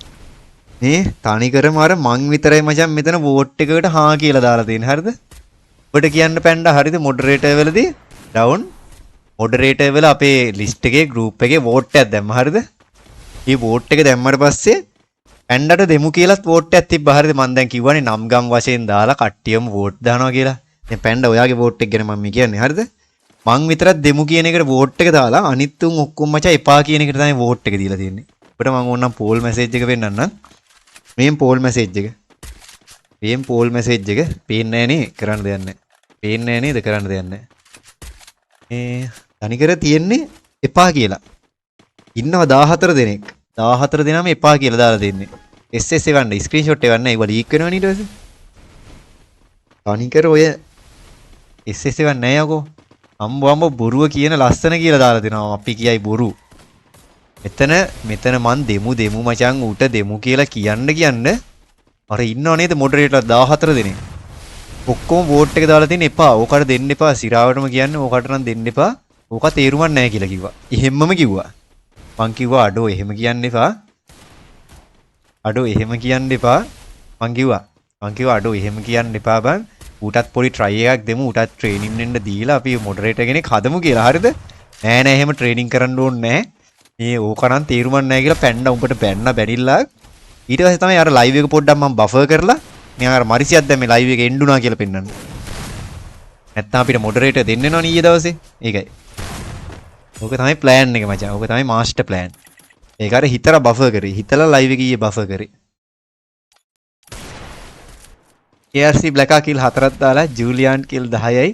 මේ තනිකරම අර මං විතරයි මචං මෙතන වෝට් එකකට හා කියලා දාලා තියෙන්නේ හරිද ඔබට කියන්න පැන්ඩා හරිද මොඩරේටර් වෙලදී ඩවුන් මොඩරේටර් වෙල අපේ ලිස්ට් එකේ ගෲප් එකේ වෝට් එකක් දැම්මා හරිද මේ වෝට් එක දැම්මට පස්සේ පැන්ඩාට දෙමු කියලාත් වෝට් එකක් තිබ්බා හරිද මං දැන් කිව්වනේ නම් ගම් වශයෙන් දාලා කට්ටියම වෝට් දානවා කියලා දැන් පැන්ඩා ඔයාගේ වෝට් එක ගැන මම කියන්නේ හරිද මං විතරක් දෙමු කියන එකට වෝට් එක දාලා අනිත් උන් ඔක්කොම මචං එපා කියන එකට තමයි වෝට් එක දීලා තියෙන්නේ. ඔබට මම ඕනනම් පෝල් මැසේජ් එක පෙන්නන්නම්. මේන් පෝල් මැසේජ් එක. මේන් පෝල් මැසේජ් එක පේන්නේ නැහැ නේ කරන්න දෙයක් නැහැ. පේන්නේ නැහැ නේද කරන්න දෙයක් නැහැ. මේ තනිකර තියෙන්නේ එපා කියලා. ඉන්නවා 14 දෙනෙක්. 14 දෙනාම එපා කියලා දාලා දෙන්නේ. SS එවන්න ස්ක්‍රීන්ෂොට් එවන්න ඒව ලීක් වෙනවනේ ඊට පස්සේ. තනිකර ඔය SS එවන්න නැහැ යකෝ. අම්බ බොරුව කියන ලස්සන කියලා දාලා දෙනවා අපි කියයි බොරු මෙතන මන් දෙමු මචං ඌට දෙමු කියලා කියන්න අර ඉන්නව නේද මොඩරේටර් 14 දෙනෙක් ඔක්කොම වෝට් එක දාලා තියෙන එපා ඕකට දෙන්න එපා සිරාවටම කියන්නේ ඕකට නම් දෙන්න එපා ඕක තේරුමක් නැහැ කියලා කිව්වා එහෙම්මම කිව්වා මං කිව්වා අඩෝ එහෙම කියන්න එපා මං කිව්වා අඩෝ එහෙම කියන්න එපා බං ඌටත් පොඩි try එකක් දෙමු ඌටත් ට්‍රේනින් වෙන්න දීලා අපි මොඩරේටර් කෙනෙක් හදමු කියලා හරිද නෑ එහෙම ට්‍රේනින් කරන්න ඕනේ නෑ මේ ඕකනම් තීරුමක් නෑ කියලා පැන්න උඹට බැන්න බැරිලා ඊට පස්සේ තමයි අර ලයිව් එක පොඩ්ඩක් මම බෆර් කරලා මේ අර මරිසියක් දැන් මේ ලයිව් එක එන්ඩුනා කියලා පෙන්නන්න නැත්නම් අපිට මොඩරේටර් දෙන්න වෙනවනේ ඊයේ දවසේ ඒකයි ඕක තමයි ප්ලෑන් එක මචං ඕක තමයි මාස්ටර් ප්ලෑන් ඒක අර හිතලා බෆර් කරේ හිතලා ලයිව් එක ඊයේ බෆර් කරේ KRC Blacka kill 4ක් දාලා ජූලියන් kill 10යි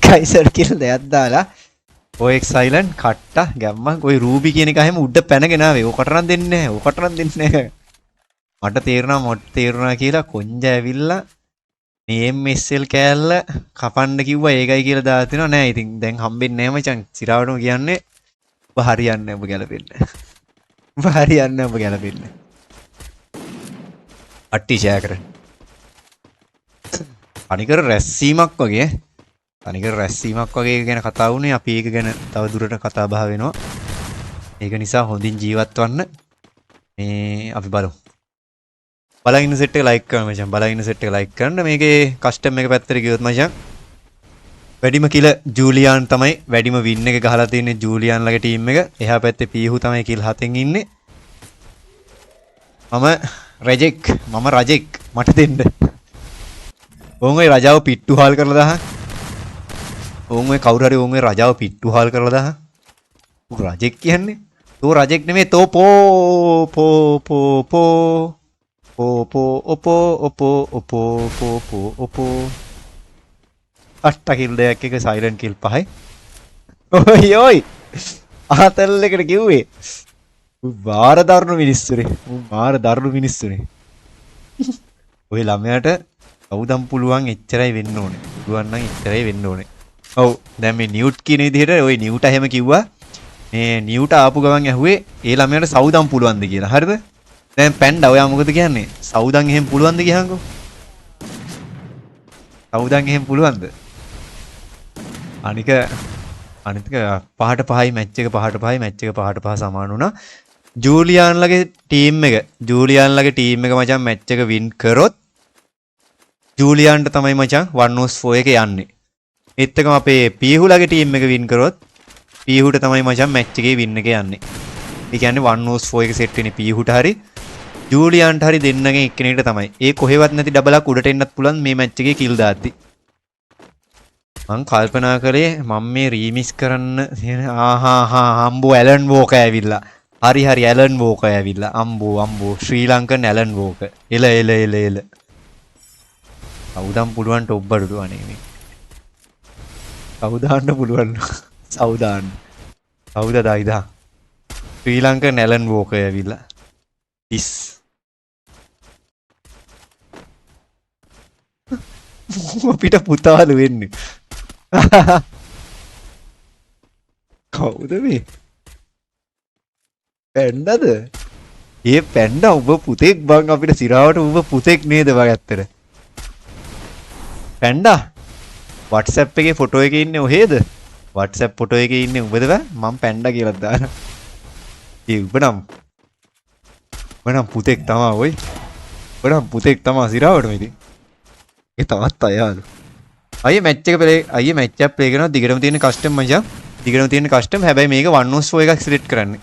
කයිසර් kill 2ක් දාලා OX silent කට්ටා ගැම්මන් ඔය රූබි කියන එක හැම උඩ පැනගෙන ආවේ ඕකට නම් දෙන්නේ නැහැ මට තේරුණා කියලා කොංජ ඇවිල්ලා මේ MSL කෑල්ල කපන්න කිව්වා ඒකයි කියලා දාලා තිනවා නෑ ඉතින් දැන් හම්බෙන්නේ නැහැ මචං සිරාවටම කියන්නේ ඔබ හරියන්නේ ඔබ ගැලපෙන්නේ හරියන්නේ ඔබ ගැලපෙන්නේ. අට්ටි ෂෙයා කරන්න. අනිකර රැස්සීමක් වගේ අනිකර රැස්සීමක් වගේ ගැන කතා වුණේ අපි ඒක ගැන තව දුරට කතා බහ වෙනවා. ඒක නිසා හොඳින් ජීවත් වන්න. මේ අපි බලමු. බලන්න සෙට් එක ලයික් කරන්න මචං. බලන්න සෙට් එක ලයික් කරන්න. මේකේ කස්ටම් එක පැත්තට ගියොත් මචං වැඩිම කිල ජූලියාන් තමයි වැඩිම වින් එක ගහලා තියෙන්නේ ජූලියාන්ලගේ ටීම් එක. එහා පැත්තේ පීහු තමයි කිල් 7න් ඉන්නේ. මම රජෙක් මට දෙන්න. ඕන් ඔය රජාව පිට්ටු හාල් කරලා දාහන්. ඕන් ඔය කවුරු හරි ඕන් ඔය රජාව පිට්ටු හාල් කරලා දාහන්. ඌ රජෙක් කියන්නේ. තෝ රජෙක් නෙමෙයි තෝ පෝ අට්ට කිල් දෙයක් එක සයිලන්ට් කිල් 5යි. ඔයි ආතල් එකට කිව්වේ. මාර දරුණු මිනිස්සුනේ. ඔය ළමයාට කවුදම් පුළුවන් එච්චරයි වෙන්න ඕනේ. පුළුවන් නම් එච්චරයි වෙන්න ඕනේ. ඔව් දැන් මේ නියුට් කියන විදිහට ওই නියුට එහෙම කිව්වා. මේ නියුට ආපු ගමන් ඇහුවේ ඒ ළමයාට සවුදම් පුළුවන්ද කියලා. හරිද? දැන් පැන්ඩා ඔයා මොකද කියන්නේ? සවුදම් එහෙම පුළුවන්ද කියහන්කෝ. සවුදම් එහෙම පුළුවන්ද? අනික 5ට 5යි මැච් එක 5ට 5 සමාන වුණා. ජූලියාන්ලගේ ටීම් එක මචං මැච් එක වින් කරොත් ජූලියාන්ට තමයි මචං 1-4 එක යන්නේ. ඒත් එකම අපේ පීහුලගේ ටීම් එක වින් කරොත් පීහුට තමයි මචං මැච් එකේ වින් එක යන්නේ. ඒ කියන්නේ 1-4 එක සෙට් වෙන්නේ පීහුට හරි ජූලියාන්ට හරි දෙන්නගෙන් එක්කෙනෙක්ට තමයි. ඒ කොහෙවත් නැති ඩබලක් උඩට එන්නත් පුළුවන් මේ මැච් එකේ කිල් දාද්දි. මං කල්පනා කරේ මම මේ රීමික්ස් කරන්න අම්බෝ ඇලන් වෝකර් ඇවිල්ලා. හරි ඇලන් වෝකර් ඇවිල්ලා. අම්බෝ ශ්‍රී ලංකන් ඇලන් වෝකර්. එල. සවුදම් පුළුවන් ටොප් බඩු අනේ මේ. සවුදාන්න පුළුවන්. සවුදාන්න. සවුද දායිදා. ශ්‍රී ලංකන් ඇලන් වෝකර් ඇවිල්ලා. ඉස්. අපිට පුතාලු වෙන්නේ. කවුද මේ? පැන්ඩාද? ඒ පැන්ඩා ඔබ පුතෙක් බං අපිට සිරාවට ඔබ පුතෙක් නේද වගේ ඇත්තට. පැන්ඩා WhatsApp එකේ ෆොටෝ එකේ ඉන්නේ ඔහෙද? WhatsApp ෆොටෝ එකේ ඉන්නේ උඹද බෑ? මම පැන්ඩා කියලා දානවා. ඒ උඹ නම් පුතෙක් තමා ඔයි. උඹ නම් පුතෙක් තමා සිරාවට මෙදී. ඒ තවත් අයලු. අයියේ මැච් එක ප්ලේ කරනවා දිගටම තියෙන කස්ටම් මචං. දිගටම තියෙන කස්ටම් හැබැයි මේක 1-4 එකක් සිලෙක්ට් කරන්නේ.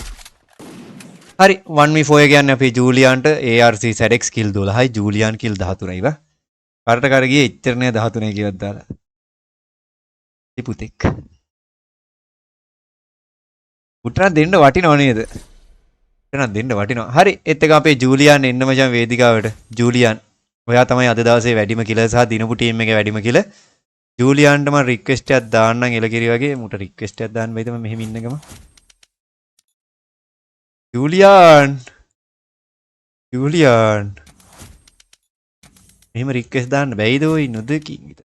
හරි 1v4 කියන්නේ අපේ ජූලියාන්ට ARC ZX කිල් 12යි ජූලියාන් කිල් 13යි වා. කරට කර ගියේ එච්චර නෑ 13යි කියලා දාලා. ඉති පුතෙක්. උටන දෙන්න වටිනව නේද? උටන දෙන්න වටිනවා. හරි ඒත් එක අපේ ජූලියාන් එන්න මචං වේදිකාවට. ජූලියාන් ඔයා තමයි අද දවසේ වැඩිම කිල සහ දිනපු ටීම් එකේ වැඩිම කිල. ජූලියාන්ට මම රික්වෙස්ට් එකක් දාන්නම් එලකිරි වගේ. මුට රික්වෙස්ට් එකක් දාන්න බැයිද මම මෙහෙම ඉන්නකම. ජූලියාන් මෙහෙම රික්වෙස්ට් දාන්න බැයිද ඔය නොදකින් විතර.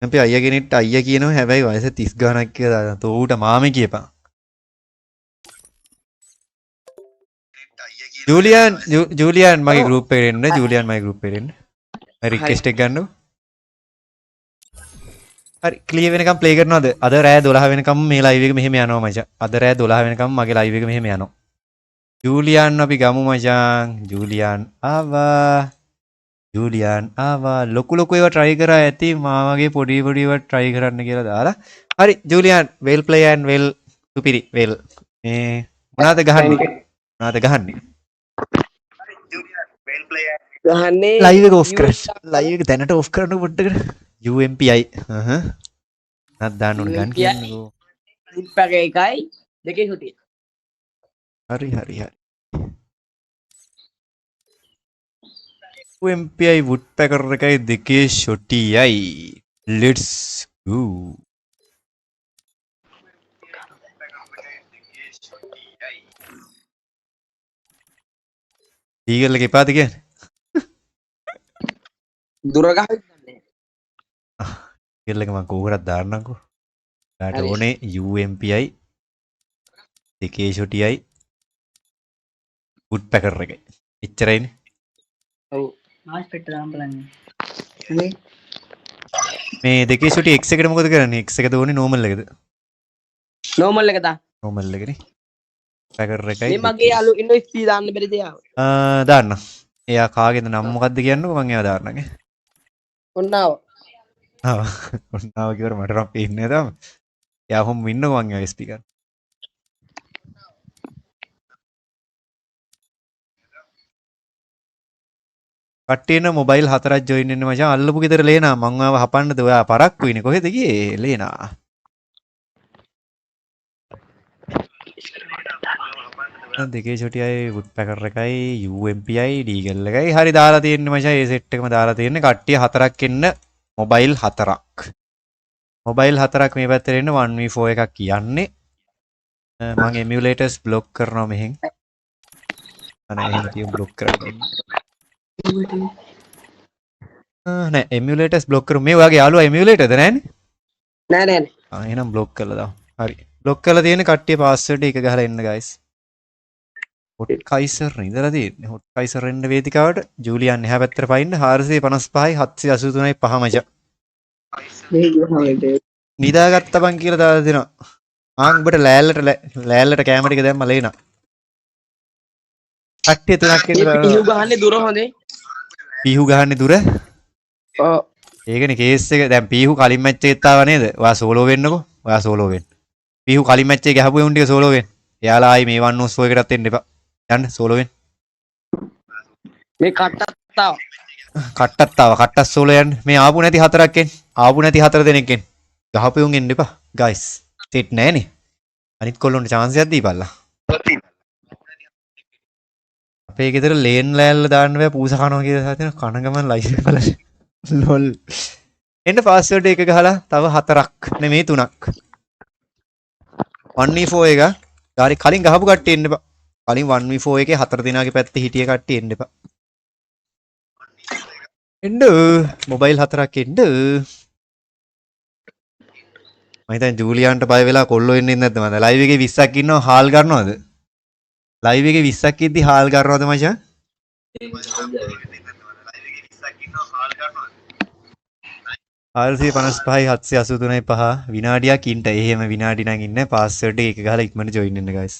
අපේ අයියා කෙනෙක්ට අයියා කියනවා හැබැයි වයස 30 ගණක් කියලා දානවා. තෝ ඌට මාමේ කියපන්. ජූලියාන් මගේ ගෲප් එකට එන්න. ජූලියාන් මගේ ගෲප් එකට එන්න. මම රික්වෙස්ට් එක ගන්නවා. හරි ක්ලියර් වෙනකම් ප්ලේ කරනවද? අද රෑ 12 වෙනකම් මේ ලයිව් එක මෙහෙම යනවා මචං. අද රෑ 12 වෙනකම් මගේ ලයිව් එක මෙහෙම යනවා. ජූලියාන් අපි ගමු මචං. ජූලියාන් ආවා. ලොකු ඒවා try කරා ඇති. මා වගේ පොඩි ඒවා try කරන්න කියලා දාලා. හරි ජූලියාන් well play and well සුපිරි well. මේ මොනවාද ගහන්නේ? ගහන්නේ ලයිව් එක ඔෆ් කරන්න. ලයිව් එක දැනට ඔෆ් කරන්න පොඩ්ඩකට. UMPI නත් දාන්න ඕන ගන්න කියන්නකෝ. ෆුට් පැක එකයි දෙකේ හුටිය. හරි. UMPI wood packer එකයි දෙකේ ෂොටියයි. Let's go. ඊගල් එක එපාද කියන්නේ? දුර ගහන්නේ. ඊගල් එක මම කෝකටත් දාන්නම්කෝ. ඊට ඕනේ UMPI දෙකේ ෂොටියයි woodpecker එක. එච්චරයිනේ. ඔව් මාස් පෙට්ට දාන්න බලන්න මේ දෙකේ ෂුටි x එකට මොකද කරන්නේ? x එක දෝනේ normal එකද? නෝමල් එක දා normal එකනේ. woodpecker එකයි. මේ මගේ යාළු ඉන්න ස්පී දාන්න බැරිද යාව දාන්න. එයා කාගේද නම මොකද්ද කියන්නකෝ මම එයා දාන්නම් ඈ. ඔන්නාව ඔන්නාව කිව්වර මට නම් පේන්නේ නැහැ තාම. එයා හොම් ඉන්නකෝ මං එයා ස්පීකර්. කට්ටියන මොබයිල් 4ක් ජොයින් වෙන්න මචං අල්ලපු ගෙදර ලේනා මං ආව හපන්නද ඔයා පරක්කුයිනේ කොහෙද ගියේ ලේනා. දෙකේ චොටියයි woodpecker එකයි UMPයි ඩීගල් එකයි හරි දාලා තියෙන්නේ මචං ඒ සෙට් එකම දාලා තියෙන්නේ කට්ටිය 4ක් එන්න මොබයිල් 4ක්. මොබයිල් 4ක් මේ පැත්තට එන්න 1v4 එකක් කියන්නේ. මම emulators block කරනවා මෙහෙන්. අනේ එහෙම තියමු block කරන්න. නෑ emulators block කරු මේ ඔයාගේ යාළුවා emulatorද නෑනේ? නෑ නෑ එහෙනම් block කරලා දාමු. හරි. block කරලා තියෙන්නේ කට්ටිය password එක ගහලා එන්න guys. hot kaiser ඉඳලා තියෙන්නේ. hot kaiser එන්න වේදිකාවට ජූලියන් එහා පැත්තට පයින්න 455යි 783යි පහ මචං. නිදාගත්ත බං කියලා දාලා දෙනවා. උඹට ලෑල්ලට කැමර ටික දැම්ම ලේනා. කට්ටිය තුනක් පිහු ගහන්නේ දුර හොඳේ පිහු ගහන්නේ දුර. ඔව් ඒකනේ කේස් එක. දැන් පිහු කලින් මැච් එකෙත් ආව නේද? ඔයා සෝලෝ වෙන්නකෝ. ඔයා සෝලෝ වෙන්න. පිහු කලින් මැච් එකේ ගහපු උන් ටික සෝලෝ වෙන්න. එයාලා ආයි මේ 1v4 එකටත් එන්න එපා. යන්න සෝලෝ වෙන්න. මේ කට්ටත් ආව කට්ටත් ආව. කට්ටත් සෝලෝ යන්න. මේ ආපු නැති හතරක් එන්න. ආපු නැති හතර දෙනෙක් එන්න. ගහපු උන් එන්න එපා. guys. සෙට් නෑනේ. අනිත් කොල්ලොන්ට chance එකක් දීපල්ලා. අපේ ගෙදර ලේන් ලෑල්ල දාන්න බෑ පූසා කනවා කියලා සාතින කන ගමන් ලයිව් එක බලන්න. ලොල්. එන්න පාස්වර්ඩ් එක ගහලා තව හතරක් නෙමේ තුනක්. 1v4 එක. ඩාරි කලින් ගහපු කට්ටිය එන්න එපා. කලින් 1v4 එකේ හතර දෙනාගේ පැත්තේ හිටිය කට්ටිය එන්න එපා. එන්න මොබයිල් හතරක් එන්න. මම හිතන්නේ ජූලියන්ට බය වෙලා කොල්ලෝ එන්නේ නැද්ද මන්ද? ලයිව් එකේ 20ක් ඉන්නව හාල් ගන්නවද? ලයිව් එකේ 20ක් ඉද්දි හාල් ගන්නවද මචං? 455යි 783යි පහ විනාඩියක් ඉන්න. එහෙම විනාඩි නම් ඉන්න පාස්වර්ඩ් එක ගහලා ඉක්මනට ජොයින් වෙන්න guys.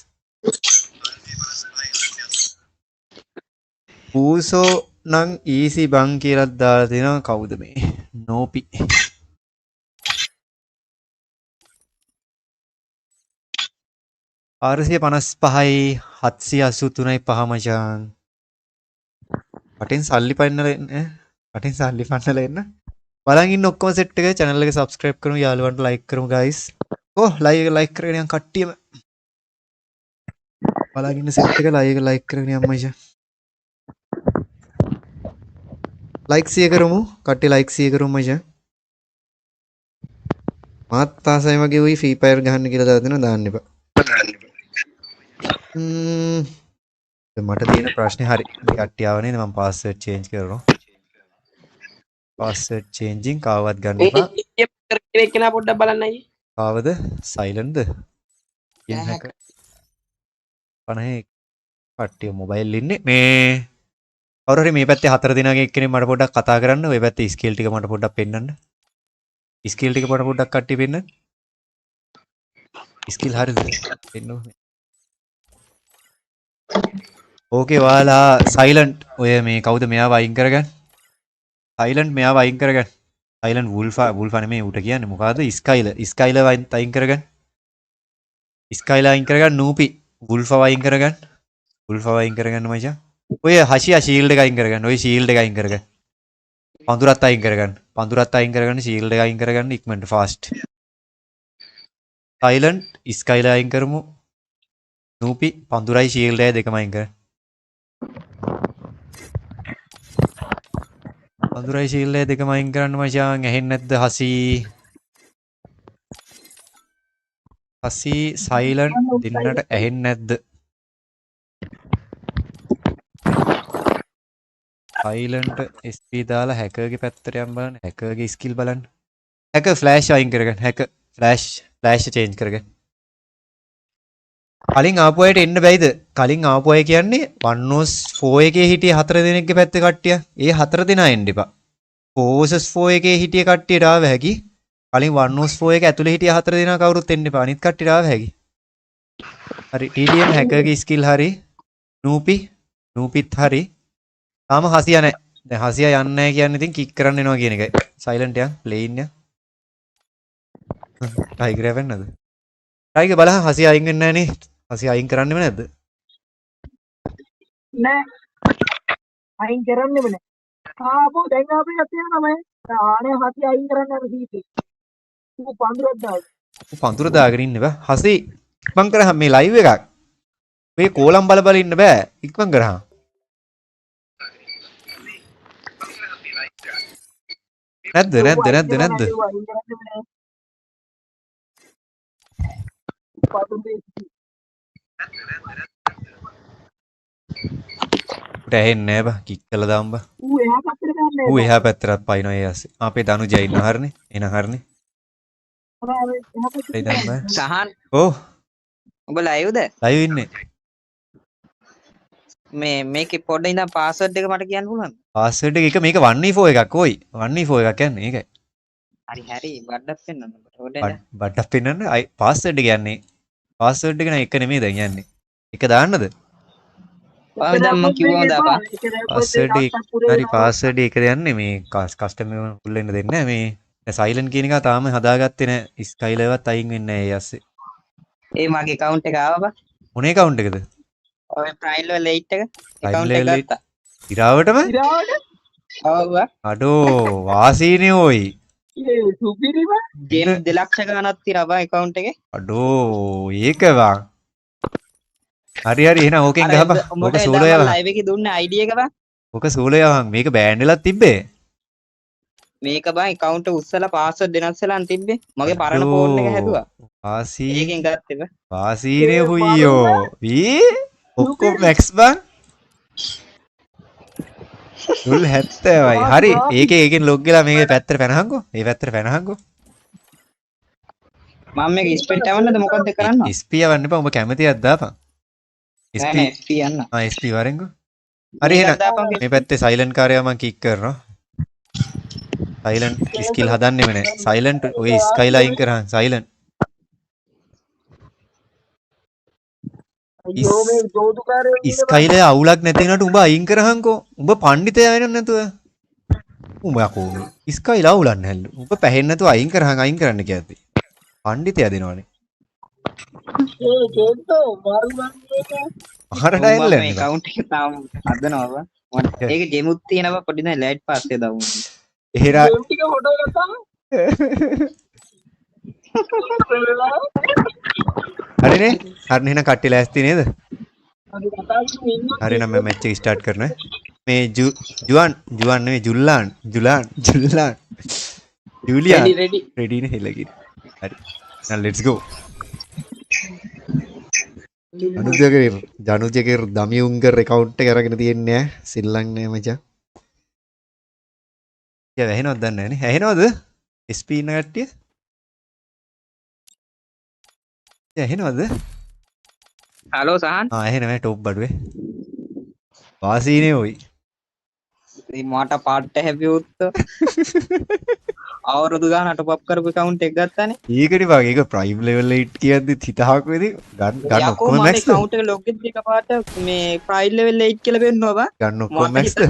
පූසෝ නම් ඊසි බං කියලා දාලා දෙනවා කවුද මේ? නෝපි. ආරසිය 55යි 783යි පහ මචං. වටින් සල්ලි පන්නලා එන්න. වටින් සල්ලි පන්නලා එන්න. බලන් ඉන්න ඔක්කොම සෙට් එක channel එක subscribe කරමු යාළුවන්ට like කරමු guys. like කරගෙන යන් කට්ටියම. බලන් ඉන්න සෙට් එක like කරගෙන යන් මචං. like සිය කරමු. කට්ටිය like සිය කරමු මචං. මාත් තාසයි වගේ උයි free fire ගහන්න කියලා දාලා දෙනවා දාන්න එපා. මට තියෙන ප්‍රශ්නේ හරි. කට්ටිය ආව නේද මම password change කරනවා. password changing කාවත් ගන්න එපා. මේ කෙනා පොඩ්ඩක් බලන්න අයියේ කාවද? silent ද? කියන එක 50 කට්ටිය මොබයිල් ඉන්නේ. මේ කවුරු හරි මේ පැත්තේ හතර දෙනාගේ එක්කෙනෙක් මට පොඩ්ඩක් කතා කරන්න. ඔය පැත්තේ ස්කිල් ටික මට පොඩ්ඩක් පෙන්නන්න. ස්කිල් ටික මට පොඩ්ඩක් කට්ටිය පෙන්නන්න. ස්කිල් හරිද? පෙන්නන්න. ඕකේ ඔයාලා සයිලන්ට් ඔය මේ කවුද මෙයාව අයින් කරගන්න. සයිලන්ට් මෙයාව අයින් කරගන්න. සයිලන්ට් වුල්ෆා නෙමෙයි ඌට කියන්නේ මොකද්ද? ස්කයිලර් අයින් කරගන්න. ස්කයිලර් අයින් කරගන්න. නූපි වුල්ෆා අයින් කරගන්න. වුල්ෆා අයින් කරගන්න මචං. ඔය හෂියා ෂීල්ඩ් එක අයින් කරගන්න. ඔය ෂීල්ඩ් එක අයින් කරගන්න. පඳුරත් අයින් කරගන්න. පඳුරත් අයින් කරගන්න. ෂීල්ඩ් එක අයින් කරගන්න. ඉක්මනට ෆාස්ට්. සයිලන්ට් ස්කයිලර් අයින් කරමු. නූපි පඳුරයි ෂීල්ඩ් එක දෙකම අයින් කරන්න. පඳුරයි ෂීල්ඩ් එක දෙකම අයින් කරන්න මචං. ඇහෙන්නේ නැද්ද හසි? හසි සයිලන්ට් දෙන්නට ඇහෙන්නේ නැද්ද? සයිලන්ට් SP දාලා හැකර්ගේ පැත්තට යන්න බලන්න. හැකර්ගේ ස්කිල් බලන්න. හැකර් ෆ්ලෑෂ් අයින් කරගන්න. හැකර් ෆ්ලෑෂ් චේන්ජ් කරගන්න. කලින් ආපු අයට එන්න බැයිද? කලින් ආපු අය කියන්නේ 104 එකේ හිටිය 4 දෙනෙක්ගේ පැත්තේ කට්ටිය. ඒ 4 දෙනා එන්න එපා. 4 එකේ හිටිය කට්ටියට ආව හැකි. කලින් 104 එක ඇතුලේ හිටිය 4 දෙනා කවුරුත් එන්න එපා. අනිත් කට්ටියට ආව හැකි. හරි TDM හැකර්ගේ ස්කිල් හරි. නූපිත් හරි. තාම හසියා නැහැ. දැන් හසියා යන්නේ නැහැ කියන්නේ ඉතින් කික් කරන්න එනවා කියන එකයි. සයිලන්ට් යන් ප්ලේන් යන්. ටයිගර් වෙන්නද? ටයිගර් බලහ හසියා අයින් වෙන්නේ නැහැ නේ. හසියා අයින් කරන්නෙම නැද්ද? නෑ අයින් කරන්නෙම නෑ. ආපෝ දැන් අපේ අතේ තමයි. ආනේ හති අයින් කරන්න යන සීටි. ඌ පඳුරක් දාලා. පඳුර දාගෙන ඉන්න බෑ. හසි ඉක්මන් කරහම් මේ ලයිව් එකක්. මේ කෝලම් බල බල ඉන්න බෑ. ඉක්මන් කරහම්. නැද්ද? ඇහෙන්නේ නැහැ බා කික් කළා දාන්න බා. ඌ එහා පැත්තට පයින්නවා ඒ ඇස්සේ. අපේ දනුජය ඉන්න හරිනේ. එන හරිනේ. සහන් ඔව් ඔබ ලයිව්ද? ලයිව් ඉන්නේ. මේකේ පොඩ්ඩ ඉඳන් පාස්වර්ඩ් එක මට කියන්න පුළුවන්ද? පාස්වර්ඩ් එක මේක 1v4 එකක් ඕයි. 1v4 එකක් කියන්නේ ඒකයි. හරි බඩක් පෙන්නන්න ඔබට. බඩක් පෙන්නන්න පාස්වර්ඩ් එක කියන්නේ. පාස්වර්ඩ් එක නෑ එක නෙමෙයි දැන් යන්නේ. එක දාන්නද? දැන් මම කිව්වම දාපන්. පාස්වර්ඩ් එක හරි පාස්වර්ඩ් එක යන්නේ මේ කස්ටමර් ෆුල් වෙන්න දෙන්නේ නැහැ මේ. දැන් සයිලන්ට් කියන එක තාම හදාගත්තේ නැහැ. ස්කයිලර්වත් අයින් වෙන්නේ නැහැ ඒ ඇස්සේ. ඒ මගේ account එක ආවා බා. මොනේ account එකද? ඔය ප්‍රයිල් වල 8 එක Prime account level එක ගත්තා. ඉරාවටම? ඔව් බා. අඩෝ වාසීනේ ඕයි. සුපිරිම ගේම් 2 ලක්ෂ ගණනක් තියනවා බා account එකේ. අඩෝ ඒක වා. හරි එහෙනම් ඕකෙන් ගහපන්. ඕක සෝලෝ යවහන්. ලයිව් එකේ දුන්නේ ID එක බා. ඕක සෝලෝ යවහන්. මේක බෑන් වෙලක් තිබ්බේ. මේක බා account උස්සලා password වෙනස් වෙලාන් තිබ්බේ. මගේ පරණ ෆෝන් එක හැදුවා. වාසී ඒකෙන් ගත්තේ බා. වාසීනේ හුයියෝ. වී ඔක්කොම මැක්ස් බං. 70යි. හරි. ඒකෙන් ලොග් වෙලා මේකේ පැත්තට පැනහන්කෝ. මේ පැත්තට පැනහන්කෝ. මම මේක ස්පෙක්ට් යවන්නද මොකද්ද කරන්නේ? SP යවන්න එපා. ඔබ කැමතියක් දාපන්. SP නෑ SP යන්න. SP වරෙන්කෝ. හරි එහෙනම් මේ පැත්තේ සයිලන්ට් කාර්යය මම කික් කරනවා. සයිලන්ට් ස්කිල් හදන්නෙම නෑ. සයිලන්ට් ඔය ස්කයිලා අයින් කරහන් සයිලන්ට්. අයියෝ මේ ජෝදුකාරයෝ ස්කයිලේ අවුලක් නැති වෙනට උඹ අයින් කරහන්කෝ. උඹ පඬිතයා වෙනව නැතුව. උඹ යකෝ. ස්කයිලා අවුලක් නැහැලු. උඹ පැහෙන්න නැතුව අයින් කරන්න කියද්දි. පඬිතයා දෙනවනේ. ඒ ජෝන්තෝ මාරුවන්නේ මහරට ඇල්ල. මේ account එක තාම හදනවා බා. මට ඒක ජෙමුත් තියෙනවා පොඩි නෑ ලයිට් පාස් එක දාමු. එහෙරා ටික ෆොටෝ ගත්තා හරිනේ. හරිනේ එහෙනම් කට්ටිය ලෑස්ති නේද? අපි කතා කරමු ඉන්න හරි නම් මම මැච් එක ස්ටාර්ට් කරනවා. මේ ජුවන් නෙවෙයි ජුල්ලාන් ජූලියා ready රෙඩි නේ හෙලගිරි. හරි. now let's go. ජනුජගේ දමියුන්ගේ account එක අරගෙන තියන්නේ සිල්ලන් නේ මචං. යා වැහෙනවද දන්නේ නැහැ නේ. ඇහෙනවද? SP ඉන්න කට්ටිය? යා ඇහෙනවද? හලෝ සහන්. ඇහෙනවා ටොප් බඩුවේ. වාසීනේ ඔයි. ඉතින් මට පාට හැපියොත් අවුරුදු ගාන ටොප් අප් කරපු account එක ගත්තානේ. ඒකනේ බං ඒක ප්‍රයිම් ලෙවල් 8 කියද්දි හිතහක් වෙදි ගන්න ඔක්කොම මැක්ස් ද? account එක login එකපාරට මේ ප්‍රයිම් level 8 කියලා වෙන්නවා බා. ගන්න ඔක්කොම මැක්ස් ද?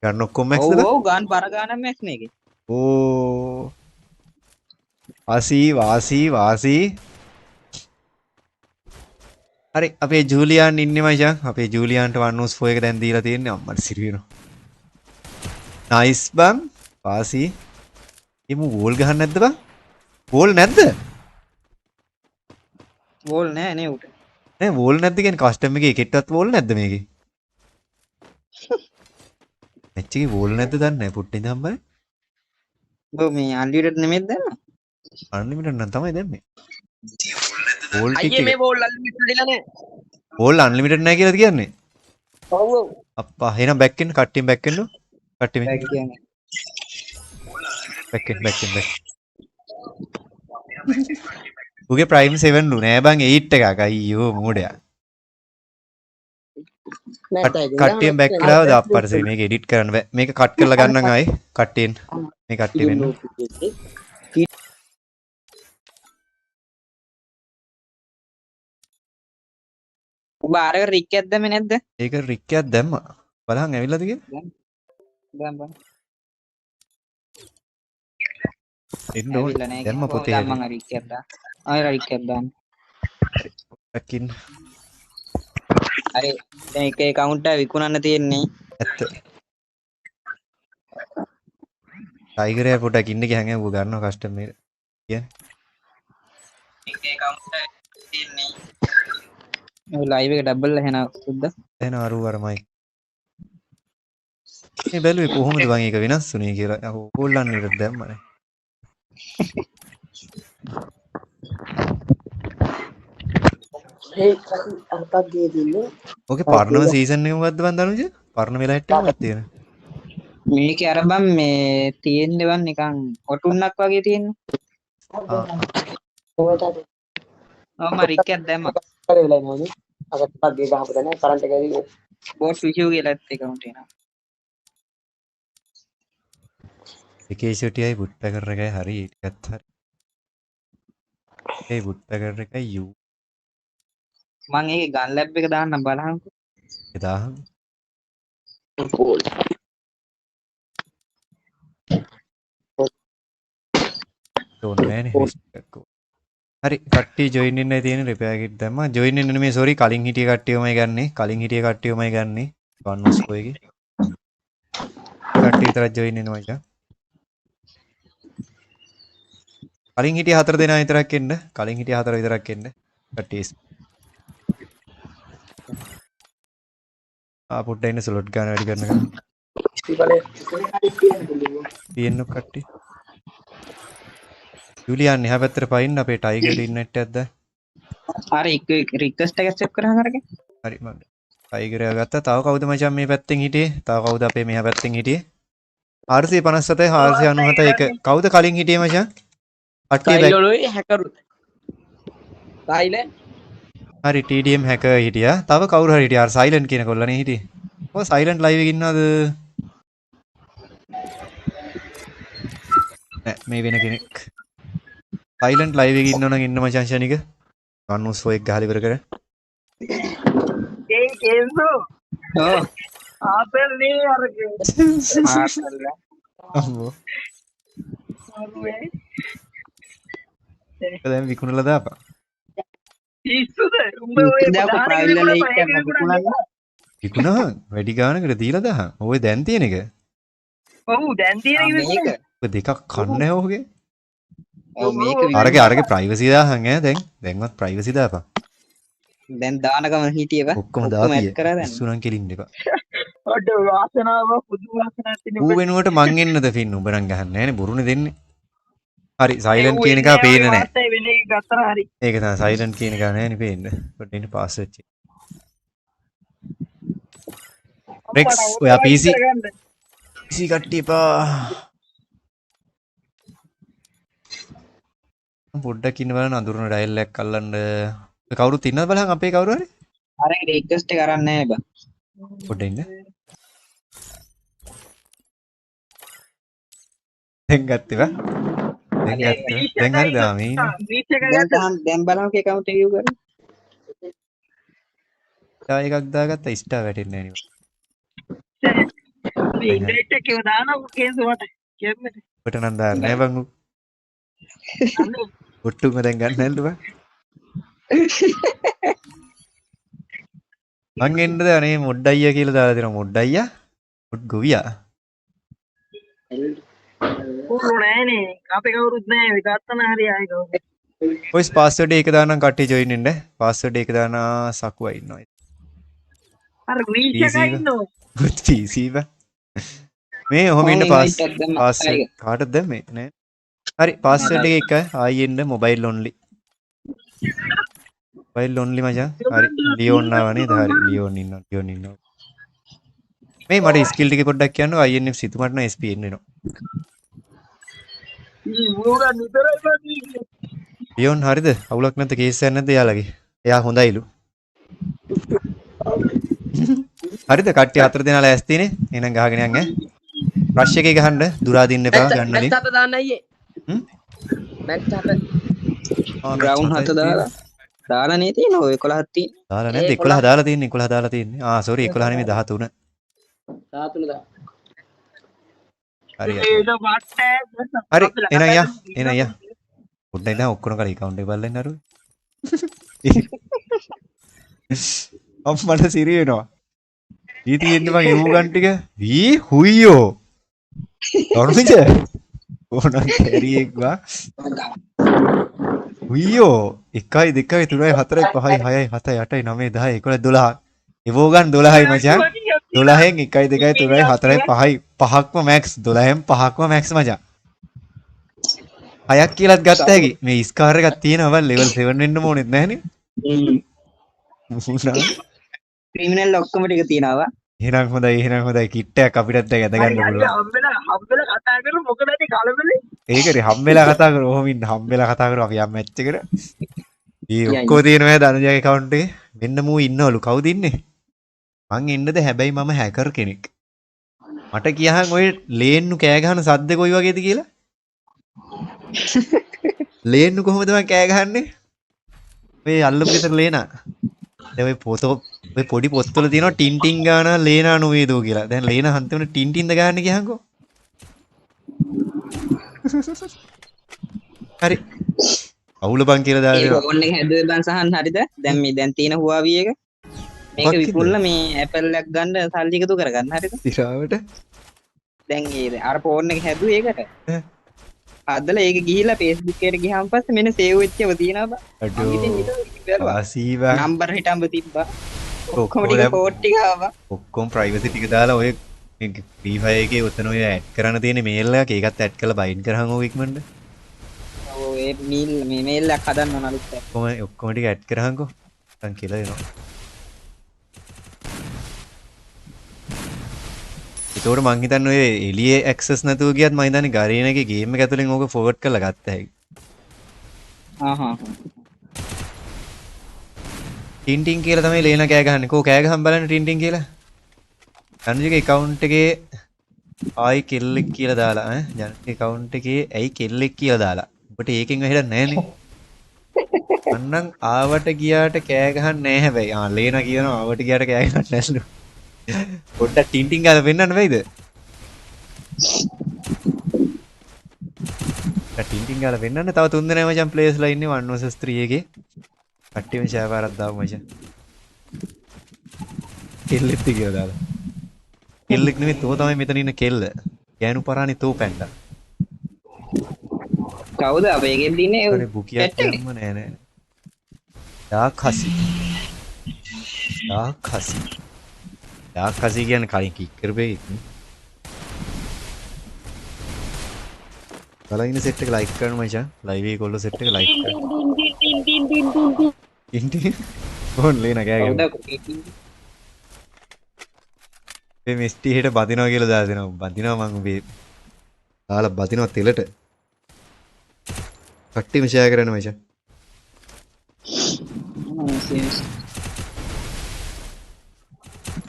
ගන්න ඔක්කොම මැක්ස් ද? ඔව් ගාන බර ගාන මැක්ස් මේකේ. ඕ වාසී හරි අපේ ජූලියාන් ඉන්නේ මචං. අපේ ජූලියාන්ට 104 එක දැන් දීලා තියෙන්නේ අම්මට සිරි වෙනවා. නයිස් බං වාසී. එමු වෝල් ගහන්න නැද්ද බං? වෝල් නැද්ද? වෝල් නෑ නේ උට. නෑ වෝල් නැද්ද කියන්නේ කස්ටම් එකේ එකෙක්ටවත් වෝල් නැද්ද මේකේ? මැච් එකේ වෝල් නැද්ද දන්නේ නැහැ පුට්ටින් හම්බයි. ඔව් මේ අන්ලිමිටඩ් නෙමෙයිද දැම්ම? අන්ලිමිටඩ් නම් තමයි දැම්මේ. වෝල් අයියේ මේ වෝල් අන්ලිමිටඩ් දෙලා නේ. වෝල් අන්ලිමිටඩ් නැහැ කියලාද කියන්නේ? ඔව් ඔව්. අප්පා එහෙනම් බැක් වෙන්න කට්ටියෙන් බැක් වෙන්න. කට්ටියෙන් බැක් කියන්නේ. බැක් වෙන්න. උගේ ප්‍රයිම් 7 ලු නෑ බං 8 එකක් අයියෝ මෝඩයා. කට්ටියෙන් බැක් කරාව දාප්පරසේ මේක එඩිට් කරන්න බෑ. මේක කට් කරලා ගන්නම් ආයේ කට්ටියෙන්. මේ කට්ටිය වෙන්න. ඔබ අර රික් එකක් දැම්මේ නැද්ද? ඒක රික් එකක් දැම්මා. බලහන් ඇවිල්ලාද කියලා? දැන් බලන්න. එන්න ඕනේ. ඇවිල්ලා නැහැ දැම්ම කියලා. පොතේ දැන් මම රික් එකක් දාන්න. ආයෙ රික් එකක් දාන්න. රකින්න. හරි. දැන් එක account එක විකුණන්න තියෙන්නේ. ඇත්ත. ටයිගර් එක පොඩක් ඉන්න ගියන් ඌ ගන්නවා කස්ටමර් එක. කියන්නේ. එක account එක තියෙන්නේ. ඔය ලයිව් එක ඩබල් එහෙනම් සුද්දා. එන අරුවරමයි. මේ බැලුවේ කොහොමද බං ඒක වෙනස් වුනේ කියලා. අහෝ ඕල්ලන් ඉර දැම්මනේ. ඕකේ පරණම සීසන් එක මොකද්ද බං දනුජ? පරණ වෙලා හිටව මොකක්ද තියෙන? මේකේ අර බම් මේ තියෙන්නේ වන් නිකන් ඔටුන්නක් වගේ තියෙන්නේ. ඔව් රික් එකක් දැම්මා. බෝස් විෂුව කියලා account එක. එකේ ෂොටියයි බුට් පැකර් එකයි හරි ඒකත් හරි. ඒ බුට් පැකර් එකයි යූ මම ඒකේ ගන් ලැබ් එක දාන්න බලහන්කෝ. 1000. ඕනේ නේ. හරි කට්ටිය ජොයින් වෙන්නයි තියෙන රිපෙයාර් කිට් දැම්මා. ජොයින් වෙන්න නෙමෙයි සෝරි කලින් හිටිය කට්ටියමයි ගන්නෙ. කලින් හිටිය කට්ටියමයි ගන්නෙ. වන්නස්කෝ එකේ. කට්ටිය විතරක් ජොයින් වෙනවා මචං. කලින් හිටිය 4 දෙනා විතරක් එන්න. කලින් හිටිය 4 විතරක් එන්න. කට්ටිය. පොඩ්ඩක් ඉන්න ස්ලොට් ගන්න වැඩි කරනකම්. තියෙන්න කට්ටිය. ජුලියන් එහා පැත්තට පයින්න අපේ ටයිගර් ඉන්නට් එකක්ද? හරි රික්වෙස්ට් එක ඇක්සෙප්ට් කරහන් අරගෙන. හරි මම ටයිගර් එක ගත්තා. තව කවුද මචං මේ පැත්තෙන් හිටියේ? තව කවුද අපේ මෙහා පැත්තෙන් හිටියේ? 457යි 497යි එක. කවුද කලින් හිටියේ මචං? කට්ටිය බැක්. සයිලොලුයි හැකරුත්. සයිලන්ට් හරි TDM හැකර් හිටියා. තව කවුරු හරි හිටියා. අර සයිලන්ට් කියන කොල්ලනේ හිටියේ. ඔය සයිලන්ට් ලයිව් එකේ ඉන්නවද? නෑ මේ වෙන කෙනෙක්. සයිලන්ට් ලයිව් එකේ ඉන්නවනම් ඉන්න මචං ශනික. 104 ගහලා ඉවර කර. ඒ කේන්සෝ ඔව්. ආපල් නේ අරගෙන. අම්මෝ. දැන් විකුණලා දාපන්. පිස්සුද? උඹ ඔය දැන් ඔක ෆයිල් වල එක විකුණන්න. විකුණා වැඩි ගානකට දීලා දාහන්. ඔය දැන් තියෙන එක. ඔව් දැන් තියෙන මේක. ඔය දෙකක් කන්නේ ඕකේ. ඔව් මේක අරගේ ප්‍රයිවසි දාහන් ඈ දැන්වත් ප්‍රයිවසි දාපන්. දැන් දානකම හිටියේ බා. ඔක්කොම දාපිය. ඇඩ් කරා දැන්. සුණන් කෙලින්න එපා. ඔඩ වාසනාව පුදු වාසනාවක් තියෙන ඌ වෙනුවට මං එන්නද ෆින් උඹ නම් ගහන්නේ නෑනේ බොරුනේ දෙන්නේ. හරි සයිලන්ට් කියන එක පේන්නේ නෑ. වෙන එක ගත්තා හරි. ඒක තමයි සයිලන්ට් කියන එක නෑනේ පේන්නේ. පොඩ්ඩක් ඉන්න පාස්වර්ඩ් චෙක්. රෙක්ස් ඔයා PC කට්ටිය පා. පොඩ්ඩක් ඉන්න බලන්න අඳුරන ඩයල් එකක් අල්ලන්න. කවුරුත් ඉන්නවද බලන්න අපේ කවුරු හරි? අර රික්වෙස්ට් එක අරන් නැහැ බා. පොඩ්ඩක් ඉන්න. දැන් ගත්තේ බා. දැන් ගත්තා. දැන් හරි දාමී. බීච් එක ගත්තා. දැන් බලමු account එක view කරමු. තා එකක් දාගත්තා ස්ටාර් වැටෙන්නේ නෑ නේ. මේ ඉන්ටර්නෙට් එකේ දානවා කේන්සෝ මට. කියන්න. ඔබට නම් දාන්න නෑ බං. ඔට්ටුම දැන් ගන්න නැල්ලු බං. මං එන්නද අනේ මොඩ් අයියා කියලා දාලා දෙනවා මොඩ් අයියා. මොඩ් ගොවියා. ඌ නෑනේ. අපේ කවුරුත් නෑ. ඒ ගත්තන හරි ආයෙ කවුද. ඔයස් පාස්වර්ඩ් එක දානම් කට්ටිය ජොයින් වෙන්න. පාස්වර්ඩ් එක දාන සකුවා ඉන්නවා. අර බීච් එකේ ඉන්නෝ. PC බං. මේ ඔහොම ඉන්න පාස්වර්ඩ් කාටද දැම්මේ නෑ. හරි පාස්වර්ඩ් එක එක ආයෙ එන්න මොබයිල් ඔන්ලි. මොබයිල් ඔන්ලි මචං. හරි ලියෝන් ආවනේ. හරි ලියෝන් ඉන්නවා. මේ මට ස්කිල් ටික පොඩ්ඩක් කියන්න. INF සිතුමට නම් SP එන්න එනවා. ඌරා නිතරයි බන්නේ. පියොන් හරිද? අවුලක් නැද්ද? කේස් එකක් නැද්ද යාළුවගේ? එයා හොඳයිලු. හරිද? කට්ටිය 4 දෙනා ලෑස්තිනේ. එහෙනම් ගහගෙන යන්න ඈ. රෂ් එකේ ගහන්න දුරා දින්න එපා ගන්න වලින්. මැච් 7 දාන්න අයියේ. මැච් 7 ග්‍රවුන්ඩ් 7 දාලා නේ තියෙන්නේ ඔය 11ක් තියෙන්නේ. දාලා නැද්ද? 11 දාලා තියෙන්නේ. 11 දාලා තියෙන්නේ. සෝරි 11 නෙමෙයි 13. 13 දා. හරි. ඒක වාට්ටෑ හරි. එන යා. පොඩ්ඩක් ඉඳන් ඔක්කොම කරලා account එක බලන්න අර. අම්මට සිරි වෙනවා. ඊ තියෙන්නේ මගේ ඌගන් ටික. හුයියෝ. තරුණිද? ඕනක් කැරියෙක් වා. හුයියෝ. 1 2 3 4 5 6 7 8 9 10 11 12. එවෝගන් 12යි මචං. 12න් 1 2 3 4 5යි 5ක්ම මැක්ස් 12න් 5ක්ම මැක්ස් මචං. 6ක් කියලාත් ගත්ත හැකි. මේ ස්කාර් එකක් තියෙනවා ලෙවල් 7 වෙන්න ඕනෙත් නැහනේ. ක්‍රිමිනල් ඔක්කොම ටික තියනවා. එහෙනම් හොඳයි කිට් එකක් අපිටත් දැක ගන්න පුළුවන්. හම්බෙලා කතා කරමු මොකද මේ කලබලේ. ඒකනේ හම්බෙලා කතා කරමු. ඔහොම ඉන්න හම්බෙලා කතා කරමු අපි යම් මැච් එකට. මේ ඔක්කොම තියෙනවා දනුජගේ account එකේ. මෙන්න මූ ඉන්නවලු. කවුද ඉන්නේ? මං ඉන්නද හැබැයි මම හැකර් කෙනෙක්. මට කියහන් ඔය ලේන්නු කෑ ගහන සද්ද කොයි වගේද කියලා? ලේන්නු කොහොමද මං කෑ ගහන්නේ? මේ අල්ලපු ගෙදර ලේනා. දැන් ඔය පොතෝ ඔය පොඩි පොත්වල තියෙනවා ටින් ටින් ගාන ලේනා නොවේදෝ කියලා. දැන් ලේනා හන්තේම ටින් ටින්ද ගහන්නේ කියහන්කෝ. හරි. අවුල බං කියලා දාලා ඒක ඕන් එක හැදුවේ බං සහන් හරිද? දැන් මේ දැන් තියෙන Huawei එක. මේක විකුණලා මේ Apple එකක් ගන්න සල්ලි එකතු කරගන්න හරිද? ඉරාවට. දැන් ඒ අර ෆෝන් එක හැදුවේ ඒකට. අදලා ඒක ගිහිල්ලා Facebook එකට ගියාන් පස්සේ මෙන්න සේව් වෙච්ච ඒවා තියෙනවා බං. අඩෝ. වාසීවා. නම්බර් හිටම්බ තිබ්බා. ඔක්කොම ටික කෝඩ් ටික ආවා. ඔක්කොම ප්‍රයිවසි ටික දාලා ඔය Free Fire එකේ උතන ඔය ඇඩ් කරන්න තියෙන මේල් එකක් ඒකත් ඇඩ් කරලා බයින්ඩ් කරහන් ඕක ඉක්මනට. ඔව් ඒ මේ මේල් එකක් හදන්න ඕන අලුත් එකක්. ඔක්කොම ටික ඇඩ් කරහන්කෝ. නැත්නම් කියලා එනවා. ඒතකොට මං හිතන්නේ ඔය එළියේ ඇක්සස් නැතුව ගියත් මං හිතන්නේ ගරීන එකේ ගේම් එක ඇතුලෙන් ඕක ෆෝවර්ඩ් කරලා ගත්ත හැකි. ටින් ටින් කියලා තමයි ලේනා කෑ ගහන්නේ. කෝ කෑ ගහන් බලන්න ටින් ටින් කියලා. ජනජගේ account එකේ ආයි කෙල්ලෙක් කියලා දාලා ඈ ජනජගේ account එකේ ඇයි කෙල්ලෙක් කියලා දාලා. ඔබට ඒකෙන් වැඩක් නැහැ නේ. අන්නම් ආවට ගියාට කෑ ගහන්නේ නැහැ හැබැයි. ලේනා කියනවා ආවට ගියාට කෑ ගහන්නේ නැස්ලු. පොඩ්ඩක් ටින් ටින් ගාලා පෙන්නන්න වෙයිද? ටින් ටින් ගාලා පෙන්නන්න තව 3 දෙනා මචං ප්ලේස්ලා ඉන්නේ 1 vs 3 එකේ. කට්ටියම ෂෙයා පාරක් දාමු මචං. කෙල්ලෙක් කියලා දාලා. කෙල්ලෙක් නෙමෙයි තෝ තමයි මෙතන ඉන්න කෙල්ල. ගෑනු පරාණි තෝ පැන්දා. කවුද අපේ එකෙන් දින්නේ? අනේ බුකියක් ගන්න නෑ. ඩාක්හසි කියන්නේ කලින් කික් කරපේ එක. බලන්න සෙට් එක ලයික් කරන්න මචං. ලයිව් එකේ කොල්ල සෙට් එක ලයික් කරන්න. ඉන්ටි ඕන් ලේනා කෑ ගන්න. මේ මිස්ටි හෙට බදිනවා කියලා දාලා දෙනවා. බදිනවා මං මේ දාලා බදිනවා තෙලට. කට්ටියම ෂෙයා කරන්න මචං.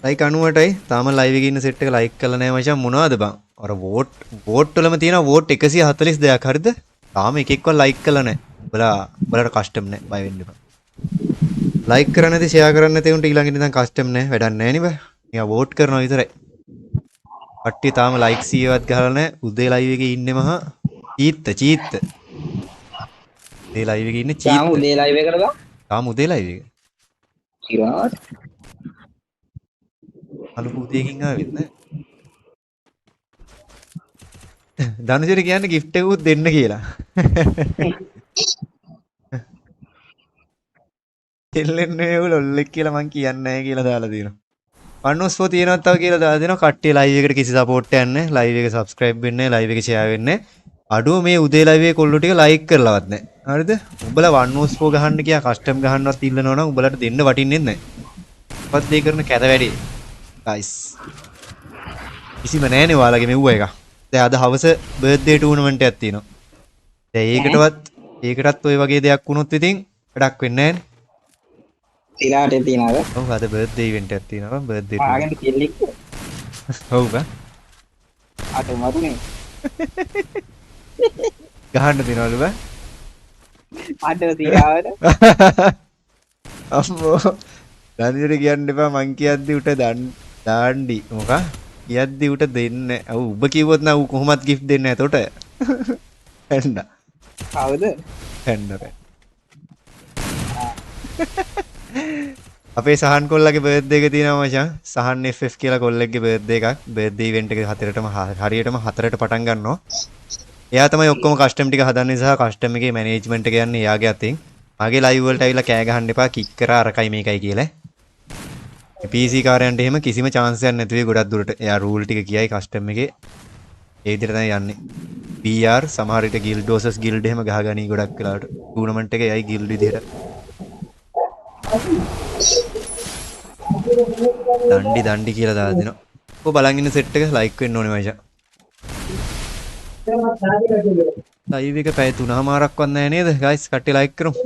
ලයික් 90ටයි තාම ලයිව් එකේ ඉන්න සෙට් එක ලයික් කරලා නැහැ මචං. මොනවද බං? අර වෝට් වලම තියෙනවා වෝට් 142ක් හරිද? තාම එකෙක්වත් ලයික් කරලා නැහැ. ඔයාලට කස්ටම් නැහැ. බය වෙන්න එපා. ලයික් කරන්නේ නැති ෂෙයා කරන්නේ නැති උන්ට ඊළඟට ඉඳන් කස්ටම් නැහැ. වැඩක් නැහැ නේ බං. නිකන් වෝට් කරනවා විතරයි. කට්ටිය තාම ලයික් 100වත් ගහලා නැහැ. උදේ ලයිව් එකේ ඉන්නේ මහා චීත්ත. උදේ ලයිව් එකේ ඉන්නේ චීත්ත. තාම උදේ ලයිව් එකට බං. තාම උදේ ලයිව් එක. ඉරාත්. අලු පුතේකින් ආවෙත් නෑ. ධනුෂරි කියන්නේ gift එකකුත් දෙන්න කියලා. දෙල්ලන්නේ ලොල්ලෙක් කියලා මං කියන්නේ නැහැ කියලා දාලා තියෙනවා. පන්නොස්පෝ තියෙනවත් තව කියලා දාලා දෙනවා. කට්ටිය ලයිව් එකට කිසි සපෝට් එකක් නැහැ. ලයිව් එක subscribe වෙන්නේ නැහැ. ලයිව් එක share වෙන්නේ නැහැ. අඩුව මේ උදේ ලයිව් එකේ කොල්ලෝ ටික ලයික් කරලවත් නැහැ. හරිද? උඹලා පන්නොස්පෝ ගහන්න කියා කස්ටම් ගහන්නවත් ඉල්ලනවා නම් උඹලට දෙන්න වටින්නේ නැහැ. මොකක්ද ඒ කරන කැත වැඩේ? guys. කිසිම නැහැනේ ඔයාලගේ මෙව්ව එක. දැන් අද හවස බර්ත්ඩේ ටූර්නමන්ට් එකක් තියෙනවා. දැන් ඒකටවත් ඒකටත් ඔය වගේ දෙයක් වුණොත් ඉතින් වැඩක් වෙන්නේ නැහැ නේ. තිලාට තියනවාද? ඔව් අද බර්ත්ඩේ ඉවෙන්ට් එකක් තියෙනවා බර්ත්ඩේ. ආගෙන කෙල්ලෙක්. ඔව් බා. අත මරුනේ. ගහන්න දෙනවලු බා. අත තියාවද? අම්මෝ. දනියට කියන්න එපා මං කියද්දි උට දාන්නි. මොකක්? කියද්දි උට දෙන්න. ඔව් ඔබ කිව්වොත් නම් ඌ කොහොමත් gift දෙන්නේ නැහැ එතකොට. එන්න. කවුද? එන්න බෑ. අපේ සහන් කොල්ලගේ බර්ත්ඩේ එක තියෙනවා මචං. සහන් FF කියලා කොල්ලෙක්ගේ බර්ත්ඩේ එකක්. බර්ත්ඩේ ඉවෙන්ට් එක හරියටම 4ට පටන් ගන්නවා. එයා තමයි ඔක්කොම කස්ටම් ටික හදන්නේ සහ කස්ටම් එකේ මැනේජ්මන්ට් එක යන්නේ එයාගේ අතින්. මගේ ලයිව් වලට ඇවිල්ලා කෑ ගහන්න එපා කික් කරා අරකයි මේකයි කියලා. PC කාරයන්ට එහෙම කිසිම chance එකක් නැති වෙයි ගොඩක් දුරට. එයා රූල් ටික කියයි කස්ටම් එකේ. ඒ විදිහට තමයි යන්නේ. BR සමහර විට ගිල්ඩ් versus ගිල්ඩ් එහෙම ගහගනී ගොඩක් වෙලාවට. ටූර්නමන්ට් එකේ යයි ගිල්ඩ් විදිහට. දණ්ඩි කියලා දාලා දෙනවා. ඔය බලන් ඉන්න සෙට් එක ලයික් වෙන්න ඕනේ මචං. ලයිව් එක පැය 3මාරක්වත් නැහැ නේද? ගයිස් කට්ටිය ලයික් කරමු.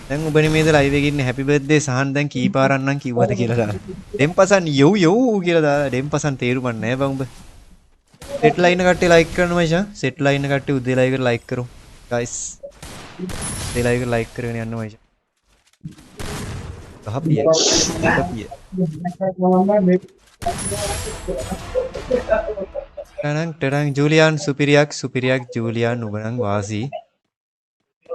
දැන් ඔබනේ මේද ලයිව් එකේ ඉන්නේ හැපි බර්ත්ඩේ සහන් දැන් කී පාරක් නම් කිව්වද කියලා දාන්න. දෙම්පසන් යෝ කියලා දාලා දෙම්පසන් තේරුම් නැහැ බං උඹ. සෙට් ලයින් කට්ටිය ලයික් කරන්න මචං. සෙට් ලයින් කට්ටිය උදේ ලයිව් එකට ලයික් කරමු. ගයිස්. උදේ ලයිව් එකට ලයික් කරගෙන යන්න මචං. Happy. Terang Julian Superiak Julian උබනම් වාසී.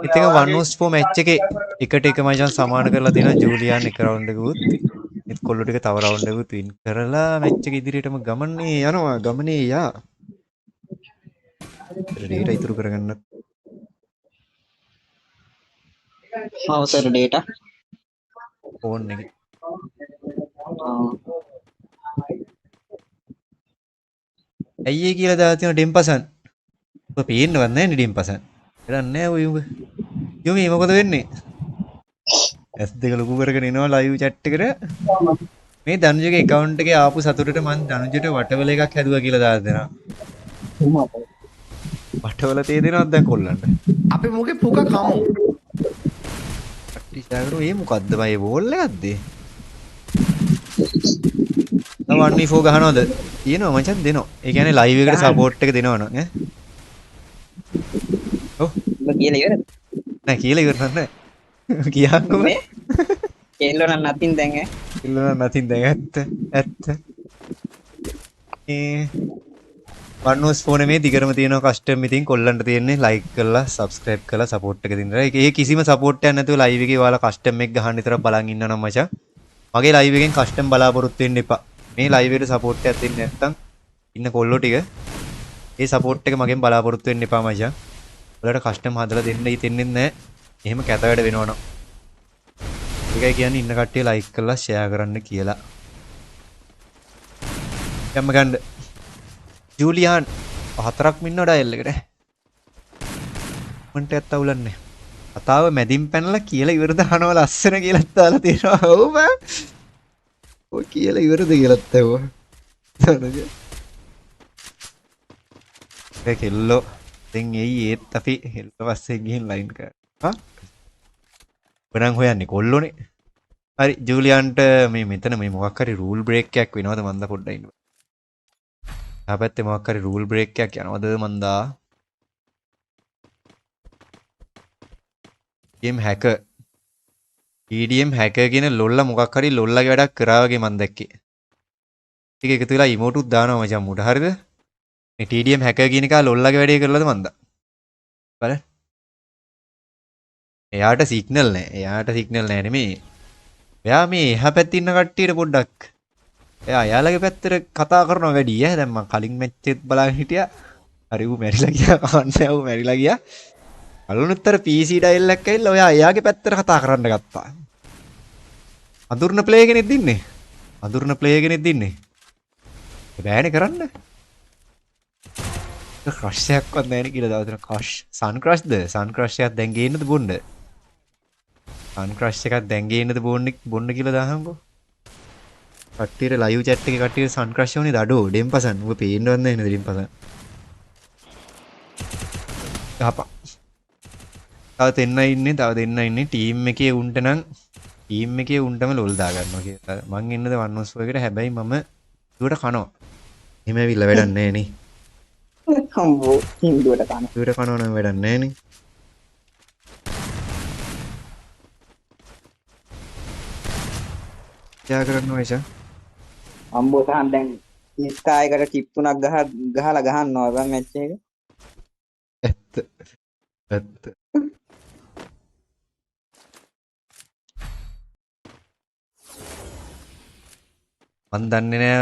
ඉතින් 1-4 මැච් එකේ එකට එක මචං සමාන කරලා දෙනවා ජූලියන් එක රවුන්ඩ් එකකුත්. ඒත් කොල්ලෝ ටික තව රවුන්ඩ් එකකුත් වින් කරලා මැච් එක ඉදිරියටම ගමනේ යා. ඩේටා ඉතුරු කරගන්න. මවුසර් ඩේටා. ෆෝන් එකේ. ඇයි කියලා දාලා තියෙන ඩෙම්පසන්. ඔබ පේන්නවත් නැහැ නේ ඩෙම්පසන්. එරන් නැහැ ඔය උඹ. යොමි මොකද වෙන්නේ? S2 ලොකු කරගෙන එනවා ලයිව් chat එකට. මේ දනුජගේ account එකේ ආපු සතුටට මං දනුජට වටවල එකක් හැදුවා කියලා දාලා දෙනවා. වටවල තේ දෙනවද දැන් කොල්ලන්ට? අපි මොකේ පුක කමු. ටිසාගරෝ මේ මොකද්ද බයි බෝල් එකක්ද? තව 1v4 ගහනවද? තියෙනවා මචං දෙනවා. ඒ කියන්නේ ලයිව් එකට සපෝට් එක දෙනවනම් ඈ. ඔව්. ඔබ කියලා ඉවරද? නෑ කියලා ඉවර නෑ. කියන්නකො මේ. කෙල්ලෝ නම් නැතින් දැන් ඈ. කෙල්ලෝ නම් නැතින් දැන් ඇත්ත. වන්නෝස් ෆෝන් මේ දිගටම තියෙනවා කස්ටම් ඉතින් කොල්ලන්ට තියෙන්නේ ලයික් කරලා සබ්ස්ක්‍රයිබ් කරලා සපෝට් එක දෙන්න. ඒ කිසිම සපෝට් එකක් නැතුව ලයිව් එකේ ඔයාලා කස්ටම් එක ගහන්න විතර බලන් ඉන්න නම් මචං. මගේ ලයිව් එකෙන් කස්ටම් බලාපොරොත්තු වෙන්න එපා. මේ ලයිව් එකට සපෝට් එකක් දෙන්නේ නැත්නම් ඉන්න කොල්ලෝ ටික ඒ සපෝට් එක මගෙන් බලාපොරොත්තු වෙන්න එපා මචං. ඔයාලට කස්ටම් හදලා දෙන්න හිතෙන්නේ නැහැ. එහෙම කැත වැඩ වෙනවනම්. ඒකයි කියන්නේ ඉන්න කට්ටිය ලයික් කරලා ෂෙයා කරන්න කියලා. යම්ම ගන්න. ජූලියන් 4ක් මින්නව ඩයල් එකට. මන්ට ඇත්ත අවුලන්නේ. කතාව මැදින් පැනලා කියලා ඉවරද අහනවා ලස්සන කියලාත් දාලා තියෙනවා. ඔව් බෑ. ඔය කියලා ඉවරද කියලාත් ඇහුවා. දනජ. ඒ කෙල්ලෝ දැන් එයි ඒත් අපි හෙල්ල පස්සේ ගිහින් ලයින් කරා. වෙනන් හොයන්නේ කොල්ලෝනේ. හරි ජූලියන්ට මේ මෙතන මේ මොකක් හරි රූල් බ්‍රේක් එකක් වෙනවද මන්ද පොඩ්ඩක් ඉන්න. ආපැත්තේ මොකක් හරි රූල් බ්‍රේක් එකක් යනවද මන්දා? ගේම් හැකර් EDM හැකර් කියන ලොල්ලා මොකක් හරි ලොල්ලාගේ වැඩක් කරා වගේ මන් දැක්කේ. ටික එකතු වෙලා ඉමෝට් උත් දානවා මචං මුඩ හරිද? මේ TDM හැකර් කියන එක ලොල්ලාගේ වැඩේ කරලාද මන්දා? බලන්න. එයාට සිග්නල් නැහැ නෙමෙයි. එයා මේ එහා පැත්තේ ඉන්න කට්ටියට පොඩ්ඩක් එයාලගේ පැත්තට කතා කරනවා වැඩි ඈ. දැන් මම කලින් මැච් එකත් බලාගෙන හිටියා. හරි ඌ මැරිලා ගියා. කවන්නේ ඌ මැරිලා ගියා. අලුනුත්තර PC ඩයල් එකක් ඇවිල්ලා ඔයා එයාගේ පැත්තට කතා කරන්න ගත්තා. අඳුරන ප්ලේ කෙනෙක් දින්නේ. බෑනේ කරන්න. ක්‍රෂ් එකක්වත් නැහැ නේ කියලා දාලා දෙන ක්‍රෂ්. සන් ක්‍රෂ්ද? සන් ක්‍රෂ් එකක් දැන් ගේන්නද බොන්න? සන් ක්‍රෂ් එකක් දැන් ගේන්නද බොන්න කියලා දාහම්කෝ. කට්ටියට ලයිව් chat එකේ කට්ටියට සන් ක්‍රෂ් වුණේ දඩෝ ඩෙම්පසන්. ඔබ පේන්නවත් නැහැ නේද ඩෙම්පසන්? ගහපන්. තව දෙන්න ඉන්නේ ටීම් එකේ උන්ට නම් ටීම් එකේ උන්ටම ලොල් දාගන්නවා කියලා. මං ඉන්නද 1v4 එකට හැබැයි මම දුවට කනවා. එහෙම ඇවිල්ලා වැඩක් නැහැ නේ. හම්බෝ හින්දුවට කන. දුවට කනවා නම් වැඩක් නැහැ නේ. යා කරන්න වයිසා. හම්බෝ සහන් දැන් ඉස්කායකට චිප් තුනක් ගහලා ගහනවා බං මැච් එක. ඇත්ත. මන් දන්නේ නෑ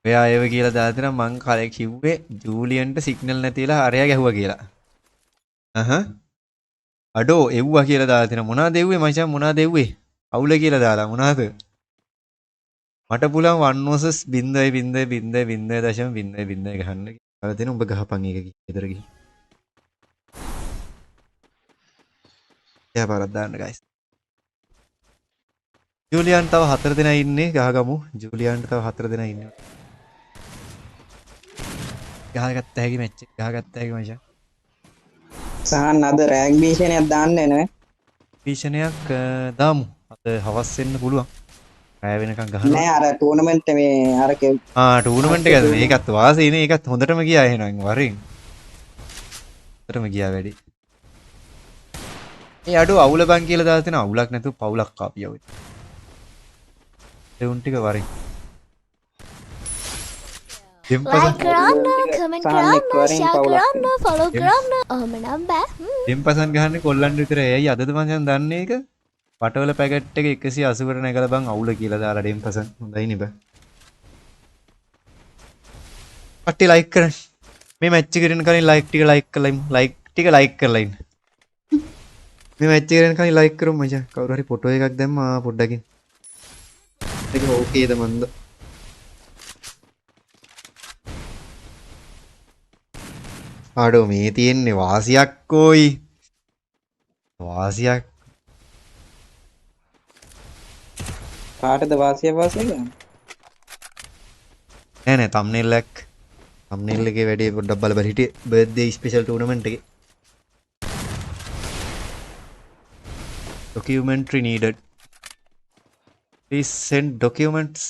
ඔයා ඒව කියලා දාලා තියෙනවා මං කලින් කිව්වේ ජූලියන්ට සිග්නල් නැතිලා අරයා ගැහුවා කියලා. අඩෝ එව්වා කියලා දාලා තියෙනවා මොනවද එව්වේ මචං මොනවද එව්වේ? අවුල කියලා දාලා මොනවද? මට පුළුවන් 1 vs 0.0.0.0 ගහන්න. අර දෙන උඹ ගහපන් එක ගෙදර ගිහින්. එයා පාරක් දාන්න guys. ජූලියන් තව 4 දෙනා ඉන්නේ ගහගමු. ජූලියන්ට තව 4 දෙනා ඉන්නේ. ගහගත්ත හැකි මැච් එක ගහගත්ත හැකි මචං. සහන් අද රෑග් භීෂණයක් දාන්නේ නේ. භීෂණයක් දාමු. අද හවස් වෙන්න පුළුවන්. රෑ වෙනකන් ගහනවා. නෑ අර ටූර්නමන්ට් මේ අර ටූර්නමන්ට් එකද මේකත් වාසීනේ ඒකත් හොඳටම ගියා එහෙනම් වරින්. හොඳටම ගියා වැඩි. ඒ අඩෝ අවුල බං කියලා දාලා තියෙනවා අවුලක් නැතුව පවුලක් කාපියව. ඒ උන් ටික වරින්. like කරන්න comment කරන්න share කරන්න follow කරන්න ඔහම නම් බෑ දෙම්පසන් ගහන්නේ කොල්ලන් විතරයි. ඇයි අදද මං දන්නේ ඒක? පටවල පැකට් එක 180කට නැගලා බං අවුල කියලා දාලා දෙම්පසන්. හොඳයි නේ බං. කට්ටිය ලයික් කරන්න. මේ මැච් එක කරන කලින් ලයික් ටික ලයික් කරලා ඉන්න. මේ මැච් එක කරන කලින් ලයික් කරමු මචං. කවුරු හරි ෆොටෝ එකක් දැම්මා පොඩ්ඩකින්. ඒක ඕකේද මන්ද? ආඩෝ මේ තියෙන්නේ වාසියක් කොයි වාසියක් කාටද වාසිය ගන්න නෑ thumbnail එකේ වැඩේ පොඩ්ඩක් බලබල හිටියේ birthday special tournament එකේ documentary needed please send documents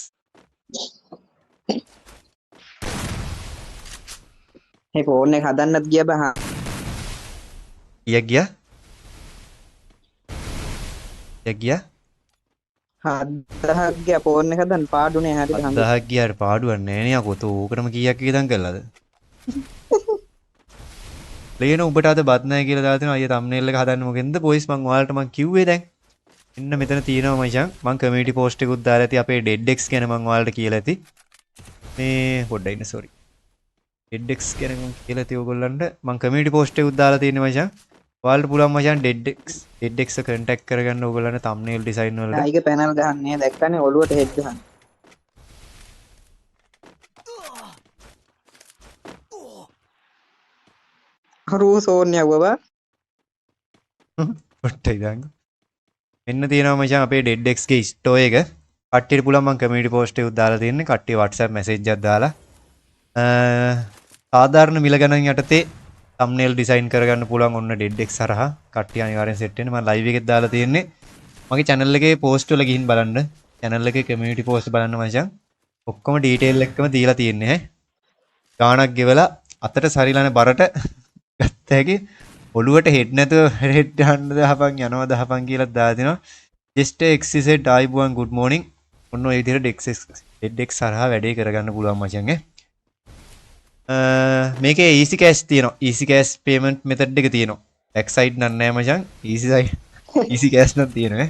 මේ ෆෝන් එක හදන්නත් ගියා බහ ගියා 7000ක් ගියා ෆෝන් එක හදන්න පාඩුනේ හරියට 7000ක් ගියාට පාඩුවක් නෑ නේ අකෝ තෝ ඕකටම කීයක් ඉදන් කළාද ලේන උඹට අද බත් නැහැ කියලා දාලා තියෙනවා අයියා thumbnail එක හදන්න මොකෙන්ද boys මං ඔයාලට මං කිව්වේ දැන් ඉන්න මෙතන තියෙනවා මචං මං community post එකකුත් දාලා ඇති අපේ deadx ගැන මං ඔයාලට කියලා ඇති මේ පොඩ්ඩක් ඉන්න sorry deadx ගැන මං කියලා ඇති ඕගොල්ලන්ට මං community post එකකුත් දාලා තියෙන්නේ මචං ඔයාලට පුළුවන් මචං deadx එක contact කරගන්න ඕගොල්ලන්ට thumbnail design වලට ඒක පැනල් ගහන්නේ දැක්කනේ ඔළුවට හෙඩ් ගහන්න හරෝ සෝන් යවුවා පොට්ටයි දාන්න මෙන්න තියෙනවා මචං අපේ deadx ගේ store එක කට්ටියට පුළුවන් මං community post එකක් දාලා තියෙන්නේ කට්ටිය WhatsApp message එකක් දාලා සාධාරණ මිල ගණන් යටතේ thumbnail design කරගන්න පුළුවන් ඔන්න deadx හරහා කට්ටිය අනිවාර්යෙන් set වෙන්න මම live එකෙත් දාලා තියෙන්නේ මගේ channel එකේ post වල ගිහින් බලන්න channel එකේ community post බලන්න මචං ඔක්කොම detail එක්කම දීලා තියෙන්නේ ගාණක් ගෙවලා අතට සරිලන බරට ගත්ත හැකි ඔළුවට හෙඩ් නැතුව හෙඩ් ගන්න දහපන් යනවා දහපන් කියලා දාලා තිනවා just xz ආයිබුවන් good morning ඔන්න ඔය විදිහට deadx හරහා වැඩේ කරගන්න පුළුවන් මචං මේකේ easy cash තියෙනවා easy cash payment method එක තියෙනවා back side නෑ නෑ මචං easy cash නම් තියෙනවා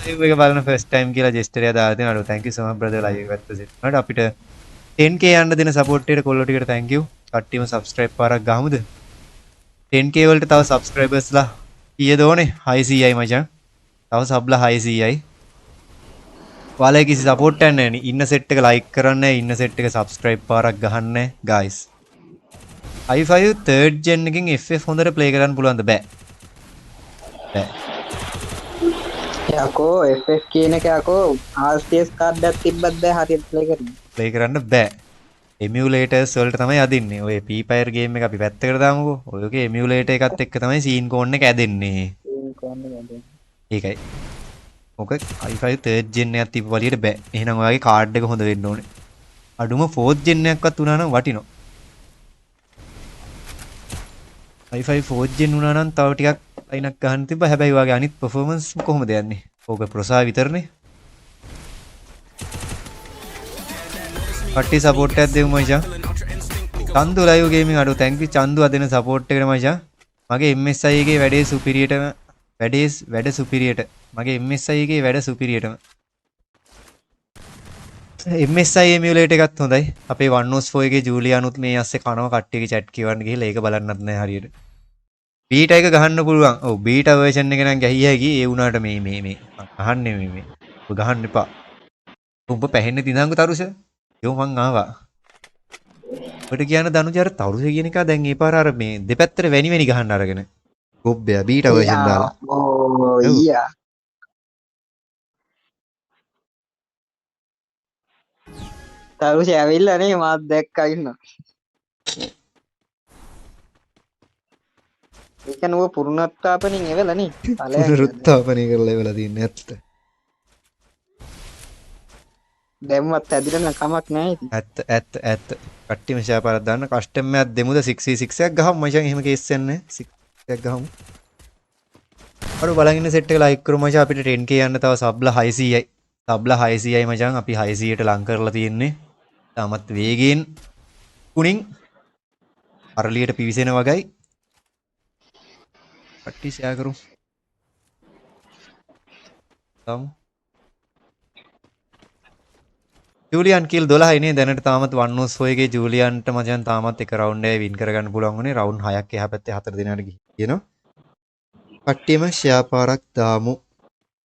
live එක බලන first time කියලා gesture එක දාලා තියෙනවා thank you so much brother live එක වැත්ත සෙට් වලට අපිට 10k යන්න දෙන support එකට කොල්ලෝ ටිකට thank you කට්ටියම subscribe පාරක් ගහමුද 10k වලට තව subscribers ලා කීයද ඕනේ 600යි මචං තව sub ලා 600යි ඔයාලා කිසි support එකක් නැහැ නේ ඉන්න set එක like කරන්න ඉන්න set එක subscribe පාරක් ගහන්න guys i5 3rd gen එකකින් FF හොඳට play කරන්න පුළුවන්ද බෑ යකෝ FF කියන එක යකෝ RTX කාඩ් එකක් තිබ්බත් බෑ හරියට play කරන්න බෑ එමියුලේටර්ස් වලට තමයි අදින්නේ. ඔය Free Fire game එක අපි පැත්තකට දාමුකෝ. ඔයගේ එමියුලේටර් එකත් එක්ක තමයි scene cone එක ඇදෙන්නේ. ඒකයි. මොක i5 3rd gen එකක් තිබ්බ වලියට බෑ. එහෙනම් ඔයාගේ කාඩ් එක හොඳ වෙන්න ඕනේ. අඩුම 4th gen එකක්වත් උනා නම් වටිනවා. i5 4th gen උනා නම් තව ටිකක් ලයිනක් ගන්න තිබ්බා. හැබැයි ඔයාගේ අනිත් performance කොහොමද යන්නේ? ඕක ප්‍රොසා විතරනේ. කට්ටි සපෝට් එකක් දෙමු මචං. චන්දු ලයිව් ගේමින් අඩු thank you චන්දු අදින සපෝට් එකට මචං. මගේ MSI එකේ වැඩේ සුපිරියටම වැඩ සුපිරියට. මගේ MSI එකේ වැඩ සුපිරියටම. MSI emulator එකත් හොඳයි. අපේ 1OS4 එකේ ජූලියානුත් මේ ඇස්සේ කනවා කට්ටියගේ chat කියවන්න ගිහලා ඒක බලන්නත් නැහැ හරියට. බීටා එක ගහන්න පුළුවන්. ඔව් බීටා version එක නම් ගහිය හැකි. ඒ වුණාට මේ අහන්නේ මේ. ඔබ ගහන්න එපා. උඹ පැහෙන්නේ දිනංගු තරුස. යෝ මං ආවා. ඔබට කියන දනුජ අර තරුස කියන එක දැන් ඒ පාර අර මේ දෙපැත්තට වැනි ගහන්න අරගෙන. ගොබ්බයා බීටා version දාලා. ඕ ඊයා. තරුෂ ඇවිල්ලා නේ මාත් දැක්කා ඉන්නවා. ඒක නුව පුරුණත්තාපනින් එවලා නේ. පුනරුත්ථාපනය කරලා එවලා තින්නේ ඇත්ත. දැම්මත් ඇදිරන කමක් නැහැ ඉතින්. ඇත්ත. කට්ටියම ෂෙයා පාරක් දාන්න කස්ටම් එකක් දෙමුද 6v6 එකක් ගහමු මචං. එහෙම කේස් යන්නේ 6 එකක් ගහමු. අර බලන් ඉන්න සෙට් එක ලයික් කරමු මචං. අපිට 10k යන්න තව සබ්ලා 600යි. සබ්ලා 600යි මචං. අපි 600ට ලං කරලා තියෙන්නේ. තාමත් වේගයෙන් කුණින් අරලියට පිවිසෙන වගයි. කට්ටිය ෂෙයා කරමු. තමු ජූලියන් කිල් 12යි නේ දැනට තාමත් 1OS4 එකේ ජූලියන්ට මචං තාමත් එක රවුන්ඩ් එකයි වින් කරගන්න පුළුවන් වුණේ. රවුන්ඩ් 6ක් එහා පැත්තේ 4 දෙනාට ගිහිනවා. කට්ටියම ෂෙයා පාරක් දාමු.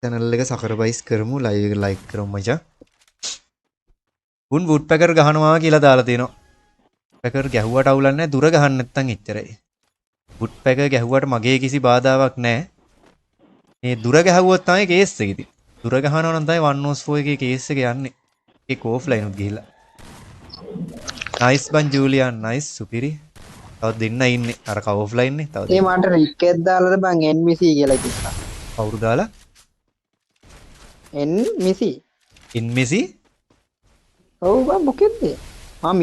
channel එක සකරබයිස් කරමු. live එක like කරමු මචං. උන් woodpecker ගහනවා කියලා දාලා තියෙනවා. woodpecker ගැහුවට අවුලක් නැහැ. දුර ගහන්න නැත්තම් එච්චරයි. woodpecker ගැහුවට මගේ කිසි බාධාවක් නැහැ. මේ දුර ගැහුවොත් තමයි කේස් එක ඉතින්. දුර ගහනවා නම් තමයි 1OS4 එකේ කේස් එක යන්නේ. ඒක ඕෆ්ලයින් උත් ගිහිල්ලා. nice බන් ජූලියන් nice සුපිරි. තව දෙන්න ඉන්නේ. අර කව ඕෆ්ලයින් නේ. තව ඒ මට රික් එකක් දාලාද බං NMC කියලා කිව්වා. කවුරු දාලා? NMC. NMC? ඔව් බං මොකෙද්ද?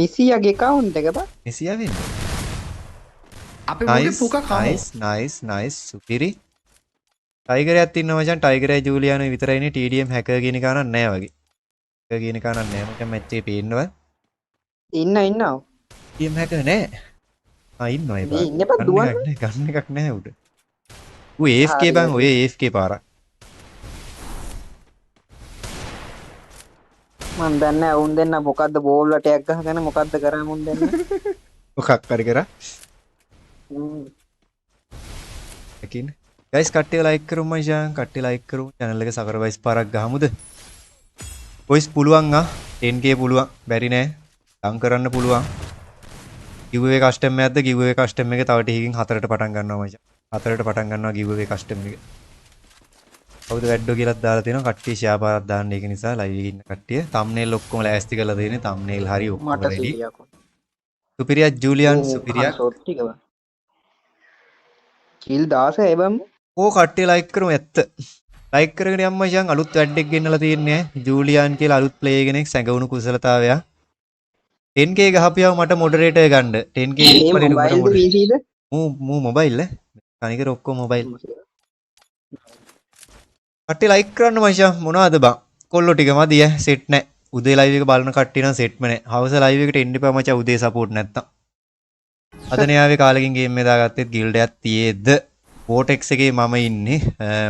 මිසියාගේ account එක බං. මිසියා වෙන්නේ. අපේ මොකේ පුකා කමු. nice සුපිරි. ටයිගර් එකක් ඉන්නවා මචං. ටයිගර් එකයි ජූලියානෝ විතරයිනේ. TDM hacker කියන එක නෑ වගේ. hacker කියන එක නෑ මචං. මැච් එකේ පේන්නව. ඉන්නවා. TDM hacker නෑ. ඉන්නවා ඒ ඉන්න බා දුවන්නේ. ගන්න එකක් නැහැ උඩ. ඌ AFK බං ඔය AFK පාරක්. මන් දන්නේ උන් දෙන්න මොකද්ද බෝල් වටයක් ගහගෙන මොකද්ද කරා මුන් දෙන්න. මොකක් හරි කරා. එකින් guys කට්ටිය like කරමු මචං. කට්ටිය like කරමු. channel එක සකරවයිස් පාරක් ගහමුද? boys පුළුවන් 10k පුළුවන්. බැරි නෑ. ලං කරන්න පුළුවන්. giveaway custom එකක්ද? giveaway custom එක තව ටිකකින් 4ට පටන් ගන්නවා මචං. 4ට පටන් ගන්නවා giveaway custom එක. කවුද වැඩෝ කියලාත් දාලා තියෙනවා. කට්ටිය ෂෙයා පාරක් දාන්න. ඒක නිසා live එකේ ඉන්න කට්ටිය thumbnail ඔක්කොම ලෑස්ති කරලා දෙන්නේ. thumbnail හරි ඔක්කොම මට ready. සීයක්. සුපිරියා ජූලියන් සුපිරියා. ෂොට් ටික බං. කිල් 16 බං. ඕ කට්ටිය like කරමු ඇත්ත. like කරගෙන යන්න මචං. අලුත් වැඩක් ගෙන්නලා තියෙන්නේ. ජූලියන් කියලා අලුත් player කෙනෙක් සැඟවුණු කුසලතාවයක්. 10k ගහපියව මට moderator ගන්න. 10k ඉක්මනින් මොබයිල්ද PCද? මූ මොබයිල් ඈ. අනිකර ඔක්කොම මොබයිල්. කට්ටිය like කරන්න මචං. මොනවද බං? කොල්ලෝ ටික මදි ඈ. සෙට් නැහැ. උදේ live එක බලන කට්ටිය නම් සෙට්ම නැහැ. හවස live එකට එන්න එපා මචං. උදේ support නැත්තම්. අද න්යාවේ කාලෙකින් ගේම් එක දාගත්තෙත් guild එකක් තියේද? Vortex එකේ මම ඉන්නේ.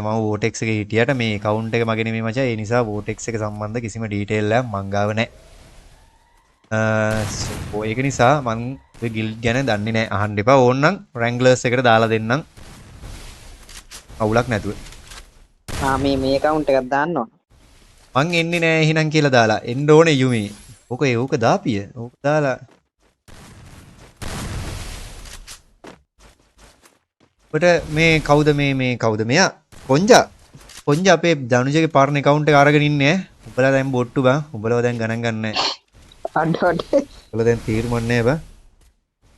මම Vortex එකේ හිටියට මේ account එක මගේ නෙමෙයි මචං. ඒ නිසා Vortex එක සම්බන්ධ කිසිම detail එකක් මං ගාව නැහැ. ඒක නිසා මං ඔය guild ගැන දන්නේ නැහැ. අහන්න එපා. ඕන්නම් Wranglers එකට දාලා දෙන්නම්. අවුලක් නැතුව. මේ account එකක් දාන්න ඕන. මං එන්නේ නැහැ එහෙනම් කියලා දාලා. එන්න ඕනේ යුමි. ඕක දාපිය. ඕක දාලා ඔබට මේ කවුද මේ කවුද මෙයා? කොංජා අපේ දනුජගේ පාර්න account එක අරගෙන ඉන්නේ ඈ. උඹලා දැන් බොට්ටු බං. උඹලව දැන් ගණන් ගන්න නැහැ. අඩ ඔයාලා දැන් තීරමන්නේ බා.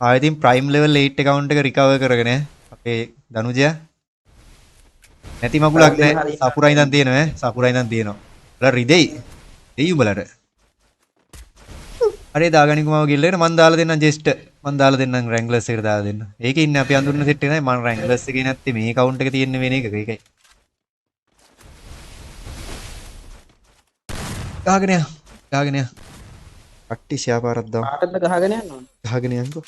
ආයෙත් ප්‍රයිම් ලෙවල් 8 account එක රිකවර් කරගෙන අපේ දනුජයා නැති මගුලක් නැහැ. සපුරා ඉඳන් තියෙනවා ඈ. සපුරා ඉඳන් තියෙනවා. ඔයාලා රිදෙයි. දෙයි උඹලට. අරේ දාගනිකුමාව ගිල්ලේන මන් දාලා දෙන්නම් ජෙස්ට්. මන් දාලා දෙන්නම් රැන්ග්ලර්ස් එකට දාලා දෙන්න. ඒකේ ඉන්නේ අපි අඳුරන සෙට් එක නෑ. මම රැන්ග්ලර්ස් එකේ නැත්තේ මේ account එක තියෙන වෙන එකක. ඒකයි. ගහගෙන යන්න. ගහගෙන යන්න. කට්ටි ෂෙයා පාරක් දාමු. කාටද ගහගෙන යනවා ගහගෙන යන්නකෝ.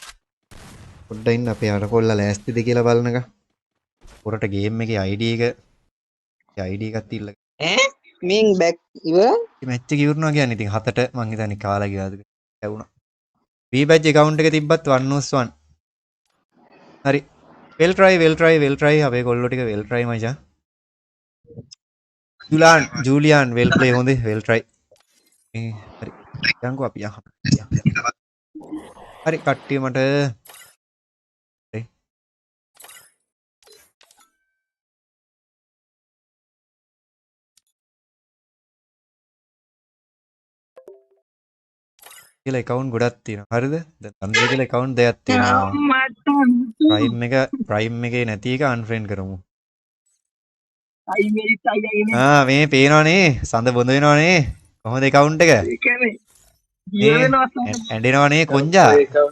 පොඩ්ඩක් ඉන්න අපේ අර කොල්ලා ලෑස්තිද කියලා බලනක. පොරට ගේම් එකේ ID එකක් තියලා. ඈ මින් බැක් ඉව මේ මැච් එක ඉවරනවා කියන්නේ ඉතින් 7ට මං හිතන්නේ කාලා ගියාද ඇවුණා. V badge account එක තිබ්බත් 1-1. හරි. well try අපේ කොල්ලෝ ටික well try මචං. ජූලියන් well play හොඳේ well try. හරි. යන්කෝ අපි යන්න. හරි කට්ටිය මට හරි. කියලා account ගොඩක් තියෙනවා. හරිද? දැන් අන්දේ කියලා account දෙකක් තියෙනවා. ප්‍රයිම් එකේ නැති එක unfriend කරමු. මේ පේනවනේ සඳ බොඳ වෙනවනේ. කොහොමද account එක? ඇඬෙනවනේ කොංජා.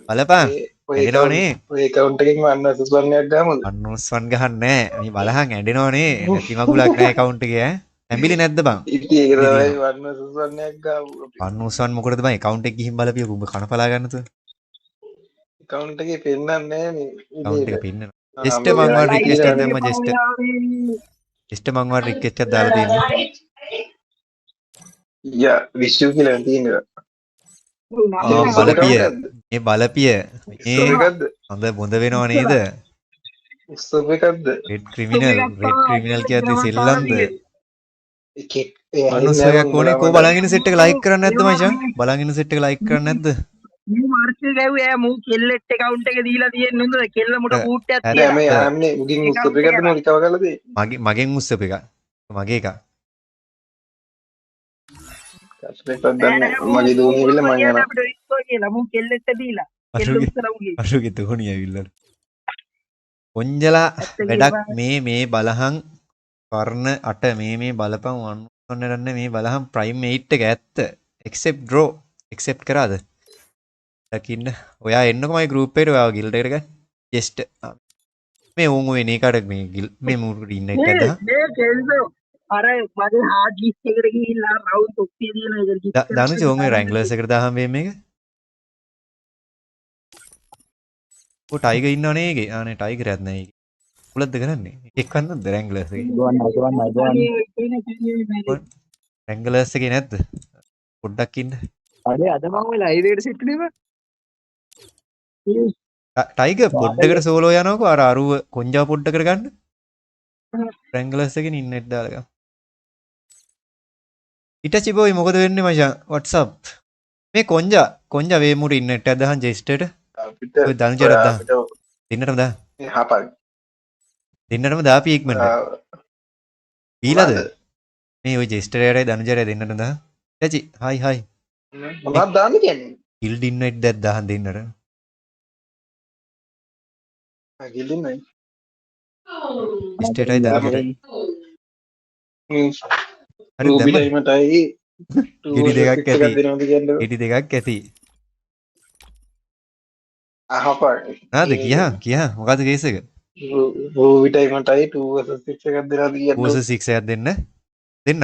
බලපන්. ඇඬෙනවනේ. ඔය account එකකින් මම අන්නස් වන්නයක් දාමුද? අන්නස් වන් ගහන්නේ නැහැ. මේ බලහන් ඇඬෙනවනේ. නැති මගුලක් නැහැ account එකේ ඈ. ඇඹිලි නැද්ද බං? ඉතින් ඒක තමයි අන්නස් වන්නයක් ගාමු. අන්නස් වන් මොකටද බං account එක ගිහින් බලපියකෝ උඹ කනපලා ගන්නද? account එකේ පෙන්නන්නේ නැහැ මේ. account එක පෙන්නනවා. just මම වා request එකක් දැම්ම just මම වා request එකක් දාලා දෙන්නේ. යා විශ්ව කියලා තියෙනවා. බලපිය මේ බලපිය මේ එකක්ද? හොඳ බොඳ වෙනව නේද? ස්තොප් එකක්ද? රෙඩ් ක්‍රිමිනල් කියද්දි සෙල්ලම්ද? එකෙක් අනුසයක් ඕනේ කෝ බලංගින සෙට් එක ලයික් කරන්නේ නැද්ද මචං? බලංගින සෙට් එක ලයික් කරන්නේ නැද්ද? මූ මාර්කේ ගැව්වේ මූ කෙල්ලෙට් account එක දීලා තියෙන්නේ නේද? කෙල්ල මුට කූට්ටයක් නෑ තියලා. මේ ආන්නේ මුගින් ස්තොප් එකක්ද මොකද කව කරලා දෙන්නේ? මගෙන් මුස්සප එක. මගේ එක. කස්පෙක්ට් දන්නේ මගේ දෝණිය විල මං යනවා. අපිට රිස්කෝ කියලා මූ කෙල්ලෙට්ට දීලා. කෙල්ල උත්තර උගේ. අරුගේ තෝණිය ඇවිල්ලා. කොංජලා වැඩක් මේ බලහන් කර්ණ 8 මේ බලපන් වන්න නන්නේ මේ බලහන් ප්‍රයිම් 8 එක ඇත්ත. accept draw accept කරාද? දකින්න. ඔයා එන්නකො මගේ group එකට ඔයාව guild එකට ගන්න. just මේ උන් වෙන එකට මේ මුරුට ඉන්න එකද? මේ කෙල්ලෝ අර මගේ හાર્ඩ් ඩිස්ක් එකට ගිහිල්ලා රවුන්ඩ් 30 දින එකට ගිහින් දනුච උන් මේ රැන්ග්ලර්ස් එකට දාහම මේක. ඔය ටයිගර් ඉන්නවනේ ඒකේ. ආනේ ටයිගර් නැහැ ඒකේ. උලද්ද කරන්නේ? එක්කන්නද රැන්ග්ලර්ස් එකේ? රැන්ග්ලර්ස් එකේ නැද්ද? පොඩ්ඩක් ඉන්න. අනේ අද මම ඔය ලයිව් එකට සිට් නෙව ටයිගර් පොඩ්ඩකට සෝලෝ යනකො අර අරුව කොංජා පොඩ්ඩකට ගන්න. රැන්ග්ලර්ස් එකේ ඉන්නෙට් දාලා ගන්න. ඉටචි බෝයි මොකද වෙන්නේ මචං? WhatsApp. මේ කොංජා වේමුර ඉන්නෙට් එක දාහන් ජෙස්ටර්ට. අපිට ඔය දනුජරත් දා. දෙන්නටම දා. මේ හපක්. දෙන්නටම දාපි ඉක්මනට. ඊළාද? මේ ඔය ජෙස්ටර්යරයි දනුජරයි දෙන්නටම දා. ඉටචි හයි. මොකක්ද දාන්න කියන්නේ? ගිල්ඩ් ඉන්වෙට් දැක් දාහන් දෙන්නට. ගිල්ලින් නෑ. ජෙස්ටර්ටයි දාපිට. හරි රූබි දැම්ම. ටයිමටයි ගෙඩි දෙකක් ඇති. දෙනවද කියන්නේ? ඉටි දෙකක් ඇති. අහපක්. නාද කියා මොකද්ද කේස් එක? රූබි ටයිමටයි 2 versus 6 එකක් දෙනවද කියන්නේ? පෝස 6 එකක් දෙන්න.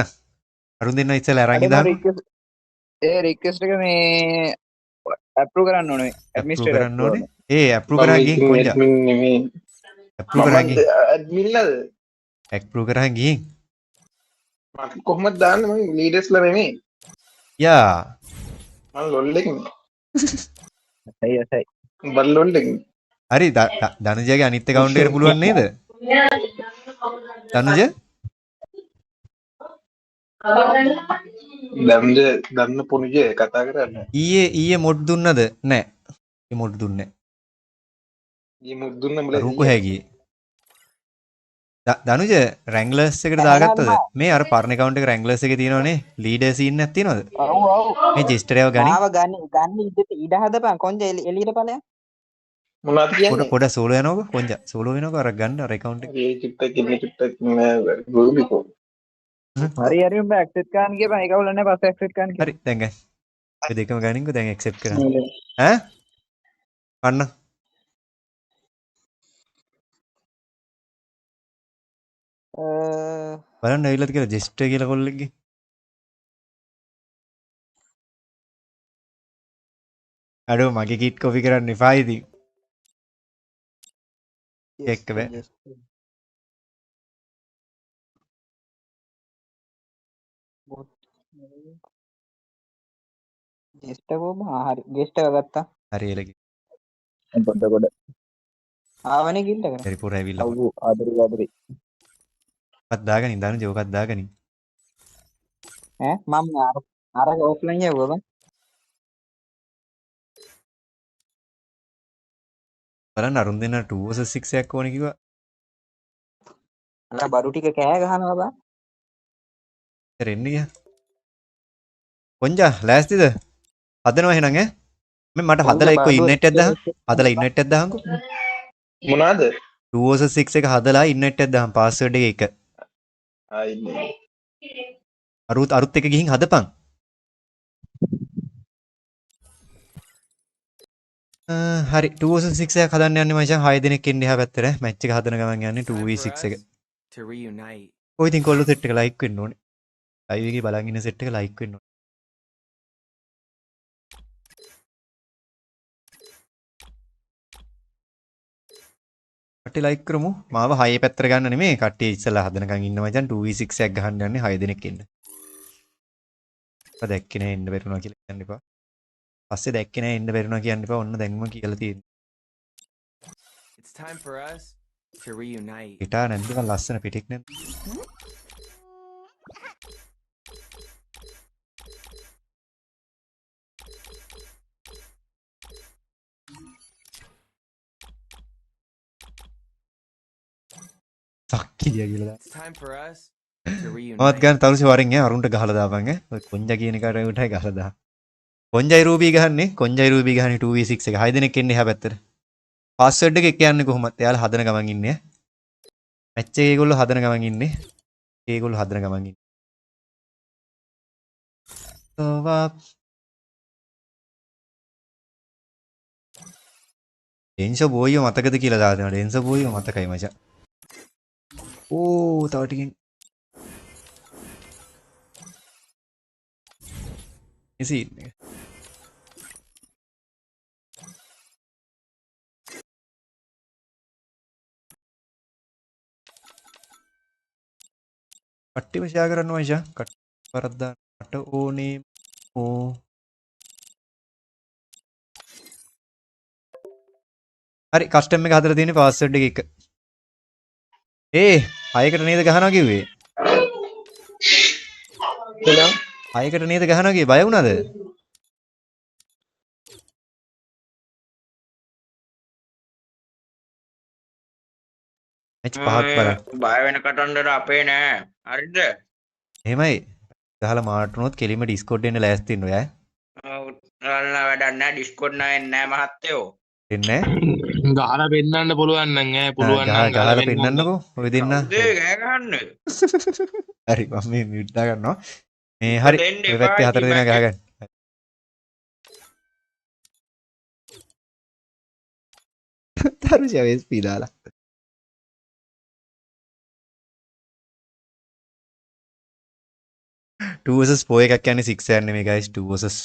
අරුන් දෙන්න ඉස්සෙල්ලා අරන් ඉඳන් ඒ රික්වෙස්ට් එක මේ අප්‍රූව් කරන්න ඕනේ ඇඩ්මිනිස්ට්‍රේටර් කරන්න ඕනේ. ඒ අප්‍රූව් කරන් ගිහින් කොංජා. ඇඩ්මින් නෙමෙයි. අප්‍රූව් කරන් ගිහින් ඇඩ්මින් නේද? අප්‍රූව් කරන් ගිහින් මම කොහොමද දාන්නේ මම ලීඩර්ස්ලා නෙමෙයි. යා මම ලොල් එකනේ. සයි බල් ලොල් එකනේ. හරි දනුජගේ අනිත් account එකට පුළුවන් නේද? දනුජ දන්න පොණිජේ කතා කරන්නේ. ඊයේ මොඩ් දුන්නද? නෑ. ඊ මොඩ් දුන්නේ ඊ මුද්දුන්න නෑ. රුකු හැගියේ. දනුජ රැංගලර්ස් එකට දාගත්තද මේ අර පරණ account එක රැංගලර්ස් එකේ තියෙනවනේ ලීඩර් සීන් එකක් තියෙනවද ඔව් ඔව් මේ ජෙස්ටරේව ගනි මාව ගන්න ඉඩ හදපන් කොංජ එළියට ඵලයන් මොනවද පොඩ කියන්නේ? පොඩ සෝලෝ යනකො කොංජ සෝලෝ වෙනකො අර ගන්න අර account එක ඒ චුට්ටක් ගුරුබිකෝ. හරි හරි උඹ ඇක්සෙප්ට් කරන්න කියපන් ඒක අවුල නැහැ පස්සේ ඇක්සෙප්ට් කරන්න හරි දැන් ගන්න ඔය දෙකම ගනින්කෝ දැන් accept කරන්න ඈ අන්න බලන්න ඇවිල්ලාද කියලා ජෙස්ටර් කියලා කොල්ලෙක්ගේ අඩෝ මගේ කිට් කොපි කරන්න එපා ඉතින් එක්ක බෑ ගෙස්ට් එක කොහොම හරි ගෙස්ට් එක ගත්තා හරි එලකි පොඩ ආවනේ ගිල්ල කර පරිපූර්ණ ඇවිල්ලා අවු ආදරි පත් දාගනින් දනුජ ඔකත් දාගනින් ඈ මම අර ඔෆ්ලයින් යවුවා බං බලන්න අරුන් දෙන්න 2 vs 6 එකක් ඕනේ කිව්වා අර බඩු ටික කෑ ගහනවා බං රෙන්නේ ගියා කොංජා ලෑස්තිද හදනවා එහෙනම් ඈ මට හදලා එක්ක ඉන්නට් එකක් දාන්න හදලා ඉන්නට් එකක් දාන්නකෝ මොනවාද? 2 vs 6 එක හදලා ඉන්නට් එකක් දාන්න පාස්වර්ඩ් එක ආයිනේ. අරුත් එක ගිහින් හදපන් හරි 2 vs 6 එකක් හදන්න යන්නේ මචං 6 දෙනෙක් ඉන්න එහා පැත්තට මැච් එක හදන ගමන් යන්නේ 2v6 එක To reunite. ඔය ඉතින් කොල්ල සෙට් එක ලයික් වෙන්න ඕනේ ලයිව් එකේ බලන් ඉන්න සෙට් එක ලයික් වෙන්න ඕනේ කට්ටිය ලයික් කරමු මාව 6 පැත්තට ගන්න නෙමෙයි කට්ටිය ඉස්සලා හදනකන් ඉන්න මචං 2v6 එකක් ගහන්න යන්නේ 6 දෙනෙක් ඉන්න ඔය දැක්කේ නෑ එන්න බැරුණා කියලා කියන්න එපා පස්සේ දැක්කේ නෑ එන්න බැරුණා කියන්න එපා ඔන්න දැන්ම කියලා තියෙනවා It's time for us to reunite. Guitar නැද්ද මම ලස්සන පිටික් නැද්ද සක්කිය කියලා It's time for us to මවත් reunite. ගන්න තරුසි වරින් අරුන්ට ගහලා දාපන් ඔය කොංජා කියන එකට උටයි ගහලා දා කොංජයි රූබී ගහන්නේ කොංජයි රූබී ගහන්නේ 2v6 එක 6 දෙනෙක් ඉන්නේ එහා පැත්තට පාස්වර්ඩ් එක කියන්නේ කොහොමද එයාලා හදන ගමන් ඉන්නේ මැච් එකේ ඒගොල්ලෝ හදන ගමන් ඉන්නේ ඒගොල්ලෝ හදන ගමන් ඉන්නේ තෝවා ඩෙන්සෝ බෝයියෝ මතකද කියලා දානවා ඩෙන්සෝ බෝයියෝ මතකයි මචං ඕ තව ටිකකින් ඉතින් කට්ටියම ෂෙයා කරන්න වයිෂා කට්ටිය වරද්දාට ඕනේ ඕ හරි කස්ටම් එක හදලා තියෙන්නේ පාස්වර්ඩ් එක හයකට නේද ගහනවා කිව්වේ හයකට නේද ගහනවා කිව්වේ බය වුණාද මැච් පහක් බලන්න බය වෙන කටන්දර අපේ නෑ හරිද එහෙමයි ගහලා මාර්ට් වුණොත් කෙලිම ඩිස්කෝඩ් එන්න ලෑස්ති වෙන්න ඔය ඔයාලා වැඩක් නෑ ඩිස්කෝඩ් නෑ එන්නේ නෑ මහත්තයෝ දෙන්නේ ගහලා පෙන්නන්න පුළුවන් නම් ඈ පුළුවන් නම් ගහලා පෙන්නන්නකෝ ඔය දෙන්න උදේ ගෑ ගහන්න හරි මම මේ මියුට් දා ගන්නවා මේ හරි ඔය පැත්තේ හතර දෙනා ගහගන්න තරුෂා වෙස් පීදාලා 2 vs 4 එකක් කියන්නේ 6 යන්නේ නෙමෙයි guys 2 vs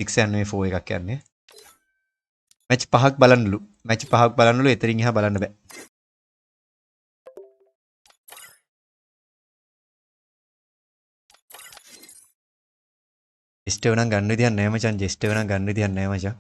6 යන්නේ 4 එකක් කියන්නේ මැච් පහක් බලන්නලු මැච් පහක් බලන්නලු එතරින් එහා බලන්න බෑ ජෙස්ට් එක නම් ගන්න විදියක් නැහැ මචං ජෙස්ට් එක නම් ගන්න විදියක් නැහැ මචං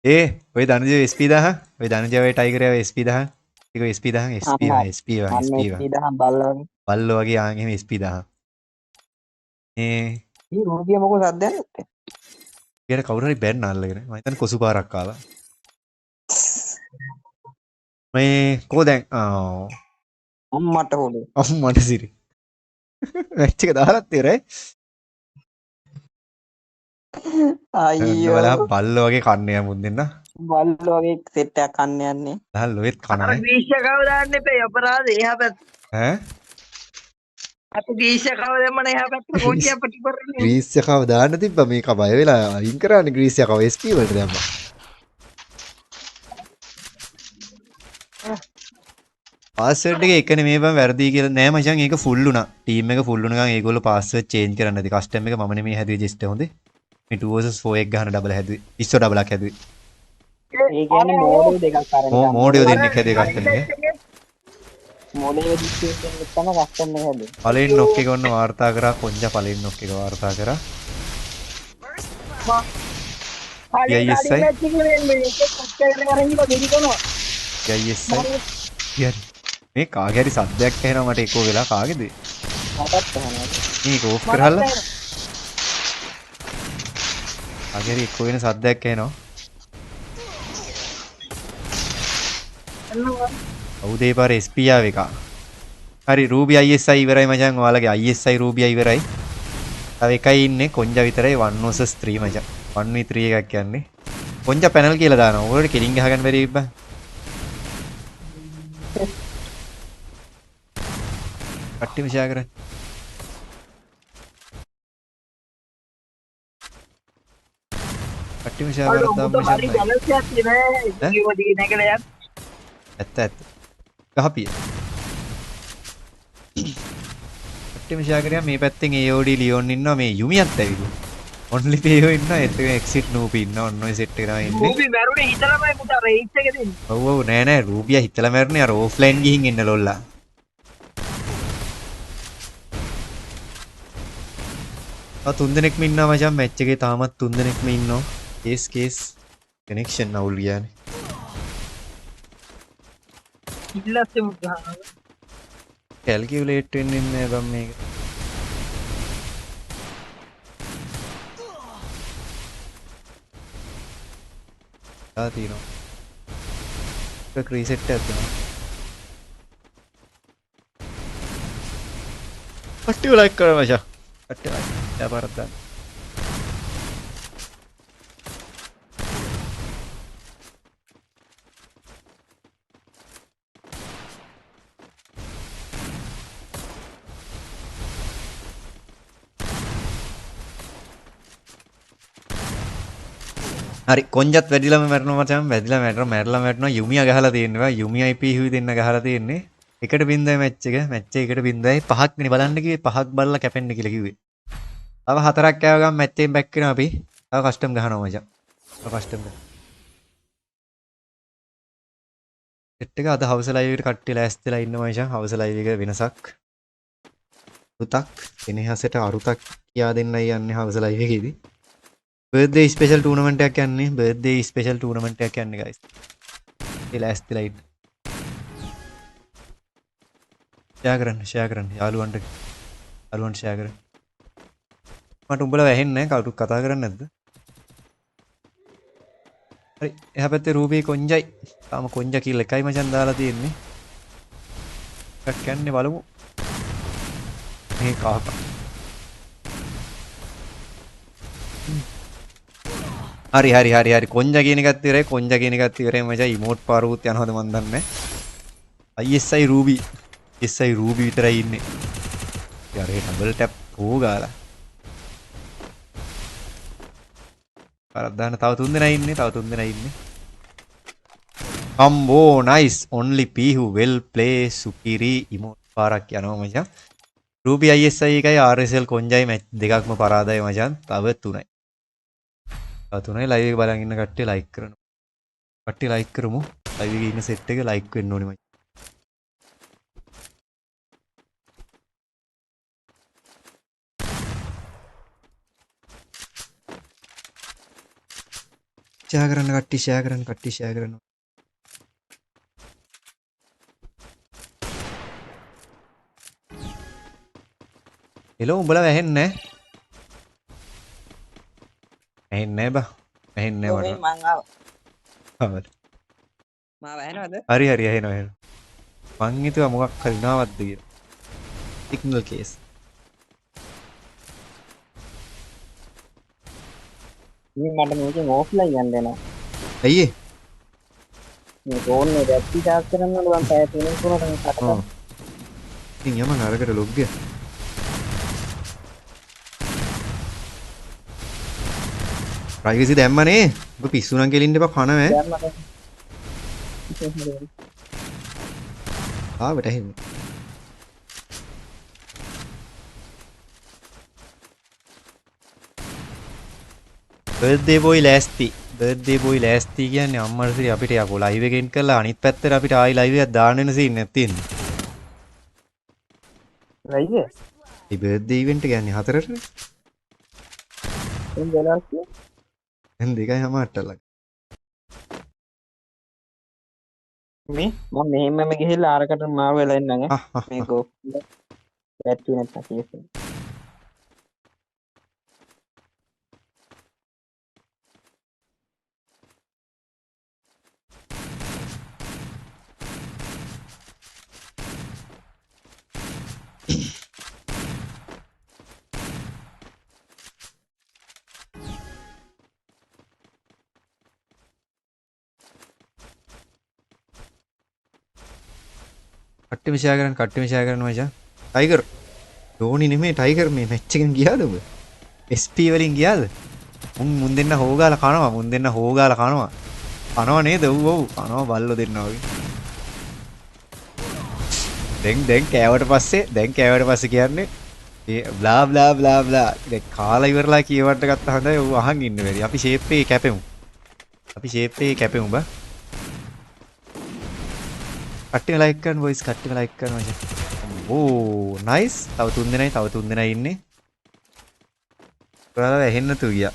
ඔය ධනජය SP1000 ඔය ධනජය ඔය ටයිගර් ඔය SP1000 ඒක SP1000 SP1 දහම් බල්ලවගේ බල්ලෝ වගේ ආන් එහෙම SP1000 මේ මේ රෝගිය මොකද සද්දයක් නැත්තේ ඊට කවුරු හරි බැන්න අල්ලගෙන මම හිතන්නේ කොසු පාරක් ආවා මේ කො දැන් අම්මට හොලේ අම්මට සිරි මැච් එක දාලත් ඉවරයි අයියෝ බලා බල්ලෝ වගේ කන්නේ යමුන් දෙන්න බල්ලෝ වගේ සෙට් එකක් කන්න යන්නේ දහල් ලොවෙත් කනයි ග්‍රීෂ්‍යකව දාන්න එපේ අපරාධ එහා පැත්ත ඈ අපි ග්‍රීෂ්‍යකව දෙමන එහා පැත්ත කොච්චිය පිටිපරන්නේ ග්‍රීස් යකව දාන්න තිබ්බා මේක බය වෙලා අයින් කරානේ ග්‍රීස් යකව SP වලට දැම්මා පාස්වර්ඩ් එක එකනේ මේ බම් වැරදි කියලා නෑ මචං ඒක ෆුල් වුණා ටීම් එක ෆුල් වුණා ගමන් ඒගොල්ලෝ පාස්වර්ඩ් චේන්ජ් කරන්න නැති කස්ටම් එක මම නෙමෙයි හැදුවේ ජෙස්ට් හොඳේ මේ 2 vs 4 එක ගහන ඩබල් හැදුවේ ඉස්සෝ ඩබලක් හැදුවේ ඒ කියන්නේ මෝඩෝ දෙකක් අරන් මෝඩියෝ දෙන්නෙක් හැදුවේ කස්ටම් එක මොලේ දිස්කේ තමයි කස්ටම් එක හැදුවේ පළවෙනි නොක් එක ඔන්න වාර්තා කරා කොංජා පළවෙනි නොක් එක වාර්තා කරා YSI මේ කාගේ හරි සද්දයක් ඇහෙනවා මට එකෝ වෙලා කාගේද මටත් තහනවා මේක ඕෆ් කරලා කාගේ හරි එකෝ වෙන සද්දයක් ඇහෙනවා කවුද ඒ පාර SP ආව එක හරි රූබි ISI ඉවරයි මචං ඔයාලගේ ISI රූබි ඉවරයි තව එකයි ඉන්නේ කොංජා විතරයි 1 vs 3 මචං 1v3 එකක් කියන්නේ කොංජා පැනල් කියලා දානවා ඔයාලට කිලින් ගහගන්න බැරි ඉබ්බා කට්ටිම ෂෙයා කරන්න කට්ටිම ෂෙයා කරලා දාන්න ඇත්ත ගහපිය කට්ටිම ෂෙයා කරා මේ පැත්තෙන් AOD ලියෝන් ඉන්නවා මේ යුමියත් ඇවිල්ලා ඔන්ලි පේයෝ ඉන්නවා ඒත් එක්සිට් නූපි ඉන්නවා ඔන්න ඔය සෙට් එක තමයි ඉන්නේ රූබි මැරුණේ හිතලාමයි පුතා රේස් එක දෙන්නේ ඔව් ඔව් නෑ රූබියා හිතලා මැරුණේ අර ඕෆ්ලයින් ගිහින් ඉන්න ලොල්ලා තුන් දෙනෙක්ම ඉන්නවා මචං මැච් එකේ තාමත් තුන් දෙනෙක්ම ඉන්නවා කේස් කනෙක්ෂන් අවුල් ගියානේ ඉල්ලස්සේ මුගහනවා කැල්කියුලේට් වෙන්නේ නැහැ බම් මේක තියෙනවා ඒක රීසෙට් එකක් තියෙනවා කට්ටිය ලයික් කරා මචං කට්ටිය ලයික් යාපාරක් දාන්න හරි කොංජත් වැඩිලම මැරෙනවා මචං වැඩිලා මැරෙනවා යුමියා ගහලා තියෙනවා යුමියා IP හුයි දෙන්න ගහලා තියෙන්නේ එකට බින්දයි මැච් එක එකට බින්දයි 5ක් වෙනි බලන්න කිව්වේ 5ක් බලලා කැපෙන්න කියලා කිව්වේ තව 4ක් කෑව ගමන් මැච් එකෙන් බැක් වෙනවා අපි තව කස්ටම් ගහනවා මචං තව කස්ටම් ගහ සෙට් එක අද හවස ලයිව් එකට කට්ටිය ලෑස්තිලා ඉන්නවා මචං හවස ලයිව් එක වෙනසක් අරුතක් එනහසට අරුතක් කියා දෙන්නයි යන්නේ හවස ලයිව් එකේදී බර්ත්ඩේ ස්පෙෂල් ටූර්නමන්ට් එකක් යන්නේ බර්ත්ඩේ ස්පෙෂල් ටූර්නමන්ට් එකක් යන්නේ ගයිස් ඒ ලෑස්තිලා ඉන්න ෂෙයා කරන්න යාළුවන්ට ෂෙයා කරන්න මට උඹලා වැහෙන්නේ නැහැ කවුරුත් කතා කරන්නේ නැද්ද හරි එහා පැත්තේ රූබී කොංජයි තාම කොංජා කිල් එකයි මචන් දාලා තියෙන්නේ එකක් යන්නේ බලමු මේ කාපා හරි කොංජා කියන එකත් ඉවරයි කොංජා කියන එකත් ඉවරයි මචං ඉමෝට් පාරුත් යනවද මන් දන්නේ ISI රූබි SI රූබි විතරයි ඉන්නේ යාරේ ඩබල් ටැප් ඕ ගාලා පාරක් දාන්න තව තුන් දෙනා ඉන්නේ අම්බෝ nice only p who will play supiri emote පාරක් යනවා මචං රූබි ISI එකයි RSL කොංජයි මැච් දෙකක්ම පරාදයි මචං තව තුනයි ලයිව් එක බලන් ඉන්න කට්ටිය ලයික් කරමු ලයිව් එකේ ඉන්න සෙට් එක ලයික් වෙන්න ඕනේ මචං ෂෙයා කරන්න කට්ටිය ෂෙයා කරන්න කට්ටිය ෂෙයා කරන්න. එළෝ උඹලා වැහෙන්නේ නැහැ. වැහෙන්නේ නැහැ බා. වැහෙන්නේ නැහැ මට. මං ආවා. ආවද? මා වැහෙනවද? හරි හරි ඇහෙනවා. මං හිතුවා මොකක් හරි නාවද්ද කියලා. Signal case. මේ මට මේකෙන් ඕෆ්ලයින් යන්න දෙනවා. ඇයි ඒ? මේ ෆෝන් එක ඇක්ටිව් චාර්ජ් කරන්න ඕන මම පැය 3-4කට කතා කරා. ඉතින් යමන් අරකට ලොග් ගියා. ප්‍රයිවසි දැම්මනේ. ඔබ පිස්සු නම් කෙලින්න එපා කනවෑ. ආවට ඇහෙන්නේ. බර්ත්ඩේ බොයි ලෑස්ති. බර්ත්ඩේ බොයි ලෑස්ති කියන්නේ අම්මරසිරි අපිට යකෝ ලයිව් එකෙන් කරලා අනිත් පැත්තට අපිට ආයි ලයිව් එකක් දාන්න වෙන සීන් එකක් තියෙනවා. ලයිව් එක? ඒ බර්ත්ඩේ ඉවෙන්ට් එක යන්නේ 4ට. එන් වෙලාස්තිය. දැන් 2:00ට මේ මම මෙහෙමම ගිහිල්ලා ආරකට මාව වෙලා ඉන්නම් ඈ. මේ ගෝ. බැටරි නැත්තම් කීයද? කට්ටියම ෂෙයා කරන්න මචං. ටයිගර්. ධෝනි නෙමෙයි ටයිගර් මේ මැච් එකෙන් ගියාද ඔබ? SP වලින් ගියාද? මුන් දෙන්න හොගාලා කනවා. කනවා නේද? ඔව් කනවා බල්ලෝ දෙන්නා වගේ. දැන් කෑවට පස්සේ කියන්නේ ඒ බ්ලා බ්ලා බ්ලා බ්ලා දැන් කාලා ඉවරලා කියවට ගත්තා හොඳයි. ඔව් අහන් ඉන්න බැරි. අපි ෂේප් එකේ කැපෙමු බා. කට්ටිය ලයික් කරන්න වොයිස් කට්ටිය ලයික් කරනවා මචං. ඕ නයිස්. තව තුන් දෙනයි ඉන්නේ. ඔයාලා ඇහෙන්න තු ගියා.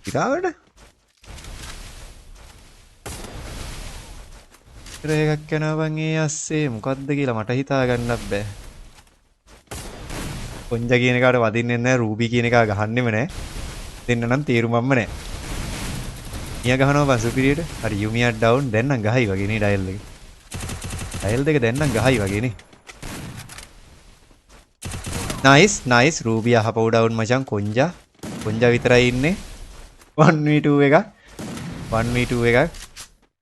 ඉතාලට. එකක් යනවා බං ඒ ඇස්සේ මොකද්ද කියලා මට හිතා ගන්නත් බෑ. කොංජා කියන එකාට වදින්නේ නැහැ. රූබි කියන එකා ගහන්නෙම නැහැ. දෙන්න නම් තීරුමක්ම නැහැ. මියා ගහනවා බං සුපිරියට. හරි යුමියා ඩවුන් දැන් නම් ගහයි වගේ නේ ඩයල් එක. ඩයල් දෙක දැන් නම් ගහයි වගේ නේ. නයිස් රූබි අහපව් ඩවුන් මචං කොංජා විතරයි ඉන්නේ 1v2 එකක්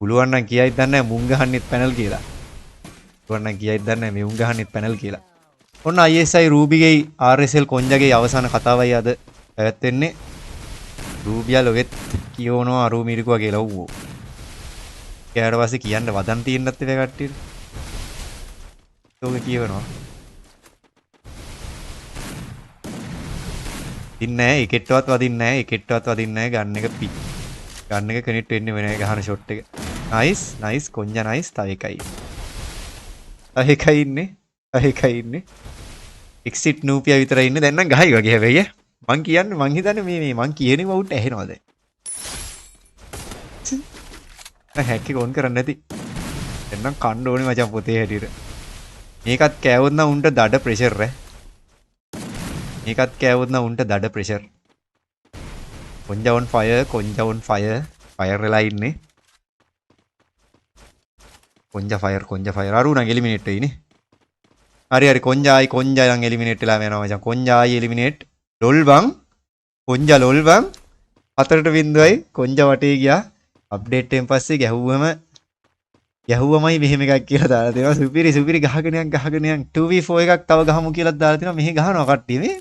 පුළුවන් නම් කියයිද දන්නේ මුං ගහන්නෙත් පැනල් කියලා. ඔන්න ISI රූබිගේ RSL කොංජාගේ අවසාන කතාවයි අද පැවැත්වෙන්නේ. රූබියා ලොගෙත් කියවනවා අරු මිරිකුවා කියලා ඌ. ඊට පස්සේ කියන්න වදන් තියෙන්නත් ඉතින් කට්ටියට. ඒක කියවනවා. ඉන්නේ එකෙට්ටවත් වදින්නේ නැහැ ගන්න එක ගන්න එක කනෙක්ට් වෙන්නේ වෙන ගහන ෂොට් එක. නයිස් කොංජා නයිස්. තව එකයි ඉන්නේ එක්සිට් නූපියා විතරයි ඉන්නේ. දැන් නම් ගහයි වගේ හැබැයි මං හිතන්නේ මේ මං කියනේම උන්ට ඇහෙනවද? හැක් එක ඔන් කරන්නේ නැති. දැන් නම් කන්න ඕනේ මචං පොතේ හැටියට. මේකත් කෑවොත් නම් උන්ට දඩ ප්‍රෙෂර් කොංජා on fire වෙලා ඉන්නේ. කොංජා ෆයර් අරු නම් එලිමිනේට් වෙයිනේ. හරි කොංජා නම් එලිමිනේට් වෙලා යනවා මචං. කොංජා ආයි එලිමිනේට්. ලොල් බං 4-0යි කොංජා වටේ ගියා. අප්ඩේට් එකෙන් පස්සේ ගැහුවමයි මෙහෙම එකක් කියලා දාලා තියෙනවා. සුපිරි ගහගෙන යන් 2v4 එකක් තව ගහමු කියලා දාලා තියෙනවා. මෙහෙ ගහනවා කට්ටිය මේ.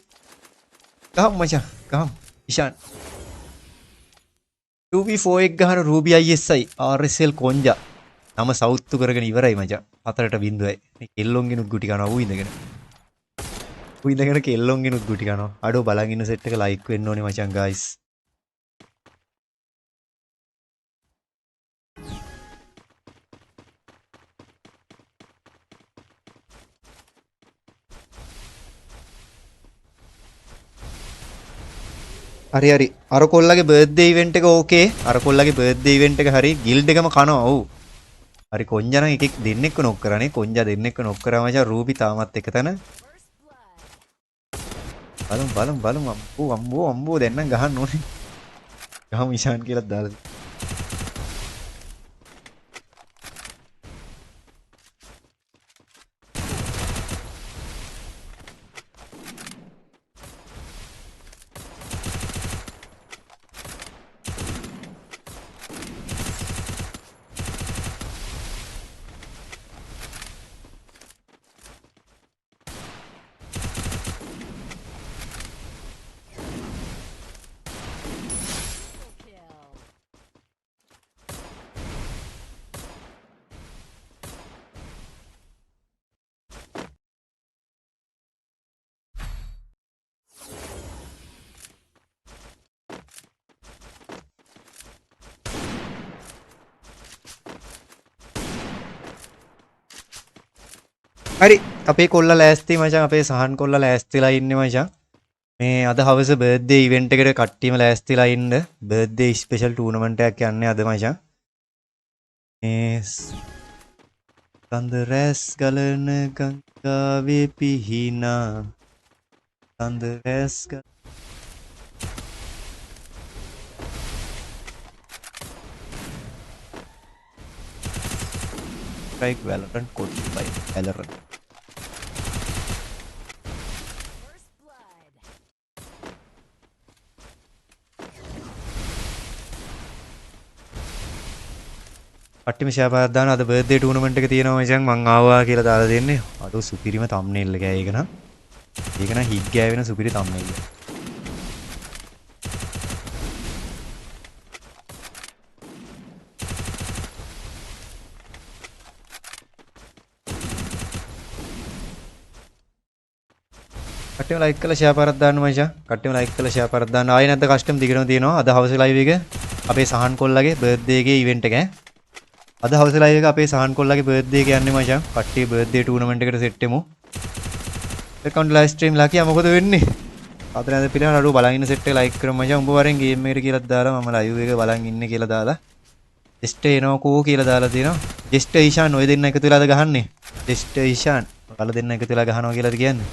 ගහමු මචං ගහමු. ඉෂාන් 2v4 එක ගහන රූබි ISI RSL කොංජා නම සවුත්තු කරගෙන ඉවරයි මචං. 4-0යි. මේ කෙල්ලොන්ගෙනුත් ගුටි කනවා ඌ ඉඳගෙන කෙල්ලොන්ගෙනුත් ගුටි කනවා. අඩෝ බලන් ඉන්න සෙට් එක ලයික් වෙන්න ඕනේ මචං ගයිස්. හරි හරි. අර කොල්ලගේ බර්ත්ඩේ ඉවෙන්ට් එක ඕකේ. අර කොල්ලගේ බර්ත්ඩේ ඉවෙන්ට් එක හරි ගිල්ඩ් එකම කනවා. ඔව්. හරි කොංජා නම් එකෙක් දෙන්නෙක්ව නොක් කරානේ. කොංජා දෙන්නෙක්ව නොක් කරා මචං. රූබි තාමත් එක තැන. බලමු අම්බෝ දෙන්නම් ගහන්න ඕනේ. ගහමු ඉෂාන් කියලා දාලා. හරි අපේ කොල්ලා ලෑස්ති මචං. අපේ සහන් කොල්ලා ලෑස්තිලා ඉන්නේ මචං. මේ අද හවස බර්ත්ඩේ ඉවෙන්ට් එකට කට්ටියම ලෑස්තිලා ඉන්න. බර්ත්ඩේ ස්පෙෂල් ටූර්නමන්ට් එකක් යන්නේ අද මචං. මේ කන්ද රැස් ගලන ගංගාවේ පිහිනා කන්ද රැස් Strike Valorant code by Valorant. කට්ටිම ෂෙයා පාරක් දාන අද බර්ත්ඩේ ටූර්නමන්ට් එක තියෙනවා මචං මං ආවා කියලා දාලා දෙන්නේ. අද සුපිරිම තම්නේල් එක ඒක නම් හිට් ගෑවෙන සුපිරි තම්නේල් එක. කට්ටියම ලයික් කරලා ෂෙයා පාරක් දාන්න මචං. කට්ටියම ලයික් කරලා ෂෙයා පාරක් දාන්න. ආයෙ නැද්ද කස්ටම් දිගටම තියෙනවා. අද හවස ලයිව් එක අපේ සහන් කොල්ලගේ බර්ත්ඩේ එකේ ඉවෙන්ට් එක. අද හවස ලයිව් එක අපේ සහන් කොල්ලගේ බර්ත්ඩේ එක යන්නේ මචං. කට්ටිය බර්ත්ඩේ ටූර්නමන්ට් එකට සෙට් වෙමු. account live stream ලා කියා මොකද වෙන්නේ? අද නැද පිළිවන් අඩුව බලන් ඉන්න සෙට් එක ලයික් කරමු මචං. උඹ වරෙන් ගේම් එකට කියලා දාලා මම ලයිව් එක බලන් ඉන්නේ කියලා දාලා. ජෙස්ට් එනෝකෝ කියලා දාලා තියෙනවා. ජෙස්ට් ඊෂාන් ඔය දෙන්න එකතු වෙලාද ගහන්නේ? ජෙස්ට් ඊෂාන් ඔයාලා දෙන්න එකතු වෙලා ගහනවා කියලාද කියන්නේ?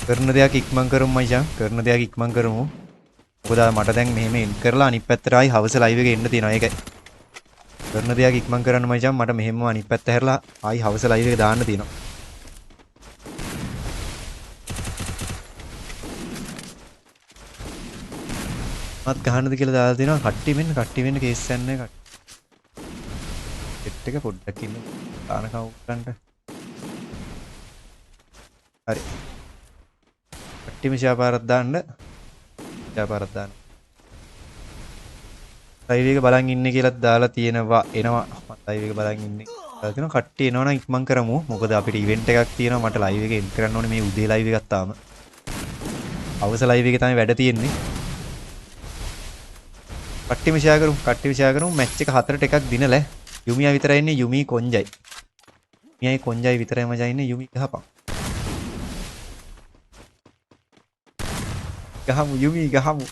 කරන දෙයක් ඉක්මන් කරමු මචං. කරන දෙයක් ඉක්මන් කරමු. මොකද මට දැන් මෙහෙම එන්ඩ් කරලා අනිත් පැත්තට ආයි හවස ලයිව් එකේ එන්න තියෙනවා. ඒකයි. කරන දෙයක් ඉක්මන් කරන්න මචං. මට මෙහෙම අනිත් පැත්ත හැරලා ආයි හවස ලයිව් එක දාන්න තියෙනවා. මත් ගහන්නද කියලා දාලා තියෙනවා. කට්ටි වෙන්න කේස් යන්නේ. සෙට් එක පොඩ්ඩක් ඉන්න. දාන කවුන්ට් හරි. කට්ටිම ෂෙයා පාරක් දාන්න. ෂෙයා පාරක් දාන්න. ලයිව් එක බලන් ඉන්නේ කියලා දාලා තියෙනවා. එනවා. ලයිව් එක බලන් ඉන්නේ. දාලා තියෙනවා. කට්ටිය එනවනම් ඉක්මන් කරමු. මොකද අපිට ඉවෙන්ට් එකක් තියෙනවා. මට ලයිව් එක එන්ඩ් කරන්න ඕනේ මේ උදේ ලයිව් එකක් තාම. අවස ලයිව් එකේ තමයි වැඩ තියෙන්නේ. කට්ටිම ෂෙයා කරමු. කට්ටිම ෂෙයා කරමු. මැච් එක 4ට එකක් දිනලා. යුමියා විතරයි ඉන්නේ. යුමි කොංජයි. මියයි කොංජයි විතරයි මචං ඉන්නේ. යුමි ගහපන්. ගහමු යුමි ගහමු.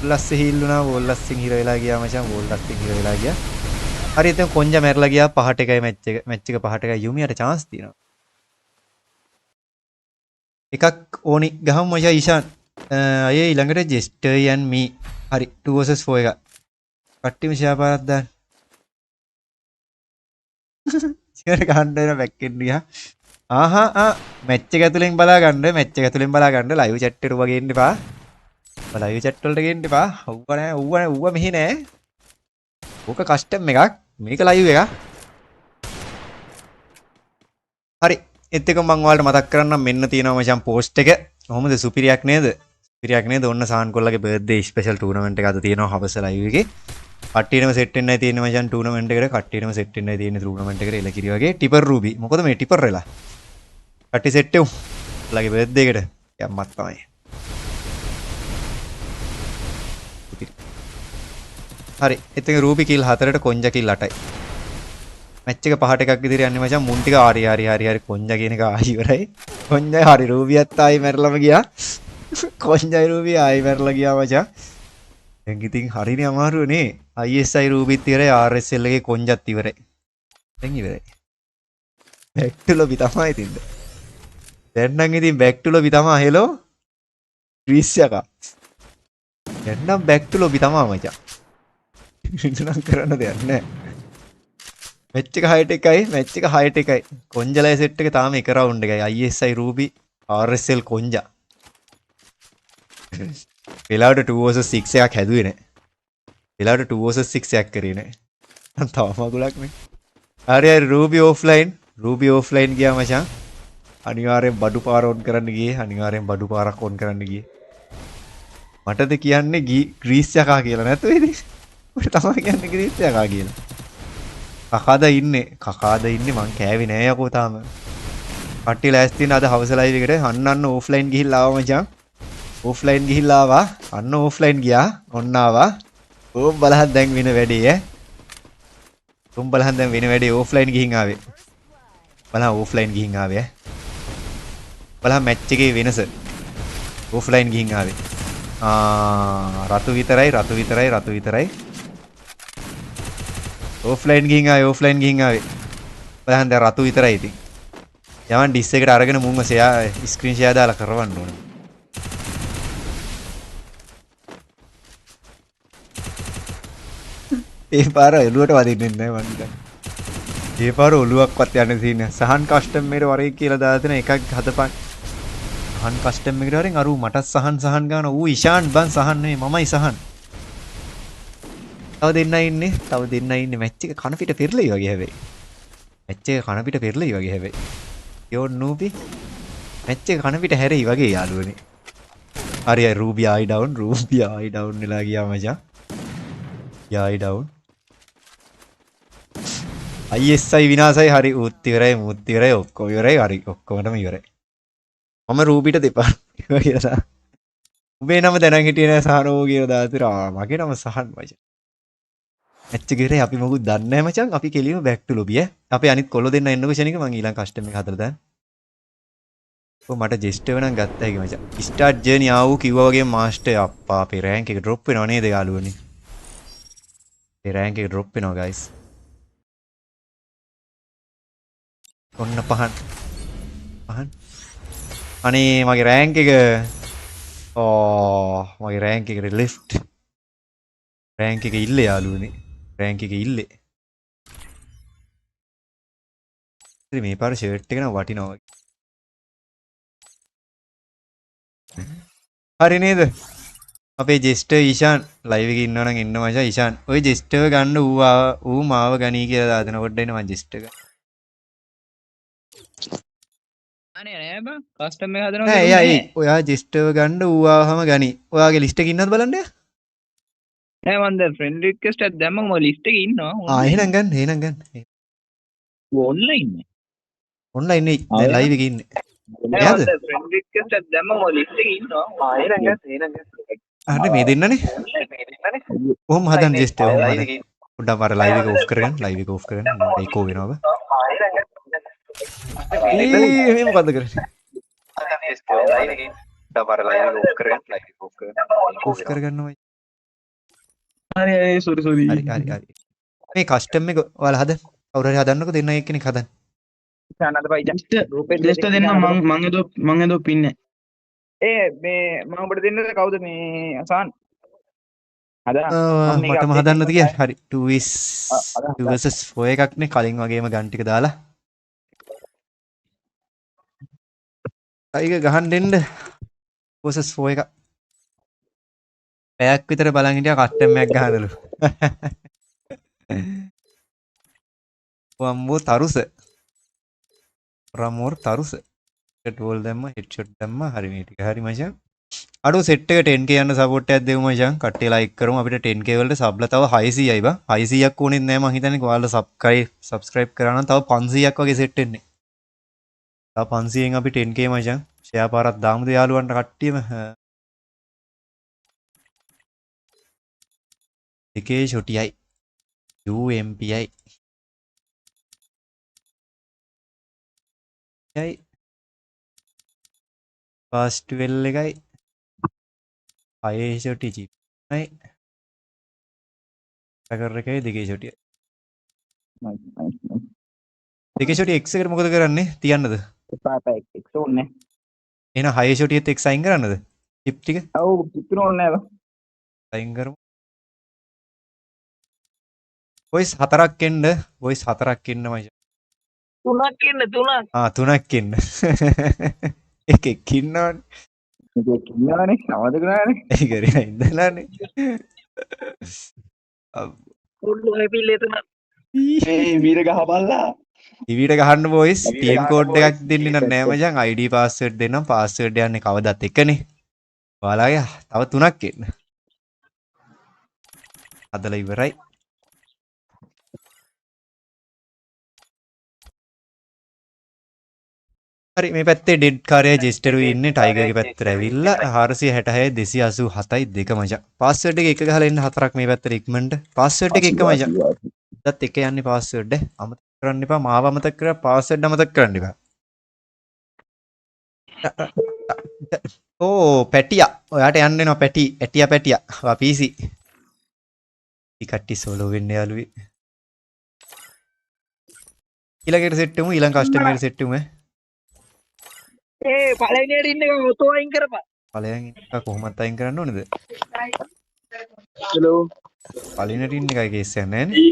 ලස්සේ හිල්ලුණා. වෝල්ලස්සින් හිර වෙලා ගියා මචං. වෝල්ලස්සින් හිර වෙලා ගියා. හරි එතන කොංජා මැරලා ගියා. 5ට එකයි මැච් එක 5ට එකයි. යුමියට chance තියෙනවා. එකක් ඕනි ගහමු මචං ඊෂාන්. අය ඊළඟට ජෙස්ටර් and me. හරි 2 vs 4 එක. කට්ටිම ෂෙයා පාරක් දාන්න. ෂෙයාර් ගන්න වෙන බැක් එන්න ගියා. ආහා මැච් එක ඇතුලෙන් බලා ගන්න ලයිව් chat එකට වගේ එන්න එපා. ලයිව් chat වලට ගේන්න එපා. ඌව මෙහි නෑ. ඕක කස්ටම් එකක්. මේක ලයිව් එකක්. හරි. ඒත් එක මම ඔයාලට මතක් කරන්නම් මෙන්න තියෙනවා මචං පෝස්ට් එක. කොහොමද සුපිරියක් නේද? සුපිරියක් නේද? ඔන්න සාන් කොල්ලගේ බර්ත්ඩේ ස්පෙෂල් ටූර්නමන්ට් එක අද තියෙනවා හවස ලයිව් එකේ. කට්ටියටම සෙට් වෙන්නයි තියෙන්නේ මචං ටූර්නමන්ට් එකට. කට්ටියටම සෙට් වෙන්නයි තියෙන්නේ ටූර්නමන්ට් එකට. එලකිරි වගේ ටිපර් රූබි. මොකද මේ ටිපර් වෙලා? කට්ටිය සෙට් වෙමු. ඔයාලගේ බර්ත්ඩේ එකට. යම්මත් තමයි. හරි. එතන රූබි කිල් 4ට කොංජා කිල් 8යි. මැච් එක 5ට එකක් විදිහට යන්නේ මචං. මුන් ටික හරි කොංජා කියන එක ආයි ඉවරයි. කොන්ජයි හරි රූබියත් ආයි මැරලම ගියා. කොන්ජයි රූබිය ආයි මැරලා ගියා මචං. දැන් ඉතින් හරිනේ අමාරුනේ. ISI රූබිත් ඉවරයි RSL එකේ කොන්ජත් ඉවරයි. දැන් ඉවරයි. back to lobby තමයි ඉතින්ද. දැන් නම් ඉතින් back to lobby තමයි හෙලෝ. ක්‍රීස් යකා. දැන් නම් back to lobby තමයි මචං. ඉතින් කරන්න දෙයක් නැහැ. මැච් එක හයිට් එකයි මැච් එක හයිට් එකයි. කොන්ජලයි සෙට් එක තාම එක රවුන්ඩ් එකයි. ISI Ruby RSL කොන්ජා. වෙලාවට 2 vs 6 එකක් හැදුවේ නැහැ. වෙලාවට 2 vs 6 එකක් කරේ නැහැ. තව මගුලක් නේ. හරි හරි රූබි ඔෆ්ලයින්. රූබි ඔෆ්ලයින් ගියා මචං. අනිවාර්යෙන් බඩු පාර ඔන් කරන්න ගියේ. අනිවාර්යෙන් බඩු පාරක් ඔන් කරන්න ගියේ. මටද කියන්නේ ග්‍රීස් යකා කියලා නැත්නම් ඉතින්. ඔය තමයි කියන්නේ ග්‍රීස් යකා කියලා. කකාද ඉන්නේ මං කෑවේ නෑ යකෝ තාම. කට්ටිය ලෑස්ති වෙන අද හවස ලයිව් එකට අන්න ඔෆ්ලයින් ගිහිල්ලා ආවා මචං. ඔෆ්ලයින් ගිහිල්ලා ආවා. අන්න ඔෆ්ලයින් ගියා. ඔන්න ආවා. ඕම් බලහන් දැන් වෙන වැඩේ ඈ. තුම් බලහන් දැන් වෙන වැඩේ ඔෆ්ලයින් ගිහින් ආවේ. බලහන් ඔෆ්ලයින් ගිහින් ආවේ ඈ. බලහන් මැච් එකේ වෙනස. ඔෆ්ලයින් ගිහින් ආවේ. රතු විතරයි. ඔෆ්ලයින් ගිහින් ආවේ. බලහන් දැන් රතු විතරයි ඉතින්. යමන් ඩිස් එකට අරගෙන මුන්ව ස්ක්‍රීන් ෂෙයා දාලා කරවන්න ඕනේ. ඒ පාර එළුවට වදින්නේ නැහැ මං හිතන්නේ. ඒ පාර ඔළුවක්වත් යන්නේ තියෙන්නේ. සහන් කස්ටම් එකේ වරේ කියලා දාලා තියෙන එකක් හදපන්. සහන් කස්ටම් එකට වරෙන් අර මටත් සහන් ගන්න. ඌ ඉෂාන් බන් සහන් නෙමෙයි මමයි සහන්. තව දෙන්නයි ඉන්නේ. මැච් එක කන පිට පෙරලෙයි වගේ හැබැයි. යෝ නූපි. මැච් එක කන පිට හැරෙයි වගේ යාළුවනේ. හරි රූබි ආයි ඩවුන් වෙලා ගියා මචං. ආයි ඩවුන්. ISI විනාසයි හරි උත් ඉවරයි ඔක්කොම ඉවරයි හරි ඔක්කොමම ඉවරයි. මම රූබිට දෙපා කියලා. උඹේ නම දැනන් හිටියේ නෑ සහනෝ කියලා දාලා මගේ නම සහන් මචං. මැච් එක ඉවරයි අපි මොකුත් දන්නේ නැහැ මචං. අපි කෙලියම back to lobby ඈ. අපේ අනිත් කොල්ලෝ දෙන්න එන්නකෝ ෂණික මං ඊළඟ කස්ටම් එක හදලා දාන්න. ඔව් මට ජෙස්ටර් නම් ගත්තා හැකි මචං. ස්ටාර්ට් ජර්නි ආවෝ කිව්වා වගේ මාස්ටර් අප්පා අපේ රෑන්ක් එක ඩ්‍රොප් වෙනව නේද යාළුවනේ. ඒ රෑන්ක් එක ඩ්‍රොප් වෙනවා ගයිස්. ඔන්න පහන්. අනේ මගේ රෑන්ක් එක මගේ රෑන්ක් එක ලෙෆ්ට්. රෑන්ක් එක ඉල්ලේ යාළුවනේ. ඉතින් මේ පාර ෂර්ට් එක නම් වටිනවා වගේ. හරි නේද? අපේ ජෙස්ටර් ඊෂාන් ලයිව් එකේ ඉන්නවා නම් එන්න මචං ඊෂාන්. ඔය ජෙස්ටර් ගන්න ඌ මාව ගනී කියලා දාදෙන පොඩ්ඩ එන්න මං ජෙස්ටර් ගන්න. අනේ නෑ බං කස්ටම් එක හදනවා නෑ එයා ඔයා ජෙස්ටර් ගන්න ඌ ආවම ගනී. ඔයාගේ ලිස්ට් එකේ ඉන්නවද බලන්න. නෑ මන් දැන් ෆ්‍රෙන්ඩ් රික්වෙස්ට් එකක් දැම්මම ඔය ලිස්ට් එකේ ඉන්නවා. එහෙනම් ගන්න. ඔන්ලයින් නේ දැන් ලයිව් එකේ ඉන්නේ. නෑ මන් දැන් ෆ්‍රෙන්ඩ් රික්වෙස්ට් එකක් දැම්මම ඔය ලිස්ට් එකේ ඉන්නවා. එහෙනම් ගන්න. අර මේ දෙන්නනේ. කොහොම හදන්න ජෙස්ටර් ඔහොම හදන්න. පොඩ්ඩක් අර ලයිව් එක ඔෆ් කරගන්න. ඒකෝ වෙනවා බා. මේ මොකද්ද කරන්නේ? ඔෆ් කරගන්නවා. හරි සෝරි. මේ කස්ටම් එක ඔයාලා හදන්න. කවුරු හරි හදන්නකෝ දෙන්න එක්කෙනෙක් හදන්න. සානද බයි ජෙස්ටර් දෙන්න මං එදෝ පින්නේ. මේ මම ඔබට දෙන්නද කවුද මේ අසාන්? මටම හදන්නද කියන්නේ? හරි 2 vs 4 එකක් නේ කලින් වගේම ගන් ටික දාලා. අයික ගහන්න දෙන්න vs 4 එක. පැයක් විතර බලන් හිටියා කස්ටම් එකක් ගහනලු. වම්මෝ තරුස. රමෝර් තරුස. හෙඩ්වෝල් දැම්ම හෙඩ්ෂොට් දැම්ම හරි මේ ටික හරි මචං. අඩෝ සෙට් එක 10k යන සපෝට් එකක් දෙමු මචං. කට්ටිය ලයික් කරමු අපිට 10k වලට සබ්ලා තව 600යි බං. 600ක් ඕනෙත් නෑ මං හිතන්නේ ඔයාලා සබ්ස්ක්‍රයිබ් කරා නම් තව 500ක් වගේ සෙට් වෙන්නේ. තව 500න් අපි 10k මචං. ෂෙයා පාරක් දාමුද යාළුවන්ට කට්ටියම. එකේ ෂොටියයි UMPI යයි ෆාස්ට් වෙල් එකයි හයේ ෂොටි චිප් නයි ටකර් එකයි දෙකේ ෂොටිය දෙකේ ෂොටි x එකට මොකද කරන්නේ තියන්නද එපා එක් ඕනේ එහෙනම් හයේ ෂොටියත් x අයින් කරන්නද චිප් ටික ඔව් චිප් ඕනේ නෑ අයින් කරමු වොයිස් 4ක් එන්න වොයිස් 4ක් එන්න මචං 3ක් ඉන්න 3ක් 3ක් එන්න එකෙක් ඉන්නවනේ මේක කියනවානේ නවද කරානේ ඒක හරි ඉඳලානේ උඩු හැපිල්ලේ තුන මේ වීර ගහපල්ලා ටීවීට ගහන්න වොයිස් TM කෝඩ් එකක් දෙන්න නෑ මචං ID පාස්වර්ඩ් දෙන්නම් පාස්වර්ඩ් යන්නේ කවදත් එකනේ ඔයාලගේ තව 3ක් එන්න අදලා ඉවරයි හරි මේ පැත්තේ ඩෙඩ් කාර්යය ජෙස්ටරුයි ඉන්නේ ටයිගර්ගේ පැත්තට ඇවිල්ලා 466 287යි දෙක මචං පාස්වර්ඩ් එක එක ගහලා එන්න 4ක් මේ පැත්තට ඉක්මනට පාස්වර්ඩ් එක එක මචං දත් එක යන්නේ පාස්වර්ඩ් අමතක කරන්න එපා මාව අමතක කරලා පාස්වර්ඩ් අමතක කරන්න එපා ඕ පැටියා ඔයාට යන්න වෙනවා පැටියා ඔයා PC ටිකට්ටි සෝලෝ වෙන්න යාළුවේ ඊළඟට සෙට් වෙමු ඊළඟ කස්ටමර් සෙට් වෙමු ඒ පළවෙනියට ඉන්න එක ඔතෝ අයින් කරපන් පළයන් ඉන්න එක කොහොමද අයින් කරන්න ඕනේද හලෝ පළවෙනියට ඉන්න එකයි කේස් එක නෑනේ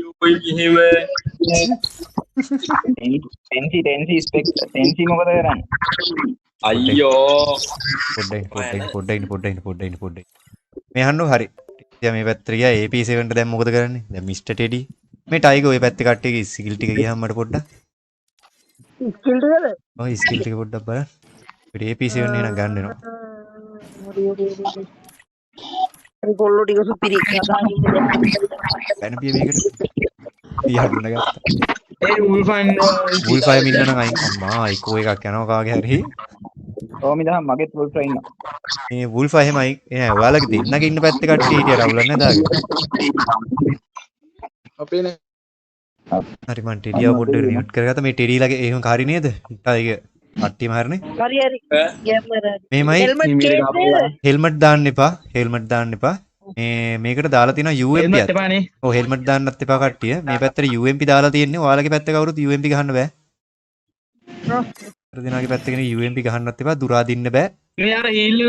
ටෙන්සි ටෙන්සි මොකද කරන්නේ අයියෝ පොඩ්ඩයි මේ අහන්නෝ හරි ඉතින් මේ පැත්තට ගියා AP7 ට දැන් මොකද කරන්නේ දැන් මිස්ටර් ටෙඩි මේ ටයිගර් ඔය පැත්තේ කට්ටියගේ ස්කිල් ටික ගියාම මට පොඩ්ඩක් ස්කිල් ටිකද ඔය ස්කිල් ටික පොඩ්ඩක් බලන්න අපිට AP7 එන ගන්න වෙනවා හරි කොල්ලෝ ටික සුපිරි දැන් පිය මේකට පියන්න ගත්තා ඒ උල්ෆයින් වුල්ෆයිම් ඉන්න නම් අයින් අම්මා ඉකෝ එකක් යනවා කාගේ හරි ඕමිදා මගෙත් වුල්ෆ්‍රා ඉන්නවා මේ වුල්ෆයිම් අයි නෑ ඔයාලගේ දෙන්නගේ ඉන්න පැත්තේ කට්ටිය හිටියා රවුලක් නේද අපේ නේ හරි මං ටෙඩියා පොඩ්ඩක් රියුට් කරගත්තා මේ ටෙඩිලාගේ එහෙම කාරි නේද ටයිගර් කට්ටියම හරිනේ හරි මේමයි හෙල්මට් දාන්න එපා මේකට දාලා තියෙනවා UMP එකක් ඔව් හෙල්මට් දාන්නත් එපා කට්ටිය මේ පැත්තට UMP දාලා තියෙන්නේ ඔයාලගේ පැත්තේ කවුරුත් UMP ගහන්න බෑ දිනාගේ පැත්තේ කෙනෙක් UMP ගහන්නත් එපා දුරා දින්න බෑ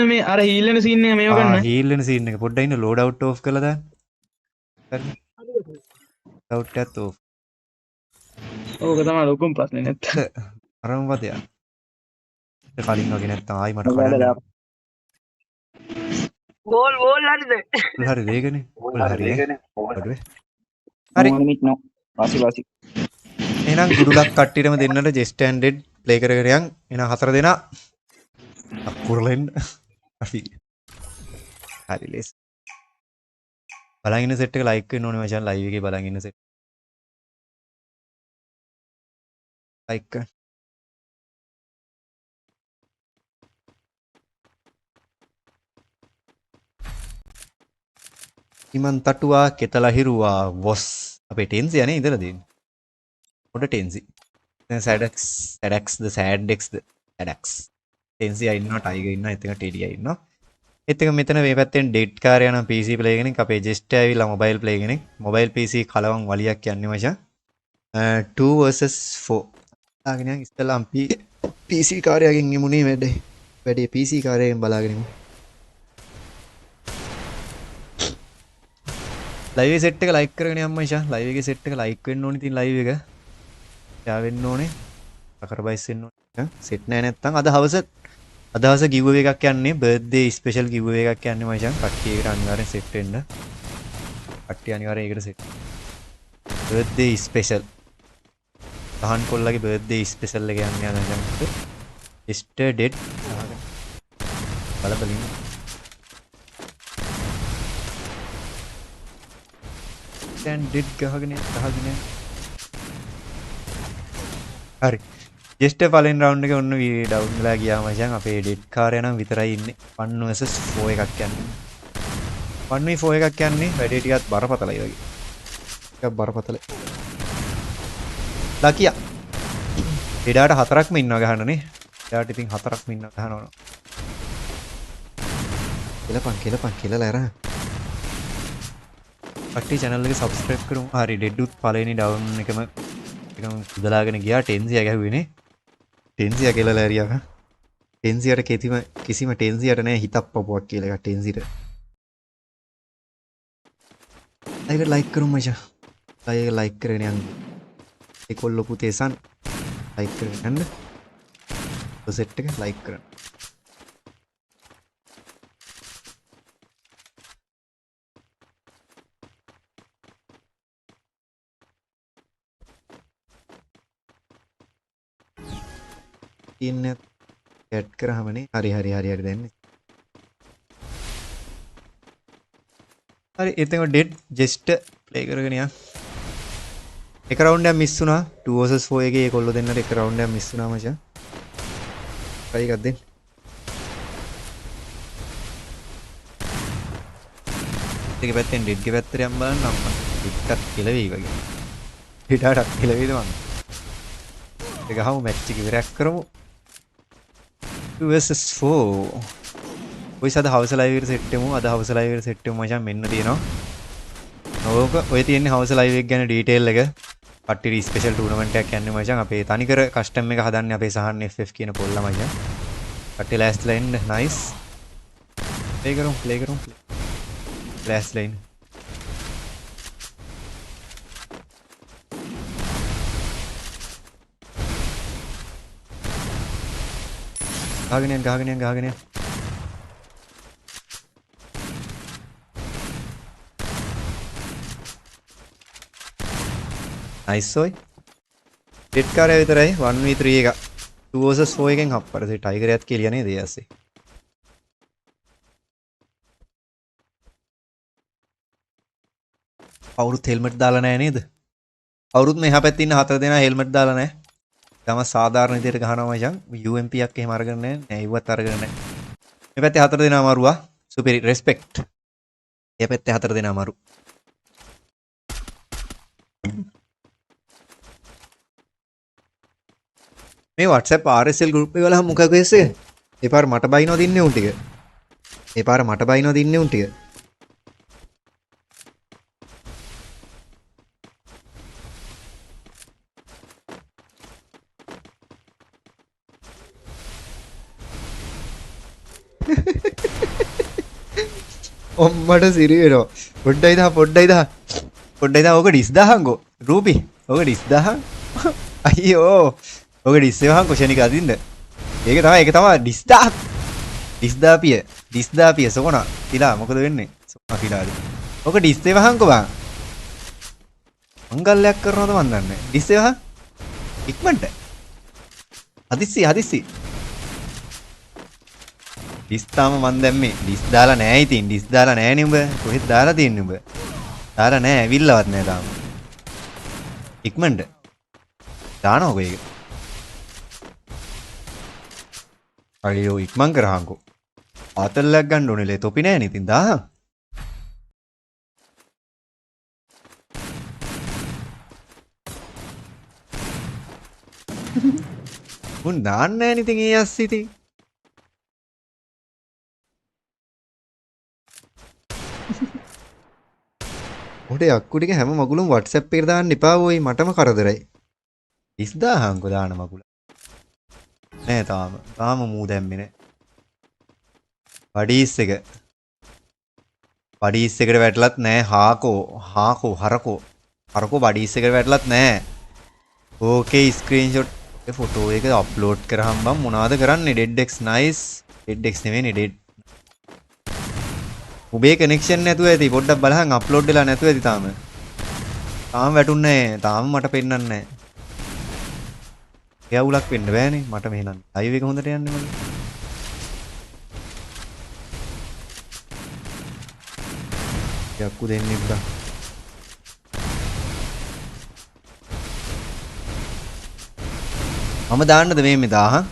මේ අර හීල්ලන සීන් එක මේව ගන්න හීල්ලන සීන් එක පොඩ්ඩක් ඉන්න ලෝඩ් අවුට් ඕෆ් කරලා දාන්න හරි අවුට් එකත් ඕෆ් ඕක තමයි ලොකුම ප්‍රශ්නේ නැත්නම් අරම වදයක් කලින් වගේ නැත්තම් ආයි මට කඩන්න ගෝල් හරිද හරි දෙකනේ හරි හරි මිනිත් නෝ වාසි එහෙනම් ගුඩුලක් කට්ටියටම දෙන්නට ජෙස්ට් ඇන්ඩ් ඩෙඩ් ප්ලේ කරගෙන යන් එහෙනම් 4 දෙනා අකුරලෙන් අපි හරි ලේස් බලන් ඉන්න සෙට් එක ලයික් වෙන්න ඕනේ මචං ලයිව් එකේ බලන් ඉන්න සෙට් ලයික් කරන්න ඉමන් තටුවා කෙතලා හිරුවා වොස් අපේ ටෙන්සි යන්නේ ඉඳලා දෙන්නේ පොඩ ටෙන්සි දැන් සැඩක්ස් ටෙන්සි ඉන්නවා ටයිගර් ඉන්නවා එතන ටෙඩියා ඉන්නවා එතක මෙතන මේ පැත්තෙන් ඩෙඩ් කාර්ය යන PC ප්ලේ කෙනෙක් අපේ ජෙස්ට් ඇවිල්ලා මොබයිල් ප්ලේ කෙනෙක් මොබයිල් PC කලවම් වලියක් යන්නේ මචං 2 vs 4 ලාගෙන යන් ඉස්සෙල්ලාම PC කාර්යයෙන් එමුනේ වැඩේ PC කාර්යයෙන් බලාගෙන ඉමු ලයිව් සෙට් එක ලයික් කරගෙන යන්න මචං ලයිව් එකේ සෙට් එක ලයික් වෙන්න ඕනේ ඉතින් ලයිව් එක ෂෙයා වෙන්න ඕනේ සකර්බයිස් වෙන්න ඕනේ සෙට් නැහැ නැත්තම් අද හවස ගිව්වේ එකක් යන්නේ බර්ත්ඩේ ස්පෙෂල් ගිව්වේ එකක් යන්නේ මචං කට්ටියකට අනිවාර්යෙන් සෙට් වෙන්න කට්ටිය අනිවාර්යෙන් ඒකට සෙට් බර්ත්ඩේ ස්පෙෂල් තහන් කොල්ලගේ බර්ත්ඩේ ස්පෙෂල් එක යන්නේ මචං ස්ටර් ඩෙඩ් බලබලින් දැන් ඩෙඩ් ගහගෙන හරි ජෙස්ට් පළවෙනි රවුන්ඩ් එකේ ඔන්න ඩවුන් වෙලා ගියා මචං අපේ ඩෙඩ් කාර්යය නම් විතරයි ඉන්නේ 1 vs 4 එකක් යන්නේ 1 v 4 එකක් යන්නේ වැඩේ ටිකක් බරපතලයි වගේ ටිකක් බරපතලයි ලකියා ඩෙඩාට 4ක්ම ඉන්නවා ගහන්නනේ ඩෙඩාට ඉතින් 4ක්ම ඉන්නවා ගහනවා කියලා අර. කට්ටිය channel එක subscribe කරමු. හරි ඩෙඩ්ඩුත් පළවෙනි down එකම උදලාගෙන ගියා. ටෙන්සියා ගැහුවේනේ. ටෙන්සියා කියලා ඇරියා. ටෙන්සියාට කිසිම ටෙන්සියාට නෑ හිතක් පපුවක් කියලා එකක් ටෙන්සිට. අයික ලයික් කරමු මචං. අයික ලයික් කරගෙන යන්න. ඒ කොල්ල පුතේ සන් ලයික් කරගෙන යන්න. සෙට් එක ලයික් කරන්න. ඉන්නේ ඇඩ් කරාමනේ. හරි දැන්. හරි එතන ඩෙඩ් ජස්ට් ප්ලේ කරගෙන යන්න. එක රවුන්ඩ් එකක් මිස් වුණා 2 vs 4 එකේ ඒගොල්ලෝ දෙන්නට එක රවුන්ඩ් එකක් මිස් වුණා මචං. try එකක් දෙන්න. දෙක පැත්තෙන් ඩෙඩ්ගේ පැත්තට යම් බලන්න අම්මා. ඩෙඩ්ටත් කියලා වෙයි වගේ. ඩෙඩ්ටත් කියලා වේද මං. ඒක ගහමු මැච් එක ඉවරයක් කරමු. 2 vs 4. ඔය සද හවස ලයිව් එකට සෙට් වෙමු. අද හවස ලයිව් එකට සෙට් වෙමු මචං මෙන්න තියෙනවා. ඕක ඔය තියෙන්නේ හවස ලයිව් එක ගැන ඩීටේල් එක. පට්ටිරි ස්පෙෂල් ටූර්නමන්ට් එකක් යන්නේ මචං. අපේ තනිකර කස්ටම් එක හදන්නේ අපේ සහන් FF කියන පොල්ලා මචං. කට්ටිය ලෑස්තිලා ඉන්න. නයිස්. ප්ලේ කරමු. ලෑස්තිලා ඉන්න. ගහගෙන යන්න. නයිස් ඔයි. ඩෙඩ් කාර්යය විතරයි 1v3 එක. 2 vs 4 එකෙන් හප්පර. ඒ ටයිගර් එකත් කියලා නේද ඊයස්සේ. අවුරුත් හෙල්මට් දාලා නැහැ නේද? අවුරුත් මෙහා පැත්තේ ඉන්න 4 දෙනා හෙල්මට් දාලා නැහැ. තම සාධාරණ විදියට ගහනවා මචං. UMP එකක් එහෙම අරගෙන නැහැ. නෑ ඉවත් අරගෙන නැහැ. මේ පැත්තේ 4 දෙනා මරුවා. සුපිරි රෙස්පෙක්ට්. මේ පැත්තේ 4 දෙනා මරු. මේ WhatsApp RSL group එක වල මොකක්ද වෙන්නේ? ඒ පාර මට බයිනවද ඉන්නේ උන් ටික? ඔම්මට සිරි වෙනවා. පොඩ්ඩයි දා. ඕක ඩිස් දාහන්කෝ. රූපි. ඕක ඩිස් දාහන්. අයියෝ. ඕක ඩිස් එකහන් කොෂනික අදින්න. ඒක තමයි ඩිස් දාහක්. ඩිස් දාපිය සොකනා. තිලා මොකද වෙන්නේ? සොකනා තිලාද. ඕක ඩිස් එකහන්කෝ බං. මංගල්‍යයක් කරනවද මන් දන්නේ. ඩිස් එකහන්. ඉක්මනට. හදිස්සි. ඩිස් තාම මන් දැම්මේ. ඩිස් දාලා නෑ ඉතින්. ඩිස් දාලා නෑනේ උඹ. කොහෙද දාලා තියන්නේ උඹ? දාලා නෑ. ඇවිල්ලවත් නෑ තාම. ඉක්මනට. දානවකෝ ඒක. අයියෝ ඉක්මන් කරහන්කෝ. ආතල්ලක් ගන්න ඕනේ. තොපි නෑනේ ඉතින් දාහන්. උන් දාන්න නෑනේ ඉතින් ඒ අස්ස ඉතින්. ඔඩේ අක්කු ටික හැම මගුලම WhatsApp එකට දාන්න එපා ඕයි මටම කරදරයි. 30000 දාන මගුල. නෑ තාම මූ දැම්මේ නෑ. පඩීස් එකට වැටලත් නෑ හරකෝ පඩීස් එකට වැටලත් නෑ. ඕකේ ස්ක්‍රීන්ෂොට් ෆොටෝ එක අප්ලෝඩ් කරාම බම් මොනවද කරන්නේ? ඩෙඩ්එක්ස් නයිස්. ඩෙඩ්එක්ස් නෙවෙයිනේ ඩෙඩ්. උඹේ කනෙක්ෂන් නැතුව ඇති. පොඩ්ඩක් බලහන් අප්ලෝඩ් වෙලා නැතුව ඇති තාම. තාම වැටුන්නේ නෑ. තාම මට පෙන්නන්නේ නෑ. ගැවුලක් වෙන්න බෑනේ මට මෙහෙනම්. ලයිව් එක හොඳට යන්නේ මගේ. යක්කු දෙන්නේ පුතා. මම දාන්නද මේ 1000?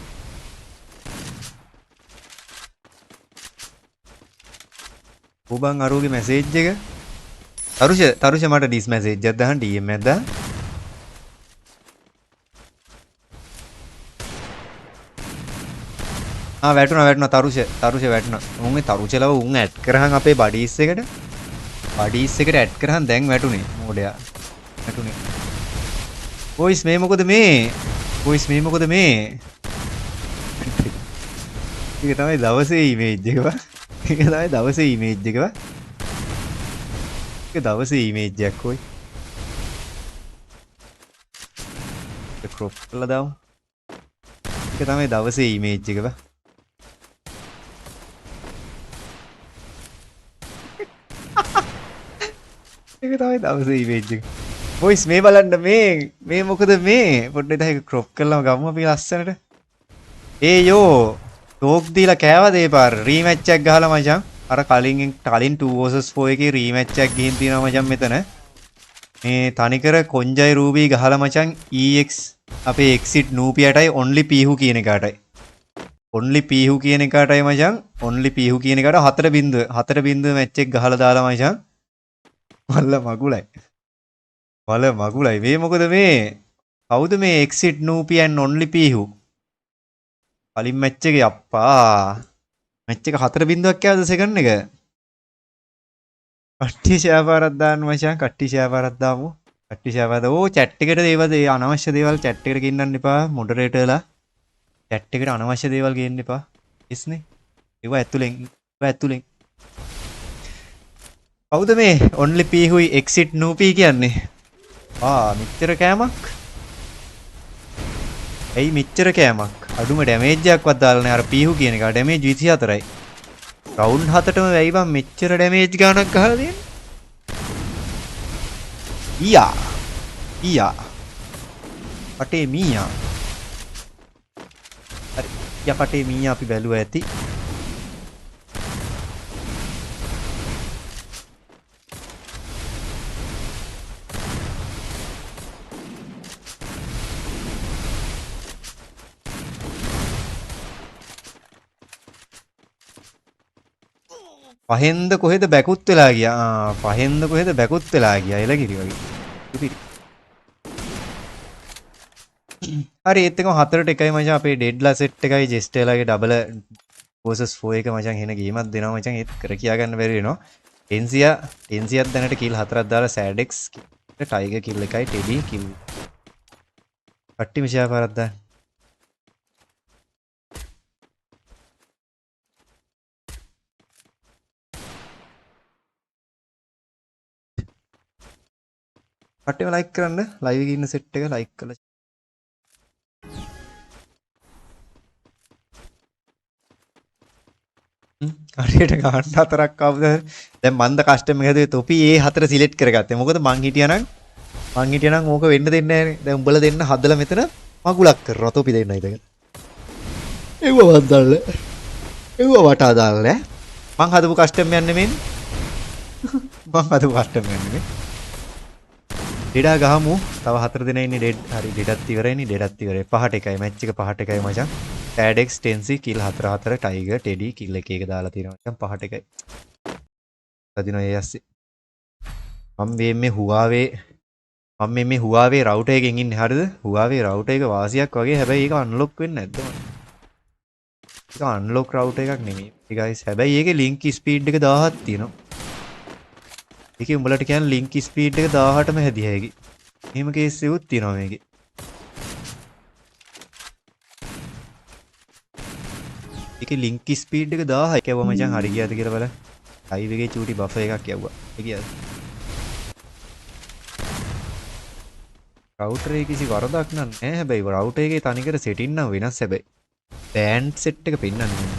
ඔබන් අරෝගේ මැසේජ් එක. තරුෂ මට ඩිස් මැසේජ් එකක් දාන්න DM එකක් දාන්න. වැටුණා තරුෂ වැටුණා. උන් මේ තරුෂලව උන් ඇඩ් කරහන් අපේ බඩීස් එකට. බඩීස් එකට ඇඩ් කරහන් දැන් වැටුනේ මෝඩයා. වැටුනේ. බොයිස් මේ මොකද මේ? ඒක තමයි දවසේ ඉමේජ් එක වා. ඒක දවසේ ඉමේජ් එකක් කොයි. ඒක ක්‍රොප් කරලා දාමු. ඒක තමයි දවසේ ඉමේජ් එක වා. ඒක තමයි දවසේ ඉමේජ් එක. බොයිස් මේ බලන්න මේ මොකද මේ? පොඩ්ඩක් ඒක ක්‍රොප් කරලාම ගමු අපි ලස්සනට. ඒ යෝ ටෝක් දීලා කෑවද ඒ පාර රීමැච් එකක් ගහලා මචං. අර කලින් 2 vs 4 එකේ රීමැච් එකක් ගිහින් තියෙනවා මචං මෙතන. මේ තනිකර කොන්ජයි රූබී ගහලා මචං EX අපේ exit නූපියටයි only පීහු කියන එකටයි. only පීහු කියන එකටයි මචං. only පීහු කියන එකට 4 මැච් එක ගහලා දාලා මචං. වල මගුලයි මේ මොකද මේ? කවුද මේ exit නූපියන් only පීහු? කලින් මැච් එකේ අප්පා මැච් එක 4 කෑවද සෙකන්ඩ් එක? කට්ටිය ෂෙයා පාරක් දාන්න මචං. කට්ටිය ෂෙයා පාරක් දාමු. ඕ chat එකට දේවල් අනවශ්‍ය දේවල් chat එකට ගෙන්නන්න එපා මොඩරේටර්ලා. chat එකට අනවශ්‍ය දේවල් ගේන්න එපා. ඉස්නේ. ඒව ඇතුලෙන්. කවුද මේ only පීහුයි exit නූපී කියන්නේ? මෙච්චර කෑමක්. ඇයි මෙච්චර කෑමක්? අඩුම ඩැමේජ් එකක්වත් දාලා නැහැ. අර පීහු කියන එක ඩැමේජ් 24යි. රවුන්ඩ් 7ටම වෙයි බං මෙච්චර ඩැමේජ් ගානක් ගහලා දෙන්නේ. ඊයා. පටේ මීයා. හරි. පටේ මීයා අපි බැලුවා ඇති. පහෙන්ද කොහෙද බැකුත් වෙලා ගියා. එලගිරි වගේ. ඉතිරි. හරි ඒත් එකම 4ට එකයි මචං අපේ ඩෙඩ්ලා සෙට් එකයි ජෙස්ටේලාගේ ඩබල් vs 4 එක මචං හෙන ගේමක් දෙනවා මචං. ඒත් කර කියා ගන්න බැරි වෙනවා. ටෙන්සියක් දැනට කිල් 4ක් දාලා සෑඩෙක්ස් ටයිගර් කිල් එකයි ටෙඩි කිල්. කට්ටි මිෂා පාරක් දාන්න. කට්ටියම ලයික් කරන්න. ලයිව් එකේ ඉන්න සෙට් එක ලයික් කරලා. හරියට ගන්න 4ක් ආවද? දැන් මන්ද කස්ටම් එක හදුවේ තොපි ඒ 4 සිලෙක්ට් කරගත්තේ. මොකද මං හිටියානම් ඕක වෙන්න දෙන්නේ නැහැනේ. දැන් උඹලා දෙන්න හදලා මෙතන මගුලක් කරනවා තොපි දෙන්න ඉදගෙන. එව්ව වද්දල්ල. එව්ව වටා දාලා මං හදපු කස්ටම් යන්නේ මෙන්න. ඩෙඩා ගහමු. තව 4 දෙනා ඉන්නේ ඩෙඩ්. හරි ඩෙඩත් ඉවරයිනේ. 5ට එකයි මැච් එක 5ට එකයි මචං. ටැඩෙක් ටෙන්සි කිල් 4 ටයිගර් ටෙඩි කිල් එක දාලා තියෙනවා මචං. 5ට එකයි. අදිනවා ඒ ඇස්සේ. මම මේ හුවාවේ රවුටර් එකකින් ඉන්නේ හරිද? හුවාවේ රවුටර් එක වාසියක් වගේ. හැබැයි ඒක අන්ලොක් වෙන්නේ නැද්ද මචං? ඒක අන්ලොක් රවුටර් එකක් නෙමෙයි. ගයිස් හැබැයි ඒකේ ලින්ක් ස්පීඩ් එක 1000ක් තියෙනවා. ඒකේ උඹලට කියන්නේ ලින්ක් ස්පීඩ් එක 1000ටම හැදිය හැකි. එහෙම කේස් එකක් තියෙනවා මේකේ. ඒකේ ලින්ක් ස්පීඩ් එක 1000යි. කියව මචං හරි ගියාද කියලා බලන්න. ලයිව් එකේ චූටි බෆර් එකක් යවුවා. ඒ කියද? රවුටර් එකේ කිසි වරදක් නැහැ. හැබැයි රවුටර් එකේ තනිකර සෙටින් නම් වෙනස්. හැබැයි බෑන්ඩ් සෙට් එක පෙන්නන්නේ.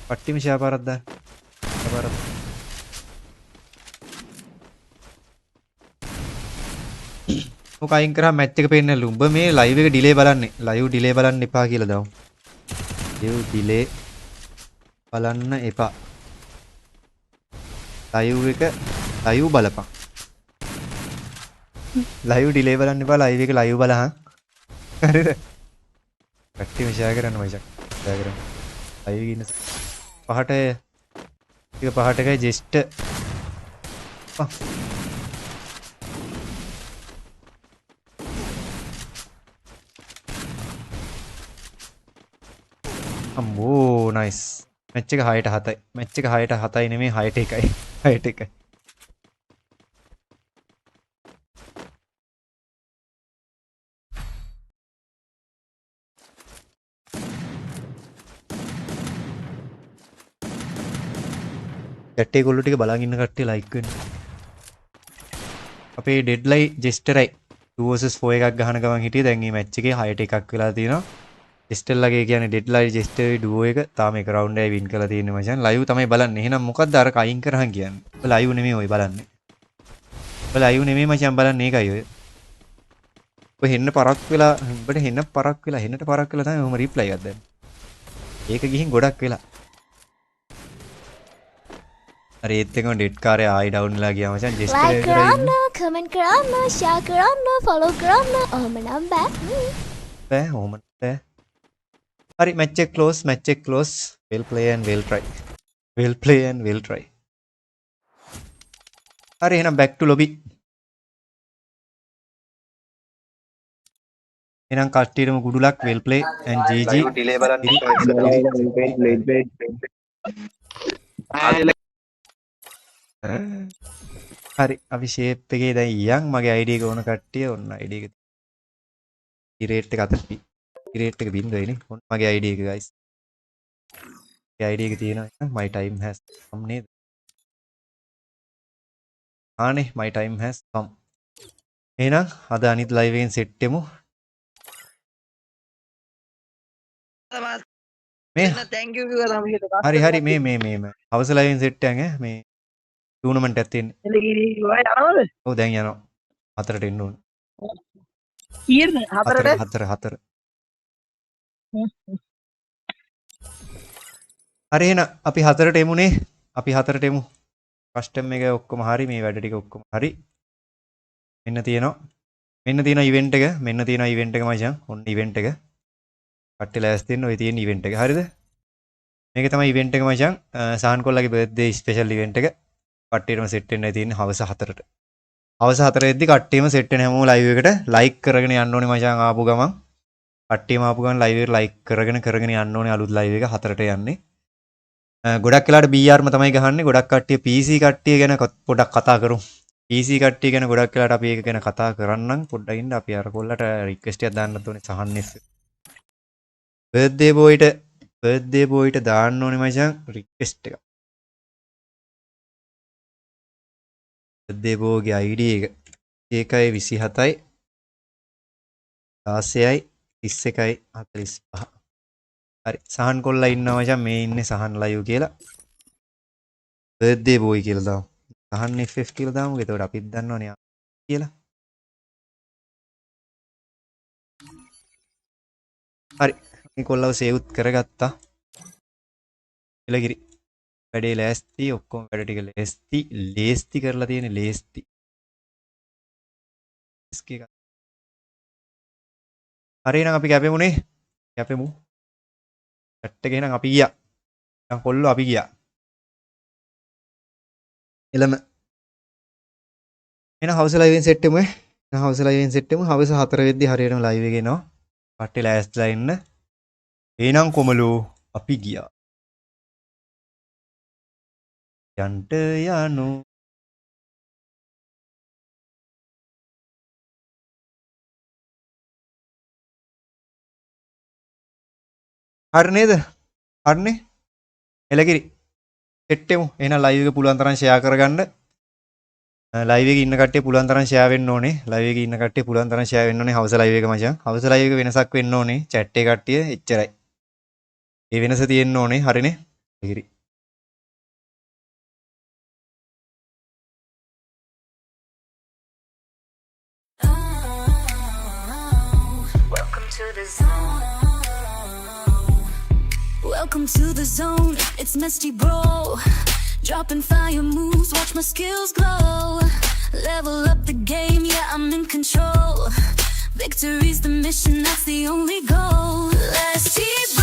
පට්ටිම ෂාපාරක් දාන්න. ඔක අයින් කරා මැච් එක පේන්නලු. උඹ මේ ලයිව් එක ඩිලේ බලන්නේ. ලයිව් ඩිලේ බලන්න එපා කියලා දාමු. ලයිව් ඩිලේ බලන්න එපා. ලයිව් බලපන්. ලයිව් ඩිලේ බලන්න එපා. ලයිව් එක ලයිව් බලහන්. හරිද? කට්ටියම ෂෙයා කරන්න මචං. ෂෙයා කරන්න. ලයිව් එකේ ඉන්න 5ට එකයි ජෙස්ට්. අම්මෝ නයිස්. මැච් එක 6ට 7යි. මැච් එක 6ට 7යි නෙමෙයි 6ට 1යි. 6ට 1යි. chat එකේ කොල්ලෝ ටික බලන් ඉන්න කට්ටිය ලයික් වෙන්න. අපේ ඩෙඩ්ලයින් ජෙස්ටරයි 2 vs 4 එකක් ගහන ගමන් හිටියේ. දැන් මේ මැච් එකේ 6ට 1ක් වෙලා තියෙනවා. ජෙස්ටර්ලගේ කියන්නේ ඩෙඩ්ලයින් ජෙස්ටර් ඩුවෝ එක තාම එක රවුන්ඩ් එකයි වින් කරලා තියෙන්නේ මචං. ලයිව් තමයි බලන්නේ. එහෙනම් මොකද්ද අර කයින් කරහන් කියන්නේ? ඔය ලයිව් නෙමෙයි ඔය බලන්නේ. ඔය ලයිව් නෙමෙයි මචං බලන්නේ ඒකයි ඔය. ඔය හෙන්න පරක් වෙලා උඹට හෙන්න පරක් වෙලා හෙන්නට පරක් වෙලා තමයි ඔහම රිප්ලයි එකක් දැම්මේ. ඒක ගිහින් ගොඩක් වෙලා. අර ඒත් එකම ඩෙඩ් කාර්ය ආයි ඩවුන් වෙලා ගියා මචං. ජෙස්ටර් like කරන්න කමෙන්ට් කරන්න ෂෙයා කරන්න ෆලෝ කරන්න ඔහම නම් බෑ ඔහම බෑ. හරි match එක close, match එක close. Well play and well try. Well play and well try. හරි එහෙනම් back to lobby. එහෙනම් කට්ටියටම good luck, well play and GG. delay බලන්න හරි අපි shape එකේ දැන් යන් මගේ ID එක ඕන කට්ටිය ඔන්න ID එක. rate එක අතට rate එක බින්දුවයි නේ. ඔන්න මගේ ID එක guys. මගේ ID එක තියෙනවා my time has come නේද? ආනේ my time has come. එහෙනම් අද අනිත් live එකෙන් set වෙමු. මේ thank you කිව්වා තමයි හිතට. හරි හරි මේ හවස live එකෙන් set එකෙන් මේ ටූර්නමන්ට් එකක් තියෙන්නේ. එළගිරි යනවද? ඔව් දැන් යනවා. 4ට එන්න ඕන. කීයද? 4ට? 4. හරි එහෙනම් අපි 4ට එමුනේ. අපි 4ට එමු. කස්ටම් එක ඔක්කොම හරි මේ වැඩ ටික ඔක්කොම හරි. මෙන්න තියෙනවා ඉවෙන්ට් එක. මෙන්න තියෙනවා ඉවෙන්ට් එක මචං. ඔන්න ඉවෙන්ට් එක. කට්ටිය ලෑස්ති වෙන්න ඔය තියෙන ඉවෙන්ට් එක. හරිද? මේක තමයි ඉවෙන්ට් එක මචං. සහන් කොල්ලගේ බර්ත්ඩේ ස්පෙෂල් ඉවෙන්ට් එක. කට්ටියටම සෙට් වෙන්නයි තියෙන්නේ හවස 4ට. හවස 4 වෙද්දි කට්ටියම සෙට් වෙන හැමෝම ලයිව් එකට ලයික් කරගෙන යන්න ඕනේ මචං ආපු ගමන්. කට්ටියම ආපු ගමන් ලයිව් එකට ලයික් කරගෙන යන්න ඕනේ අලුත් ලයිව් එක 4ට යන්නේ. ගොඩක් වෙලාවට BRම තමයි ගහන්නේ. ගොඩක් කට්ටිය PC කට්ටිය ගැන පොඩක් කතා කරමු. PC කට්ටිය ගැන ගොඩක් වෙලාවට අපි ඒක ගැන කතා කරන්නම්. පොඩ්ඩක් ඉන්න අපි අර කොල්ලට රික්වෙස්ට් එකක් දාන්නත් ඕනේ සහන්නෙස්. බර්ත්ඩේ බෝයිට දාන්න ඕනේ මචං රික්වෙස්ට් එකක්. බර්ත්ඩේ බෝගේ ID එක 127යි 16යි 31යි 45. හරි සහන් කොල්ලා ඉන්නවා මචං මේ ඉන්නේ සහන් ලයිව් කියලා. බර්ත්ඩේ බෝයි කියලා දාමු. සහන් FF කියලා දාමු. එතකොට අපිත් දන්නවනේ කියලා. හරි මේ කොල්ලව සේව් කරගත්තා. එලගිරි වැඩේ ලෑස්ති ඔක්කොම වැඩ ටික ලේස්ති කරලා තියෙන්නේ ලේස්ති. හරි එහෙනම් අපි කැපෙමුනේ. කැපෙමු. chat එකේ එහෙනම් අපි ගියා. දැන් කොල්ලෝ අපි ගියා. එළම. එහෙනම් හවස ලයිව් එකෙන් සෙට් වෙමු. හවස ලයිව් එකෙන් සෙට් වෙමු. හවස 4 වෙද්දි හරියටම ලයිව් එක එනවා. කට්ටිය ලෑස්තිලා ඉන්න. එහෙනම් කොමලෝ අපි ගියා. යන්ට යනු හරි නේද? හරිනේ. එලගිරි සෙට් වෙමු. එහෙනම් ලයිව් එක පුළුවන් තරම් ෂෙයා කරගන්න. ලයිව් එකේ ඉන්න කට්ටිය පුළුවන් තරම් ෂෙයා වෙන්න ඕනේ. ලයිව් එකේ ඉන්න කට්ටිය පුළුවන් තරම් ෂෙයා වෙන්න ඕනේ. හවස ලයිව් එක මචං. හවස ලයිව් එක වෙනසක් වෙන්න ඕනේ. chat එකේ කට්ටිය එච්චරයි. ඒ වෙනස තියෙන්න ඕනේ. හරිනේ. එලගිරි Welcome to the zone, it's Misty Bro. Dropping fire moves, watch my skills glow. Level up the game, yeah, I'm in control. Victory's the mission, that's the only goal. Let's keep